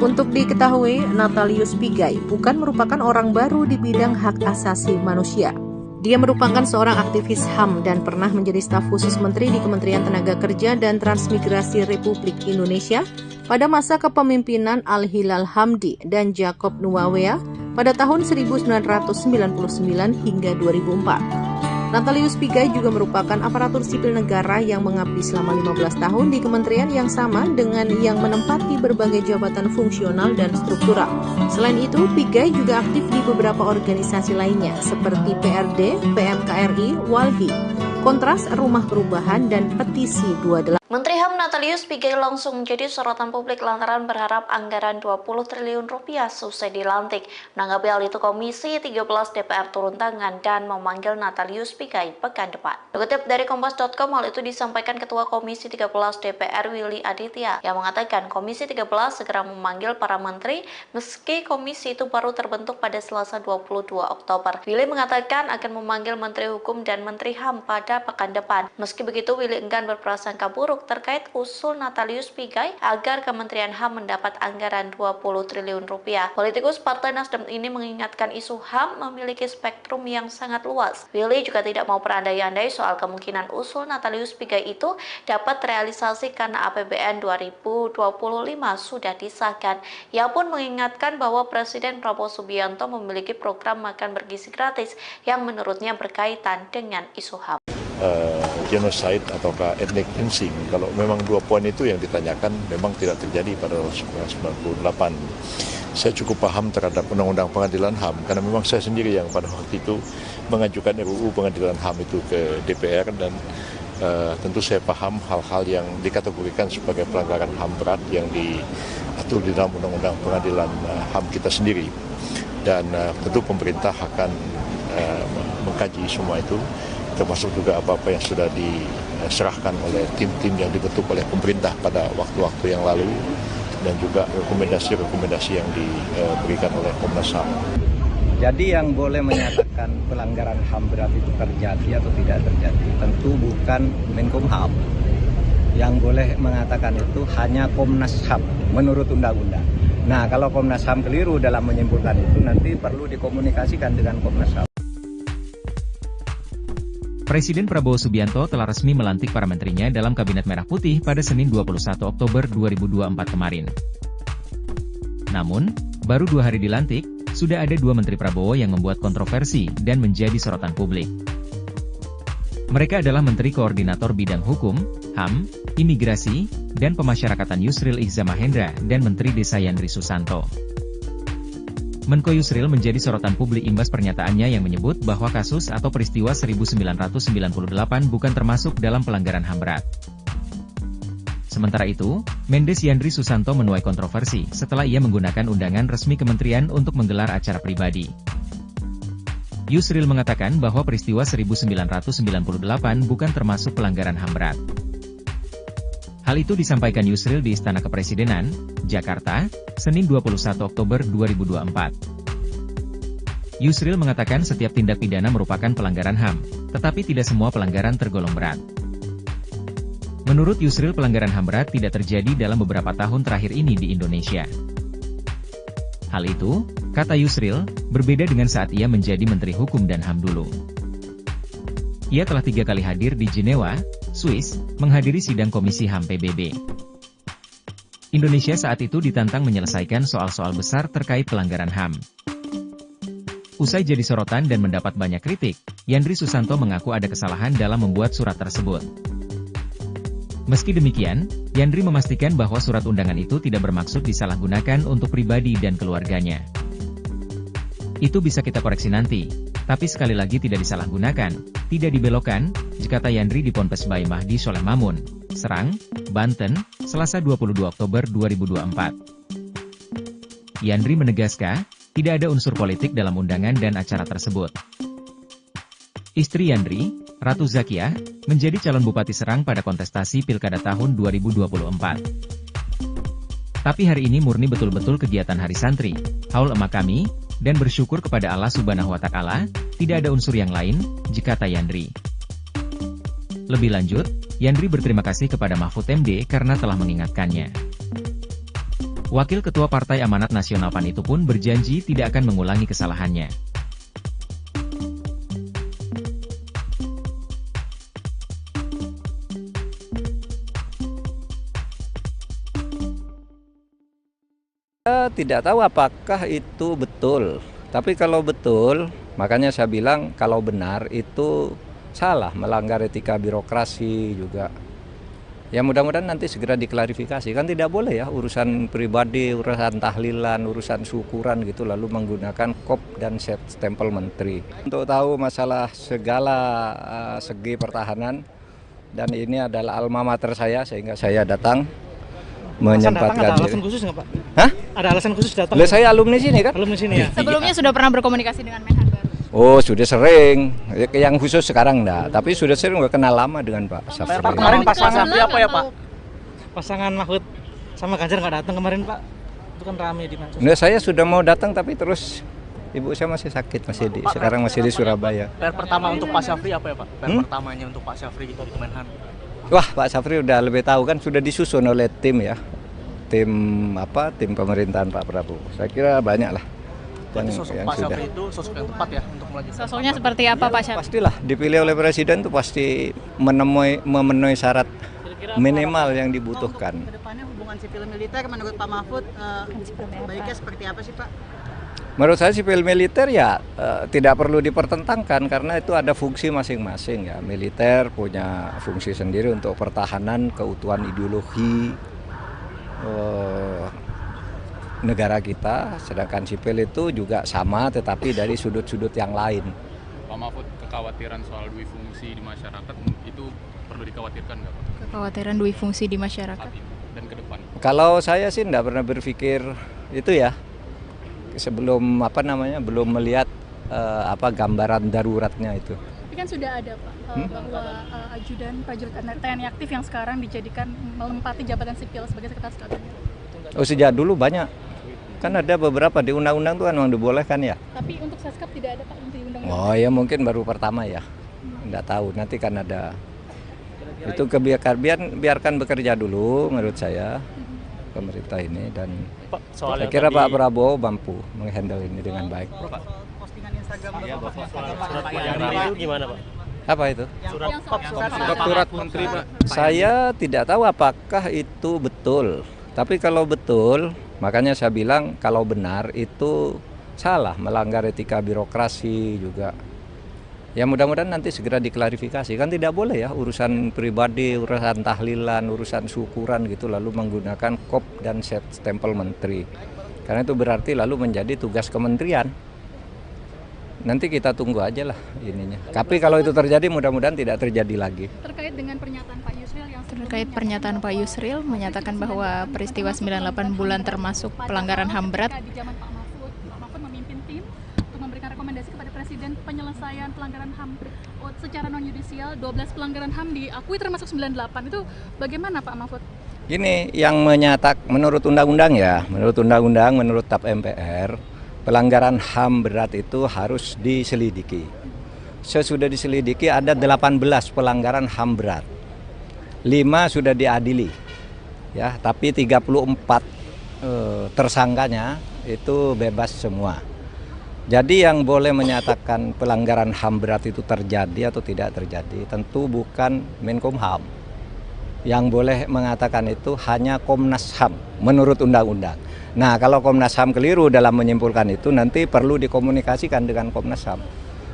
Untuk diketahui, Natalius Pigai bukan merupakan orang baru di bidang hak asasi manusia. Dia merupakan seorang aktivis HAM dan pernah menjadi staf khusus menteri di Kementerian Tenaga Kerja dan Transmigrasi Republik Indonesia pada masa kepemimpinan Al-Hilal Hamdi dan Jacob Nuawea pada tahun 1999 hingga 2004. Natalius Pigai juga merupakan aparatur sipil negara yang mengabdi selama 15 tahun di kementerian yang sama dengan yang menempati berbagai jabatan fungsional dan struktural. Selain itu, Pigai juga aktif di beberapa organisasi lainnya seperti PRD, PMKRI, Walhi, Kontras, Rumah Perubahan, dan Petisi 28. Menteri HAM Natalius Pigai langsung menjadi sorotan publik lantaran berharap anggaran 20 triliun rupiah selesai dilantik. Menanggapi hal itu, Komisi 13 DPR turun tangan dan memanggil Natalius Pigai pekan depan. Dikutip dari Kompas.com, hal itu disampaikan Ketua Komisi 13 DPR Willy Aditya yang mengatakan Komisi 13 segera memanggil para menteri meski komisi itu baru terbentuk pada Selasa 22 Oktober. Willy mengatakan akan memanggil Menteri Hukum dan Menteri HAM pada pekan depan. Meski begitu, Willy enggan berprasangka buruk terkait usul Natalius Pigai agar Kementerian HAM mendapat anggaran 20 triliun rupiah. Politikus Partai Nasdem ini mengingatkan isu HAM memiliki spektrum yang sangat luas. Willy juga tidak mau berandai-andai soal kemungkinan usul Natalius Pigai itu dapat terrealisasi karena APBN 2025 sudah disahkan. Ia pun mengingatkan bahwa Presiden Prabowo Subianto memiliki program makan bergizi gratis yang menurutnya berkaitan dengan isu HAM. Genocide ataukah ethnic cleansing, kalau memang 2 poin itu yang ditanyakan memang tidak terjadi pada 1998. Saya cukup paham terhadap Undang-Undang Pengadilan HAM karena memang saya sendiri yang pada waktu itu mengajukan RUU Pengadilan HAM itu ke DPR dan tentu saya paham hal-hal yang dikategorikan sebagai pelanggaran HAM berat yang diatur di dalam Undang-Undang Pengadilan HAM kita sendiri. Dan tentu pemerintah akan mengkaji semua itu, termasuk juga apa-apa yang sudah diserahkan oleh tim-tim yang dibentuk oleh pemerintah pada waktu-waktu yang lalu dan juga rekomendasi-rekomendasi yang diberikan oleh Komnas HAM. Jadi yang boleh menyatakan pelanggaran HAM berat itu terjadi atau tidak terjadi tentu bukan Menkumham. Yang boleh mengatakan itu hanya Komnas HAM menurut undang-undang. Nah, kalau Komnas HAM keliru dalam menyimpulkan itu nanti perlu dikomunikasikan dengan Komnas HAM. Presiden Prabowo Subianto telah resmi melantik para menterinya dalam Kabinet Merah Putih pada Senin 21 Oktober 2024 kemarin. Namun, baru 2 hari dilantik, sudah ada 2 Menteri Prabowo yang membuat kontroversi dan menjadi sorotan publik. Mereka adalah Menteri Koordinator Bidang Hukum, HAM, Imigrasi, dan Pemasyarakatan Yusril Iza Mahendra dan Menteri Desa Yandri Susanto. Menko Yusril menjadi sorotan publik imbas pernyataannya yang menyebut bahwa kasus atau peristiwa 1998 bukan termasuk dalam pelanggaran HAM berat. Sementara itu, Mendes Yandri Susanto menuai kontroversi setelah ia menggunakan undangan resmi kementerian untuk menggelar acara pribadi. Yusril mengatakan bahwa peristiwa 1998 bukan termasuk pelanggaran HAM berat. Hal itu disampaikan Yusril di Istana Kepresidenan, Jakarta, Senin 21 Oktober 2024. Yusril mengatakan setiap tindak pidana merupakan pelanggaran HAM, tetapi tidak semua pelanggaran tergolong berat. Menurut Yusril, pelanggaran HAM berat tidak terjadi dalam beberapa tahun terakhir ini di Indonesia. Hal itu, kata Yusril, berbeda dengan saat ia menjadi Menteri Hukum dan HAM dulu. Ia telah 3 kali hadir di Jenewa, Swiss, menghadiri sidang Komisi HAM PBB. Indonesia saat itu ditantang menyelesaikan soal-soal besar terkait pelanggaran HAM. Usai jadi sorotan dan mendapat banyak kritik, Yandri Susanto mengaku ada kesalahan dalam membuat surat tersebut. Meski demikian, Yandri memastikan bahwa surat undangan itu tidak bermaksud disalahgunakan untuk pribadi dan keluarganya. Itu bisa kita koreksi nanti, tapi sekali lagi tidak disalahgunakan, tidak dibelokkan, kata Yandri di Ponpes Bayi Mahdi Soleh Mamun, Serang, Banten, Selasa 22 Oktober 2024. Yandri menegaskan, tidak ada unsur politik dalam undangan dan acara tersebut. Istri Yandri, Ratu Zakiah, menjadi calon Bupati Serang pada kontestasi Pilkada tahun 2024. Tapi hari ini murni betul-betul kegiatan Hari Santri, haul emak kami, dan bersyukur kepada Allah Subhanahu wa Ta'ala, tidak ada unsur yang lain, kata Yandri. Lebih lanjut, Yandri berterima kasih kepada Mahfud MD karena telah mengingatkannya. Wakil Ketua Partai Amanat Nasional PAN itu pun berjanji tidak akan mengulangi kesalahannya. Tidak tahu apakah itu betul, tapi kalau betul, makanya saya bilang kalau benar itu salah, melanggar etika birokrasi juga. Ya mudah-mudahan nanti segera diklarifikasi, kan tidak boleh ya urusan pribadi, urusan tahlilan, urusan syukuran gitu lalu menggunakan kop dan stempel menteri. Untuk tahu masalah segala segi pertahanan, dan ini adalah alma mater saya sehingga saya datang menyempatkan ada alasan khusus nggak Pak? Hah? Ada alasan khusus datang? Saya alumni sini kan? Alumni sini ya? Sebelumnya sudah pernah berkomunikasi dengan Menhan baru? Oh sudah sering, yang khusus sekarang enggak, tapi sudah sering, udah kenal lama dengan Pak Syafri. Kemarin pasangan apa ya Pak? Pasangan Mahfud sama Ganjar nggak datang kemarin Pak? Itu kan rame di mana? Nah, saya sudah mau datang tapi terus ibu saya masih sakit, sekarang masih di Surabaya. PR pertama untuk Pak Syafri apa ya Pak? PR pertamanya untuk Pak Syafri gitu di Kemenhan. Wah, Pak Syafri udah lebih tahu kan, sudah disusun oleh tim ya, tim pemerintahan Pak Prabowo. Saya kira banyak lah. Sosok Pak Syafri itu sosok yang tepat ya untuk melanjutkan. Sosoknya seperti apa Pak Syafri? Pastilah dipilih oleh presiden itu pasti memenuhi syarat minimal yang dibutuhkan. Kedepannya hubungan sipil militer menurut Pak Mahfud baiknya seperti apa sih Pak? Menurut saya sipil militer ya tidak perlu dipertentangkan karena itu ada fungsi masing-masing ya. Militer punya fungsi sendiri untuk pertahanan keutuhan ideologi negara kita, sedangkan sipil itu juga sama tetapi dari sudut-sudut yang lain. Pak Mahfud, kekhawatiran soal dui fungsi di masyarakat itu perlu dikhawatirkan nggak Pak? Kekhawatiran dui fungsi di masyarakat dan ke depan. Kalau saya sih tidak pernah berpikir itu ya, sebelum belum melihat gambaran daruratnya itu. Tapi kan sudah ada Pak bahwa ajudan prajurit TNI aktif yang sekarang dijadikan melempati jabatan sipil sebagai sekretaris kabinet. Oh sejak dulu banyak, kan ada beberapa di undang-undang tuh kan memang dibolehkan ya. Tapi untuk Seskap tidak ada Pak di undang-undang. Oh ya mungkin baru pertama ya, nggak tahu nanti kan ada. Itu biarkan bekerja dulu menurut saya pemerintah ini, dan saya kira Pak Prabowo mampu menghandle ini dengan baik. Postingan Instagram itu gimana Pak? Apa itu? Surat menteri Pak. Saya tidak tahu apakah itu betul. Tapi kalau betul, makanya saya bilang kalau benar itu salah, melanggar etika birokrasi juga. Ya mudah-mudahan nanti segera diklarifikasi, kan tidak boleh ya urusan pribadi, urusan tahlilan, urusan syukuran gitu lalu menggunakan kop dan stempel menteri. Karena itu berarti lalu menjadi tugas kementerian. Nanti kita tunggu aja lah ininya. Tapi kalau itu terjadi mudah-mudahan tidak terjadi lagi. Terkait dengan pernyataan Pak Yusril Pak Yusril menyatakan bahwa peristiwa 98 bulan termasuk pelanggaran HAM berat. Di zaman Pak Mahfud memimpin tim untuk memberikan rekomendasi kepada Presiden penyelesaian pelanggaran HAM secara non-yudisial. 12 pelanggaran HAM diakui termasuk 98. Itu bagaimana Pak Mahfud? Gini, yang menurut undang-undang ya, menurut TAP MPR, pelanggaran HAM berat itu harus diselidiki. Sesudah diselidiki ada 18 pelanggaran HAM berat. 5 sudah diadili. Ya, tapi 34 tersangkanya itu bebas semua. Jadi yang boleh menyatakan pelanggaran HAM berat itu terjadi atau tidak terjadi tentu bukan Menkumham. Yang boleh mengatakan itu hanya Komnas HAM menurut undang-undang. Nah, kalau Komnas HAM keliru dalam menyimpulkan itu nanti perlu dikomunikasikan dengan Komnas HAM.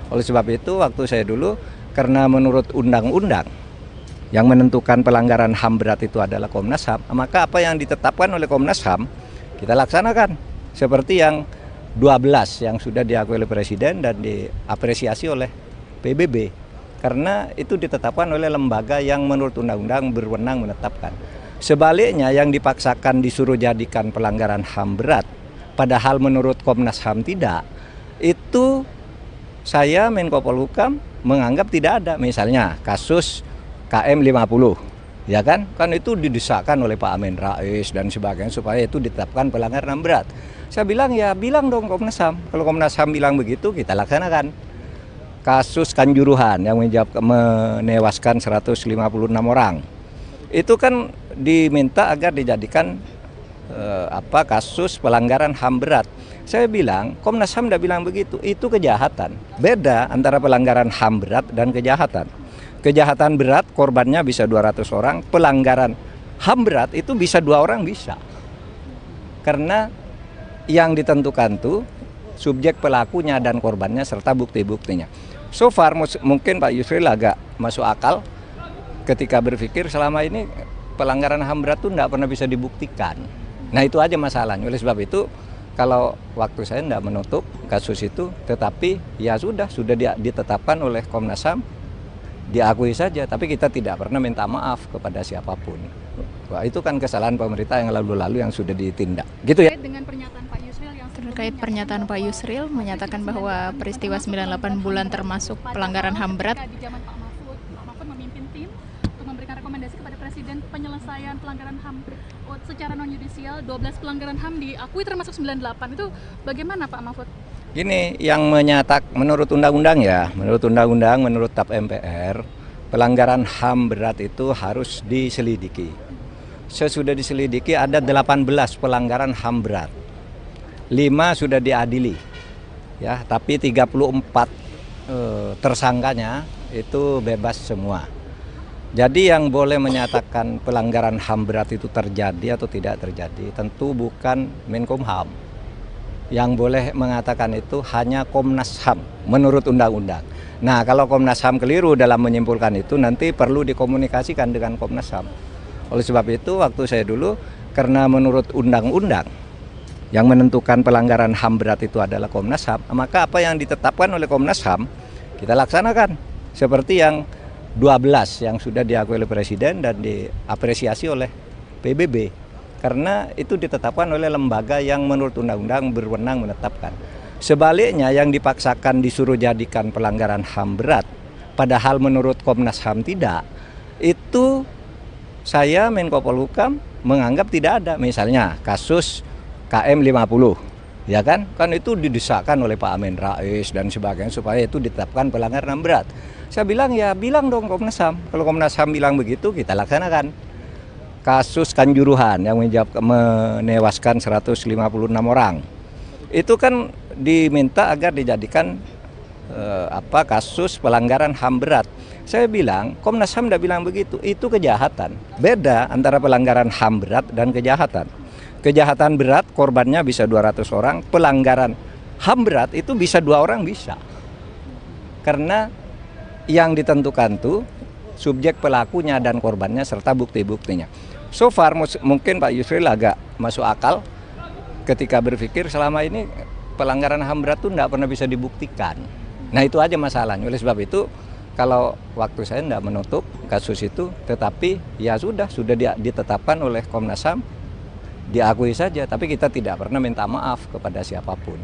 Oleh sebab itu waktu saya dulu, karena menurut undang-undang yang menentukan pelanggaran HAM berat itu adalah Komnas HAM, maka apa yang ditetapkan oleh Komnas HAM kita laksanakan. Seperti yang 12 yang sudah diakui oleh Presiden dan diapresiasi oleh PBB. Karena itu ditetapkan oleh lembaga yang menurut undang-undang berwenang menetapkan. Sebaliknya yang dipaksakan disuruh jadikan pelanggaran HAM berat, padahal menurut Komnas HAM tidak, itu saya Menko Polhukam menganggap tidak ada. Misalnya kasus KM 50, ya kan itu didesakkan oleh Pak Amin Rais dan sebagainya supaya itu ditetapkan pelanggaran HAM berat. Saya bilang ya bilang dong Komnas HAM. Kalau Komnas HAM bilang begitu kita laksanakan. Kasus Kanjuruhan yang menewaskan 156 orang. Itu kan diminta agar dijadikan kasus pelanggaran HAM berat. Saya bilang Komnas HAM tidak bilang begitu. Itu kejahatan. Beda antara pelanggaran HAM berat dan kejahatan. Kejahatan berat korbannya bisa 200 orang, pelanggaran HAM berat itu bisa 2 orang bisa. Karena yang ditentukan tuh subjek pelakunya dan korbannya serta bukti-buktinya. So far mungkin Pak Yusril agak masuk akal ketika berpikir selama ini pelanggaran HAM berat itu tidak pernah bisa dibuktikan. Nah itu aja masalahnya. Oleh sebab itu kalau waktu saya tidak menutup kasus itu, tetapi ya sudah ditetapkan oleh Komnas HAM, diakui saja. Tapi kita tidak pernah minta maaf kepada siapapun. Wah, itu kan kesalahan pemerintah yang lalu-lalu yang sudah ditindak. Gitu ya. Dengan pernyataan Pak Yusril yang Terkait pernyataan Pak Yusril menyatakan bahwa peristiwa 98 bulan termasuk pelanggaran HAM berat. di zaman Pak Mahfud memimpin tim untuk memberikan rekomendasi kepada Presiden penyelesaian pelanggaran HAM secara non yudisial. 12 pelanggaran HAM diakui termasuk 98. Itu bagaimana Pak Mahfud? Gini, yang menurut undang-undang ya, menurut TAP MPR, pelanggaran HAM berat itu harus diselidiki. Sesudah diselidiki ada 18 pelanggaran HAM berat. 5 sudah diadili. Ya, tapi 34 tersangkanya itu bebas semua. Jadi yang boleh menyatakan pelanggaran HAM berat itu terjadi atau tidak terjadi tentu bukan Menkumham. Yang boleh mengatakan itu hanya Komnas HAM menurut undang-undang. Nah, kalau Komnas HAM keliru dalam menyimpulkan itu nanti perlu dikomunikasikan dengan Komnas HAM. Oleh sebab itu waktu saya dulu, karena menurut undang-undang yang menentukan pelanggaran HAM berat itu adalah Komnas HAM, maka apa yang ditetapkan oleh Komnas HAM kita laksanakan. Seperti yang 12 yang sudah diakui oleh Presiden dan diapresiasi oleh PBB. Karena itu ditetapkan oleh lembaga yang menurut undang-undang berwenang menetapkan. Sebaliknya yang dipaksakan disuruh jadikan pelanggaran HAM berat, padahal menurut Komnas HAM tidak, itu saya Menko Polhukam menganggap tidak ada. Misalnya kasus KM 50, ya kan itu didesakkan oleh Pak Amin Rais dan sebagainya supaya itu ditetapkan pelanggaran HAM berat. Saya bilang ya bilang dong Komnas HAM. Kalau Komnas HAM bilang begitu kita laksanakan. Kasus Kanjuruhan yang menewaskan 156 orang. Itu kan diminta agar dijadikan kasus pelanggaran HAM berat. Saya bilang Komnas HAM tidak bilang begitu. Itu kejahatan. Beda antara pelanggaran HAM berat dan kejahatan. Kejahatan berat korbannya bisa 200 orang, pelanggaran HAM berat itu bisa 2 orang bisa. Karena yang ditentukan tuh subjek pelakunya dan korbannya serta bukti-buktinya. So far mungkin Pak Yusril agak masuk akal ketika berpikir selama ini pelanggaran HAM berat itu tidak pernah bisa dibuktikan. Nah itu aja masalahnya. Oleh sebab itu kalau waktu saya tidak menutup kasus itu, tetapi ya sudah ditetapkan oleh Komnas HAM, diakui saja. Tapi kita tidak pernah minta maaf kepada siapapun.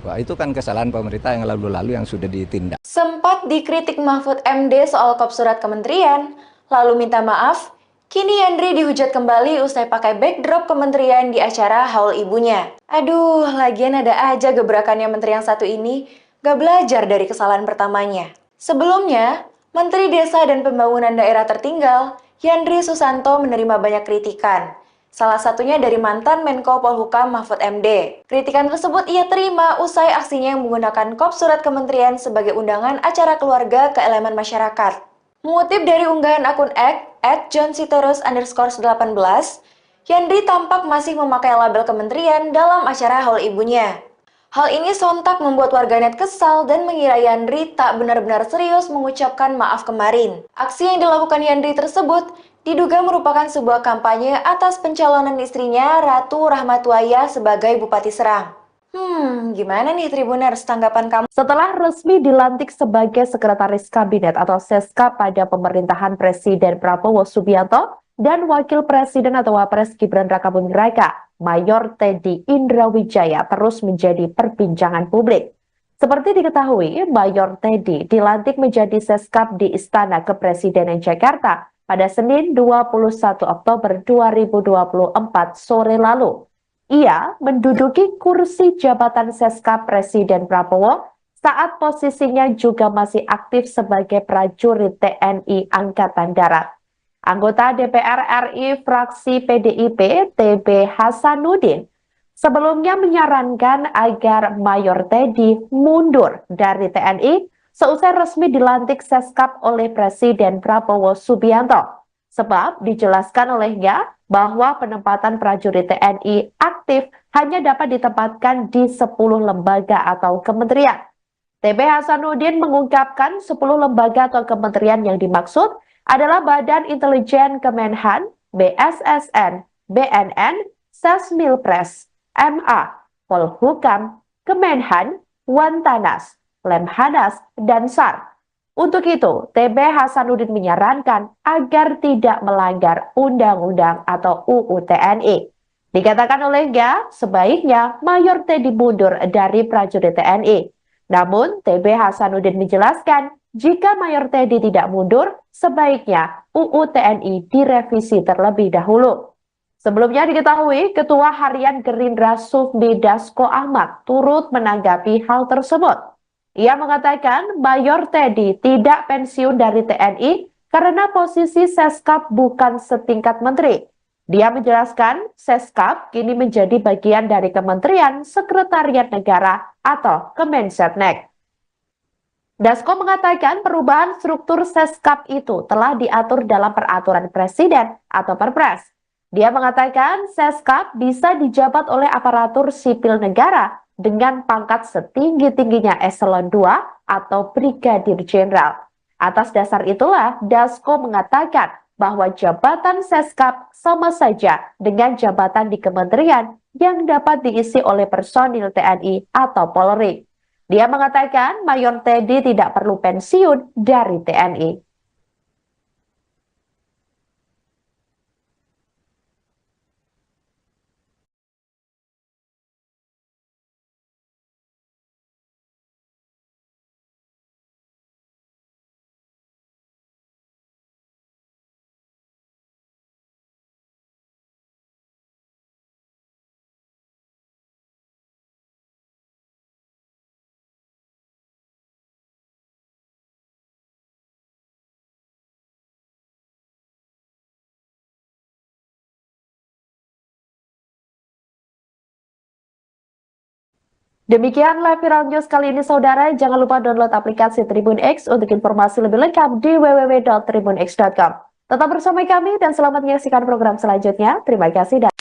Wah, itu kan kesalahan pemerintah yang lalu-lalu yang sudah ditindak. Sempat dikritik Mahfud MD soal kop surat kementerian, lalu minta maaf, kini Yandri dihujat kembali usai pakai backdrop kementerian di acara haul ibunya. Aduh, lagian ada aja gebrakannya menteri yang satu ini, gak belajar dari kesalahan pertamanya. Sebelumnya, Menteri Desa dan Pembangunan Daerah Tertinggal, Yandri Susanto menerima banyak kritikan. Salah satunya dari mantan Menko Polhukam Mahfud MD. Kritikan tersebut ia terima usai aksinya yang menggunakan kop surat kementerian sebagai undangan acara keluarga ke elemen masyarakat. Mengutip dari unggahan akun @johnsiterus_18, Yandri tampak masih memakai label kementerian dalam acara haul ibunya. Hal ini sontak membuat warganet kesal dan mengira Yandri tak benar-benar serius mengucapkan maaf kemarin. Aksi yang dilakukan Yandri tersebut diduga merupakan sebuah kampanye atas pencalonan istrinya Ratu Rahmatwaya sebagai Bupati Serang. Gimana nih Tribuners tanggapan kamu? Setelah resmi dilantik sebagai Sekretaris Kabinet atau Seska pada pemerintahan Presiden Prabowo Subianto dan Wakil Presiden atau Wapres Gibran Rakabuming Raka, Mayor Teddy Indrawijaya terus menjadi perbincangan publik. Seperti diketahui, Mayor Teddy dilantik menjadi Seskap di Istana Kepresidenan Jakarta pada Senin 21 Oktober 2024 sore lalu. Ia menduduki kursi jabatan Seskap Presiden Prabowo saat posisinya juga masih aktif sebagai prajurit TNI Angkatan Darat. Anggota DPR RI fraksi PDIP TB Hasanuddin sebelumnya menyarankan agar Mayor Teddy mundur dari TNI seusai resmi dilantik Seskap oleh Presiden Prabowo Subianto. Sebab dijelaskan olehnya bahwa penempatan prajurit TNI aktif hanya dapat ditempatkan di 10 lembaga atau kementerian. TB Hasanuddin mengungkapkan 10 lembaga atau kementerian yang dimaksud adalah Badan Intelijen Kemenhan, BSSN, BNN, Sesmilpres, MA, Polhukam, Kemenhan, Wantanas, Lemhanas, dan SAR. Untuk itu, TB Hasanuddin menyarankan agar tidak melanggar undang-undang atau UU TNI. Dikatakan olehnya, sebaiknya Mayor Teddy mundur dari prajurit TNI. Namun, TB Hasanuddin menjelaskan, jika Mayor Teddy tidak mundur, sebaiknya UU TNI direvisi terlebih dahulu. Sebelumnya diketahui, Ketua Harian Gerindra Sufmi Dasko Ahmad turut menanggapi hal tersebut. Ia mengatakan Mayor Teddy tidak pensiun dari TNI karena posisi Seskap bukan setingkat menteri. Dia menjelaskan Seskap kini menjadi bagian dari Kementerian Sekretariat Negara atau Kemensetnek. Dasko mengatakan perubahan struktur Seskap itu telah diatur dalam peraturan presiden atau Perpres. Dia mengatakan Seskap bisa dijabat oleh aparatur sipil negara dengan pangkat setinggi-tingginya eselon 2 atau brigadir jenderal. Atas dasar itulah Dasko mengatakan bahwa jabatan Seskap sama saja dengan jabatan di kementerian yang dapat diisi oleh personil TNI atau Polri. Dia mengatakan Mayor Teddy tidak perlu pensiun dari TNI. Demikian live viral news kali ini saudara, jangan lupa download aplikasi Tribun X untuk informasi lebih lengkap di www.tribunx.com. Tetap bersama kami dan selamat menyaksikan program selanjutnya. Terima kasih dan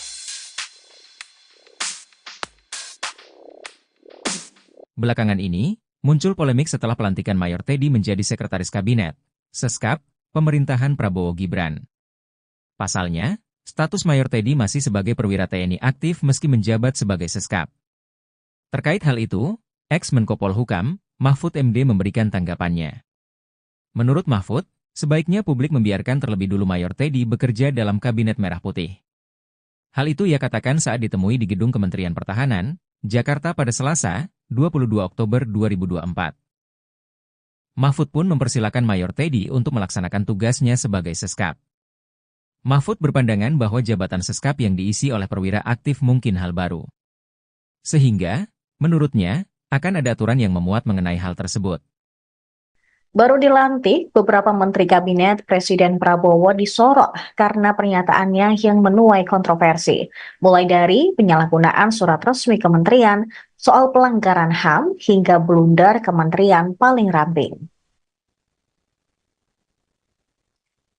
Belakangan ini, muncul polemik setelah pelantikan Mayor Teddy menjadi Sekretaris Kabinet, Seskap, pemerintahan Prabowo Gibran. Pasalnya, status Mayor Teddy masih sebagai perwira TNI aktif meski menjabat sebagai Seskap. Terkait hal itu, ex-Menko Polhukam, Mahfud MD memberikan tanggapannya. Menurut Mahfud, sebaiknya publik membiarkan terlebih dulu Mayor Teddy bekerja dalam Kabinet Merah Putih. Hal itu ia katakan saat ditemui di Gedung Kementerian Pertahanan, Jakarta pada Selasa, 22 Oktober 2024. Mahfud pun mempersilakan Mayor Teddy untuk melaksanakan tugasnya sebagai Seskap. Mahfud berpandangan bahwa jabatan Seskap yang diisi oleh perwira aktif mungkin hal baru. Sehingga, menurutnya, akan ada aturan yang memuat mengenai hal tersebut. Baru dilantik, beberapa menteri kabinet Presiden Prabowo disorot karena pernyataannya yang menuai kontroversi, mulai dari penyalahgunaan surat resmi kementerian, soal pelanggaran HAM, hingga blunder kementerian paling ramping.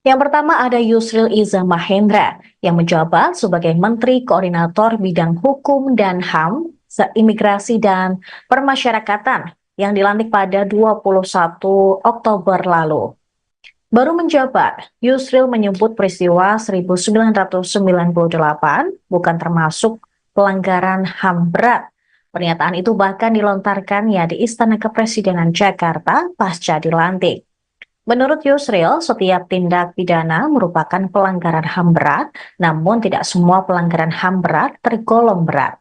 Yang pertama ada Yusril Iza Mahendra, yang menjabat sebagai Menteri Koordinator Bidang Hukum dan HAM, Imigrasi dan Permasyarakatan, yang dilantik pada 21 Oktober lalu. Baru menjabat, Yusril menyebut peristiwa 1998 bukan termasuk pelanggaran HAM berat. Pernyataan itu bahkan dilontarkannya di Istana Kepresidenan Jakarta pasca dilantik. Menurut Yusril, setiap tindak pidana merupakan pelanggaran HAM berat, namun tidak semua pelanggaran HAM berat tergolong berat.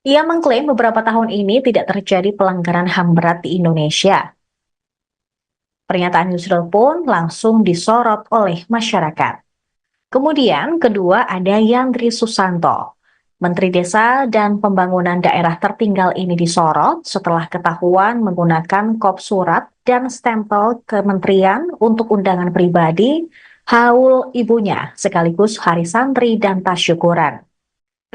Ia mengklaim beberapa tahun ini tidak terjadi pelanggaran HAM berat di Indonesia. Pernyataan Yusril pun langsung disorot oleh masyarakat. Kemudian kedua ada Yandri Susanto. Menteri Desa dan Pembangunan Daerah Tertinggal ini disorot setelah ketahuan menggunakan kop surat dan stempel kementerian untuk undangan pribadi, haul ibunya, sekaligus hari santri dan tasyukuran.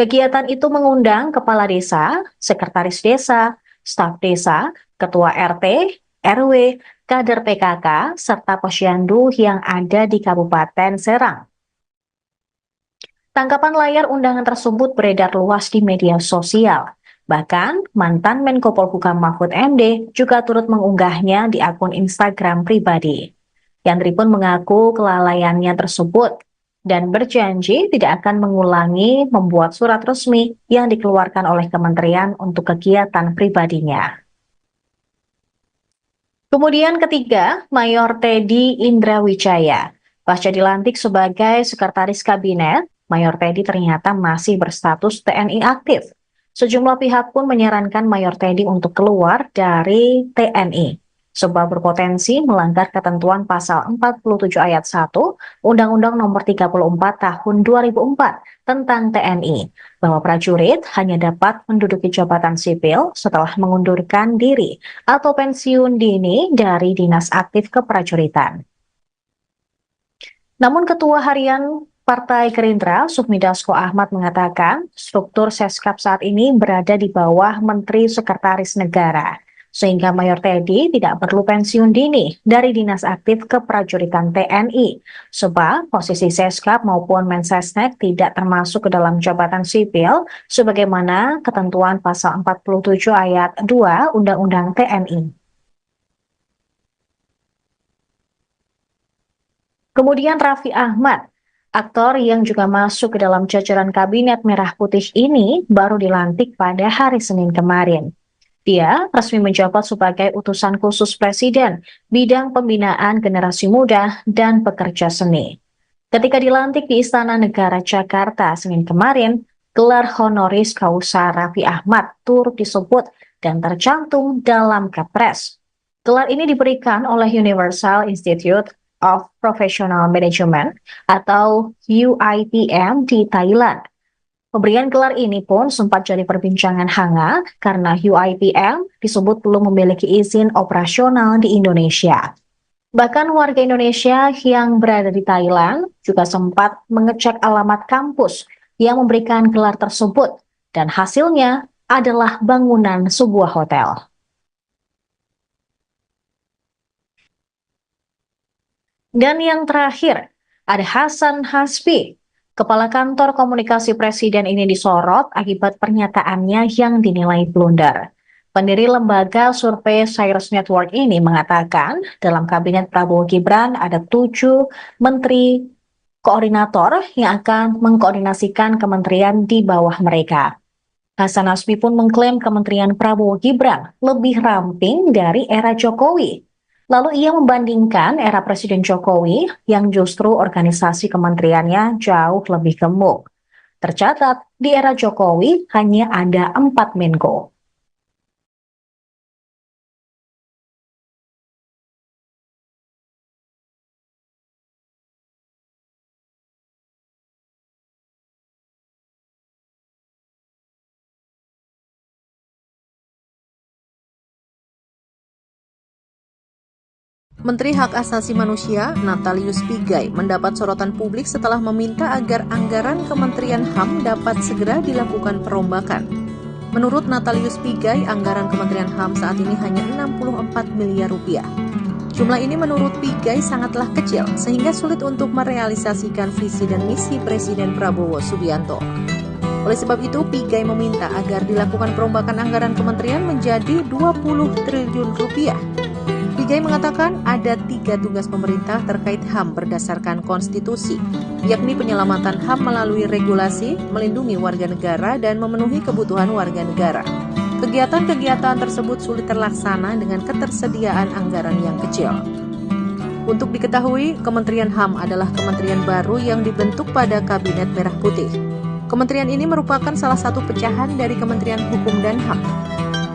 Kegiatan itu mengundang kepala desa, sekretaris desa, staf desa, ketua RT, RW, kader PKK, serta posyandu yang ada di Kabupaten Serang. Tangkapan layar undangan tersebut beredar luas di media sosial. Bahkan, mantan Menko Polhukam Mahfud MD juga turut mengunggahnya di akun Instagram pribadi. Yandri pun mengaku kelalaiannya tersebut dan berjanji tidak akan mengulangi membuat surat resmi yang dikeluarkan oleh kementerian untuk kegiatan pribadinya. Kemudian ketiga, Mayor Teddy Indrawijaya. Pasca dilantik sebagai Sekretaris Kabinet, Mayor Teddy ternyata masih berstatus TNI aktif. Sejumlah pihak pun menyarankan Mayor Teddy untuk keluar dari TNI, sebab berpotensi melanggar ketentuan pasal 47 ayat 1 Undang-Undang Nomor 34 Tahun 2004 tentang TNI, bahwa prajurit hanya dapat menduduki jabatan sipil setelah mengundurkan diri atau pensiun dini dari dinas aktif keprajuritan. Namun Ketua Harian Partai Gerindra, Sufmi Dasko Ahmad mengatakan struktur Seskap saat ini berada di bawah Menteri Sekretaris Negara, sehingga Mayor Teddy tidak perlu pensiun dini dari dinas aktif keprajuritan TNI, sebab posisi Seskap maupun Mensesnek tidak termasuk ke dalam jabatan sipil sebagaimana ketentuan pasal 47 ayat 2 Undang-Undang TNI. Kemudian Raffi Ahmad, aktor yang juga masuk ke dalam jajaran Kabinet Merah Putih ini baru dilantik pada hari Senin kemarin. Dia resmi menjabat sebagai utusan khusus Presiden bidang pembinaan generasi muda dan pekerja seni. Ketika dilantik di Istana Negara Jakarta Senin kemarin, gelar honoris causa Raffi Ahmad turut disebut dan tercantum dalam Kepres. Gelar ini diberikan oleh Universal Institute of Professional Management atau UIPM di Thailand. Pemberian gelar ini pun sempat jadi perbincangan hangat karena UIPM disebut belum memiliki izin operasional di Indonesia. Bahkan warga Indonesia yang berada di Thailand juga sempat mengecek alamat kampus yang memberikan gelar tersebut dan hasilnya adalah bangunan sebuah hotel. Dan yang terakhir, ada Hasan Hasbi. Kepala Kantor Komunikasi Presiden ini disorot akibat pernyataannya yang dinilai blunder. Pendiri lembaga survei Cyrus Network ini mengatakan dalam Kabinet Prabowo Gibran ada 7 menteri koordinator yang akan mengkoordinasikan kementerian di bawah mereka. Hasan Hasbi pun mengklaim Kementerian Prabowo Gibran lebih ramping dari era Jokowi. Lalu ia membandingkan era Presiden Jokowi yang justru organisasi kementeriannya jauh lebih gemuk. Tercatat, di era Jokowi hanya ada 4 Menko. Menteri Hak Asasi Manusia, Natalius Pigai, mendapat sorotan publik setelah meminta agar anggaran Kementerian HAM dapat segera dilakukan perombakan. Menurut Natalius Pigai, anggaran Kementerian HAM saat ini hanya 64 miliar rupiah. Jumlah ini menurut Pigai sangatlah kecil, sehingga sulit untuk merealisasikan visi dan misi Presiden Prabowo Subianto. Oleh sebab itu, Pigai meminta agar dilakukan perombakan anggaran kementerian menjadi 20 triliun rupiah. Pigai mengatakan ada 3 tugas pemerintah terkait HAM berdasarkan konstitusi, yakni penyelamatan HAM melalui regulasi, melindungi warga negara, dan memenuhi kebutuhan warga negara. Kegiatan-kegiatan tersebut sulit terlaksana dengan ketersediaan anggaran yang kecil. Untuk diketahui, Kementerian HAM adalah kementerian baru yang dibentuk pada Kabinet Merah Putih. Kementerian ini merupakan salah satu pecahan dari Kementerian Hukum dan HAM.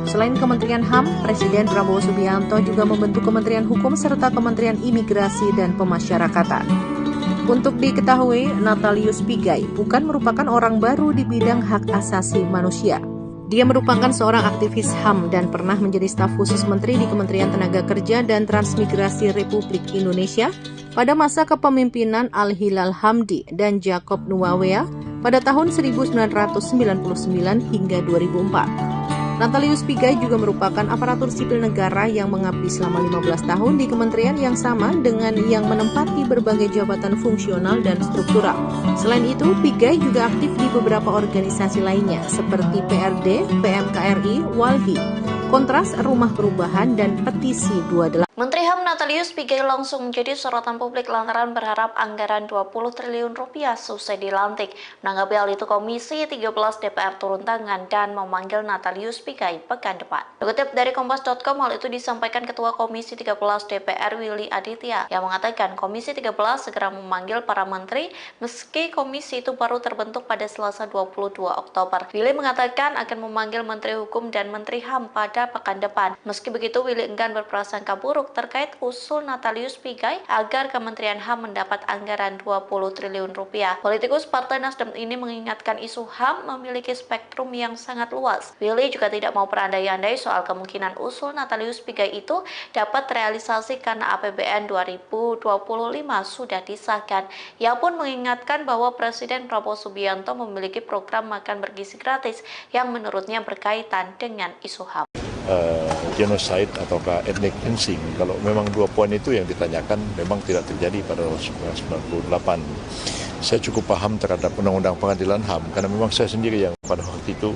Selain Kementerian HAM, Presiden Prabowo Subianto juga membentuk Kementerian Hukum serta Kementerian Imigrasi dan Pemasyarakatan. Untuk diketahui, Natalius Pigai bukan merupakan orang baru di bidang hak asasi manusia. Dia merupakan seorang aktivis HAM dan pernah menjadi staf khusus menteri di Kementerian Tenaga Kerja dan Transmigrasi Republik Indonesia pada masa kepemimpinan Al-Hilal Hamdi dan Jacob Nuawea pada tahun 1999 hingga 2004. Natalius Pigai juga merupakan aparatur sipil negara yang mengabdi selama 15 tahun di kementerian yang sama dengan yang menempati berbagai jabatan fungsional dan struktural. Selain itu, Pigai juga aktif di beberapa organisasi lainnya seperti PRD, PMKRI, Walhi, Kontras, Rumah Perubahan, dan Petisi 28. Menteri HAM Natalius Pigai langsung menjadi sorotan publik lantaran berharap anggaran 20 triliun rupiah selesai dilantik. Menanggapi hal itu, Komisi 13 DPR turun tangan dan memanggil Natalius Pigai pekan depan. Dikutip dari Kompas.com, hal itu disampaikan Ketua Komisi 13 DPR Willy Aditya yang mengatakan Komisi 13 segera memanggil para menteri meski komisi itu baru terbentuk pada Selasa 22 Oktober. Willy mengatakan akan memanggil Menteri Hukum dan Menteri HAM pada pekan depan. Meski begitu, Willy enggan berprasangka buruk terkait usul Natalius Pigai agar Kementerian HAM mendapat anggaran 20 triliun rupiah. Politikus Partai Nasdem ini mengingatkan isu HAM memiliki spektrum yang sangat luas. Willy juga tidak mau berandai-andai soal kemungkinan usul Natalius Pigai itu dapat terrealisasi karena APBN 2025 sudah disahkan. Ia pun mengingatkan bahwa Presiden Prabowo Subianto memiliki program makan bergizi gratis yang menurutnya berkaitan dengan isu HAM. Genocide ataukah ethnic cleansing, kalau memang dua poin itu yang ditanyakan memang tidak terjadi pada tahun 1998. Saya cukup paham terhadap undang-undang pengadilan HAM karena memang saya sendiri yang pada waktu itu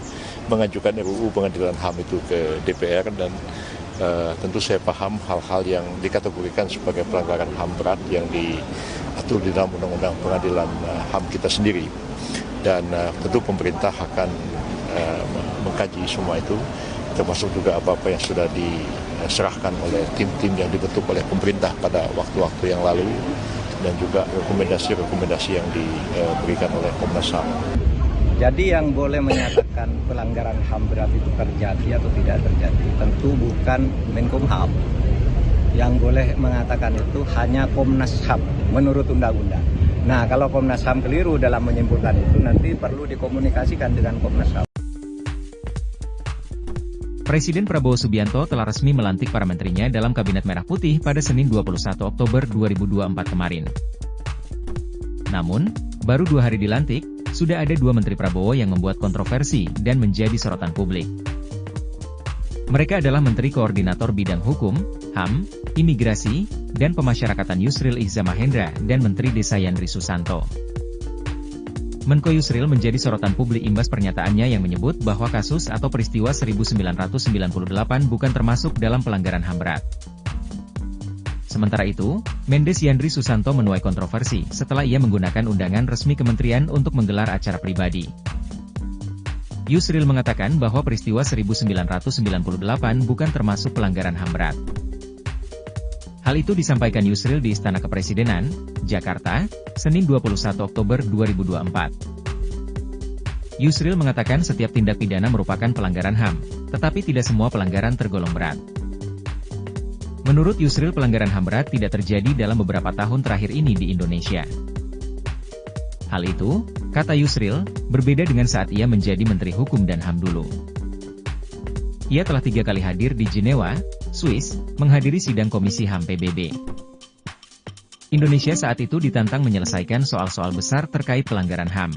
mengajukan RUU pengadilan HAM itu ke DPR dan tentu saya paham hal-hal yang dikategorikan sebagai pelanggaran HAM berat yang diatur di dalam undang-undang pengadilan HAM kita sendiri. Dan tentu pemerintah akan mengkaji semua itu, termasuk juga apa-apa yang sudah diserahkan oleh tim-tim yang dibentuk oleh pemerintah pada waktu-waktu yang lalu dan juga rekomendasi-rekomendasi yang diberikan oleh Komnas HAM. Jadi yang boleh menyatakan pelanggaran HAM berat itu terjadi atau tidak terjadi tentu bukan Menkumham. Yang boleh mengatakan itu hanya Komnas HAM menurut undang-undang. Nah, kalau Komnas HAM keliru dalam menyimpulkan itu nanti perlu dikomunikasikan dengan Komnas HAM. Presiden Prabowo Subianto telah resmi melantik para menterinya dalam Kabinet Merah Putih pada Senin 21 Oktober 2024 kemarin. Namun, baru 2 hari dilantik, sudah ada 2 Menteri Prabowo yang membuat kontroversi dan menjadi sorotan publik. Mereka adalah Menteri Koordinator Bidang Hukum, HAM, Imigrasi, dan Pemasyarakatan Yusril Iza Mahendra dan Menteri Desa Yandri Susanto. Menko Yusril menjadi sorotan publik imbas pernyataannya yang menyebut bahwa kasus atau peristiwa 1998 bukan termasuk dalam pelanggaran HAM berat. Sementara itu, Mendes Yandri Susanto menuai kontroversi setelah ia menggunakan undangan resmi kementerian untuk menggelar acara pribadi. Yusril mengatakan bahwa peristiwa 1998 bukan termasuk pelanggaran HAM berat. Hal itu disampaikan Yusril di Istana Kepresidenan, Jakarta, Senin 21 Oktober 2024. Yusril mengatakan setiap tindak pidana merupakan pelanggaran HAM, tetapi tidak semua pelanggaran tergolong berat. Menurut Yusril, pelanggaran HAM berat tidak terjadi dalam beberapa tahun terakhir ini di Indonesia. Hal itu, kata Yusril, berbeda dengan saat ia menjadi Menteri Hukum dan HAM dulu. Ia telah 3 kali hadir di Jenewa, Swiss, menghadiri sidang Komisi HAM PBB. Indonesia saat itu ditantang menyelesaikan soal-soal besar terkait pelanggaran HAM.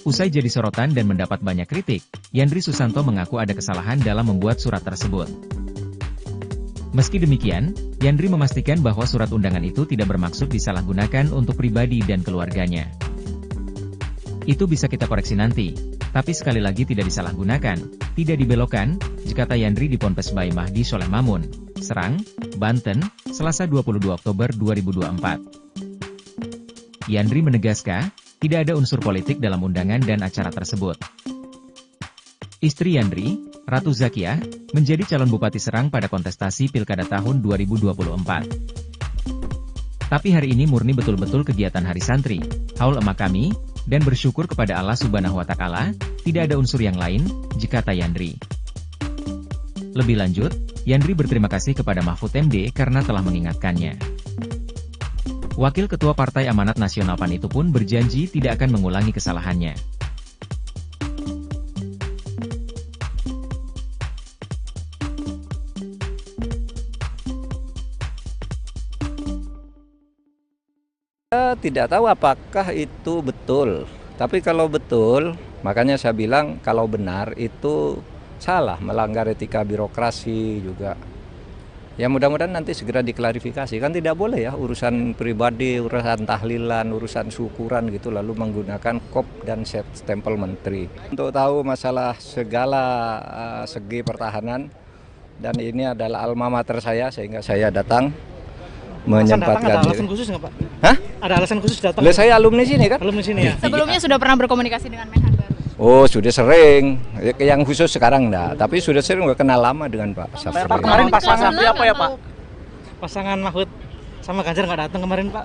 Usai jadi sorotan dan mendapat banyak kritik, Yandri Susanto mengaku ada kesalahan dalam membuat surat tersebut. Meski demikian, Yandri memastikan bahwa surat undangan itu tidak bermaksud disalahgunakan untuk pribadi dan keluarganya. Itu bisa kita koreksi nanti, tapi sekali lagi tidak disalahgunakan, tidak dibelokkan, kata Yandri di Ponpes Bayi Mahdi Soleh Mamun, Serang, Banten, Selasa 22 Oktober 2024. Yandri menegaskan, tidak ada unsur politik dalam undangan dan acara tersebut. Istri Yandri, Ratu Zakia, menjadi calon Bupati Serang pada kontestasi Pilkada tahun 2024. Tapi hari ini murni betul-betul kegiatan Hari Santri, haul emak kami, dan bersyukur kepada Allah Subhanahu wa Ta'ala, tidak ada unsur yang lain, kata Yandri. Lebih lanjut, Yandri berterima kasih kepada Mahfud MD karena telah mengingatkannya. Wakil Ketua Partai Amanat Nasional PAN itu pun berjanji tidak akan mengulangi kesalahannya. Saya tidak tahu apakah itu betul, tapi kalau betul, makanya saya bilang kalau benar itu salah, melanggar etika birokrasi juga. Ya mudah-mudahan nanti segera diklarifikasi. Kan tidak boleh ya urusan pribadi, urusan tahlilan, urusan syukuran gitu lalu menggunakan kop dan stempel menteri. Untuk tahu masalah segala segi pertahanan, dan ini adalah alma mater saya sehingga saya datang menyempatkan. Ada alasan khusus nggak Pak? Hah? Ada alasan khusus datang? Saya alumni sini kan? Alumni sini ya? Sebelumnya sudah pernah berkomunikasi dengan Menhan baru? Oh sudah sering, yang khusus sekarang enggak, tapi sudah sering, udah kenal lama dengan Pak Syafri. Pak kemarin pasangan apa ya Pak? Pasangan Mahfud sama Ganjar nggak datang kemarin Pak?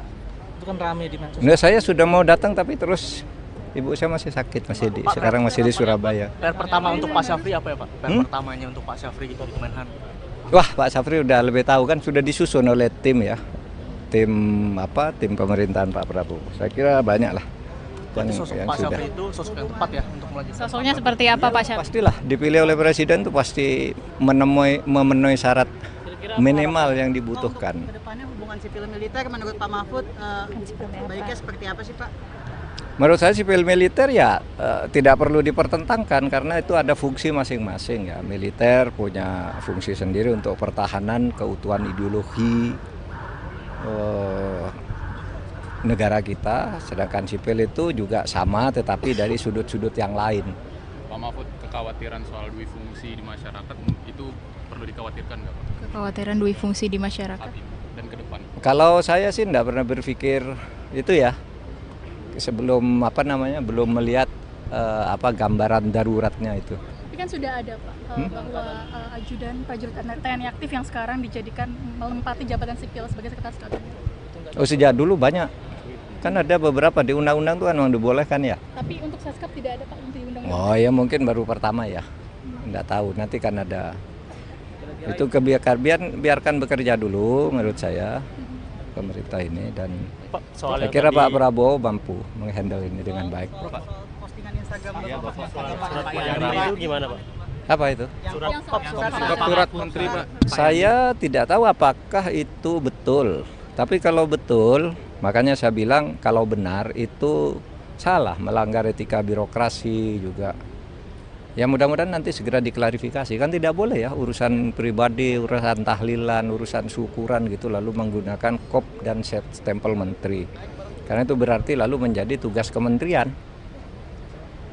Itu kan rame di medsos. Nah, saya sudah mau datang tapi terus ibu saya masih sakit, sekarang masih di Surabaya. PR pertama untuk Pak Syafri apa ya Pak? PR pertamanya untuk Pak Syafri gitu di Kemenhan. Wah, Pak Syafri udah lebih tahu kan, sudah disusun oleh tim ya. Tim pemerintahan Pak Prabowo. Saya kira banyak lah. Jadi sosok Pak Syafri itu sosok yang tepat ya untuk melanjutkan. Sosoknya seperti apa Pak Syafri? Pastilah dipilih oleh presiden itu pasti memenuhi syarat minimal yang dibutuhkan. Kedepannya hubungan sipil militer menurut Pak Mahfud baiknya seperti apa sih Pak? Menurut saya sipil militer ya tidak perlu dipertentangkan karena itu ada fungsi masing-masing ya. Militer punya fungsi sendiri untuk pertahanan keutuhan ideologi negara kita, sedangkan sipil itu juga sama tetapi dari sudut-sudut yang lain. Pak Mahfud, kekhawatiran soal dui fungsi di masyarakat itu perlu dikhawatirkan nggak Pak? Kekhawatiran dui fungsi di masyarakat dan ke depan. Kalau saya sih tidak pernah berpikir itu ya, sebelum belum melihat gambaran daruratnya itu. Tapi kan sudah ada Pak bahwa ajudan prajurit TNI aktif yang sekarang dijadikan melempati jabatan sipil sebagai sekretaris kabinet. Oh sejak dulu banyak. Kan ada beberapa di undang-undang tuh kan memang dibolehkan ya. Tapi untuk Seskap tidak ada Pak untuk undang-undang. Oh ya mungkin baru pertama ya. Enggak tahu, nanti kan ada. Itu biarkan bekerja dulu menurut saya pemerintah ini, dan saya kira Pak Prabowo mampu menghandle ini dengan baik. Postingan Instagram itu gimana Pak? Apa itu? Surat menteri Pak. Saya tidak tahu apakah itu betul. Tapi kalau betul, makanya saya bilang kalau benar itu salah, melanggar etika birokrasi juga. Ya mudah-mudahan nanti segera diklarifikasi. Kan tidak boleh ya urusan pribadi, urusan tahlilan, urusan syukuran gitu lalu menggunakan kop dan stempel menteri. Karena itu berarti lalu menjadi tugas kementerian.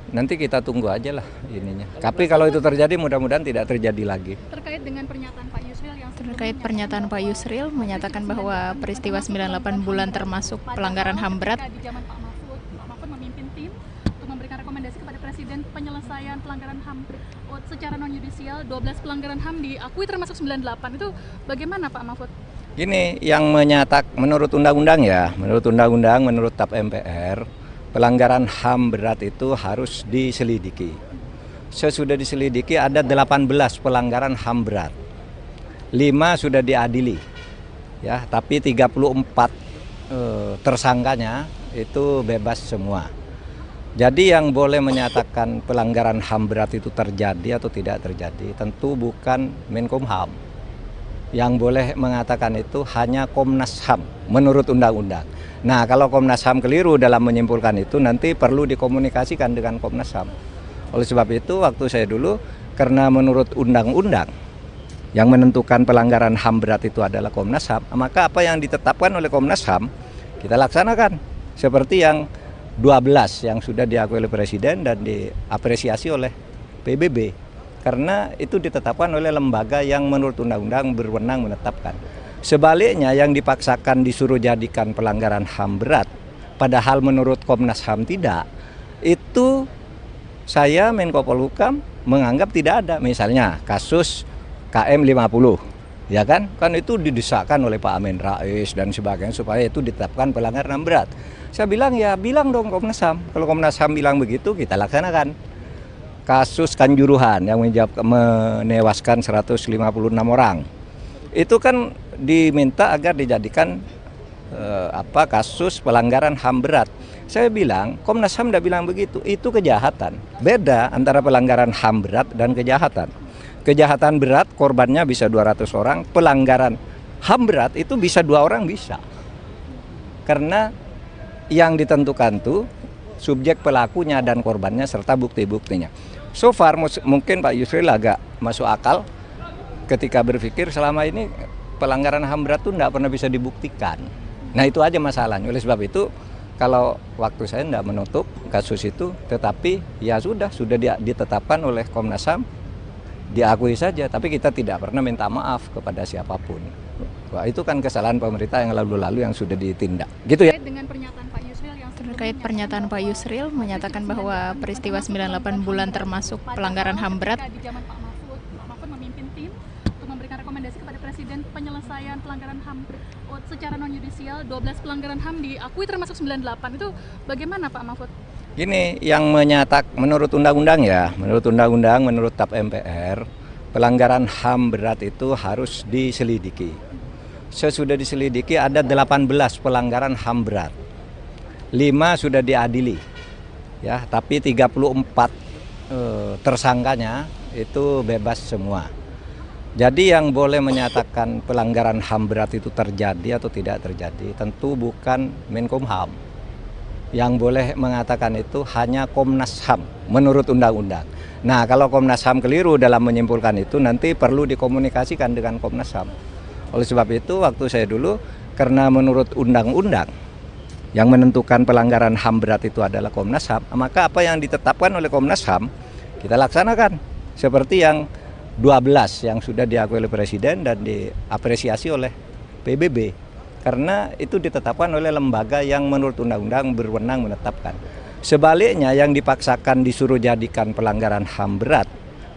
Nanti kita tunggu aja lah ininya. Tapi kalau itu terjadi mudah-mudahan tidak terjadi lagi. Terkait dengan pernyataan Pak Yusril yang Pak Yusril menyatakan bahwa peristiwa 98 bulan termasuk pelanggaran HAM berat. Di zaman Pak Mahfud memimpin tim untuk memberikan rekomendasi kepada Presiden penyelesaian pelanggaran HAM secara non-yudisial. 12 pelanggaran HAM diakui termasuk 98. Itu bagaimana Pak Mahfud? Gini, yang menurut undang-undang ya, menurut TAP MPR, pelanggaran HAM berat itu harus diselidiki. Sesudah diselidiki ada 18 pelanggaran HAM berat. 5 sudah diadili. Ya, tapi 34 tersangkanya itu bebas semua. Jadi yang boleh menyatakan pelanggaran HAM berat itu terjadi atau tidak terjadi tentu bukan Menkumham. Yang boleh mengatakan itu hanya Komnas HAM menurut undang-undang. Nah, kalau Komnas HAM keliru dalam menyimpulkan itu nanti perlu dikomunikasikan dengan Komnas HAM. Oleh sebab itu waktu saya dulu, karena menurut undang-undang yang menentukan pelanggaran HAM berat itu adalah Komnas HAM, maka apa yang ditetapkan oleh Komnas HAM kita laksanakan. Seperti yang 12 yang sudah diakui oleh Presiden dan diapresiasi oleh PBB. Karena itu ditetapkan oleh lembaga yang menurut undang-undang berwenang menetapkan. Sebaliknya yang dipaksakan disuruh jadikan pelanggaran HAM berat, padahal menurut Komnas HAM tidak, itu saya Menko Polhukam menganggap tidak ada. Misalnya kasus KM 50, ya kan itu didesakkan oleh Pak Amin Rais dan sebagainya supaya itu ditetapkan pelanggaran HAM berat. Saya bilang ya bilang dong Komnas HAM, kalau Komnas HAM bilang begitu kita laksanakan. Kasus Kanjuruhan yang menewaskan 156 orang, itu kan diminta agar dijadikan kasus pelanggaran HAM berat. Saya bilang Komnas HAM tidak bilang begitu, itu kejahatan. Beda antara pelanggaran HAM berat dan kejahatan. Kejahatan berat korbannya bisa 200 orang, pelanggaran HAM berat itu bisa 2 orang bisa. Karena yang ditentukan tuh subjek pelakunya dan korbannya serta bukti-buktinya. So far mungkin Pak Yusril agak masuk akal ketika berpikir selama ini pelanggaran HAM berat itu tidak pernah bisa dibuktikan. Nah itu aja masalahnya. Oleh sebab itu kalau waktu saya tidak menutup kasus itu, tetapi ya sudah ditetapkan oleh Komnas HAM, diakui saja. Tapi kita tidak pernah minta maaf kepada siapapun. Wah, itu kan kesalahan pemerintah yang lalu-lalu yang sudah ditindak. Gitu ya. Terkait pernyataan Pak Yusril menyatakan bahwa peristiwa 98 bulan termasuk pelanggaran HAM berat. Di zaman Pak Mahfud memimpin tim untuk memberikan rekomendasi kepada Presiden penyelesaian pelanggaran HAM secara non-yudisial. 12 pelanggaran HAM diakui termasuk 98. Itu bagaimana Pak Mahfud? Gini, yang menurut undang-undang ya, menurut TAP MPR, pelanggaran HAM berat itu harus diselidiki. Sesudah diselidiki ada 18 pelanggaran HAM berat. 5 sudah diadili. Ya, tapi 34 tersangkanya itu bebas semua. Jadi yang boleh menyatakan pelanggaran HAM berat itu terjadi atau tidak terjadi tentu bukan Menkumham. Yang boleh mengatakan itu hanya Komnas HAM menurut undang-undang. Nah, kalau Komnas HAM keliru dalam menyimpulkan itu nanti perlu dikomunikasikan dengan Komnas HAM. Oleh sebab itu waktu saya dulu karena menurut undang-undang yang menentukan pelanggaran HAM berat itu adalah Komnas HAM, maka apa yang ditetapkan oleh Komnas HAM kita laksanakan seperti yang 12 yang sudah diakui oleh Presiden dan diapresiasi oleh PBB karena itu ditetapkan oleh lembaga yang menurut undang-undang berwenang menetapkan. Sebaliknya yang dipaksakan disuruh jadikan pelanggaran HAM berat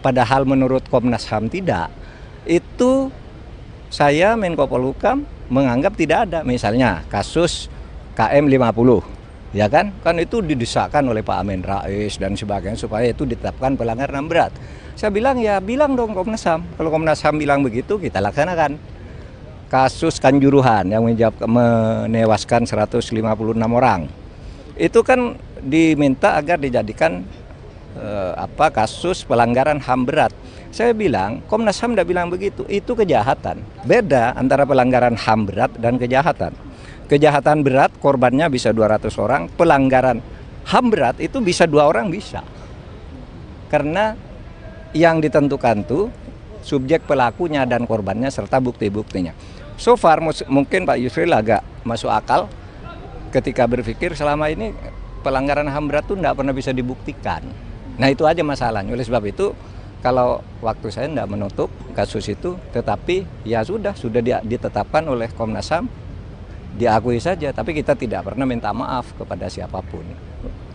padahal menurut Komnas HAM tidak, itu saya Menko Polhukam menganggap tidak ada. Misalnya kasus KM 50, ya kan itu didesakkan oleh Pak Amin Rais dan sebagainya supaya itu ditetapkan pelanggaran HAM berat. Saya bilang ya bilang dong Komnas HAM, kalau Komnas HAM bilang begitu kita laksanakan. Kasus Kanjuruhan yang menewaskan 156 orang, itu kan diminta agar dijadikan kasus pelanggaran HAM berat. Saya bilang Komnas HAM tidak bilang begitu, itu kejahatan. Beda antara pelanggaran HAM berat dan kejahatan. Kejahatan berat korbannya bisa 200 orang, pelanggaran HAM berat itu bisa 2 orang bisa. Karena yang ditentukan tuh subjek pelakunya dan korbannya serta bukti-buktinya. So far mungkin Pak Yusril agak masuk akal ketika berpikir selama ini pelanggaran HAM berat itu tidak pernah bisa dibuktikan. Nah itu aja masalahnya. Oleh sebab itu kalau waktu saya tidak menutup kasus itu, tetapi ya sudah ditetapkan oleh Komnas HAM, diakui saja, tapi kita tidak pernah minta maaf kepada siapapun.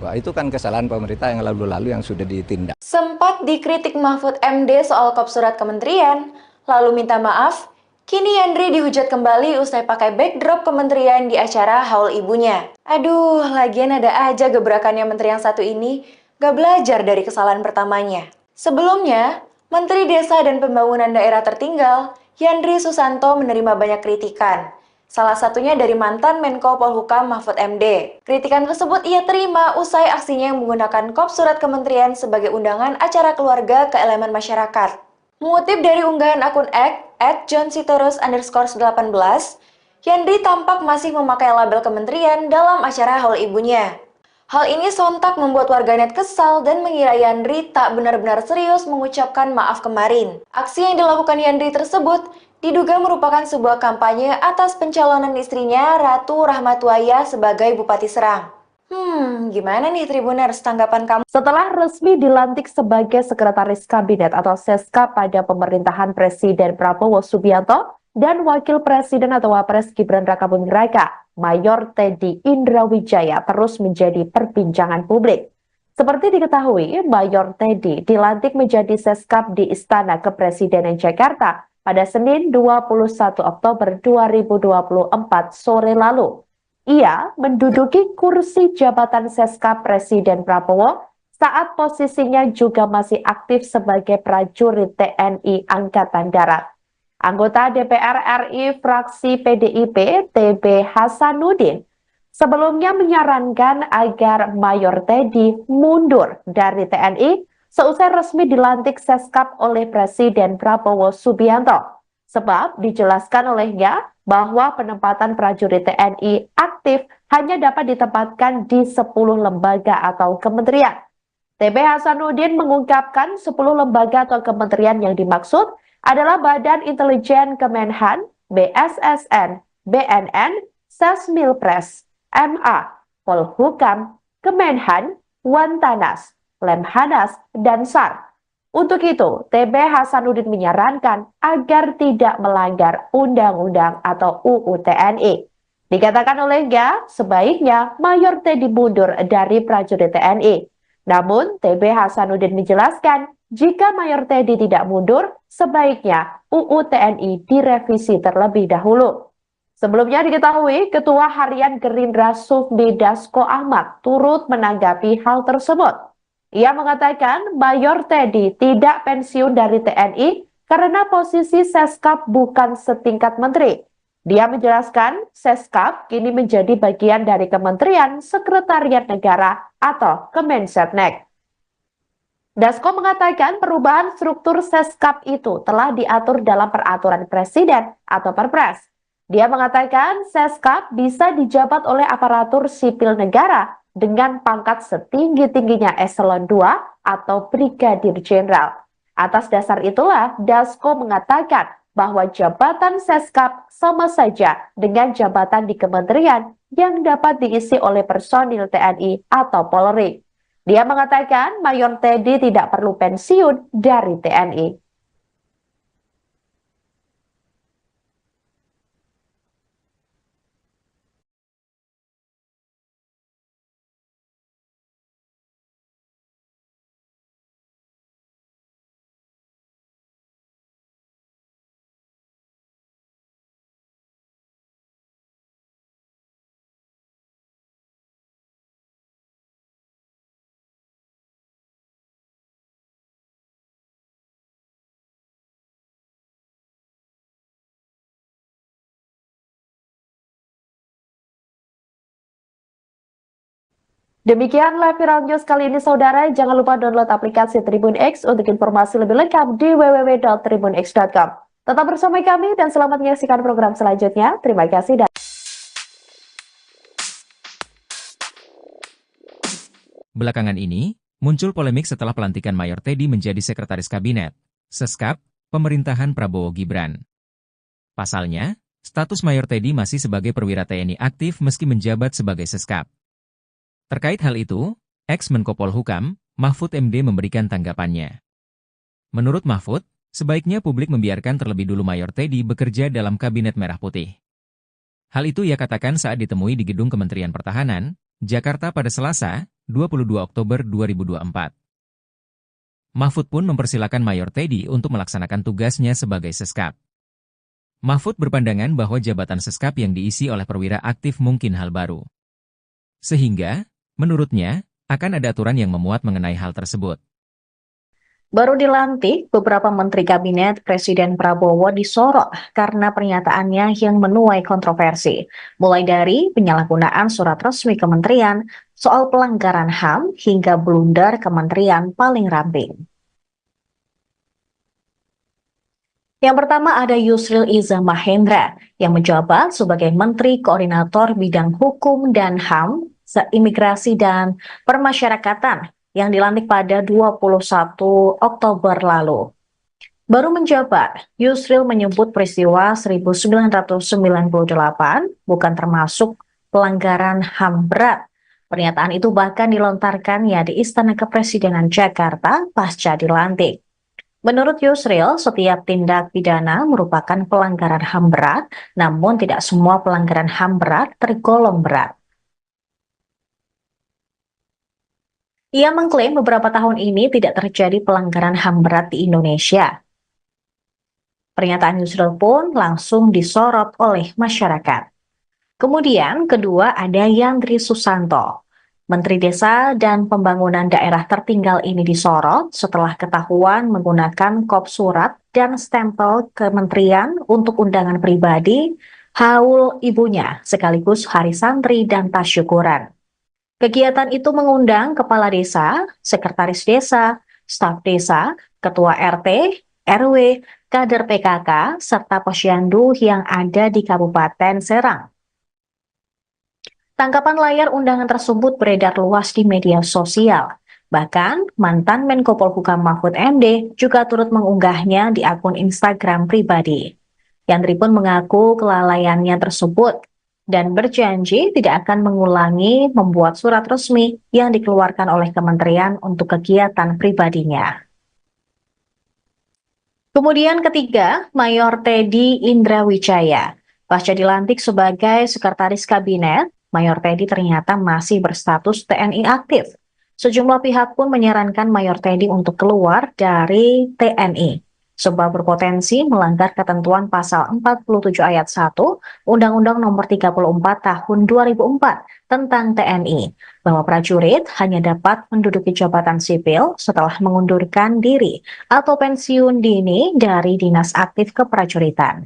Wah, itu kan kesalahan pemerintah yang lalu-lalu yang sudah ditindak. Sempat dikritik Mahfud MD soal kop surat kementerian, lalu minta maaf, kini Yandri dihujat kembali usai pakai backdrop kementerian di acara haul ibunya. Aduh, lagian ada aja gebrakannya menteri yang satu ini, gak belajar dari kesalahan pertamanya. Sebelumnya, Menteri Desa dan Pembangunan Daerah Tertinggal, Yandri Susanto menerima banyak kritikan. Salah satunya dari mantan Menko Polhukam Mahfud MD. Kritikan tersebut ia terima usai aksinya yang menggunakan kop surat kementerian sebagai undangan acara keluarga ke elemen masyarakat. Mengutip dari unggahan akun @johnsitorus_18, Yandri tampak masih memakai label kementerian dalam acara haul ibunya. Hal ini sontak membuat warganet kesal dan mengira Yandri tak benar-benar serius mengucapkan maaf kemarin. Aksi yang dilakukan Yandri tersebut diduga merupakan sebuah kampanye atas pencalonan istrinya Ratu Rahmatwaya sebagai Bupati Serang. Gimana nih Tribuners tanggapan kamu? Setelah resmi dilantik sebagai Sekretaris Kabinet atau SESKA pada pemerintahan Presiden Prabowo Subianto dan Wakil Presiden atau Wapres Gibran Rakabuming Raka, Mayor Teddy Indrawijaya terus menjadi perbincangan publik. Seperti diketahui, Mayor Teddy dilantik menjadi Seskap di Istana Kepresidenan Jakarta pada Senin 21 Oktober 2024 sore lalu. Ia menduduki kursi jabatan Seskap Presiden Prabowo saat posisinya juga masih aktif sebagai prajurit TNI Angkatan Darat. Anggota DPR RI fraksi PDIP TB Hasanuddin sebelumnya menyarankan agar Mayor Teddy mundur dari TNI seusai resmi dilantik Seskap oleh Presiden Prabowo Subianto. Sebab dijelaskan olehnya bahwa penempatan prajurit TNI aktif hanya dapat ditempatkan di 10 lembaga atau kementerian. TB Hasanuddin mengungkapkan 10 lembaga atau kementerian yang dimaksud adalah Badan Intelijen Kemenhan, BSSN, BNN, Sesmilpres, MA, Polhukam, Kemenhan, Wantanas, Lemhanas, dan SAR. Untuk itu, TB Hasanuddin menyarankan agar tidak melanggar undang-undang atau UU TNI. Dikatakan olehnya, sebaiknya Mayor Teddy mundur dari prajurit TNI. Namun, TB Hasanuddin menjelaskan, jika Mayor Teddy tidak mundur, sebaiknya UU TNI direvisi terlebih dahulu. Sebelumnya diketahui, Ketua Harian Gerindra Sufmi Dasko Ahmad turut menanggapi hal tersebut. Ia mengatakan Mayor Teddy tidak pensiun dari TNI karena posisi Seskap bukan setingkat menteri. Dia menjelaskan Seskap kini menjadi bagian dari Kementerian Sekretariat Negara atau Kemensetnek. Dasko mengatakan perubahan struktur Seskap itu telah diatur dalam peraturan presiden atau Perpres. Dia mengatakan Seskap bisa dijabat oleh aparatur sipil negara dengan pangkat setinggi-tingginya eselon 2 atau brigadir jenderal. Atas dasar itulah Dasko mengatakan bahwa jabatan Seskap sama saja dengan jabatan di kementerian yang dapat diisi oleh personil TNI atau Polri. Dia mengatakan Mayor Teddy tidak perlu pensiun dari TNI. Demikian live viral news kali ini saudara, jangan lupa download aplikasi Tribun X untuk informasi lebih lengkap di www.tribunx.com. Tetap bersama kami dan selamat menyaksikan program selanjutnya. Terima kasih dan Belakangan ini, muncul polemik setelah pelantikan Mayor Teddy menjadi Sekretaris Kabinet, Seskap, pemerintahan Prabowo Gibran. Pasalnya, status Mayor Teddy masih sebagai perwira TNI aktif meski menjabat sebagai Seskap. Terkait hal itu, ex-Menko Polhukam, Mahfud MD memberikan tanggapannya. Menurut Mahfud, sebaiknya publik membiarkan terlebih dulu Mayor Teddy bekerja dalam Kabinet Merah Putih. Hal itu ia katakan saat ditemui di Gedung Kementerian Pertahanan, Jakarta pada Selasa, 22 Oktober 2024. Mahfud pun mempersilakan Mayor Teddy untuk melaksanakan tugasnya sebagai Seskap. Mahfud berpandangan bahwa jabatan Seskap yang diisi oleh perwira aktif mungkin hal baru. Sehingga, menurutnya, akan ada aturan yang memuat mengenai hal tersebut. Baru dilantik, beberapa menteri kabinet Presiden Prabowo disorot karena pernyataannya yang menuai kontroversi, mulai dari penyalahgunaan surat resmi kementerian, soal pelanggaran HAM, hingga blunder kementerian paling ramping. Yang pertama ada Yusril Iza Mahendra, yang menjabat sebagai Menteri Koordinator Bidang Hukum dan HAM, Imigrasi dan Permasyarakatan, yang dilantik pada 21 Oktober lalu. Baru menjabat, Yusril menyebut peristiwa 1998 bukan termasuk pelanggaran HAM berat. Pernyataan itu bahkan dilontarkannya di Istana Kepresidenan Jakarta pasca dilantik. Menurut Yusril, setiap tindak pidana merupakan pelanggaran HAM berat, namun tidak semua pelanggaran HAM berat tergolong berat. Ia mengklaim beberapa tahun ini tidak terjadi pelanggaran HAM berat di Indonesia. Pernyataan Yusril pun langsung disorot oleh masyarakat. Kemudian kedua ada Yandri Susanto. Menteri Desa dan Pembangunan Daerah Tertinggal ini disorot setelah ketahuan menggunakan kop surat dan stempel kementerian untuk undangan pribadi, haul ibunya, sekaligus hari santri dan tasyukuran. Kegiatan itu mengundang kepala desa, sekretaris desa, staf desa, ketua RT, RW, kader PKK, serta posyandu yang ada di Kabupaten Serang. Tangkapan layar undangan tersebut beredar luas di media sosial. Bahkan, mantan Menko Polhukam Mahfud MD juga turut mengunggahnya di akun Instagram pribadi. Yandri pun mengaku kelalaiannya tersebut dan berjanji tidak akan mengulangi membuat surat resmi yang dikeluarkan oleh kementerian untuk kegiatan pribadinya. Kemudian ketiga, Mayor Teddy Indrawijaya. Pasca dilantik sebagai Sekretaris Kabinet, Mayor Teddy ternyata masih berstatus TNI aktif. Sejumlah pihak pun menyarankan Mayor Teddy untuk keluar dari TNI, sebab berpotensi melanggar ketentuan pasal 47 ayat 1 Undang-Undang Nomor 34 Tahun 2004 tentang TNI, bahwa prajurit hanya dapat menduduki jabatan sipil setelah mengundurkan diri atau pensiun dini dari dinas aktif keprajuritan.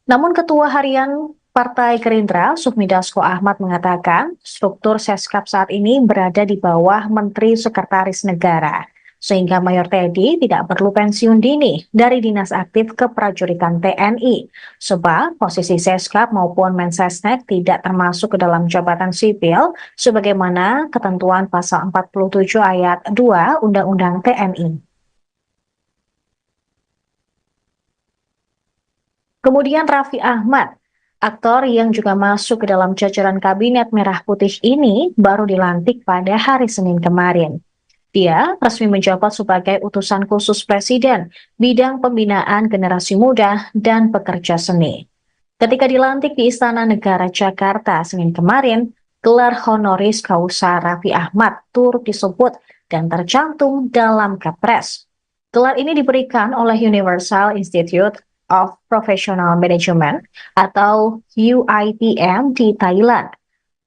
Namun Ketua Harian Partai Gerindra, Sufmi Dasko Ahmad mengatakan struktur Seskap saat ini berada di bawah Menteri Sekretaris Negara, sehingga Mayor Teddy tidak perlu pensiun dini dari dinas aktif keprajuritan TNI, sebab posisi Seskap maupun Mensesnek tidak termasuk ke dalam jabatan sipil sebagaimana ketentuan pasal 47 ayat 2 Undang-Undang TNI. Kemudian Raffi Ahmad, aktor yang juga masuk ke dalam jajaran Kabinet Merah Putih ini baru dilantik pada hari Senin kemarin. Dia resmi menjabat sebagai utusan khusus Presiden bidang pembinaan generasi muda dan pekerja seni. Ketika dilantik di Istana Negara Jakarta Senin kemarin, gelar honoris causa Raffi Ahmad turut disebut dan tercantum dalam Kepres. Gelar ini diberikan oleh Universal Institute of Professional Management atau UIPM di Thailand.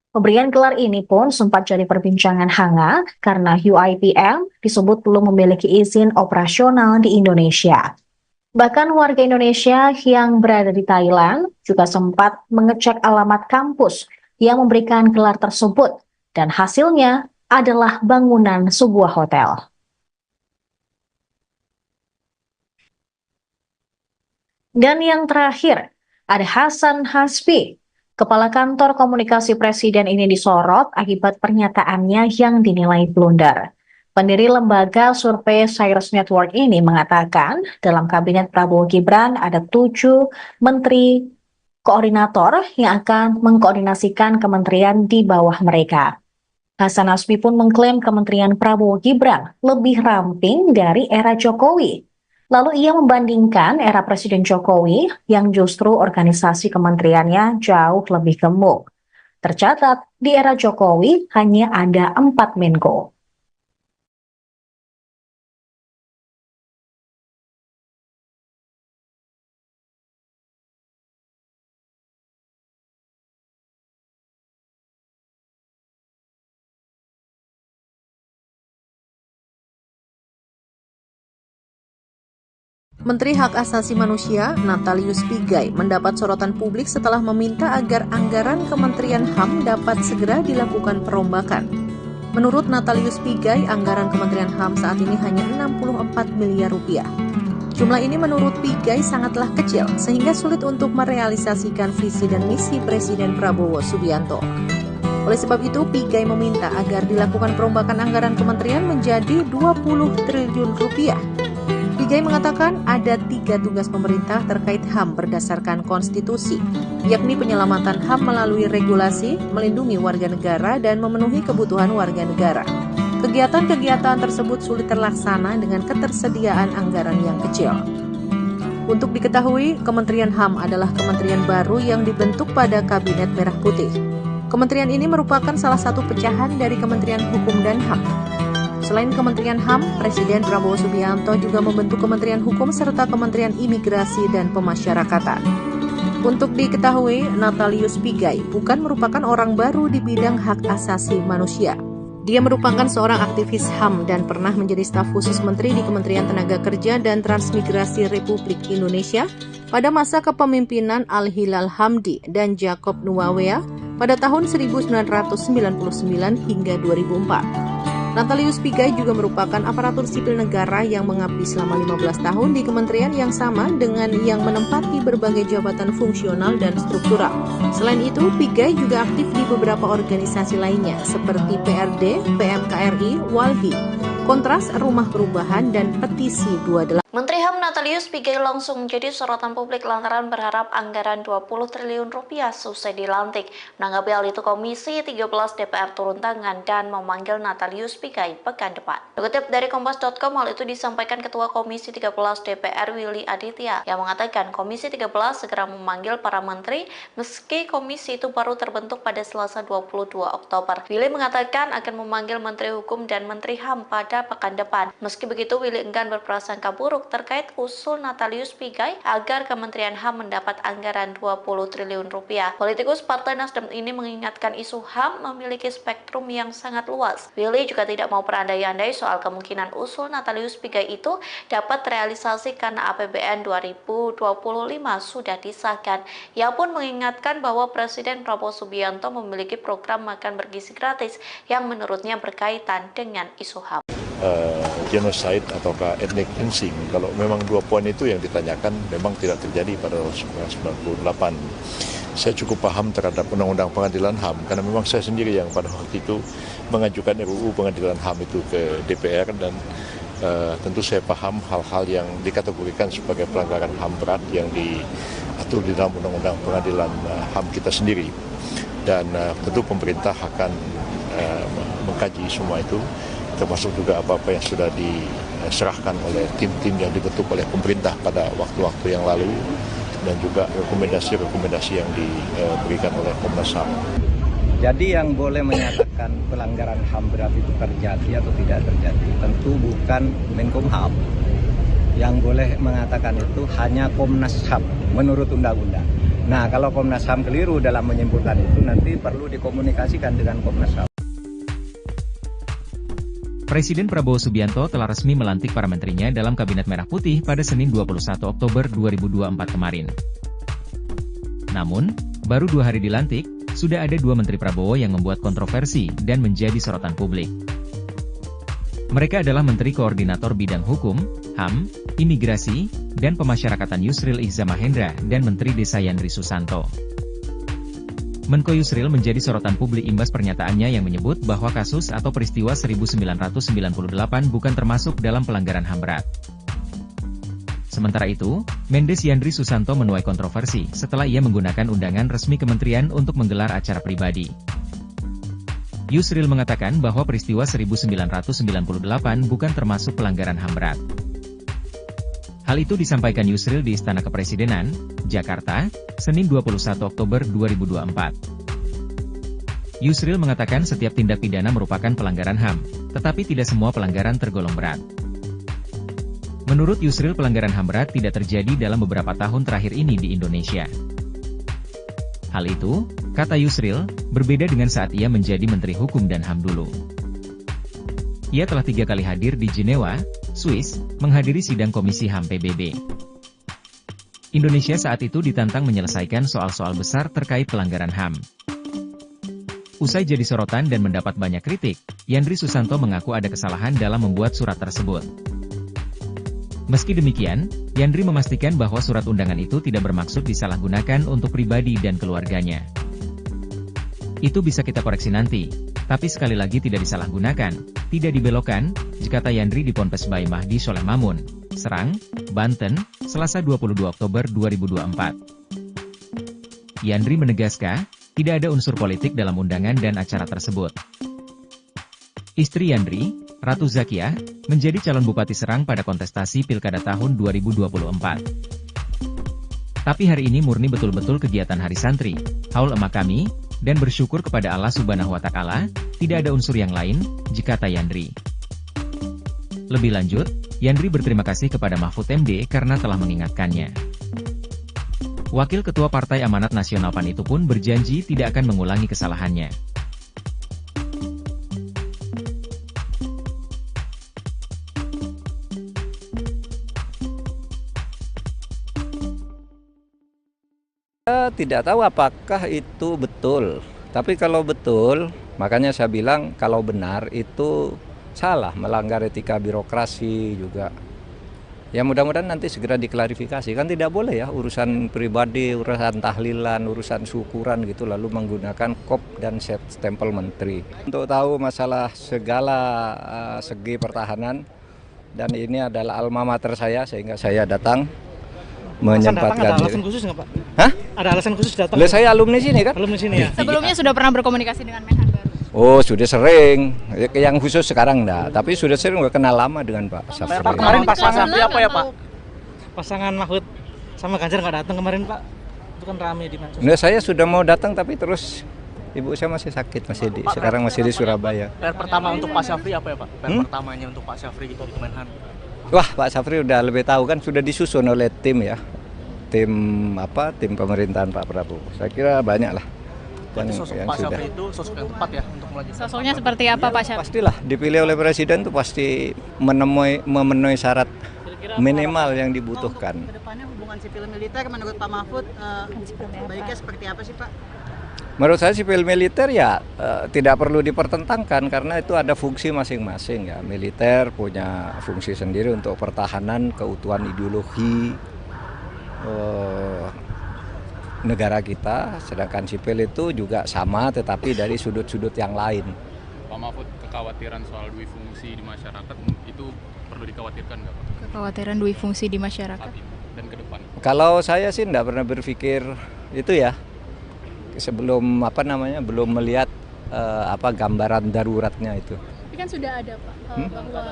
Pemberian gelar ini pun sempat jadi perbincangan hangat karena UIPM disebut belum memiliki izin operasional di Indonesia. Bahkan warga Indonesia yang berada di Thailand juga sempat mengecek alamat kampus yang memberikan gelar tersebut dan hasilnya adalah bangunan sebuah hotel. Dan yang terakhir, ada Hasan Hasbi. Kepala Kantor Komunikasi Presiden ini disorot akibat pernyataannya yang dinilai blunder. Pendiri lembaga survei Cyrus Network ini mengatakan dalam Kabinet Prabowo Gibran ada 7 menteri koordinator yang akan mengkoordinasikan kementerian di bawah mereka. Hasan Hasbi pun mengklaim Kementerian Prabowo Gibran lebih ramping dari era Jokowi. Lalu ia membandingkan era Presiden Jokowi yang justru organisasi kementeriannya jauh lebih gemuk. Tercatat, di era Jokowi hanya ada 4 Menko. Menteri Hak Asasi Manusia, Natalius Pigai, mendapat sorotan publik setelah meminta agar anggaran Kementerian HAM dapat segera dilakukan perombakan. Menurut Natalius Pigai, anggaran Kementerian HAM saat ini hanya 64 miliar rupiah. Jumlah ini menurut Pigai sangatlah kecil, sehingga sulit untuk merealisasikan visi dan misi Presiden Prabowo Subianto. Oleh sebab itu, Pigai meminta agar dilakukan perombakan anggaran kementerian menjadi 20 triliun rupiah. Pigai mengatakan ada 3 tugas pemerintah terkait HAM berdasarkan konstitusi, yakni penyelamatan HAM melalui regulasi, melindungi warga negara, dan memenuhi kebutuhan warga negara. Kegiatan-kegiatan tersebut sulit terlaksana dengan ketersediaan anggaran yang kecil. Untuk diketahui, Kementerian HAM adalah kementerian baru yang dibentuk pada Kabinet Merah Putih. Kementerian ini merupakan salah satu pecahan dari Kementerian Hukum dan HAM. Selain Kementerian HAM, Presiden Prabowo Subianto juga membentuk Kementerian Hukum serta Kementerian Imigrasi dan Pemasyarakatan. Untuk diketahui, Natalius Pigai bukan merupakan orang baru di bidang hak asasi manusia. Dia merupakan seorang aktivis HAM dan pernah menjadi staf khusus menteri di Kementerian Tenaga Kerja dan Transmigrasi Republik Indonesia pada masa kepemimpinan Al-Hilal Hamdi dan Jacob Nuawea pada tahun 1999 hingga 2004. Natalius Pigai juga merupakan aparatur sipil negara yang mengabdi selama 15 tahun di kementerian yang sama dengan yang menempati berbagai jabatan fungsional dan struktural. Selain itu, Pigai juga aktif di beberapa organisasi lainnya seperti PRD, PMKRI, Walhi, Kontras, Rumah Perubahan, dan Petisi 28. Menteri HAM Natalius Pigai langsung menjadi sorotan publik lantaran berharap anggaran 20 triliun rupiah selesai dilantik. Menanggapi hal itu, Komisi 13 DPR turun tangan dan memanggil Natalius Pigai pekan depan. Dikutip dari Kompas.com, hal itu disampaikan Ketua Komisi 13 DPR Willy Aditya yang mengatakan Komisi 13 segera memanggil para menteri meski komisi itu baru terbentuk pada Selasa 22 Oktober. Willy mengatakan akan memanggil Menteri Hukum dan Menteri HAM pada pekan depan. Meski begitu, Willy enggan berprasangka buruk terkait usul Natalius Pigai agar Kementerian HAM mendapat anggaran 20 triliun rupiah. Politikus Partai Nasdem ini mengingatkan isu HAM memiliki spektrum yang sangat luas. Willy juga tidak mau berandai-andai soal kemungkinan usul Natalius Pigai itu dapat terrealisasi karena APBN 2025 sudah disahkan. Ia pun mengingatkan bahwa Presiden Prabowo Subianto memiliki program makan bergizi gratis yang menurutnya berkaitan dengan isu HAM. Genocide ataukah ethnic cleansing, kalau memang 2 poin itu yang ditanyakan memang tidak terjadi pada tahun 1998. Saya cukup paham terhadap Undang-Undang Pengadilan HAM karena memang saya sendiri yang pada waktu itu mengajukan RUU Pengadilan HAM itu ke DPR dan tentu saya paham hal-hal yang dikategorikan sebagai pelanggaran HAM berat yang diatur di dalam Undang-Undang Pengadilan HAM kita sendiri. Dan tentu pemerintah akan mengkaji semua itu, termasuk juga apa-apa yang sudah diserahkan oleh tim-tim yang dibentuk oleh pemerintah pada waktu-waktu yang lalu dan juga rekomendasi-rekomendasi yang diberikan oleh Komnas HAM. Jadi yang boleh menyatakan pelanggaran HAM berat itu terjadi atau tidak terjadi tentu bukan Menkumham. Yang boleh mengatakan itu hanya Komnas HAM menurut undang-undang. Nah, kalau Komnas HAM keliru dalam menyimpulkan itu nanti perlu dikomunikasikan dengan Komnas HAM. Presiden Prabowo Subianto telah resmi melantik para menterinya dalam Kabinet Merah Putih pada Senin 21 Oktober 2024 kemarin. Namun, baru 2 hari dilantik, sudah ada 2 Menteri Prabowo yang membuat kontroversi dan menjadi sorotan publik. Mereka adalah Menteri Koordinator Bidang Hukum, HAM, Imigrasi, dan Pemasyarakatan Yusril Iza Mahendra dan Menteri Desa Yandri Susanto. Menko Yusril menjadi sorotan publik imbas pernyataannya yang menyebut bahwa kasus atau peristiwa 1998 bukan termasuk dalam pelanggaran HAM berat. Sementara itu, Mendes Yandri Susanto menuai kontroversi setelah ia menggunakan undangan resmi kementerian untuk menggelar acara pribadi. Yusril mengatakan bahwa peristiwa 1998 bukan termasuk pelanggaran HAM berat. Hal itu disampaikan Yusril di Istana Kepresidenan, Jakarta, Senin 21 Oktober 2024. Yusril mengatakan setiap tindak pidana merupakan pelanggaran HAM, tetapi tidak semua pelanggaran tergolong berat. Menurut Yusril, pelanggaran HAM berat tidak terjadi dalam beberapa tahun terakhir ini di Indonesia. Hal itu, kata Yusril, berbeda dengan saat ia menjadi Menteri Hukum dan HAM dulu. Ia telah 3 kali hadir di Jenewa, Swiss, menghadiri sidang Komisi HAM PBB. Indonesia saat itu ditantang menyelesaikan soal-soal besar terkait pelanggaran HAM. Usai jadi sorotan dan mendapat banyak kritik, Yandri Susanto mengaku ada kesalahan dalam membuat surat tersebut. Meski demikian, Yandri memastikan bahwa surat undangan itu tidak bermaksud disalahgunakan untuk pribadi dan keluarganya. Itu bisa kita koreksi nanti, tapi sekali lagi tidak disalahgunakan, tidak dibelokkan, kata Yandri di Ponpes Bayi Mahdi Soleh Mamun, Serang, Banten, Selasa 22 Oktober 2024. Yandri menegaskan, tidak ada unsur politik dalam undangan dan acara tersebut. Istri Yandri, Ratu Zakiah, menjadi calon Bupati Serang pada kontestasi Pilkada tahun 2024. Tapi hari ini murni betul-betul kegiatan Hari Santri, haul emak kami, dan bersyukur kepada Allah Subhanahu wa Ta'ala, tidak ada unsur yang lain, kata Yandri. Lebih lanjut, Yandri berterima kasih kepada Mahfud MD karena telah mengingatkannya. Wakil Ketua Partai Amanat Nasional PAN itu pun berjanji tidak akan mengulangi kesalahannya. Tidak tahu apakah itu betul, tapi kalau betul, makanya saya bilang kalau benar itu salah, melanggar etika birokrasi juga. Ya mudah-mudahan nanti segera diklarifikasi, kan tidak boleh ya urusan pribadi, urusan tahlilan, urusan syukuran gitu lalu menggunakan kop dan stempel menteri. Untuk tahu masalah segala segi pertahanan, dan ini adalah alma mater saya sehingga saya datang menyempatkan ada diri. alasan khusus nggak Pak? Hah? Ada alasan khusus datang? Saya alumni sini kan? Alumni sini ya? Sebelumnya sudah pernah berkomunikasi dengan Menhan baru? Oh sudah sering, yang khusus sekarang enggak, tapi sudah sering udah kenal lama dengan Pak Syafri. Kemarin pasangan apa ya Pak? Pasangan Mahfud sama Ganjar nggak datang kemarin Pak? Itu kan rame di mana? Nah, saya sudah mau datang tapi terus ibu saya masih sakit, sekarang masih di Surabaya. PR pertama untuk Pak Syafri apa ya Pak? PR pertamanya untuk Pak Syafri gitu di Kemenhan. Wah, Pak Syafri udah lebih tahu kan, sudah disusun oleh tim ya, tim pemerintahan Pak Prabowo. Saya kira banyak lah. Berarti sosok Pak Syafri itu sosok yang tepat ya untuk melanjutkan. Sosoknya seperti apa Pak Syafri? Pastilah dipilih oleh presiden itu pasti memenuhi syarat minimal yang dibutuhkan. Kedepannya hubungan sipil militer menurut Pak Mahfud baiknya seperti apa sih Pak? Menurut saya sipil militer ya tidak perlu dipertentangkan karena itu ada fungsi masing-masing ya. Militer punya fungsi sendiri untuk pertahanan keutuhan ideologi negara kita, sedangkan sipil itu juga sama tetapi dari sudut-sudut yang lain. Pak Mahfud, kekhawatiran soal dui fungsi di masyarakat itu perlu dikhawatirkan nggak Pak? Kekhawatiran dui fungsi di masyarakat dan ke depan. Kalau saya sih tidak pernah berpikir itu ya, sebelum belum melihat gambaran daruratnya itu. Tapi kan sudah ada Pak bahwa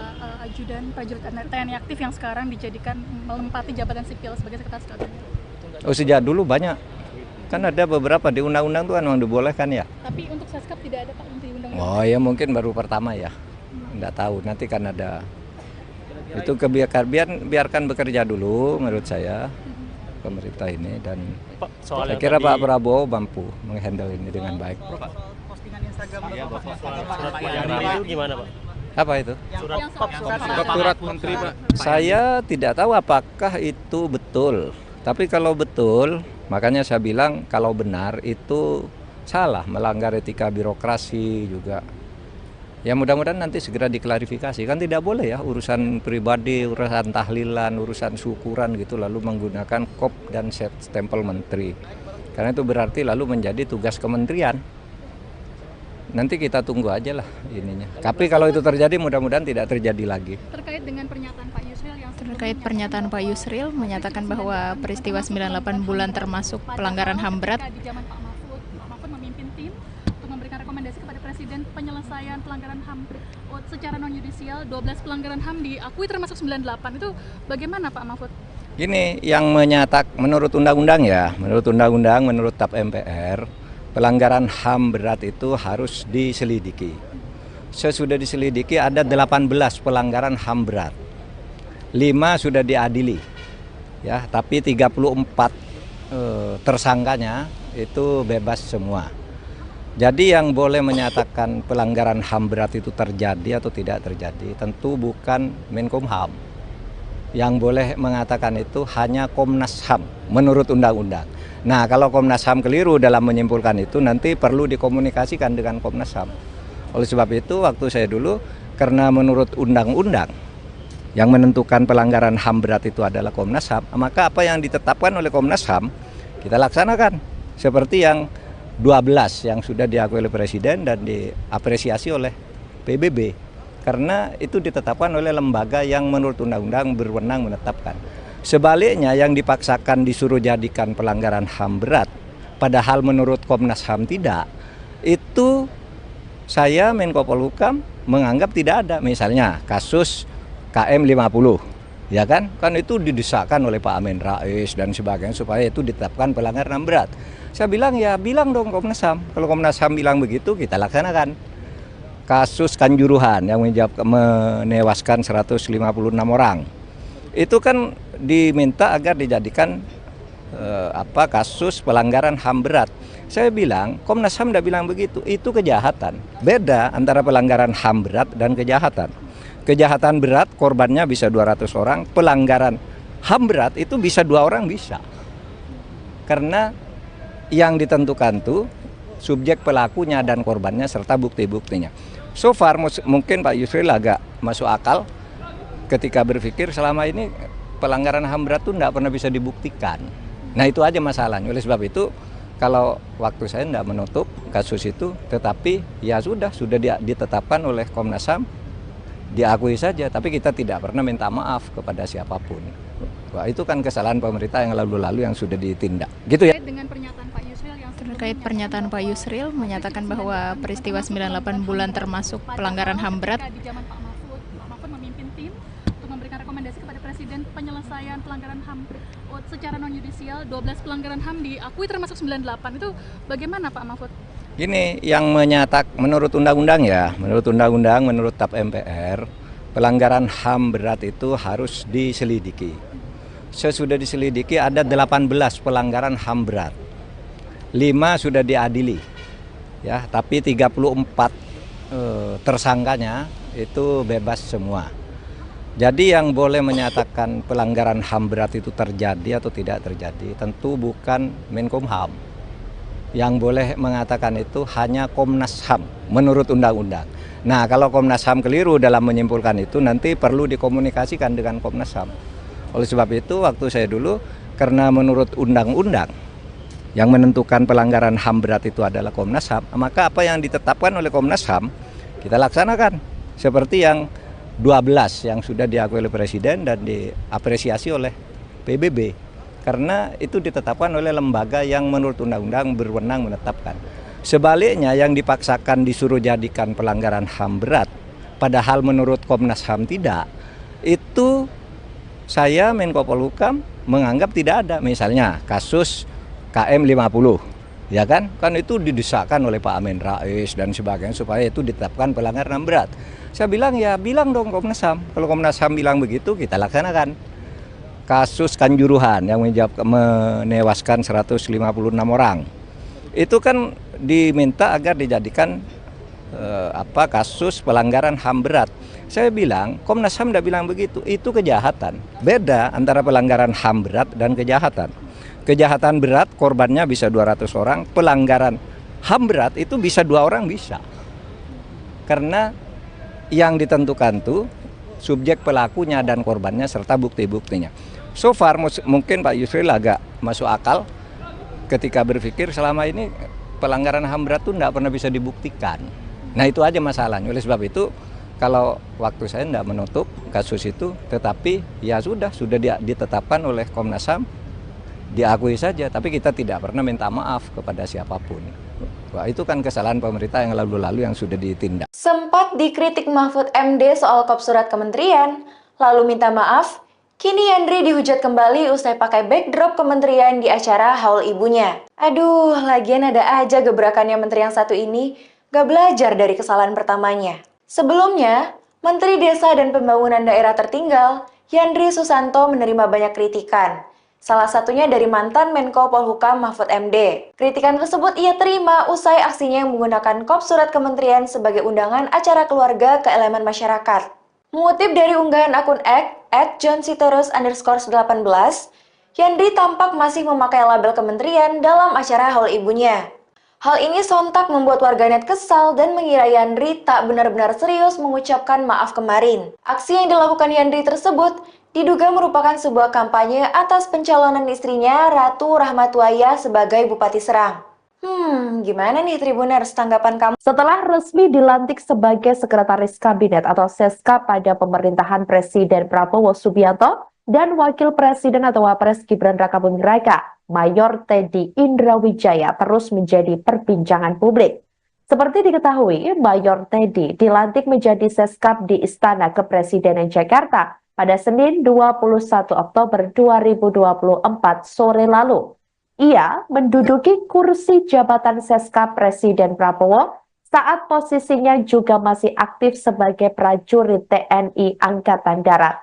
ajudan prajurit TNI aktif yang sekarang dijadikan menempati jabatan sipil sebagai sekretaris kabinet. Oh sejak dulu banyak. Kan ada beberapa di undang-undang tuh kan memang dibolehkan ya. Tapi untuk Seskap tidak ada Pak untuk undang-undang. Oh ya mungkin baru pertama ya. Nggak tahu, nanti kan ada. Itu biarkan bekerja dulu menurut saya pemerintah ini, dan saya kira Pak Prabowo mampu menghandle ini dengan baik. Postingan Instagram itu gimana Pak? Apa itu? Surat menteri Pak. Saya tidak tahu apakah itu betul. Tapi kalau betul, makanya saya bilang kalau benar itu salah, melanggar etika birokrasi juga. Ya mudah-mudahan nanti segera diklarifikasi, kan tidak boleh ya urusan pribadi, urusan tahlilan, urusan syukuran gitu lalu menggunakan kop dan stempel menteri. Karena itu berarti lalu menjadi tugas kementerian. Nanti kita tunggu aja lah ininya. Tapi kalau itu terjadi mudah-mudahan tidak terjadi lagi. Terkait dengan pernyataan Pak Yusril yang terkait pernyataan Pak Yusril menyatakan bahwa peristiwa 98 bulan termasuk pelanggaran HAM berat. Di zaman Pak Mahfud memimpin tim untuk memberikan rekomendasi kepada Presiden penyelesaian pelanggaran HAM secara non-yudisial, 12 pelanggaran HAM diakui termasuk 98. Itu bagaimana Pak Mahfud? Ini yang menurut undang-undang ya, menurut TAP MPR, pelanggaran HAM berat itu harus diselidiki. Sesudah diselidiki ada 18 pelanggaran HAM berat. 5 sudah diadili. Ya, tapi 34 tersangkanya itu bebas semua. Jadi yang boleh menyatakan pelanggaran HAM berat itu terjadi atau tidak terjadi tentu bukan Menkumham. Yang boleh mengatakan itu hanya Komnas HAM menurut undang-undang. Nah, kalau Komnas HAM keliru dalam menyimpulkan itu nanti perlu dikomunikasikan dengan Komnas HAM. Oleh sebab itu waktu saya dulu, karena menurut undang-undang yang menentukan pelanggaran HAM berat itu adalah Komnas HAM, maka apa yang ditetapkan oleh Komnas HAM kita laksanakan. Seperti yang 12 yang sudah diakui oleh Presiden dan diapresiasi oleh PBB. Karena itu ditetapkan oleh lembaga yang menurut undang-undang berwenang menetapkan. Sebaliknya yang dipaksakan disuruh jadikan pelanggaran HAM berat, padahal menurut Komnas HAM tidak, itu saya Menko Polhukam menganggap tidak ada. Misalnya kasus KM 50, ya kan itu didesakkan oleh Pak Amin Rais dan sebagainya supaya itu ditetapkan pelanggaran HAM berat. Saya bilang ya bilang dong Komnas HAM, kalau Komnas HAM bilang begitu kita laksanakan. Kasus Kanjuruhan yang menewaskan 156 orang. Itu kan diminta agar dijadikan kasus pelanggaran HAM berat. Saya bilang, Komnas HAM tidak bilang begitu, itu kejahatan. Beda antara pelanggaran HAM berat dan kejahatan. Kejahatan berat korbannya bisa 200 orang, pelanggaran HAM berat itu bisa 2 orang bisa. Karena yang ditentukan tuh subjek pelakunya dan korbannya serta bukti-buktinya. So far mungkin Pak Yusril agak masuk akal ketika berpikir selama ini pelanggaran HAM berat itu tidak pernah bisa dibuktikan. Nah itu aja masalahnya. Oleh sebab itu kalau waktu saya tidak menutup kasus itu, tetapi ya sudah ditetapkan oleh Komnas HAM, diakui saja. Tapi kita tidak pernah minta maaf kepada siapapun. Wah, itu kan kesalahan pemerintah yang lalu-lalu yang sudah ditindak. Gitu ya. Dengan pernyataan Pak Yusril yang Terkait pernyataan Pak Yusril menyatakan bahwa peristiwa 98 bulan termasuk pelanggaran HAM berat. di zaman Pak Mahfud memimpin tim untuk memberikan rekomendasi kepada Presiden penyelesaian pelanggaran HAM secara non yudisial. 12 pelanggaran HAM diakui termasuk 98. Itu bagaimana Pak Mahfud? Ini yang menurut undang-undang ya, menurut TAP MPR, pelanggaran HAM berat itu harus diselidiki. Sesudah diselidiki ada 18 pelanggaran HAM berat. 5 sudah diadili. Ya, tapi 34 tersangkanya itu bebas semua. Jadi yang boleh menyatakan pelanggaran HAM berat itu terjadi atau tidak terjadi tentu bukan Menkumham. Yang boleh mengatakan itu hanya Komnas HAM menurut undang-undang. Nah, kalau Komnas HAM keliru dalam menyimpulkan itu nanti perlu dikomunikasikan dengan Komnas HAM. Oleh sebab itu waktu saya dulu, karena menurut undang-undang yang menentukan pelanggaran HAM berat itu adalah Komnas HAM, maka apa yang ditetapkan oleh Komnas HAM kita laksanakan. Seperti yang 12 yang sudah diakui oleh Presiden dan diapresiasi oleh PBB. Karena itu ditetapkan oleh lembaga yang menurut undang-undang berwenang menetapkan. Sebaliknya yang dipaksakan disuruh jadikan pelanggaran HAM berat, padahal menurut Komnas HAM tidak, itu saya Menko Polhukam menganggap tidak ada. Misalnya kasus KM 50, ya kan itu didesakkan oleh Pak Amin Rais dan sebagainya supaya itu ditetapkan pelanggaran HAM berat. Saya bilang ya bilang dong Komnas HAM. Kalau Komnas HAM bilang begitu kita laksanakan. Kasus Kanjuruhan yang menewaskan 156 orang. Itu kan diminta agar dijadikan kasus pelanggaran HAM berat. Saya bilang, Komnas HAM tidak bilang begitu, itu kejahatan. Beda antara pelanggaran HAM berat dan kejahatan. Kejahatan berat korbannya bisa 200 orang, pelanggaran HAM berat itu bisa 2 orang bisa. Karena yang ditentukan tuh subjek pelakunya dan korbannya serta bukti-buktinya. So far mungkin Pak Yusril agak masuk akal ketika berpikir selama ini pelanggaran HAM berat itu tidak pernah bisa dibuktikan. Nah itu aja masalahnya. Oleh sebab itu kalau waktu saya tidak menutup kasus itu, tetapi ya sudah ditetapkan oleh Komnas HAM, diakui saja. Tapi kita tidak pernah minta maaf kepada siapapun. Wah, itu kan kesalahan pemerintah yang lalu-lalu yang sudah ditindak. Sempat dikritik Mahfud MD soal kop surat kementerian, lalu minta maaf, kini Yandri dihujat kembali usai pakai backdrop kementerian di acara haul ibunya. Aduh, lagian ada aja gebrakannya menteri yang satu ini, gak belajar dari kesalahan pertamanya. Sebelumnya, Menteri Desa dan Pembangunan Daerah Tertinggal, Yandri Susanto menerima banyak kritikan. Salah satunya dari mantan Menko Polhukam Mahfud MD. Kritikan tersebut ia terima usai aksinya yang menggunakan kop surat kementerian sebagai undangan acara keluarga ke elemen masyarakat. Mengutip dari unggahan akun @johnsitorus_18, Yandri tampak masih memakai label kementerian dalam acara haul ibunya. Hal ini sontak membuat warganet kesal dan mengira Yandri tak benar-benar serius mengucapkan maaf kemarin. Aksi yang dilakukan Yandri tersebut diduga merupakan sebuah kampanye atas pencalonan istrinya Ratu Rahmatwaya sebagai Bupati Serang. Gimana nih Tribuners tanggapan kamu? Setelah resmi dilantik sebagai Sekretaris Kabinet atau Seska pada pemerintahan Presiden Prabowo Subianto dan Wakil Presiden atau Wapres Gibran Rakabuming Raka, Mayor Teddy Indrawijaya terus menjadi perbincangan publik. Seperti diketahui, Mayor Teddy dilantik menjadi Seskap di Istana Kepresidenan Jakarta pada Senin 21 Oktober 2024 sore lalu. Ia menduduki kursi jabatan Seskap Presiden Prabowo saat posisinya juga masih aktif sebagai prajurit TNI Angkatan Darat.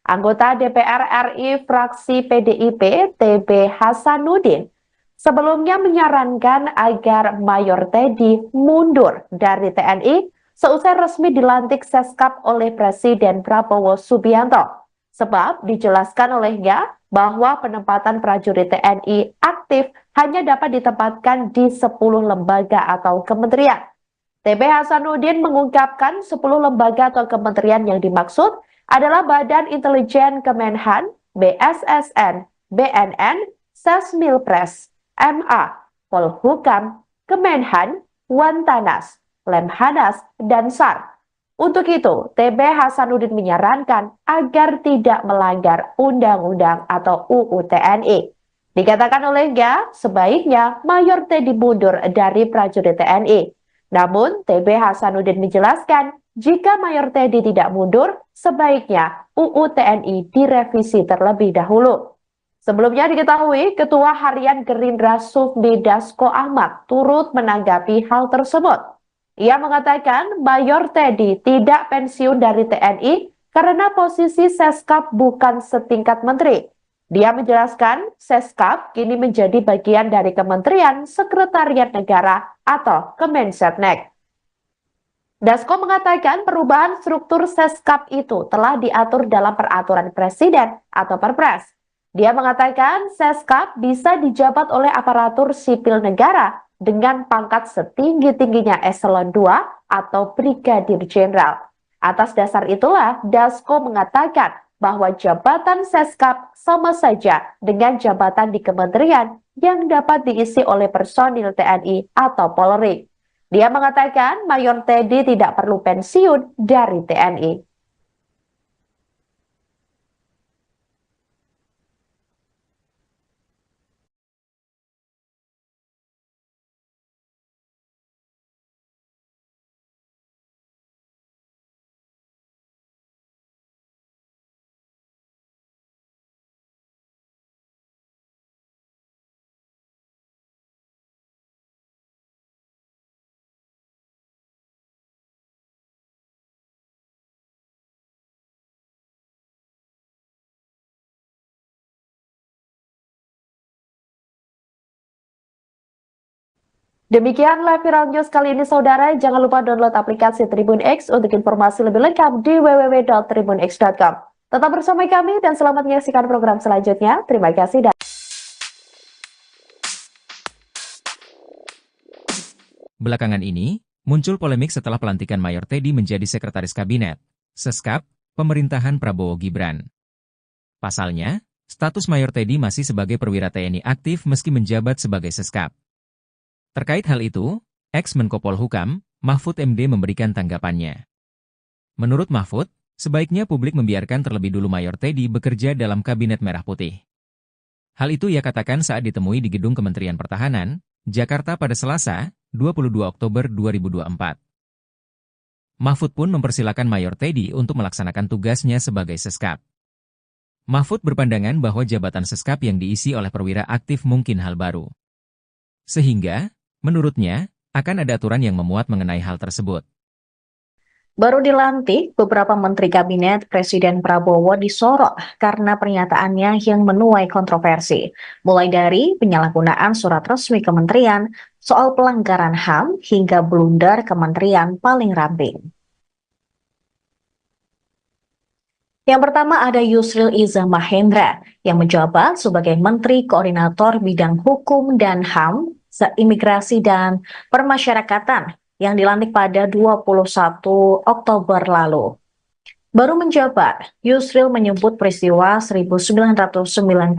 Anggota DPR RI fraksi PDIP TB Hasanuddin sebelumnya menyarankan agar Mayor Teddy mundur dari TNI seusai resmi dilantik Seskap oleh Presiden Prabowo Subianto. Sebab dijelaskan olehnya bahwa penempatan prajurit TNI aktif hanya dapat ditempatkan di 10 lembaga atau kementerian. TB Hasanuddin mengungkapkan 10 lembaga atau kementerian yang dimaksud adalah Badan Intelijen Kemenhan, BSSN, BNN, Sesmilpres, MA, Polhukam, Kemenhan, Wantanas, Lemhanas, dan SAR. Untuk itu, TB Hasanuddin menyarankan agar tidak melanggar undang-undang atau UU TNI. Dikatakan olehnya, sebaiknya Mayor Teddy mundur dari prajurit TNI. Namun, TB Hasanuddin menjelaskan, jika Mayor Teddy tidak mundur, sebaiknya UU TNI direvisi terlebih dahulu. Sebelumnya diketahui, Ketua Harian Gerindra Sufmi Dasko Ahmad turut menanggapi hal tersebut. Ia mengatakan Mayor Teddy tidak pensiun dari TNI karena posisi Seskap bukan setingkat menteri. Dia menjelaskan Seskap kini menjadi bagian dari Kementerian Sekretariat Negara atau Kemensetnek. Dasko mengatakan perubahan struktur Seskap itu telah diatur dalam peraturan presiden atau Perpres. Dia mengatakan Seskap bisa dijabat oleh aparatur sipil negara dengan pangkat setinggi-tingginya eselon 2 atau brigadir jenderal. Atas dasar itulah Dasko mengatakan bahwa jabatan Seskap sama saja dengan jabatan di kementerian yang dapat diisi oleh personil TNI atau Polri. Dia mengatakan Mayor Teddy tidak perlu pensiun dari TNI. Demikian live viral news kali ini saudara, jangan lupa download aplikasi Tribun X untuk informasi lebih lengkap di www.tribunx.com. Tetap bersama kami dan selamat menyaksikan program selanjutnya. Terima kasih dan Belakangan ini, muncul polemik setelah pelantikan Mayor Teddy menjadi Sekretaris Kabinet, Seskap, pemerintahan Prabowo Gibran. Pasalnya, status Mayor Teddy masih sebagai perwira TNI aktif meski menjabat sebagai Seskap. Terkait hal itu, ex-Menko Polhukam, Mahfud MD memberikan tanggapannya. Menurut Mahfud, sebaiknya publik membiarkan terlebih dulu Mayor Teddy bekerja dalam Kabinet Merah Putih. Hal itu ia katakan saat ditemui di Gedung Kementerian Pertahanan, Jakarta pada Selasa, 22 Oktober 2024. Mahfud pun mempersilakan Mayor Teddy untuk melaksanakan tugasnya sebagai Seskap. Mahfud berpandangan bahwa jabatan Seskap yang diisi oleh perwira aktif mungkin hal baru. Sehingga, menurutnya, akan ada aturan yang memuat mengenai hal tersebut. Baru dilantik, beberapa menteri kabinet Presiden Prabowo disorot karena pernyataannya yang menuai kontroversi, mulai dari penyalahgunaan surat resmi kementerian, soal pelanggaran HAM, hingga blunder kementerian paling ramping. Yang pertama ada Yusril Iza Mahendra, yang menjabat sebagai Menteri Koordinator Bidang Hukum dan HAM, Imigrasi dan Permasyarakatan, yang dilantik pada 21 Oktober lalu. Baru menjabat, Yusril menyebut peristiwa 1998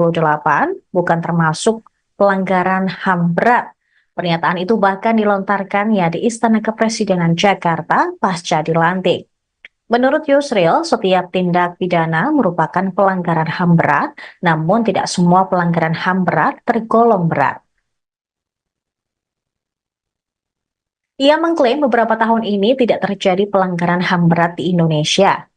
bukan termasuk pelanggaran HAM berat. Pernyataan itu bahkan dilontarkannya di Istana Kepresidenan Jakarta pasca dilantik. Menurut Yusril, setiap tindak pidana merupakan pelanggaran HAM berat, namun tidak semua pelanggaran HAM berat tergolong berat. Ia mengklaim beberapa tahun ini tidak terjadi pelanggaran HAM berat di Indonesia.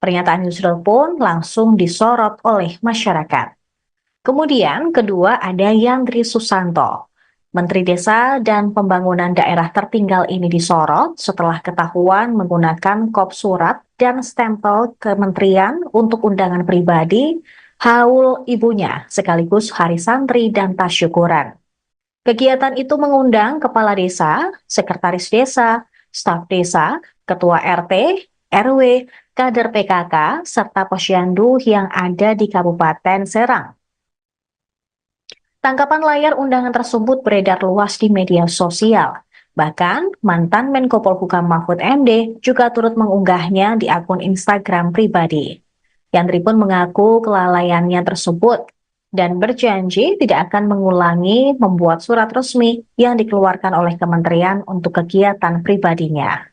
Pernyataan Yusril pun langsung disorot oleh masyarakat. Kemudian kedua ada Yandri Susanto. Menteri Desa dan Pembangunan Daerah Tertinggal ini disorot setelah ketahuan menggunakan kop surat dan stempel kementerian untuk undangan pribadi, haul ibunya, sekaligus hari santri dan tasyukuran. Kegiatan itu mengundang kepala desa, sekretaris desa, staf desa, ketua RT, RW, kader PKK, serta posyandu yang ada di Kabupaten Serang. Tangkapan layar undangan tersebut beredar luas di media sosial. Bahkan, mantan Menko Polhukam Mahfud MD juga turut mengunggahnya di akun Instagram pribadi. Yandri pun mengaku kelalaiannya tersebut dan berjanji tidak akan mengulangi membuat surat resmi yang dikeluarkan oleh kementerian untuk kegiatan pribadinya.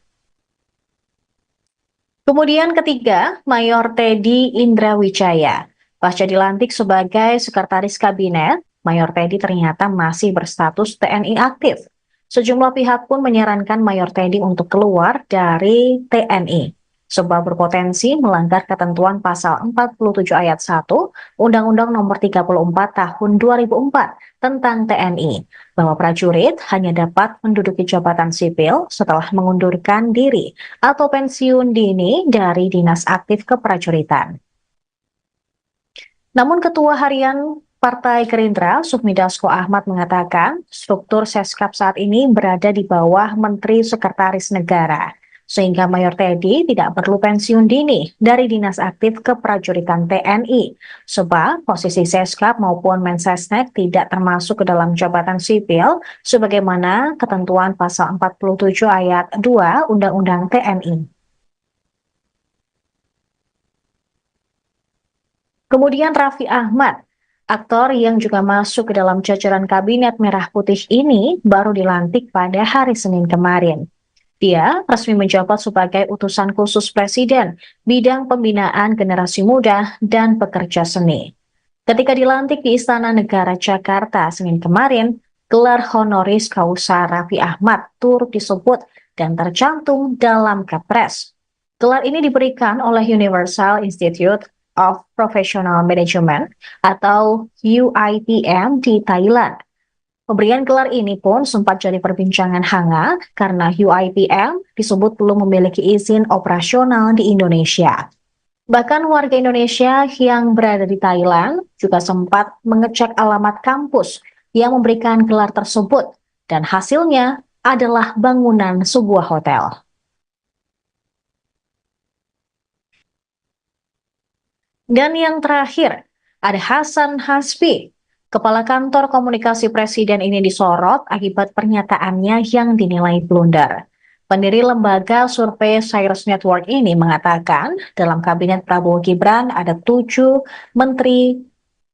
Kemudian ketiga, Mayor Teddy Indrawijaya. Pasca dilantik sebagai Sekretaris Kabinet, Mayor Teddy ternyata masih berstatus TNI aktif. Sejumlah pihak pun menyarankan Mayor Teddy untuk keluar dari TNI, sebab berpotensi melanggar ketentuan pasal 47 ayat 1 Undang-Undang Nomor 34 Tahun 2004 tentang TNI, bahwa prajurit hanya dapat menduduki jabatan sipil setelah mengundurkan diri atau pensiun dini dari dinas aktif keprajuritan. Namun Ketua Harian Partai Gerindra, Sufmi Dasko Ahmad mengatakan struktur Seskap saat ini berada di bawah Menteri Sekretaris Negara, sehingga Mayor Teddy tidak perlu pensiun dini dari dinas aktif keprajuritan TNI, sebab posisi Seskap maupun Mensesnek tidak termasuk ke dalam jabatan sipil, sebagaimana ketentuan pasal 47 ayat 2 Undang-Undang TNI. Kemudian Raffi Ahmad, aktor yang juga masuk ke dalam jajaran Kabinet Merah Putih ini baru dilantik pada hari Senin kemarin. Dia resmi menjabat sebagai utusan khusus Presiden bidang pembinaan generasi muda dan pekerja seni. Ketika dilantik di Istana Negara Jakarta Senin kemarin, gelar honoris causa Raffi Ahmad turut disebut dan tercantum dalam Kepres. Gelar ini diberikan oleh Universal Institute of Professional Management atau UIPM di Thailand. Pemberian gelar ini pun sempat jadi perbincangan hangat karena UIPM disebut belum memiliki izin operasional di Indonesia. Bahkan warga Indonesia yang berada di Thailand juga sempat mengecek alamat kampus yang memberikan gelar tersebut dan hasilnya adalah bangunan sebuah hotel. Dan yang terakhir, ada Hasan Hasbi. Kepala Kantor Komunikasi Presiden ini disorot akibat pernyataannya yang dinilai blunder. Pendiri lembaga survei Cyrus Network ini mengatakan dalam Kabinet Prabowo Gibran ada 7 menteri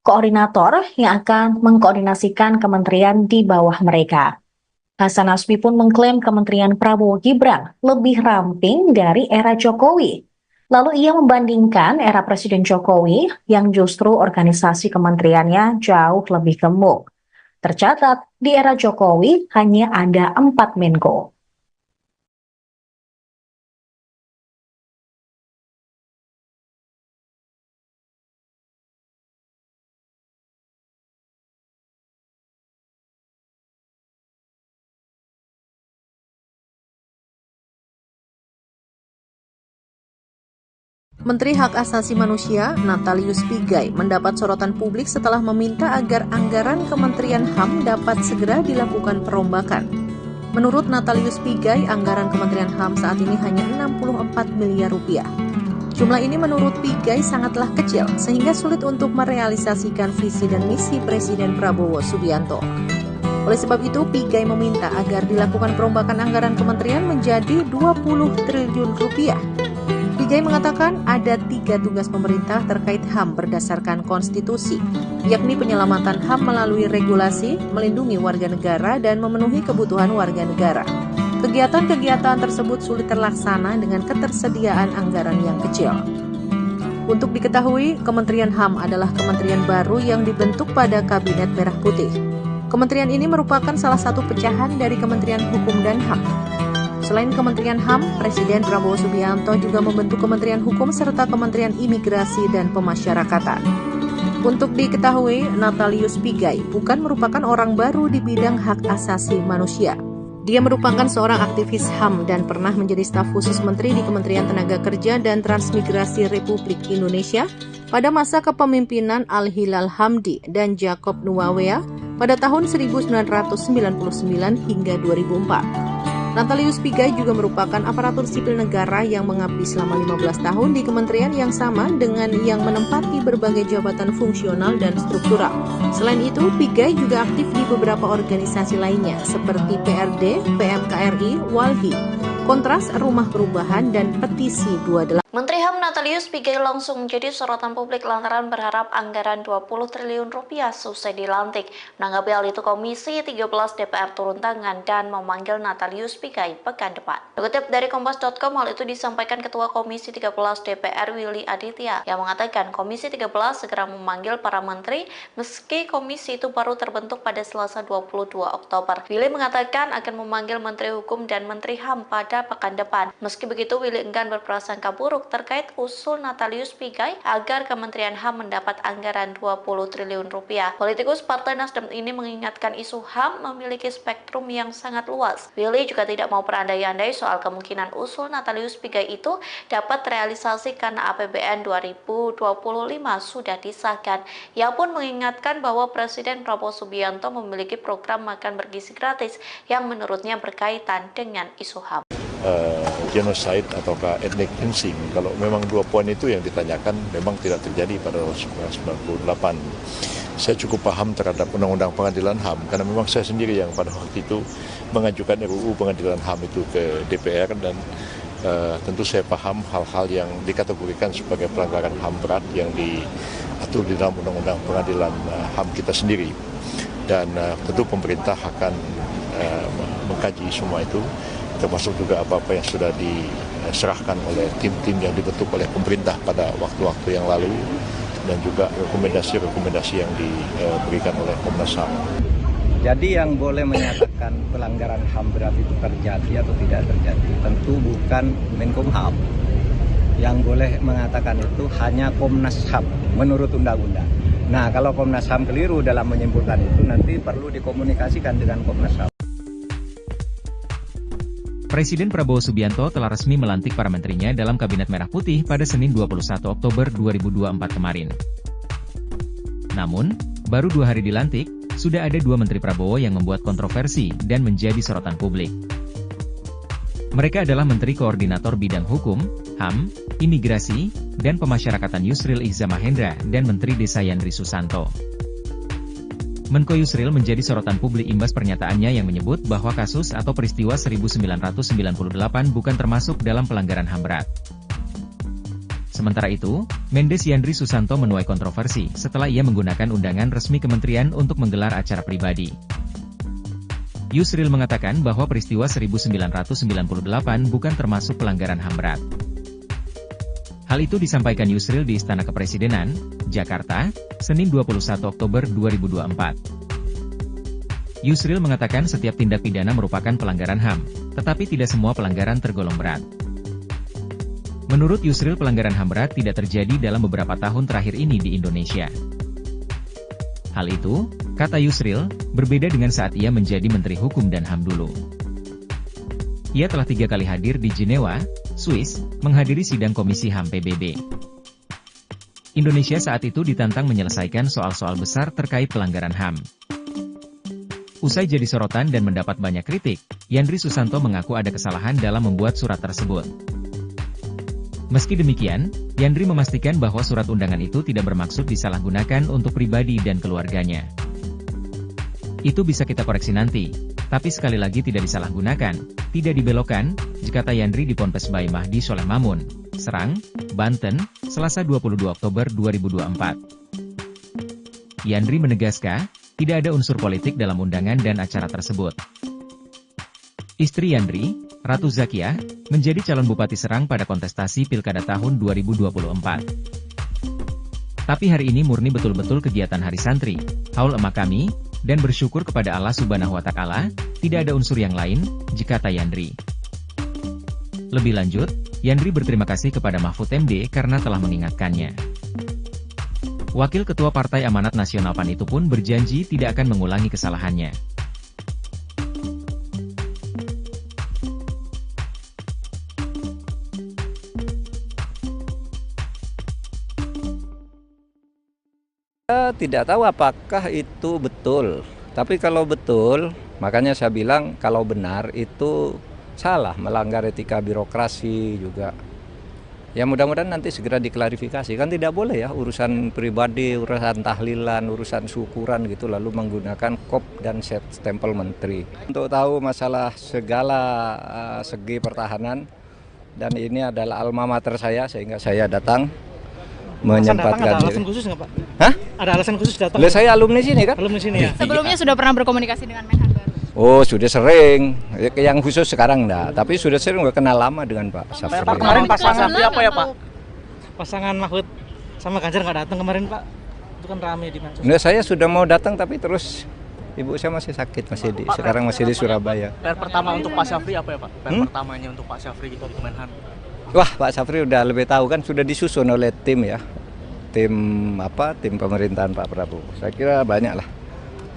koordinator yang akan mengkoordinasikan kementerian di bawah mereka. Hasan Hasbi pun mengklaim Kementerian Prabowo Gibran lebih ramping dari era Jokowi. Lalu ia membandingkan era Presiden Jokowi yang justru organisasi kementeriannya jauh lebih gemuk. Tercatat, di era Jokowi hanya ada 4 Menko. Menteri Hak Asasi Manusia Natalius Pigai mendapat sorotan publik setelah meminta agar anggaran Kementerian HAM dapat segera dilakukan perombakan. Menurut Natalius Pigai, anggaran Kementerian HAM saat ini hanya 64 miliar rupiah. Jumlah ini menurut Pigai sangatlah kecil sehingga sulit untuk merealisasikan visi dan misi Presiden Prabowo Subianto. Oleh sebab itu, Pigai meminta agar dilakukan perombakan anggaran kementerian menjadi 20 triliun rupiah. Pigai mengatakan ada 3 tugas pemerintah terkait HAM berdasarkan konstitusi, yakni penyelamatan HAM melalui regulasi, melindungi warga negara, dan memenuhi kebutuhan warga negara. Kegiatan-kegiatan tersebut sulit terlaksana dengan ketersediaan anggaran yang kecil. Untuk diketahui, Kementerian HAM adalah kementerian baru yang dibentuk pada Kabinet Merah Putih. Kementerian ini merupakan salah satu pecahan dari Kementerian Hukum dan HAM. Selain Kementerian HAM, Presiden Prabowo Subianto juga membentuk Kementerian Hukum serta Kementerian Imigrasi dan Pemasyarakatan. Untuk diketahui, Natalius Pigai bukan merupakan orang baru di bidang hak asasi manusia. Dia merupakan seorang aktivis HAM dan pernah menjadi staf khusus menteri di Kementerian Tenaga Kerja dan Transmigrasi Republik Indonesia pada masa kepemimpinan Al-Hilal Hamdi dan Jacob Nuawea pada tahun 1999 hingga 2004. Natalius Pigai juga merupakan aparatur sipil negara yang mengabdi selama 15 tahun di kementerian yang sama dengan yang menempati berbagai jabatan fungsional dan struktural. Selain itu, Pigai juga aktif di beberapa organisasi lainnya seperti PRD, PMKRI, Walhi, Kontras, Rumah Perubahan, dan Petisi 28. Menteri HAM Natalius Pigai langsung menjadi sorotan publik lantaran berharap anggaran 20 triliun rupiah selesai dilantik. Menanggapi hal itu, Komisi 13 DPR turun tangan dan memanggil Natalius Pigai pekan depan. Dikutip dari Kompas.com, hal itu disampaikan Ketua Komisi 13 DPR Willy Aditya yang mengatakan Komisi 13 segera memanggil para menteri meski komisi itu baru terbentuk pada Selasa 22 Oktober. Willy mengatakan akan memanggil Menteri Hukum dan Menteri HAM pada pekan depan. Meski begitu, Willy enggan berprasangka buruk terkait usul Natalius Pigai agar Kementerian HAM mendapat anggaran 20 triliun rupiah. Politikus Partai Nasdem ini mengingatkan isu HAM memiliki spektrum yang sangat luas. Willy juga tidak mau berandai-andai soal kemungkinan usul Natalius Pigai itu dapat terrealisasi karena APBN 2025 sudah disahkan. Ia pun mengingatkan bahwa Presiden Prabowo Subianto memiliki program makan bergizi gratis yang menurutnya berkaitan dengan isu HAM. Genocide ataukah ethnic cleansing, kalau memang 2 poin itu yang ditanyakan memang tidak terjadi pada tahun 1998. Saya cukup paham terhadap Undang-Undang Pengadilan HAM karena memang saya sendiri yang pada waktu itu mengajukan RUU Pengadilan HAM itu ke DPR dan tentu saya paham hal-hal yang dikategorikan sebagai pelanggaran HAM berat yang diatur di dalam Undang-Undang Pengadilan HAM kita sendiri. Dan tentu pemerintah akan mengkaji semua itu, termasuk juga apa-apa yang sudah diserahkan oleh tim-tim yang dibentuk oleh pemerintah pada waktu-waktu yang lalu dan juga rekomendasi-rekomendasi yang diberikan oleh Komnas HAM. Jadi yang boleh menyatakan pelanggaran HAM berat itu terjadi atau tidak terjadi tentu bukan Menkumham. Yang boleh mengatakan itu hanya Komnas HAM menurut undang-undang. Nah, kalau Komnas HAM keliru dalam menyimpulkan itu nanti perlu dikomunikasikan dengan Komnas HAM. Presiden Prabowo Subianto telah resmi melantik para menterinya dalam Kabinet Merah Putih pada Senin 21 Oktober 2024 kemarin. Namun, baru 2 hari dilantik, sudah ada 2 Menteri Prabowo yang membuat kontroversi dan menjadi sorotan publik. Mereka adalah Menteri Koordinator Bidang Hukum, HAM, Imigrasi, dan Pemasyarakatan Yusril Iza Mahendra dan Menteri Desa Yandri Susanto. Menko Yusril menjadi sorotan publik imbas pernyataannya yang menyebut bahwa kasus atau peristiwa 1998 bukan termasuk dalam pelanggaran HAM berat. Sementara itu, Mendes Yandri Susanto menuai kontroversi setelah ia menggunakan undangan resmi kementerian untuk menggelar acara pribadi. Yusril mengatakan bahwa peristiwa 1998 bukan termasuk pelanggaran HAM berat. Hal itu disampaikan Yusril di Istana Kepresidenan, Jakarta, Senin 21 Oktober 2024. Yusril mengatakan setiap tindak pidana merupakan pelanggaran HAM, tetapi tidak semua pelanggaran tergolong berat. Menurut Yusril, pelanggaran HAM berat tidak terjadi dalam beberapa tahun terakhir ini di Indonesia. Hal itu, kata Yusril, berbeda dengan saat ia menjadi Menteri Hukum dan HAM dulu. Ia telah 3 kali hadir di Jenewa, Swiss, menghadiri sidang Komisi HAM PBB. Indonesia saat itu ditantang menyelesaikan soal-soal besar terkait pelanggaran HAM. Usai jadi sorotan dan mendapat banyak kritik, Yandri Susanto mengaku ada kesalahan dalam membuat surat tersebut. Meski demikian, Yandri memastikan bahwa surat undangan itu tidak bermaksud disalahgunakan untuk pribadi dan keluarganya. Itu bisa kita koreksi nanti, tapi sekali lagi tidak disalahgunakan, tidak dibelokkan, kata Yandri di Ponpes Bayi Mahdi Soleh Mamun, Serang, Banten, Selasa 22 Oktober 2024. Yandri menegaskan, tidak ada unsur politik dalam undangan dan acara tersebut. Istri Yandri, Ratu Zakiah, menjadi calon Bupati Serang pada kontestasi Pilkada tahun 2024. Tapi hari ini murni betul-betul kegiatan Hari Santri, haul emak kami, dan bersyukur kepada Allah Subhanahu wa Ta'ala, tidak ada unsur yang lain, kata Yandri. Lebih lanjut, Yandri berterima kasih kepada Mahfud MD karena telah mengingatkannya. Wakil Ketua Partai Amanat Nasional PAN itu pun berjanji tidak akan mengulangi kesalahannya. Tidak tahu apakah itu betul, tapi kalau betul, makanya saya bilang kalau benar itu salah, melanggar etika birokrasi juga. Ya mudah-mudahan nanti segera diklarifikasi. Kan tidak boleh ya urusan pribadi, urusan tahlilan, urusan syukuran gitu lalu menggunakan kop dan stempel menteri. Untuk tahu masalah segala segi pertahanan, dan ini adalah alma mater saya sehingga saya datang menyempatkan ada diri. alasan khusus nggak Pak? Hah? Ada alasan khusus datang? Saya alumni sini kan? Alumni sini ya? Sebelumnya sudah pernah berkomunikasi dengan Menhan baru? Oh sudah sering, yang khusus sekarang enggak, tapi sudah sering udah kenal lama dengan Pak Syafri. Pak, kemarin pasangan apa ya Pak? Pasangan Mahfud sama Ganjar nggak datang kemarin Pak? Itu kan rame di mana? Nah, saya sudah mau datang tapi terus ibu saya masih sakit, sekarang masih di Surabaya. PR pertama untuk Pak Syafri apa ya Pak? PR pertamanya untuk Pak Syafri gitu di Menhan. Wah, Pak Syafri udah lebih tahu kan, sudah disusun oleh tim ya, tim pemerintahan Pak Prabowo. Saya kira banyak lah.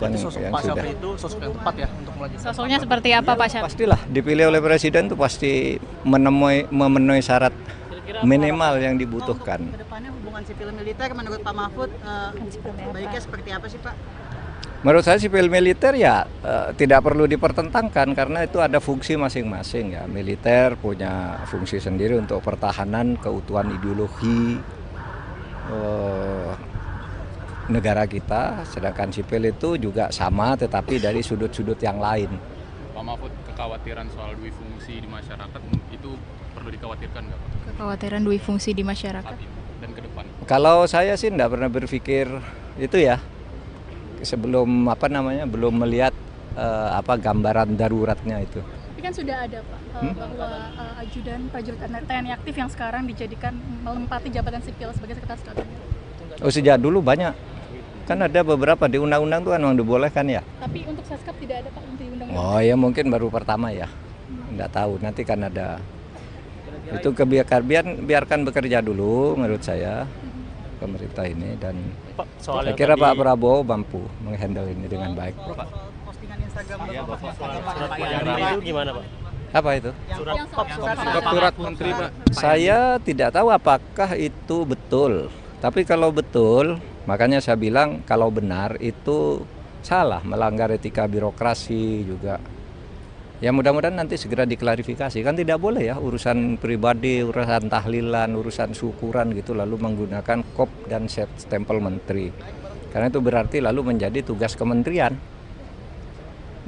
Berarti sosok Pak Syafri itu sosok yang tepat ya untuk melanjutkan. Sosoknya seperti apa Pak Syafri? Pastilah dipilih oleh presiden itu pasti memenuhi syarat minimal yang dibutuhkan. Kedepannya hubungan sipil militer menurut Pak Mahfud baiknya seperti apa sih Pak? Menurut saya sipil militer ya tidak perlu dipertentangkan karena itu ada fungsi masing-masing ya. Militer punya fungsi sendiri untuk pertahanan keutuhan ideologi negara kita, sedangkan sipil itu juga sama tetapi dari sudut-sudut yang lain. Pak Mahfud, kekhawatiran soal dui fungsi di masyarakat itu perlu dikhawatirkan nggak Pak? Kekhawatiran dui fungsi di masyarakat dan ke depan. Kalau saya sih tidak pernah berpikir itu ya, sebelum belum melihat gambaran daruratnya itu. Tapi kan sudah ada Pak bahwa ajudan prajurit TNI aktif yang sekarang dijadikan menempati jabatan sipil sebagai sekretaris kabinet. Oh sejak dulu banyak, kan ada beberapa di undang-undang tuh kan memang dibolehkan ya. Tapi untuk Seskap tidak ada Pak untuk undang-undang. Oh ya mungkin baru pertama ya, nggak tahu nanti kan ada. Itu biarkan bekerja dulu menurut saya pemerintah ini dan saya kira Pak Prabowo mampu menghandle ini dengan baik. Postingan Instagram itu gimana Pak? Apa itu? Surat menteri Pak. Saya tidak tahu apakah itu betul. Tapi kalau betul, makanya saya bilang kalau benar itu salah, melanggar etika birokrasi juga. Ya mudah-mudahan nanti segera diklarifikasi. Kan tidak boleh ya urusan pribadi, urusan tahlilan, urusan syukuran gitu lalu menggunakan kop dan stempel menteri. Karena itu berarti lalu menjadi tugas kementerian.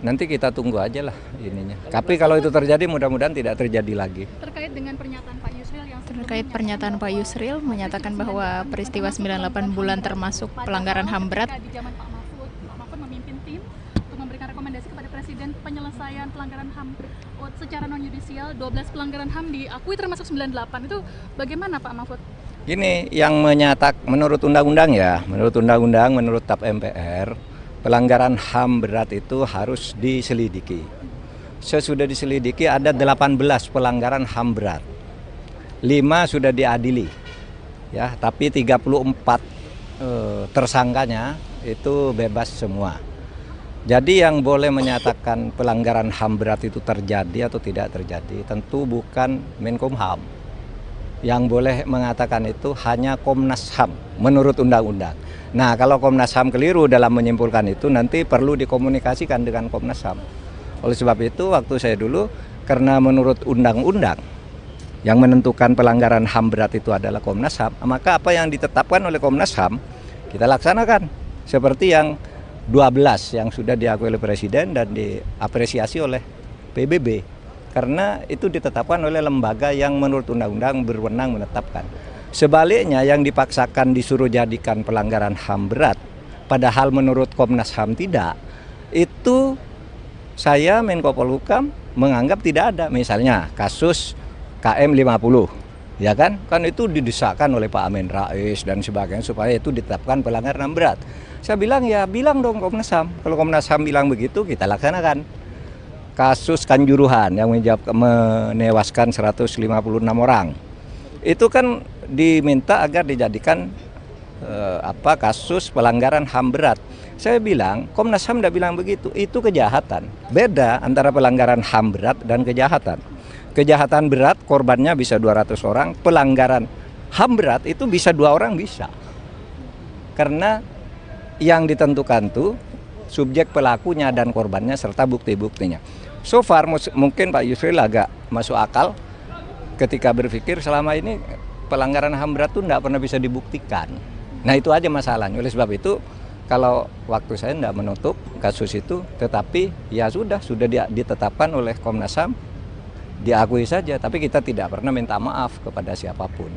Nanti kita tunggu aja lah ininya. Tapi kalau itu terjadi mudah-mudahan tidak terjadi lagi. Terkait dengan pernyataan Pak Yusril yang terkait pernyataan Pak Yusril menyatakan bahwa peristiwa 98 bulan termasuk pelanggaran HAM berat. Di zaman Pak Mahfud memimpin tim untuk memberikan rekomendasi kepada Presiden penyelesaian pelanggaran HAM secara non-yudisial, 12 pelanggaran HAM diakui termasuk 98. Itu bagaimana Pak Mahfud? Gini, yang menurut undang-undang ya, menurut TAP MPR, pelanggaran HAM berat itu harus diselidiki. Sesudah diselidiki ada 18 pelanggaran HAM berat. 5 sudah diadili. Ya, tapi 34 tersangkanya itu bebas semua. Jadi yang boleh menyatakan pelanggaran HAM berat itu terjadi atau tidak terjadi tentu bukan Menkumham. Yang boleh mengatakan itu hanya Komnas HAM menurut undang-undang. Nah, kalau Komnas HAM keliru dalam menyimpulkan itu nanti perlu dikomunikasikan dengan Komnas HAM. Oleh sebab itu waktu saya dulu karena menurut undang-undang yang menentukan pelanggaran HAM berat itu adalah Komnas HAM, maka apa yang ditetapkan oleh Komnas HAM kita laksanakan seperti yang 12 yang sudah diakui oleh Presiden dan diapresiasi oleh PBB karena itu ditetapkan oleh lembaga yang menurut undang-undang berwenang menetapkan. Sebaliknya yang dipaksakan disuruh jadikan pelanggaran HAM berat padahal menurut Komnas HAM tidak, itu saya Menko Polhukam menganggap tidak ada. Misalnya kasus KM 50 ya kan itu didesakkan oleh Pak Amin Rais dan sebagainya supaya itu ditetapkan pelanggaran HAM berat. Saya bilang ya bilang dong Komnas HAM. Kalau Komnas HAM bilang begitu kita laksanakan. Kasus Kanjuruhan yang menewaskan 156 orang. Itu kan diminta agar dijadikan kasus pelanggaran HAM berat. Saya bilang Komnas HAM tidak bilang begitu. Itu kejahatan. Beda antara pelanggaran HAM berat dan kejahatan. Kejahatan berat korbannya bisa 200 orang, pelanggaran HAM berat itu bisa 2 orang bisa. Karena yang ditentukan tuh subjek pelakunya dan korbannya serta bukti-buktinya. So far mungkin Pak Yusril agak masuk akal ketika berpikir selama ini pelanggaran HAM berat itu tidak pernah bisa dibuktikan. Nah itu aja masalahnya. Oleh sebab itu kalau waktu saya tidak menutup kasus itu, tetapi ya sudah ditetapkan oleh Komnas HAM, diakui saja. Tapi kita tidak pernah minta maaf kepada siapapun.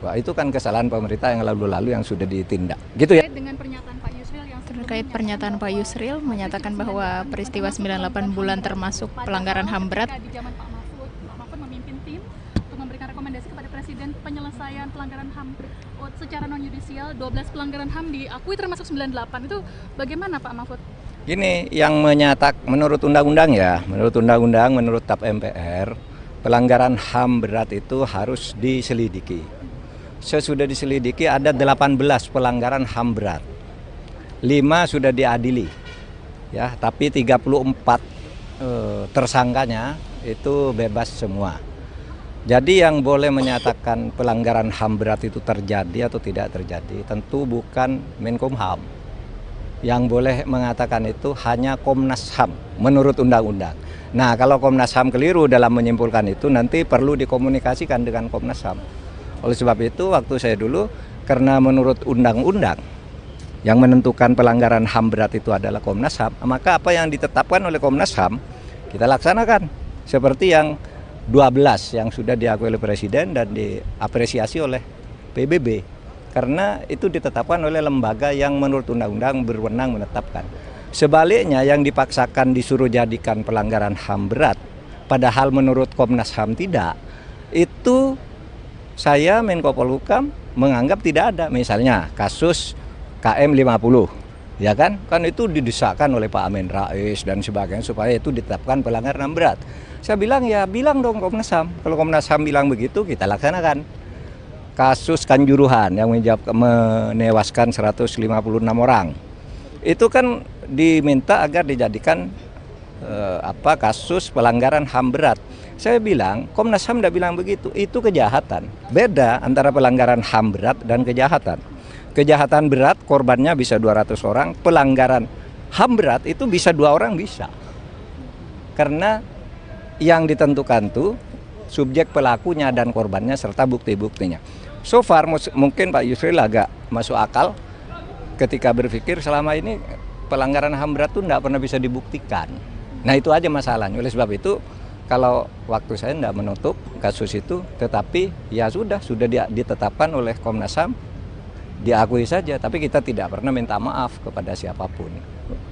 Wah, itu kan kesalahan pemerintah yang lalu-lalu yang sudah ditindak. Gitu ya. Dengan pernyataan Pak Yusril yang Terkait pernyataan Pak Yusril menyatakan bahwa peristiwa 98 bulan termasuk pelanggaran HAM berat. di zaman Pak Mahfud memimpin tim untuk memberikan rekomendasi kepada Presiden penyelesaian pelanggaran HAM secara non yudisial. 12 pelanggaran HAM diakui termasuk 98. Itu bagaimana Pak Mahfud? Gini, yang menurut undang-undang ya, menurut TAP MPR, pelanggaran HAM berat itu harus diselidiki. Sesudah diselidiki ada 18 pelanggaran HAM berat. 5 sudah diadili. Ya, tapi 34 tersangkanya itu bebas semua. Jadi yang boleh menyatakan pelanggaran HAM berat itu terjadi atau tidak terjadi tentu bukan Menkumham. Yang boleh mengatakan itu hanya Komnas HAM menurut undang-undang. Nah, kalau Komnas HAM keliru dalam menyimpulkan itu nanti perlu dikomunikasikan dengan Komnas HAM. Oleh sebab itu waktu saya dulu, karena menurut undang-undang yang menentukan pelanggaran HAM berat itu adalah Komnas HAM, maka apa yang ditetapkan oleh Komnas HAM kita laksanakan. Seperti yang 12 yang sudah diakui oleh Presiden dan diapresiasi oleh PBB. Karena itu ditetapkan oleh lembaga yang menurut undang-undang berwenang menetapkan. Sebaliknya yang dipaksakan disuruh jadikan pelanggaran HAM berat, padahal menurut Komnas HAM tidak, itu saya Menko Polhukam menganggap tidak ada. Misalnya kasus KM 50, ya kan itu didesakkan oleh Pak Amin Rais dan sebagainya supaya itu ditetapkan pelanggaran HAM berat. Saya bilang ya bilang dong Komnas HAM. Kalau Komnas HAM bilang begitu kita laksanakan. Kasus Kanjuruhan yang menewaskan 156 orang. Itu kan diminta agar dijadikan kasus pelanggaran HAM berat. Saya bilang Komnas HAM tidak bilang begitu. Itu kejahatan. Beda antara pelanggaran HAM berat dan kejahatan. Kejahatan berat korbannya bisa 200 orang, pelanggaran HAM berat itu bisa 2 orang bisa. Karena yang ditentukan tuh subjek pelakunya dan korbannya serta bukti-buktinya. So far mungkin Pak Yusril agak masuk akal ketika berpikir selama ini pelanggaran HAM berat itu tidak pernah bisa dibuktikan. Nah itu aja masalahnya. Oleh sebab itu kalau waktu saya tidak menutup kasus itu, tetapi ya sudah ditetapkan oleh Komnas HAM, diakui saja. Tapi kita tidak pernah minta maaf kepada siapapun.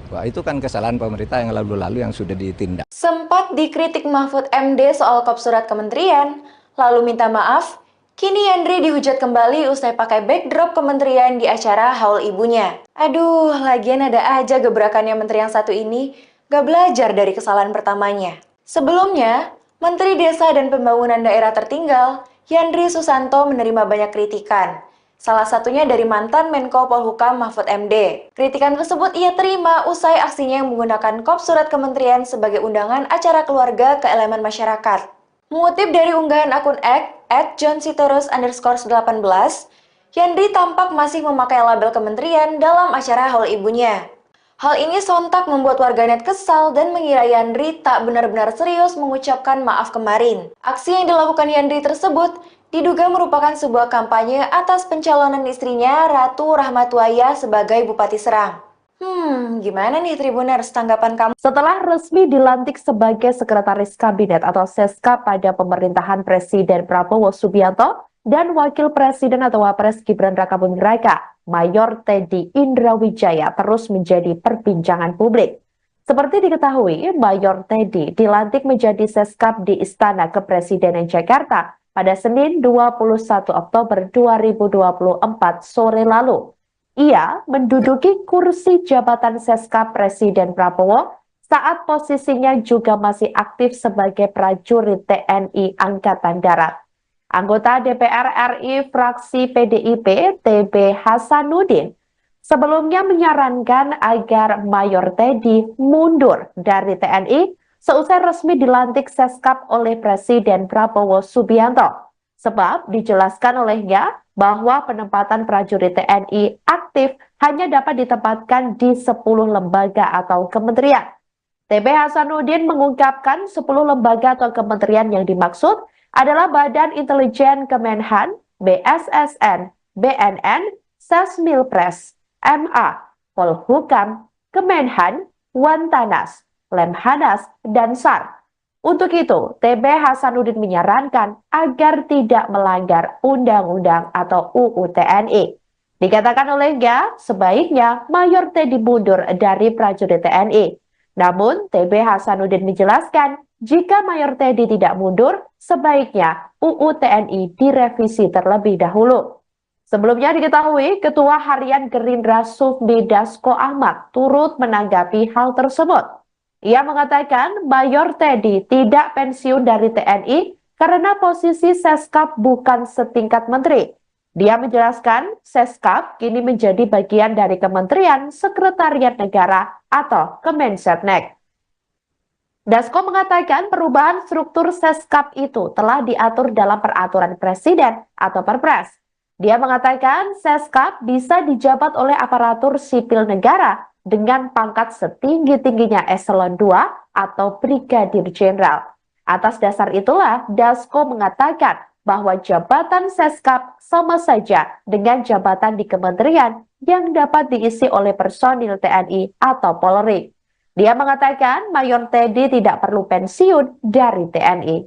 Wah, itu kan kesalahan pemerintah yang lalu-lalu yang sudah ditindak. Sempat dikritik Mahfud MD soal kop surat kementerian, lalu minta maaf, kini Yandri dihujat kembali usai pakai backdrop kementerian di acara haul ibunya. Aduh, lagian ada aja gebrakannya menteri yang satu ini, gak belajar dari kesalahan pertamanya. Sebelumnya, Menteri Desa dan Pembangunan Daerah Tertinggal, Yandri Susanto menerima banyak kritikan. Salah satunya dari mantan Menko Polhukam Mahfud MD. Kritikan tersebut ia terima usai aksinya yang menggunakan kop surat kementerian sebagai undangan acara keluarga ke elemen masyarakat. Mengutip dari unggahan akun @johnsitorus_18, Yandri tampak masih memakai label kementerian dalam acara haul ibunya. Hal ini sontak membuat warganet kesal dan mengira Yandri tak benar-benar serius mengucapkan maaf kemarin. Aksi yang dilakukan Yandri tersebut diduga merupakan sebuah kampanye atas pencalonan istrinya Ratu Rahmatwaya sebagai Bupati Serang. Gimana nih Tribuners tanggapan kamu? Setelah resmi dilantik sebagai Sekretaris Kabinet atau Seska pada pemerintahan Presiden Prabowo Subianto dan Wakil Presiden atau Wapres Gibran Rakabuming Raka, Mayor Teddy Indrawijaya terus menjadi perbincangan publik. Seperti diketahui, Mayor Teddy dilantik menjadi Seskap di Istana Kepresidenan Jakarta pada Senin 21 Oktober 2024 sore lalu. Ia menduduki kursi jabatan Seskap Presiden Prabowo saat posisinya juga masih aktif sebagai prajurit TNI Angkatan Darat. Anggota DPR RI fraksi PDIP TB Hasanuddin sebelumnya menyarankan agar Mayor Teddy mundur dari TNI seusai resmi dilantik Seskap oleh Presiden Prabowo Subianto. Sebab dijelaskan olehnya bahwa penempatan prajurit TNI aktif hanya dapat ditempatkan di 10 lembaga atau kementerian. TB Hasanuddin mengungkapkan 10 lembaga atau kementerian yang dimaksud adalah Badan Intelijen Kemenhan, BSSN, BNN, Sesmilpres, MA, Polhukam, Kemenhan, Wantanas, Lemhanas, dan SAR. Untuk itu, TB Hasanuddin menyarankan agar tidak melanggar undang-undang atau UU TNI. Dikatakan olehnya, sebaiknya Mayor Teddy mundur dari prajurit TNI. Namun, TB Hasanuddin menjelaskan, jika Mayor Teddy tidak mundur, sebaiknya UU TNI direvisi terlebih dahulu. Sebelumnya diketahui, Ketua Harian Gerindra Sufmi Dasko Ahmad turut menanggapi hal tersebut. Ia mengatakan Mayor Teddy tidak pensiun dari TNI karena posisi Seskap bukan setingkat menteri. Dia menjelaskan Seskap kini menjadi bagian dari Kementerian Sekretariat Negara atau Kemensetnek. Dasko mengatakan perubahan struktur Seskap itu telah diatur dalam peraturan presiden atau Perpres. Dia mengatakan Seskap bisa dijabat oleh aparatur sipil negara dengan pangkat setinggi-tingginya eselon 2 atau brigadir jenderal. Atas dasar itulah Dasko mengatakan bahwa jabatan Seskap sama saja dengan jabatan di kementerian yang dapat diisi oleh personil TNI atau Polri. Dia mengatakan Mayor Teddy tidak perlu pensiun dari TNI.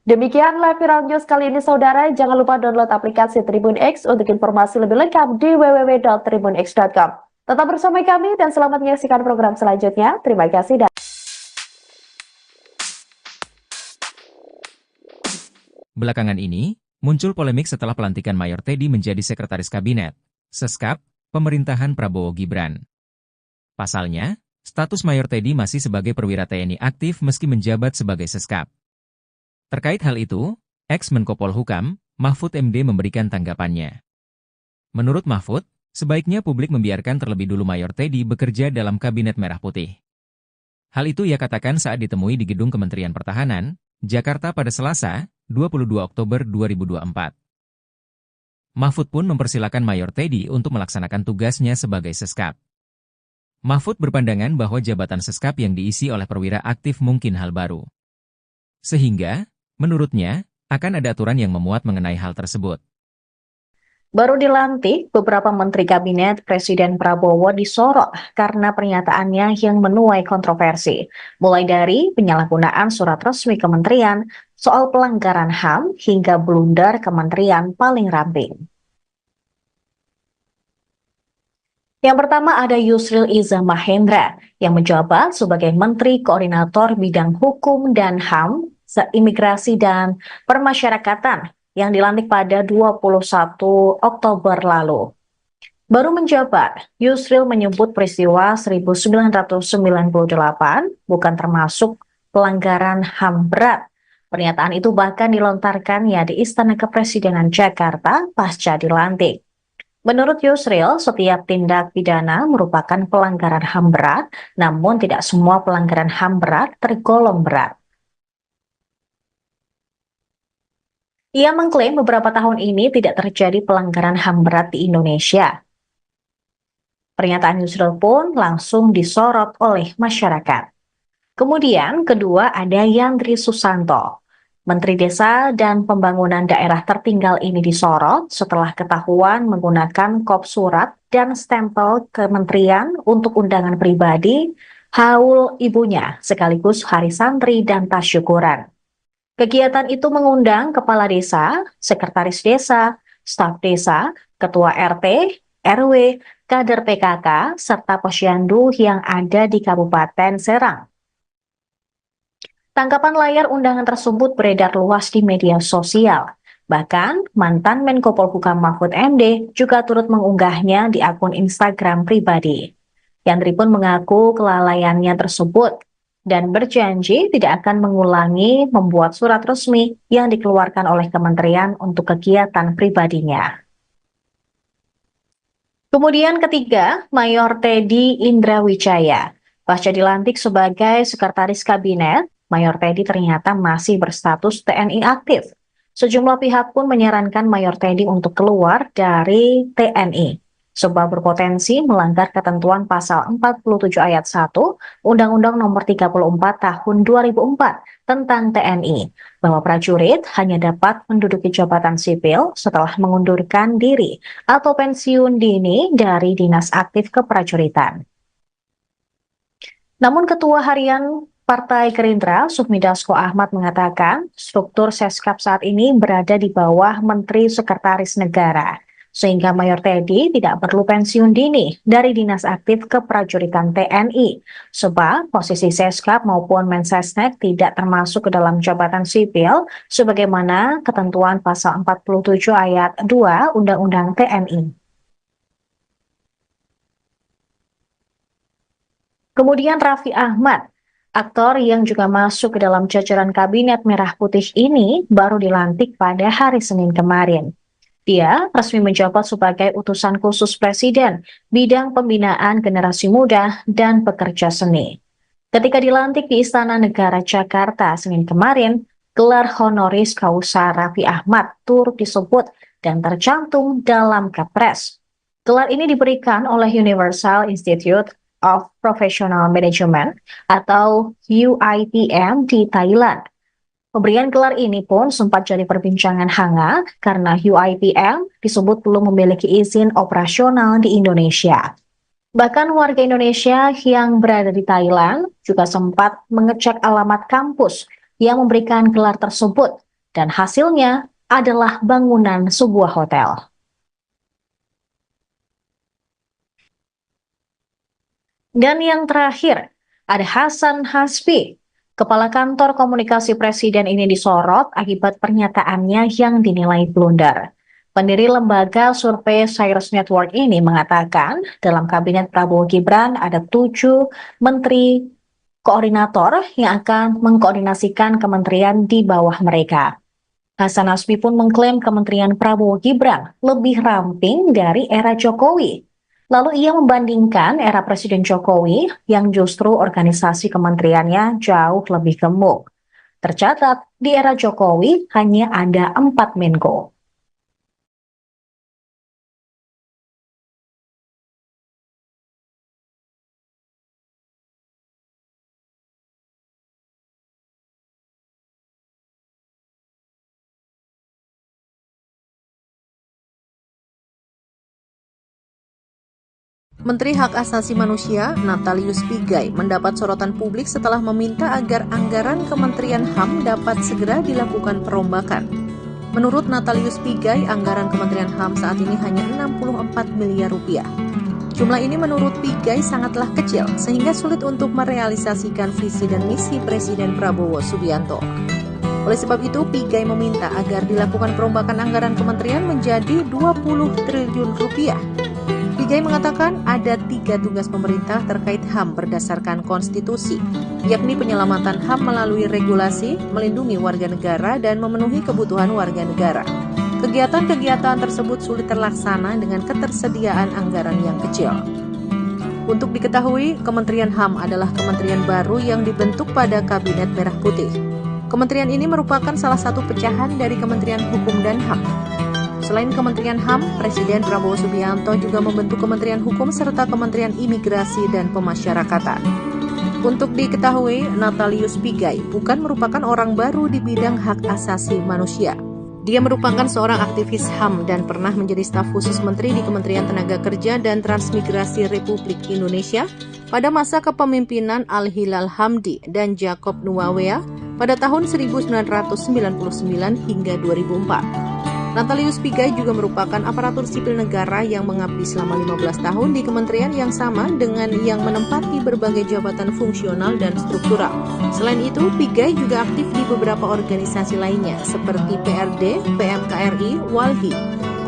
Demikian live viral news kali ini saudara, jangan lupa download aplikasi Tribun X untuk informasi lebih lengkap di www.tribunx.com. Tetap bersama kami dan selamat menyaksikan program selanjutnya. Terima kasih dan Belakangan ini, muncul polemik setelah pelantikan Mayor Teddy menjadi Sekretaris Kabinet, Seskap, pemerintahan Prabowo Gibran. Pasalnya, status Mayor Teddy masih sebagai perwira TNI aktif meski menjabat sebagai Seskap. Terkait hal itu, ex-Menko Polhukam, Mahfud MD memberikan tanggapannya. Menurut Mahfud, sebaiknya publik membiarkan terlebih dulu Mayor Teddy bekerja dalam Kabinet Merah Putih. Hal itu ia katakan saat ditemui di Gedung Kementerian Pertahanan, Jakarta pada Selasa, 22 Oktober 2024. Mahfud pun mempersilakan Mayor Teddy untuk melaksanakan tugasnya sebagai Seskap. Mahfud berpandangan bahwa jabatan Seskap yang diisi oleh perwira aktif mungkin hal baru. Sehingga, menurutnya, akan ada aturan yang memuat mengenai hal tersebut. Baru dilantik, beberapa menteri kabinet Presiden Prabowo disorot karena pernyataannya yang menuai kontroversi, mulai dari penyalahgunaan surat resmi kementerian, soal pelanggaran HAM, hingga blunder kementerian paling ramping. Yang pertama ada Yusril Iza Mahendra, yang menjabat sebagai Menteri Koordinator Bidang Hukum dan HAM, Imigrasi dan Permasyarakatan, yang dilantik pada 21 Oktober lalu. Baru menjabat, Yusril menyebut peristiwa 1998 bukan termasuk pelanggaran HAM berat. Pernyataan itu bahkan dilontarkannya di Istana Kepresidenan Jakarta pasca dilantik. Menurut Yusril, setiap tindak pidana merupakan pelanggaran HAM berat, namun tidak semua pelanggaran HAM berat tergolong berat. Ia mengklaim beberapa tahun ini tidak terjadi pelanggaran HAM berat di Indonesia. Pernyataan Yusril pun langsung disorot oleh masyarakat. Kemudian kedua ada Yandri Susanto. Menteri Desa dan Pembangunan Daerah Tertinggal ini disorot setelah ketahuan menggunakan kop surat dan stempel kementerian untuk undangan pribadi, haul ibunya, sekaligus hari santri dan tas syukuran. Kegiatan itu mengundang kepala desa, sekretaris desa, staf desa, ketua RT, RW, kader PKK, serta posyandu yang ada di Kabupaten Serang. Tangkapan layar undangan tersebut beredar luas di media sosial. Bahkan, mantan Menko Polhukam Mahfud MD juga turut mengunggahnya di akun Instagram pribadi. Yandri pun mengaku kelalaiannya tersebut dan berjanji tidak akan mengulangi membuat surat resmi yang dikeluarkan oleh kementerian untuk kegiatan pribadinya. Kemudian ketiga, Mayor Teddy Indrawijaya. Pasca dilantik sebagai Sekretaris Kabinet, Mayor Teddy ternyata masih berstatus TNI aktif. Sejumlah pihak pun menyarankan Mayor Teddy untuk keluar dari TNI, sebab berpotensi melanggar ketentuan pasal 47 ayat 1 Undang-Undang Nomor 34 Tahun 2004 tentang TNI, bahwa prajurit hanya dapat menduduki jabatan sipil setelah mengundurkan diri atau pensiun dini dari dinas aktif keprajuritan. Namun Ketua Harian Partai Gerindra, Sufmi Dasko Ahmad mengatakan struktur Seskap saat ini berada di bawah Menteri Sekretaris Negara, sehingga Mayor Teddy tidak perlu pensiun dini dari dinas aktif keprajuritan TNI, sebab posisi Seskap maupun Mensesnek tidak termasuk ke dalam jabatan sipil sebagaimana ketentuan pasal 47 ayat 2 Undang-Undang TNI. Kemudian Raffi Ahmad, aktor yang juga masuk ke dalam jajaran Kabinet Merah Putih ini baru dilantik pada hari Senin kemarin. Dia resmi menjabat sebagai utusan khusus Presiden bidang pembinaan generasi muda dan pekerja seni. Ketika dilantik di Istana Negara Jakarta Senin kemarin, gelar honoris causa Raffi Ahmad turut disebut dan tercantum dalam Kepres. Gelar ini diberikan oleh Universal Institute of Professional Management atau UIPM di Thailand. Pemberian gelar ini pun sempat jadi perbincangan hangat karena UIPM disebut belum memiliki izin operasional di Indonesia. Bahkan warga Indonesia yang berada di Thailand juga sempat mengecek alamat kampus yang memberikan gelar tersebut dan hasilnya adalah bangunan sebuah hotel. Dan yang terakhir, ada Hasan Hasbi. Kepala Kantor Komunikasi Presiden ini disorot akibat pernyataannya yang dinilai blunder. Pendiri lembaga survei Cyrus Network ini mengatakan dalam Kabinet Prabowo Gibran ada 7 menteri koordinator yang akan mengkoordinasikan kementerian di bawah mereka. Hasan Hasbi pun mengklaim Kementerian Prabowo Gibran lebih ramping dari era Jokowi. Lalu ia membandingkan era Presiden Jokowi yang justru organisasi kementeriannya jauh lebih gemuk. Tercatat, di era Jokowi hanya ada 4 Menko. Menteri Hak Asasi Manusia, Natalius Pigai, mendapat sorotan publik setelah meminta agar anggaran Kementerian HAM dapat segera dilakukan perombakan. Menurut Natalius Pigai, anggaran Kementerian HAM saat ini hanya 64 miliar rupiah. Jumlah ini menurut Pigai sangatlah kecil, sehingga sulit untuk merealisasikan visi dan misi Presiden Prabowo Subianto. Oleh sebab itu, Pigai meminta agar dilakukan perombakan anggaran kementerian menjadi 20 triliun rupiah. Pigai mengatakan ada 3 tugas pemerintah terkait HAM berdasarkan konstitusi, yakni penyelamatan HAM melalui regulasi, melindungi warga negara, dan memenuhi kebutuhan warga negara. Kegiatan-kegiatan tersebut sulit terlaksana dengan ketersediaan anggaran yang kecil. Untuk diketahui, Kementerian HAM adalah kementerian baru yang dibentuk pada Kabinet Merah Putih. Kementerian ini merupakan salah satu pecahan dari Kementerian Hukum dan HAM. Selain Kementerian HAM, Presiden Prabowo Subianto juga membentuk Kementerian Hukum serta Kementerian Imigrasi dan Pemasyarakatan. Untuk diketahui, Natalius Pigai bukan merupakan orang baru di bidang hak asasi manusia. Dia merupakan seorang aktivis HAM dan pernah menjadi staf khusus menteri di Kementerian Tenaga Kerja dan Transmigrasi Republik Indonesia pada masa kepemimpinan Al-Hilal Hamdi dan Jacob Nuawea pada tahun 1999 hingga 2004. Natalius Pigai juga merupakan aparatur sipil negara yang mengabdi selama 15 tahun di kementerian yang sama dengan yang menempati berbagai jabatan fungsional dan struktural. Selain itu, Pigai juga aktif di beberapa organisasi lainnya seperti PRD, PMKRI, Walhi,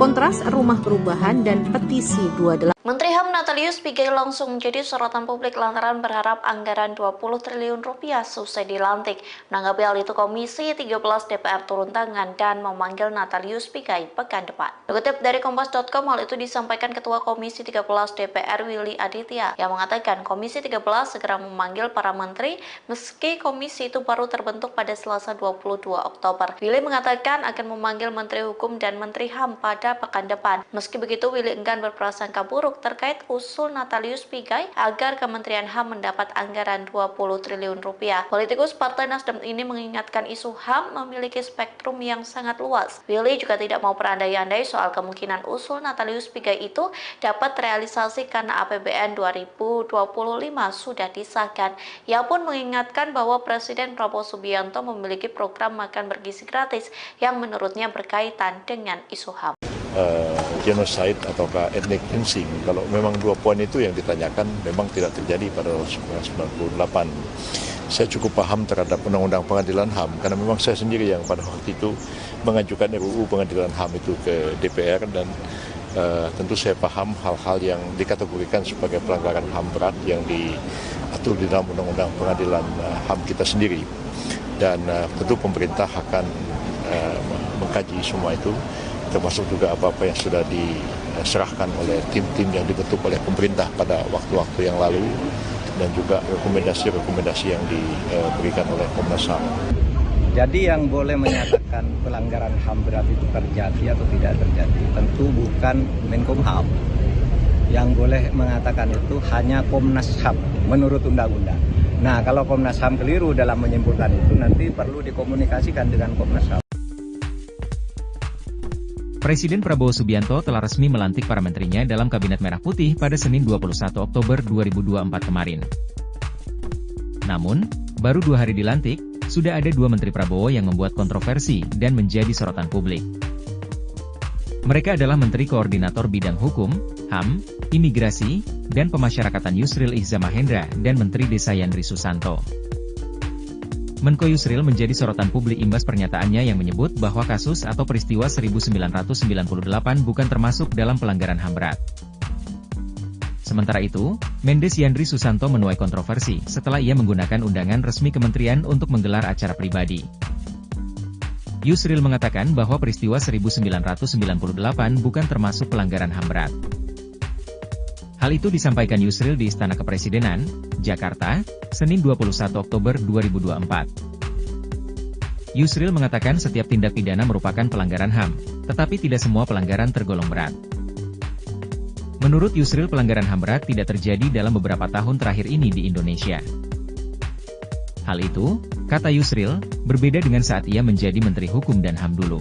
Kontras, Rumah Perubahan, dan Petisi 28. Menteri HAM Natalius Pigai langsung menjadi sorotan publik lantaran berharap anggaran 20 triliun rupiah selesai dilantik. Menanggapi hal itu, Komisi 13 DPR turun tangan dan memanggil Natalius Pigai pekan depan. Dikutip dari Kompas.com, hal itu disampaikan Ketua Komisi 13 DPR Willy Aditya yang mengatakan Komisi 13 segera memanggil para menteri meski komisi itu baru terbentuk pada Selasa 22 Oktober. Willy mengatakan akan memanggil Menteri Hukum dan Menteri HAM pada pekan depan. Meski begitu, Willy enggan berprasangka buruk terkait usul Natalius Pigai agar Kementerian HAM mendapat anggaran 20 triliun rupiah. Politikus Partai Nasdem ini mengingatkan isu HAM memiliki spektrum yang sangat luas. Willy juga tidak mau berandai-andai soal kemungkinan usul Natalius Pigai itu dapat terrealisasi karena APBN 2025 sudah disahkan. Ia pun mengingatkan bahwa Presiden Prabowo Subianto memiliki program makan bergizi gratis yang menurutnya berkaitan dengan isu HAM. Genocide ataukah ethnic cleansing, kalau memang 2 poin itu yang ditanyakan memang tidak terjadi pada 1998. Saya cukup paham terhadap Undang-Undang Pengadilan HAM karena memang saya sendiri yang pada waktu itu mengajukan RUU Pengadilan HAM itu ke DPR dan tentu saya paham hal-hal yang dikategorikan sebagai pelanggaran HAM berat yang diatur di dalam Undang-Undang Pengadilan HAM kita sendiri. Dan tentu pemerintah akan mengkaji semua itu, termasuk juga apa-apa yang sudah diserahkan oleh tim-tim yang dibentuk oleh pemerintah pada waktu-waktu yang lalu dan juga rekomendasi-rekomendasi yang diberikan oleh Komnas HAM. Jadi yang boleh menyatakan pelanggaran HAM berat itu terjadi atau tidak terjadi tentu bukan Menkumham. Yang boleh mengatakan itu hanya Komnas HAM menurut undang-undang. Nah, kalau Komnas HAM keliru dalam menyimpulkan itu nanti perlu dikomunikasikan dengan Komnas HAM. Presiden Prabowo Subianto telah resmi melantik para menterinya dalam Kabinet Merah Putih pada Senin 21 Oktober 2024 kemarin. Namun, baru 2 hari dilantik, sudah ada 2 Menteri Prabowo yang membuat kontroversi dan menjadi sorotan publik. Mereka adalah Menteri Koordinator Bidang Hukum, HAM, Imigrasi, dan Pemasyarakatan Yusril Ihza Mahendra dan Menteri Desa Yandri Susanto. Menko Yusril menjadi sorotan publik imbas pernyataannya yang menyebut bahwa kasus atau peristiwa 1998 bukan termasuk dalam pelanggaran HAM berat. Sementara itu, Mendes Yandri Susanto menuai kontroversi setelah ia menggunakan undangan resmi kementerian untuk menggelar acara pribadi. Yusril mengatakan bahwa peristiwa 1998 bukan termasuk pelanggaran HAM berat. Hal itu disampaikan Yusril di Istana Kepresidenan, Jakarta, Senin 21 Oktober 2024. Yusril mengatakan setiap tindak pidana merupakan pelanggaran HAM, tetapi tidak semua pelanggaran tergolong berat. Menurut Yusril, pelanggaran HAM berat tidak terjadi dalam beberapa tahun terakhir ini di Indonesia. Hal itu, kata Yusril, berbeda dengan saat ia menjadi Menteri Hukum dan HAM dulu.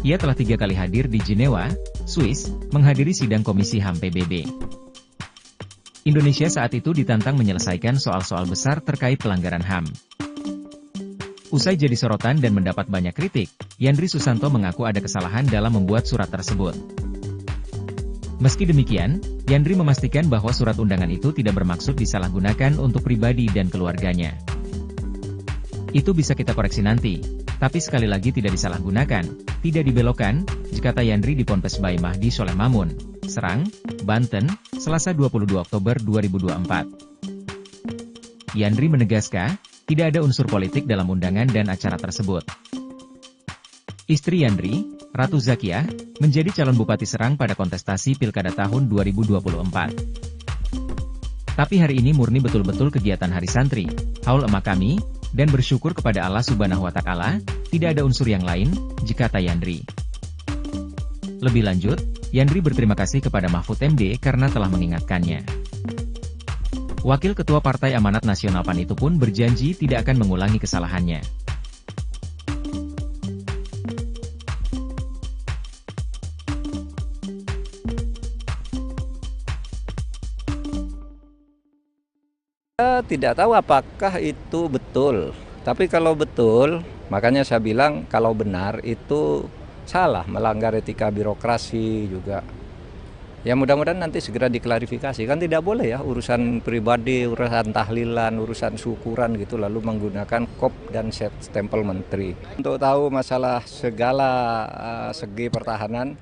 Ia telah 3 kali hadir di Jenewa, Swiss, menghadiri sidang Komisi HAM PBB. Indonesia saat itu ditantang menyelesaikan soal-soal besar terkait pelanggaran HAM. Usai jadi sorotan dan mendapat banyak kritik, Yandri Susanto mengaku ada kesalahan dalam membuat surat tersebut. Meski demikian, Yandri memastikan bahwa surat undangan itu tidak bermaksud disalahgunakan untuk pribadi dan keluarganya. Itu bisa kita koreksi nanti, tapi sekali lagi tidak disalahgunakan, tidak dibelokkan, kata Yandri di Ponpes Bayi Mahdi Soleh Mamun, Serang, Banten, Selasa 22 Oktober 2024. Yandri menegaskan, tidak ada unsur politik dalam undangan dan acara tersebut. Istri Yandri, Ratu Zakiah, menjadi calon Bupati Serang pada kontestasi Pilkada tahun 2024. Tapi hari ini murni betul-betul kegiatan Hari Santri, haul emak kami, dan bersyukur kepada Allah Subhanahu wa Ta'ala, tidak ada unsur yang lain, kata Yandri. Lebih lanjut, Yandri berterima kasih kepada Mahfud MD karena telah mengingatkannya. Wakil Ketua Partai Amanat Nasional PAN itu pun berjanji tidak akan mengulangi kesalahannya. Tidak tahu apakah itu betul, tapi kalau betul, makanya saya bilang kalau benar itu salah, melanggar etika birokrasi juga. Ya mudah-mudahan nanti segera diklarifikasi. Kan tidak boleh ya urusan pribadi, urusan tahlilan, urusan syukuran gitu lalu menggunakan kop dan stempel menteri. Untuk tahu masalah segala segi pertahanan,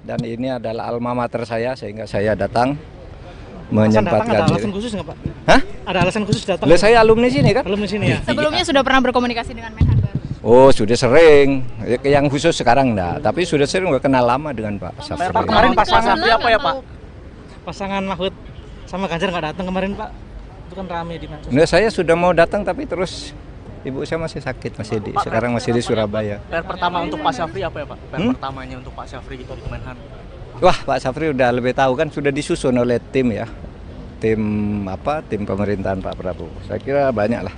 dan ini adalah alma mater saya sehingga saya datang menyempatkan Ada diri. alasan khusus nggak Pak? Hah? Ada alasan khusus datang? Lah saya alumni sini kan? Alumni sini ya? Sebelumnya sudah pernah berkomunikasi dengan Menhan baru? Oh sudah sering, yang khusus sekarang enggak, tapi sudah sering udah kenal lama dengan Pak Syafri. Pak, kemarin pasangan apa ya Pak? Pasangan Mahfud sama Ganjar nggak datang kemarin Pak? Itu kan rame di medsos. Nah, saya sudah mau datang tapi terus ibu saya masih sakit, sekarang masih di Surabaya. PR pertama untuk Pak Syafri apa ya Pak? PR pertamanya untuk Pak Syafri gitu di Kemenhan. Wah, Pak Syafri udah lebih tahu kan, sudah disusun oleh tim ya, tim pemerintahan Pak Prabowo. Saya kira banyak lah.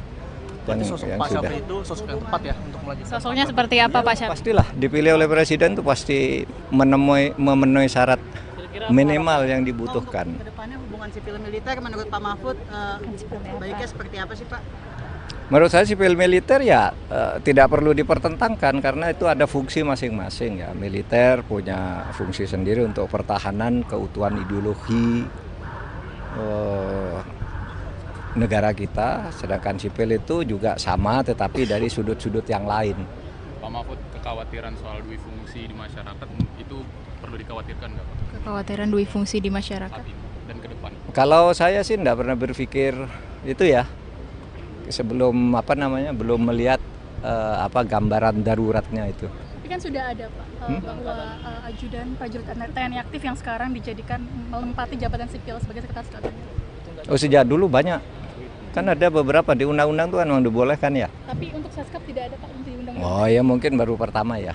Berarti sosok Pak Syafri itu sosok yang tepat ya untuk melanjutkan. Sosoknya seperti apa Pak Syafri? Pastilah dipilih oleh presiden itu pasti memenuhi syarat minimal yang dibutuhkan. Kedepannya hubungan sipil militer menurut Pak Mahfud baiknya seperti apa sih Pak? Menurut saya sipil militer ya tidak perlu dipertentangkan karena itu ada fungsi masing-masing ya. Militer punya fungsi sendiri untuk pertahanan keutuhan ideologi negara kita, sedangkan sipil itu juga sama tetapi dari sudut-sudut yang lain. Pak Mahfud, kekhawatiran soal dui fungsi di masyarakat itu perlu dikhawatirkan nggak Pak? Kekhawatiran dui fungsi di masyarakat. Saat ini dan ke depan. Kalau saya sih tidak pernah berpikir itu ya, sebelum belum melihat gambaran daruratnya itu. Tapi kan sudah ada Pak, bahwa ajudan prajurit TNI aktif yang sekarang dijadikan melempati jabatan sipil sebagai sekretaris daerah. Oh sejak dulu banyak, kan ada beberapa di undang-undang tuh kan memang dibolehkan ya. Tapi untuk Seskap tidak ada Pak di undang-undang. Oh ya mungkin baru pertama ya.